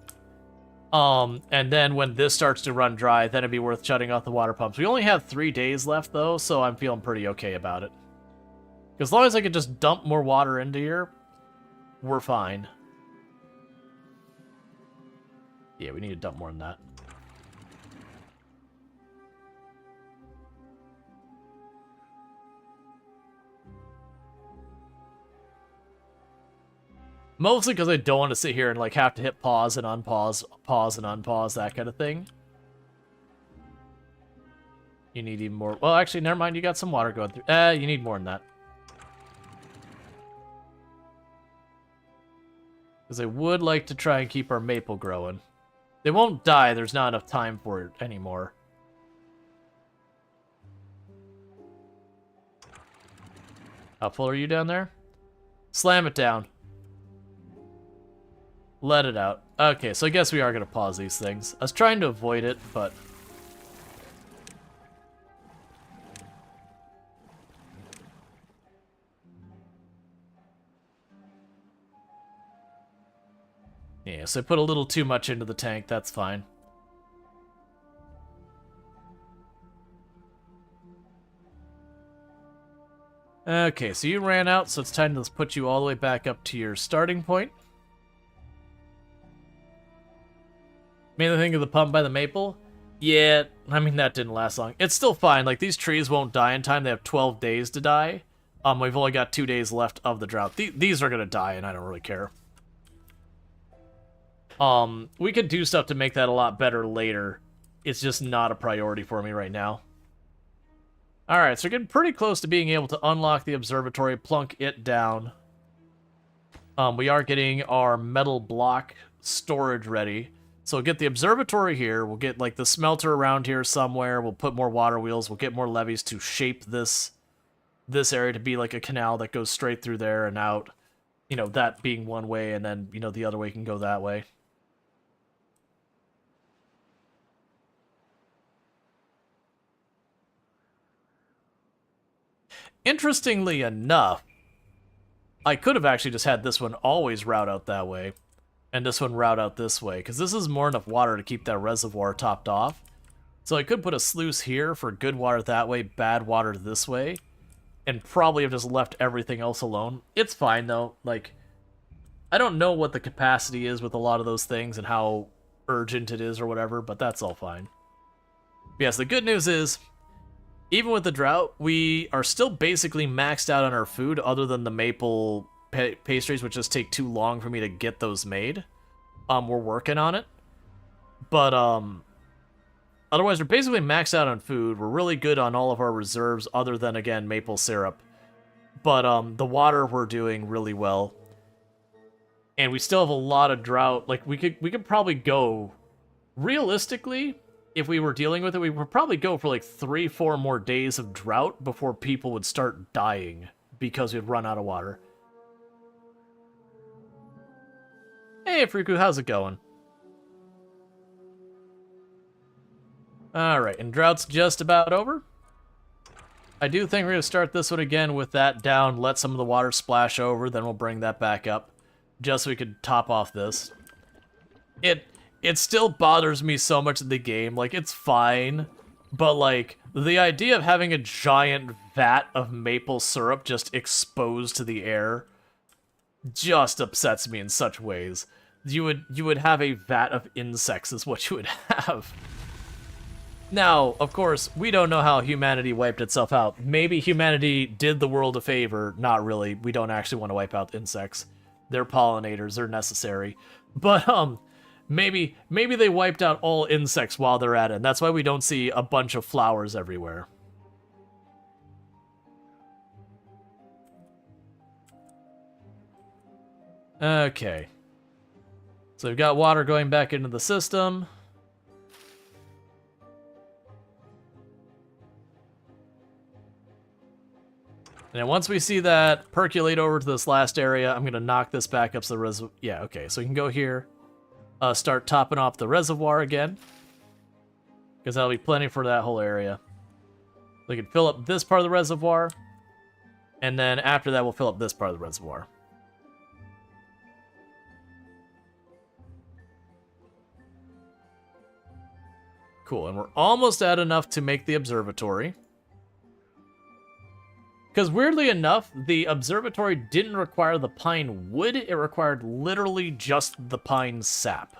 And then when this starts to run dry, then it'd be worth shutting off the water pumps. We only have 3 days left, though, so I'm feeling pretty okay about it. As long as I can just dump more water into here, we're fine. Yeah, we need to dump more than that. Mostly because I don't want to sit here and like have to hit pause and unpause, pause and unpause, that kind of thing. You need even more. Well, actually, never mind. You got some water going through. You need more than that. Because I would like to try and keep our maple growing. They won't die. There's not enough time for it anymore. How full are you down there? Slam it down. Let it out. Okay, so I guess we are going to pause these things. I was trying to avoid it, but... yeah, so I put a little too much into the tank. That's fine. Okay, so you ran out, so it's time to put you all the way back up to your starting point. Mainly think of the pump by the maple. Yeah, I mean, that didn't last long. It's still fine. Like, these trees won't die in time. They have 12 days to die. We've only got 2 days left of the drought. These are going to die, and I don't really care. We could do stuff to make that a lot better later. It's just not a priority for me right now. Alright, so we're getting pretty close to being able to unlock the observatory, plunk it down. We are getting our metal block storage ready. So we'll get the observatory here, we'll get like the smelter around here somewhere, we'll put more water wheels, we'll get more levees to shape this area to be like a canal that goes straight through there and out. You know, that being one way, and then, you know, the other way can go that way. Interestingly enough, I could have actually just had this one always route out that way, and this one route out this way, because this is more enough water to keep that reservoir topped off. So I could put a sluice here for good water that way, bad water this way, and probably have just left everything else alone. It's fine, though. Like, I don't know what the capacity is with a lot of those things and how urgent it is or whatever, but that's all fine. But yes, the good news is, even with the drought, we are still basically maxed out on our food, other than the maple pastries, which just take too long for me to get those made. We're working on it. But, otherwise, we're basically maxed out on food. We're really good on all of our reserves, other than, again, maple syrup. But, the water we're doing really well. And we still have a lot of drought. Like, we could probably go... realistically, if we were dealing with it, we would probably go for, like, 3-4 more days of drought before people would start dying because we'd run out of water. Hey, Fruku, how's it going? Alright, and drought's just about over. I do think we're going to start this one again with that down, let some of the water splash over, then we'll bring that back up, just so we could top off this. It still bothers me so much in the game, like, it's fine, but, like, the idea of having a giant vat of maple syrup just exposed to the air just upsets me in such ways. You would have a vat of insects is what you would have. Now, of course, we don't know how humanity wiped itself out. Maybe humanity did the world a favor. Not really. We don't actually want to wipe out insects. They're pollinators. They're necessary. But, maybe they wiped out all insects while they're at it, and that's why we don't see a bunch of flowers everywhere. Okay. So we've got water going back into the system. And then once we see that percolate over to this last area, I'm going to knock this back up to the reservoir. Yeah, okay. So we can go here, start topping off the reservoir again. Because that'll be plenty for that whole area. We can fill up this part of the reservoir. And then after that, we'll fill up this part of the reservoir. Cool, and we're almost at enough to make the observatory. Because weirdly enough, the observatory didn't require the pine wood, it required literally just the pine sap.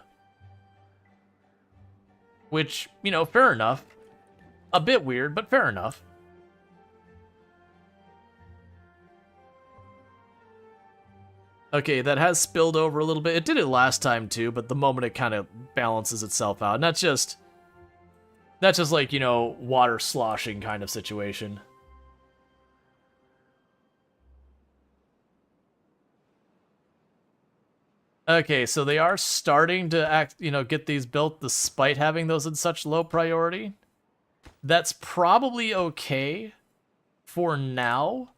Which, you know, fair enough. A bit weird, but fair enough. Okay, that has spilled over a little bit. It did it last time too, but the moment it kind of balances itself out. And that's just like, you know, water sloshing kind of situation. Okay, so they are starting to get these built despite having those in such low priority. That's probably okay for now.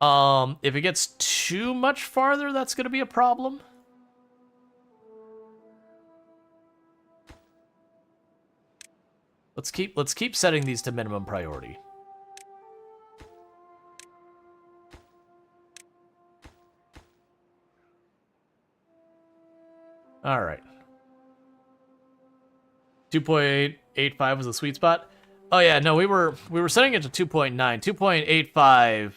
If it gets too much farther, that's going to be a problem. Let's keep setting these to minimum priority. All right. 2.85 was the sweet spot. Oh yeah, no, we were setting it to 2.9. 2.85,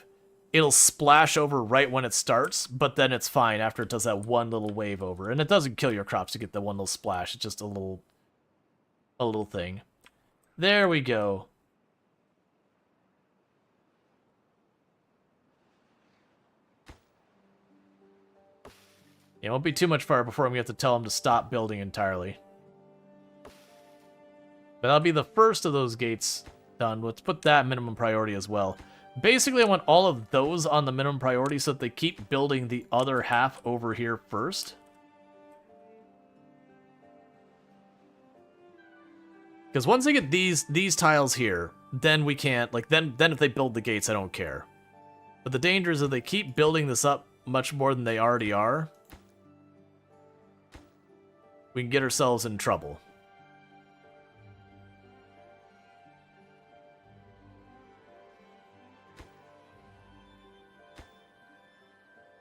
it'll splash over right when it starts, but then it's fine after it does that one little wave over. And it doesn't kill your crops to get the one little splash. It's just a little thing. There we go. It won't be too much far before I'm going to have to tell them to stop building entirely. But that'll be the first of those gates done. Let's put that minimum priority as well. Basically, I want all of those on the minimum priority so that they keep building the other half over here first. Because once they get these tiles here, then we can't, like, then if they build the gates, I don't care. But the danger is that they keep building this up much more than they already are. We can get ourselves in trouble.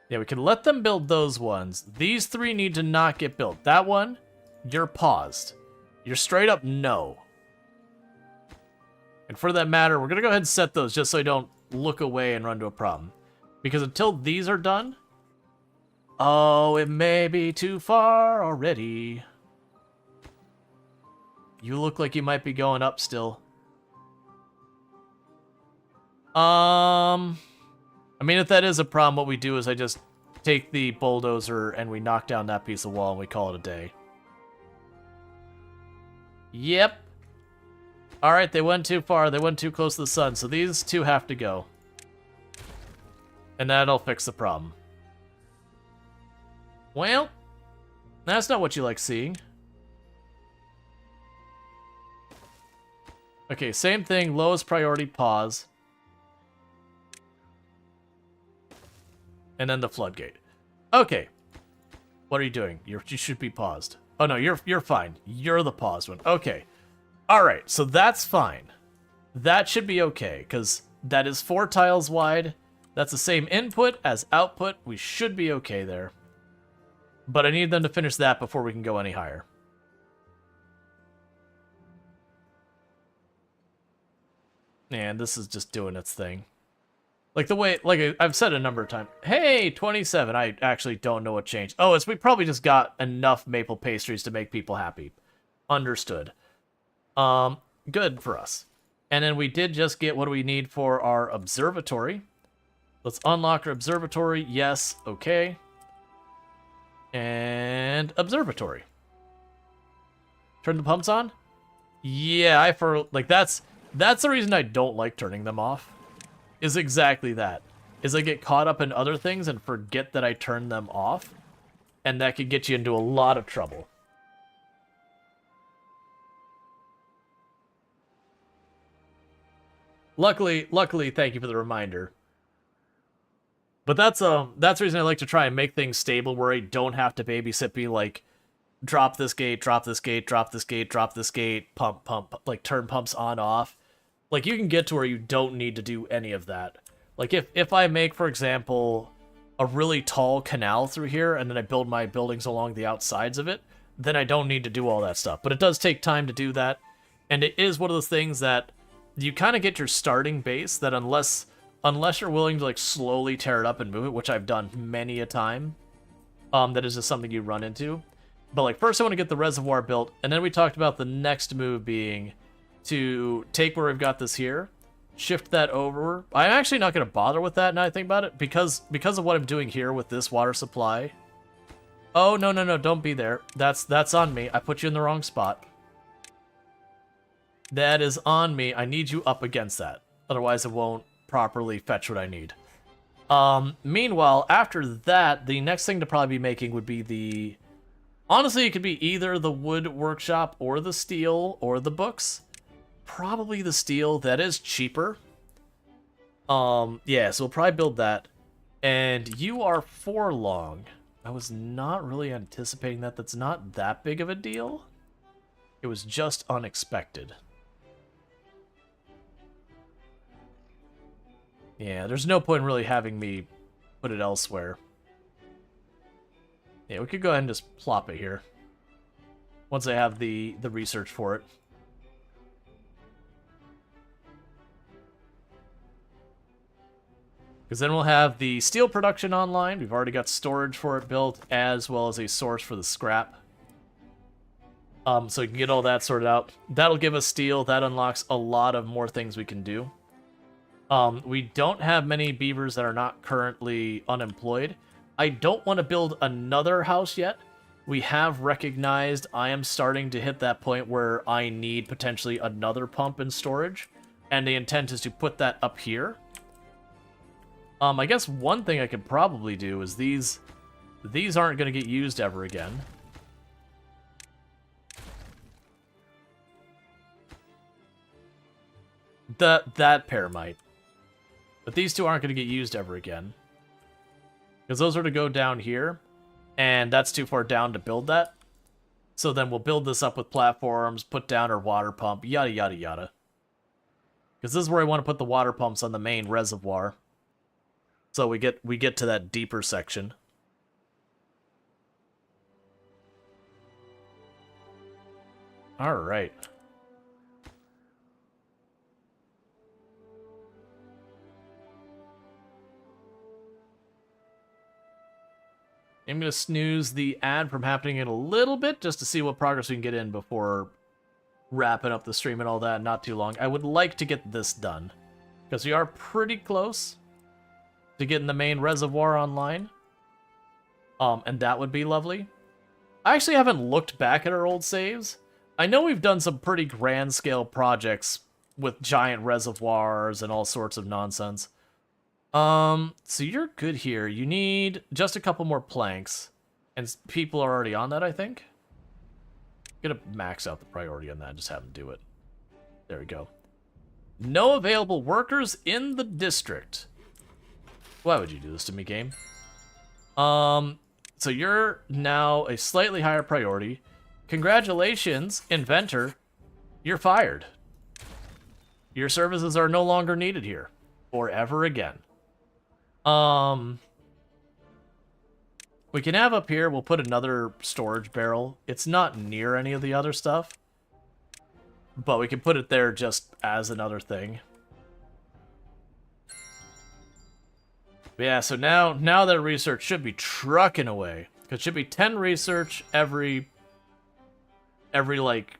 Yeah, we can let them build those ones. These three need to not get built. That one, you're paused. You're straight up no. And for that matter, we're going to go ahead and set those just so I don't look away and run into a problem. Because until these are done... Oh, it may be too far already. You look like you might be going up still. I mean, if that is a problem, what we do is I just take the bulldozer and we knock down that piece of wall and we call it a day. Yep. Alright, they went too far. They went too close to the sun, so these two have to go. And that'll fix the problem. Well, that's not what you like seeing. Okay, same thing, lowest priority, pause. And then the floodgate. Okay. What are you doing? You should be paused. Oh no, you're fine. You're the paused one. Okay. Alright, so that's fine. That should be okay, because that is 4 tiles wide. That's the same input as output. We should be okay there. But I need them to finish that before we can go any higher. And this is just doing its thing. Like the way, like I've said a number of times. Hey, 27. I actually don't know what changed. Oh, we probably just got enough maple pastries to make people happy. Understood. Good for us. And then we did just get what do we need for our observatory. Let's unlock our observatory. Yes, okay. And observatory. Turn the pumps on? Yeah, that's the reason I don't like turning them off. Is exactly that. is I get caught up in other things and forget that I turned them off, and that could get you into a lot of trouble. Luckily, thank you for the reminder. But that's the reason I like to try and make things stable, where I don't have to babysit, be like, drop this gate, drop this gate, drop this gate, drop this gate, pump, like turn pumps on, off. Like, you can get to where you don't need to do any of that. Like, if I make, for example, a really tall canal through here, and then I build my buildings along the outsides of it, then I don't need to do all that stuff. But it does take time to do that, and it is one of those things that you kind of get your starting base that unless you're willing to, like, slowly tear it up and move it, which I've done many a time, that is just something you run into. But, like, first I want to get the reservoir built, and then we talked about the next move being to take where we've got this here, shift that over. I'm actually not going to bother with that now I think about it, because of what I'm doing here with this water supply. Oh, no, don't be there. That's on me. I put you in the wrong spot. That is on me. I need you up against that. Otherwise, it won't properly fetch what I need. Meanwhile, after that, the next thing to probably be making would be the... Honestly, it could be either the wood workshop or the steel or the books. Probably the steel. That is cheaper. Yeah, so we'll probably build that. And you are 4 long. I was not really anticipating that. That's not that big of a deal. It was just unexpected. Yeah, there's no point in really having me put it elsewhere. Yeah, we could go ahead and just plop it here. Once I have the research for it. Because then we'll have the steel production online. We've already got storage for it built, as well as a source for the scrap. So we can get all that sorted out. That'll give us steel. That unlocks a lot of more things we can do. We don't have many beavers that are not currently unemployed. I don't want to build another house yet. We have recognized I am starting to hit that point where I need potentially another pump and storage. And the intent is to put that up here. I guess one thing I could probably do is these aren't going to get used ever again. That pair might. But these two aren't going to get used ever again. Because those are to go down here, and that's too far down to build that. So then we'll build this up with platforms, put down our water pump, yada yada yada. Because this is where I want to put the water pumps on the main reservoir. So we get to that deeper section. All right. I'm going to snooze the ad from happening in a little bit just to see what progress we can get in before wrapping up the stream and all that. Not too long. I would like to get this done because we are pretty close to getting the main reservoir online. And that would be lovely. I actually haven't looked back at our old saves. I know we've done some pretty grand scale projects with giant reservoirs and all sorts of nonsense. So you're good here. You need just a couple more planks. And people are already on that, I think. I'm gonna max out the priority on that and just have them do it. There we go. No available workers in the district. Why would you do this to me, game? So you're now a slightly higher priority. Congratulations, inventor. You're fired. Your services are no longer needed here. Or ever again. We can have up here, we'll put another storage barrel. It's not near any of the other stuff. But we can put it there just as another thing. But yeah, so now that research should be trucking away. It should be 10 research every like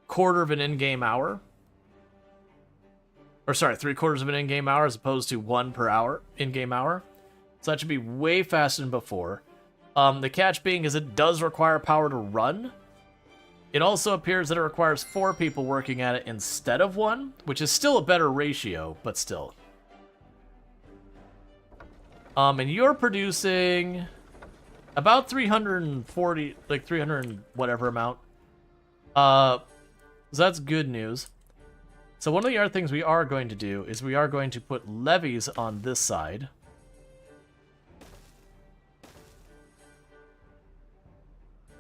quarter of an in-game hour. Or sorry, 3/4 of an in-game hour as opposed to 1 per hour, in-game hour. So that should be way faster than before. The catch being is it does require power to run. It also appears that it requires 4 people working at it instead of 1, which is still a better ratio, but still. And you're producing about 340, like 300 whatever amount. So that's good news. So one of the other things we are going to do is we are going to put levees on this side.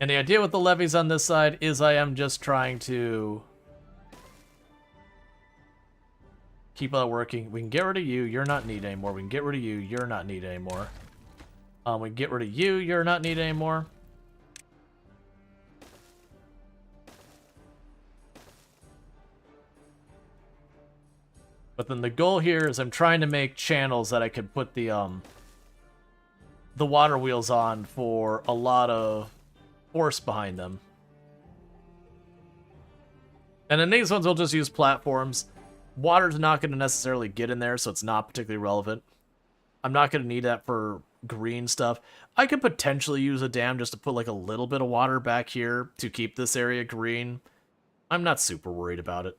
And the idea with the levees on this side is I am just trying to keep on working. We can get rid of you, you're not needed anymore. We can get rid of you, you're not needed anymore. We can get rid of you, you're not needed anymore. But then the goal here is I'm trying to make channels that I could put the water wheels on for a lot of force behind them. And then these ones will just use platforms. Water's not going to necessarily get in there, so it's not particularly relevant. I'm not going to need that for green stuff. I could potentially use a dam just to put like a little bit of water back here to keep this area green. I'm not super worried about it.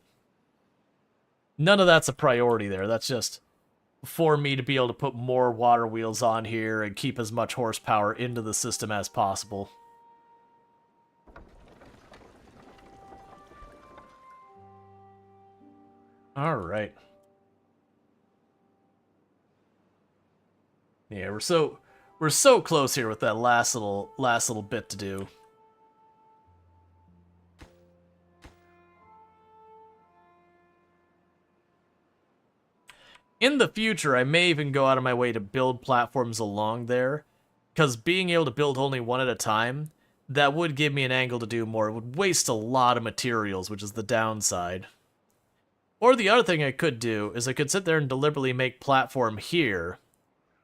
None of that's a priority there. That's just for me to be able to put more water wheels on here and keep as much horsepower into the system as possible. All right. Yeah, we're so close here with that last little bit to do. In the future, I may even go out of my way to build platforms along there, because being able to build only one at a time, that would give me an angle to do more. It would waste a lot of materials, which is the downside. Or the other thing I could do is I could sit there and deliberately make platform here,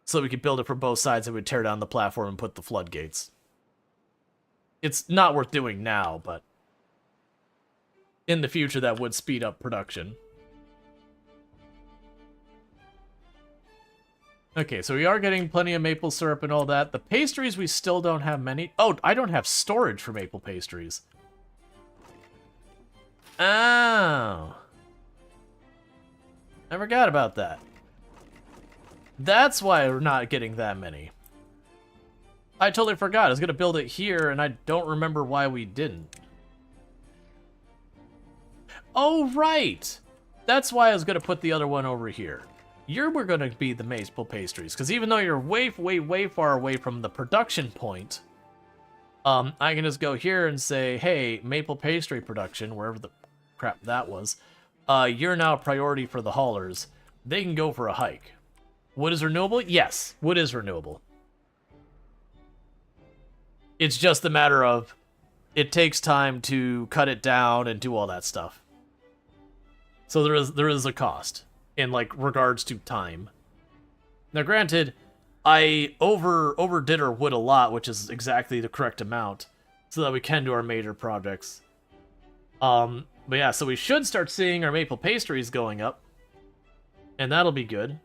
so we could build it from both sides and would tear down the platform and put the floodgates. It's not worth doing now, but in the future that would speed up production. Okay, so we are getting plenty of maple syrup and all that. The pastries, we still don't have many. Oh, I don't have storage for maple pastries. Oh. I forgot about that. That's why we're not getting that many. I totally forgot. I was going to build it here, and I don't remember why we didn't. Oh, right! That's why I was going to put the other one over here. We're going to be the maple pastries, because even though you're way, way, way far away from the production point, I can just go here and say, hey, maple pastry production, wherever the crap that was, you're now a priority for the haulers. They can go for a hike. Wood is renewable? Yes, wood is renewable. It's just a matter of it takes time to cut it down and do all that stuff. So there is a cost in like regards to time. Now granted, I overdid our wood a lot, which is exactly the correct amount, so that we can do our major projects. But yeah, so we should start seeing our maple pastries going up, and that'll be good.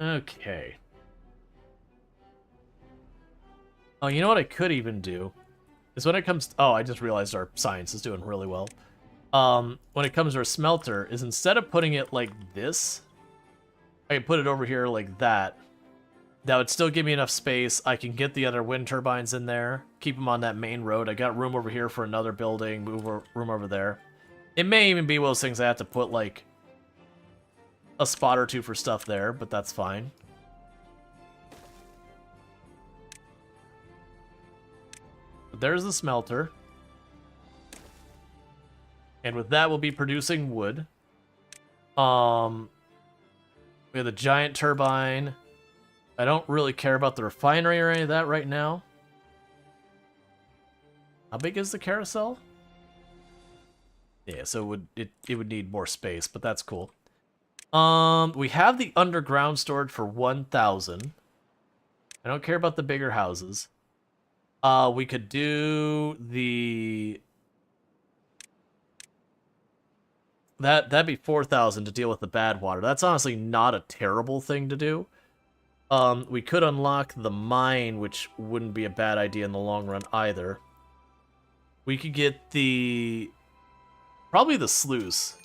Okay. Oh, you know what I could even do? Is when it comes to, oh, I just realized our science is doing really well. When it comes to our smelter, is instead of putting it like this, I can put it over here like that. That would still give me enough space. I can get the other wind turbines in there, keep them on that main road. I got room over here for another building, room over there. It may even be one of those things I have to put like a spot or two for stuff there, but that's fine. But there's the smelter. And with that, we'll be producing wood. We have the giant turbine. I don't really care about the refinery or any of that right now. How big is the carousel? Yeah, so it would need more space, but that's cool. We have the underground storage for 1,000. I don't care about the bigger houses. We could do the... That'd be 4,000 to deal with the bad water. That's honestly not a terrible thing to do. We could unlock the mine, which wouldn't be a bad idea in the long run either. we could get probably the sluice.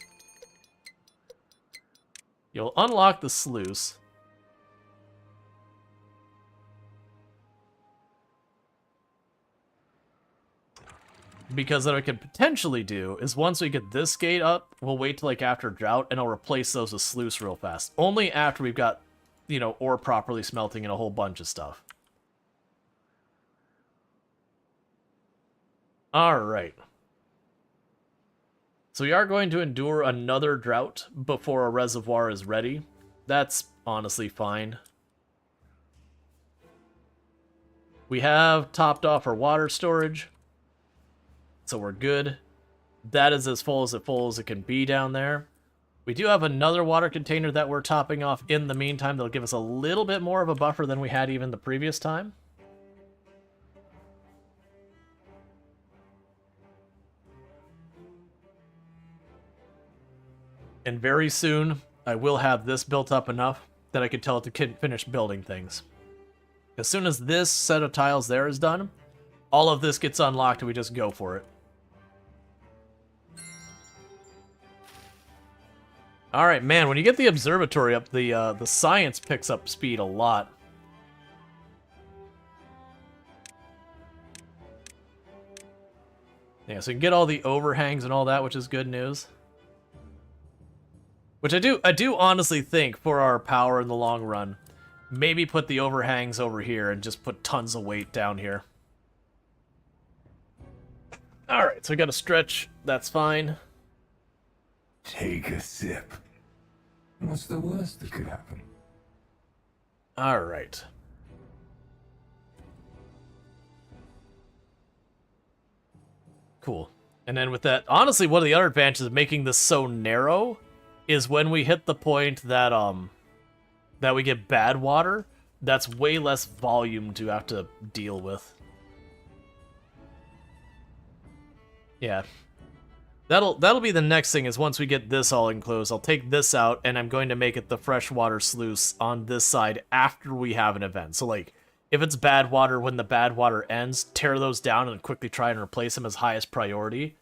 You'll unlock the sluice. Because what I could potentially do is once we get this gate up, we'll wait till like after drought and I'll replace those with sluice real fast. Only after we've got, you know, ore properly smelting and a whole bunch of stuff. Alright. So we are going to endure another drought before a reservoir is ready. That's honestly fine. We have topped off our water storage. So we're good. That is as full as it can be down there. We do have another water container that we're topping off in the meantime that'll give us a little bit more of a buffer than we had even the previous time. And very soon, I will have this built up enough that I can tell it to finish building things. As soon as this set of tiles there is done, all of this gets unlocked and we just go for it. Alright, man, when you get the observatory up, the science picks up speed a lot. Yeah, so you can get all the overhangs and all that, which is good news. Which I do honestly think, for our power in the long run, maybe put the overhangs over here and just put tons of weight down here. Alright, so we got a stretch, that's fine. Take a sip. What's the worst that could happen? Alright. Cool. And then with that, honestly, one of the other advantages of making this so narrow is when we hit the point that that we get bad water, that's way less volume to have to deal with. Yeah. That'll be the next thing, is once we get this all enclosed, I'll take this out, and I'm going to make it the freshwater sluice on this side after we have an event. So, like, if it's bad water, when the bad water ends, tear those down and quickly try and replace them as highest priority.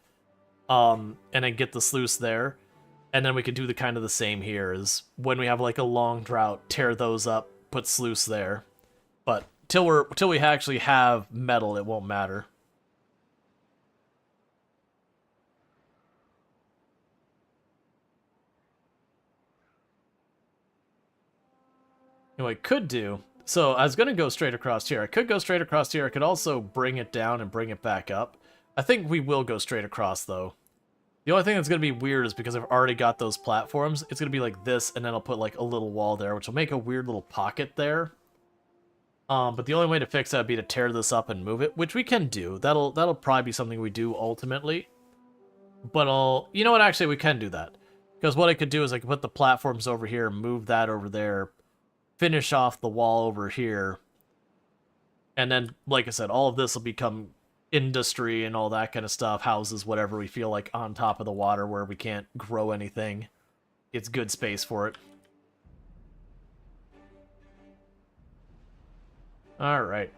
And then get the sluice there. And then we could do the kind of the same here, is when we have, like, a long drought, tear those up, put sluice there. But till we actually have metal, it won't matter. What I could do, so I was going to go straight across here. I could go straight across here. I could also bring it down and bring it back up. I think we will go straight across, though. The only thing that's going to be weird is because I've already got those platforms, it's going to be like this, and then I'll put like a little wall there, which will make a weird little pocket there. But the only way to fix that would be to tear this up and move it, which we can do. That'll probably be something we do ultimately. But you know what, actually, we can do that. Because what I could do is I could put the platforms over here, move that over there, finish off the wall over here, and then, like I said, all of this will become industry and all that kind of stuff, houses, whatever we feel like on top of the water where we can't grow anything. It's good space for it. Alright.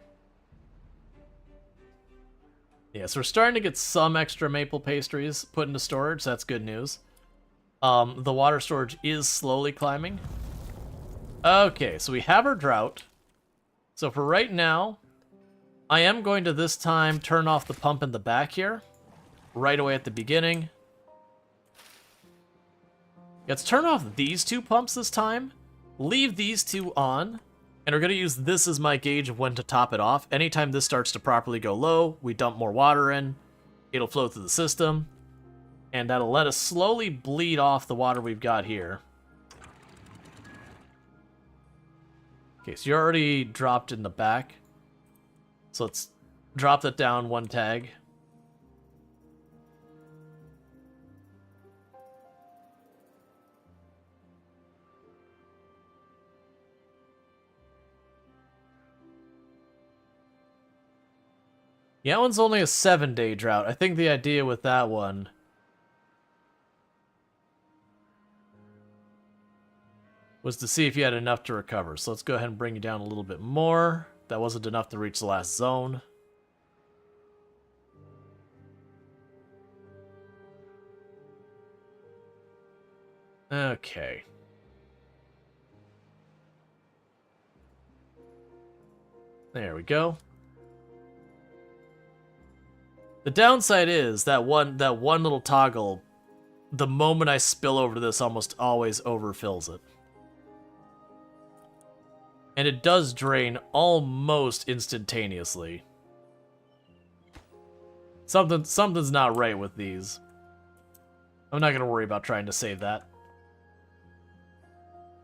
Yeah, so we're starting to get some extra maple pastries put into storage, so that's good news. The water storage is slowly climbing. Okay, so we have our drought. So for right now, I am going to this time turn off the pump in the back here. Right away at the beginning. Let's turn off these two pumps this time. Leave these two on. And we're going to use this as my gauge of when to top it off. Anytime this starts to properly go low, we dump more water in. It'll flow through the system. And that'll let us slowly bleed off the water we've got here. Okay, so you're already dropped in the back. So let's drop that down one tag. Yeah, that one's only a 7-day drought. I think the idea with that one was to see if you had enough to recover. So let's go ahead and bring you down a little bit more. That wasn't enough to reach the last zone. Okay. There we go. The downside is that one little toggle, the moment I spill over to this, almost always overfills it. And it does drain almost instantaneously. Something's not right with these. I'm not gonna worry about trying to save that.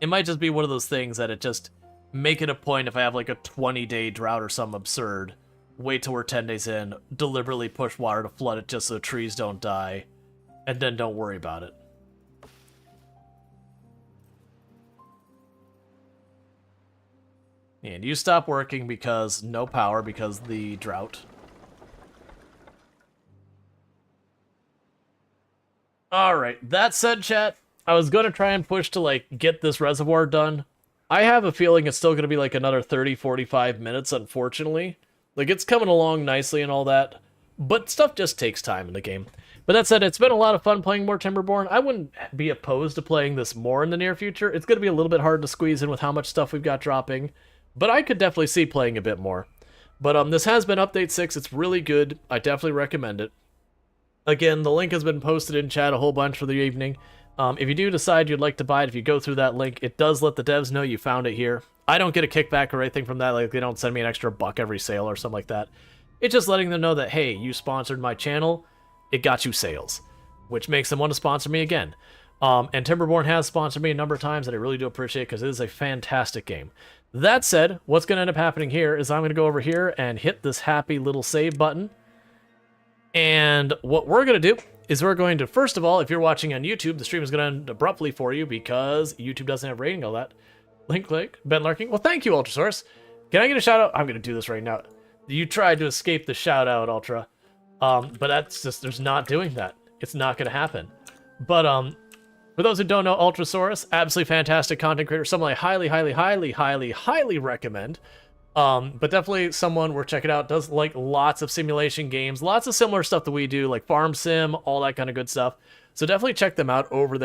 It might just be one of those things that it just make it a point if I have like a 20-day drought or something absurd. Wait till we're 10 days in, deliberately push water to flood it just so trees don't die, and then don't worry about it. And you stop working because no power, because the drought. Alright, that said, chat, I was going to try and push to, like, get this reservoir done. I have a feeling it's still going to be, like, another 30-45 minutes, unfortunately. Like, it's coming along nicely and all that, but stuff just takes time in the game. But that said, it's been a lot of fun playing more Timberborn. I wouldn't be opposed to playing this more in the near future. It's going to be a little bit hard to squeeze in with how much stuff we've got dropping, but I could definitely see playing a bit more. But this has been Update 6. It's really good. I definitely recommend it. Again, the link has been posted in chat a whole bunch for the evening. If you do decide you'd like to buy it, if you go through that link, it does let the devs know you found it here. I don't get a kickback or anything from that, like they don't send me an extra $1 every sale or something like that. It's just letting them know that, hey, you sponsored my channel, it got you sales, which makes them want to sponsor me again. And Timberborn has sponsored me a number of times, and I really do appreciate it because it is a fantastic game. That said, what's going to end up happening here is I'm going to go over here and hit this happy little save button. And what we're going to do is we're going to, first of all, if you're watching on YouTube, the stream is going to end abruptly for you because YouTube doesn't have rating, all that. Link click, Ben Larking. Well, thank you, Ultrasource. Can I get a shout out? I'm going to do this right now. You tried to escape the shout out, Ultra. But that's just, there's not doing that. It's not going to happen. But, for those who don't know, Ultrasaurus, absolutely fantastic content creator, someone I highly recommend. But definitely someone worth checking out. Does like lots of simulation games, lots of similar stuff that we do, like Farm Sim, all that kind of good stuff. So definitely check them out over there.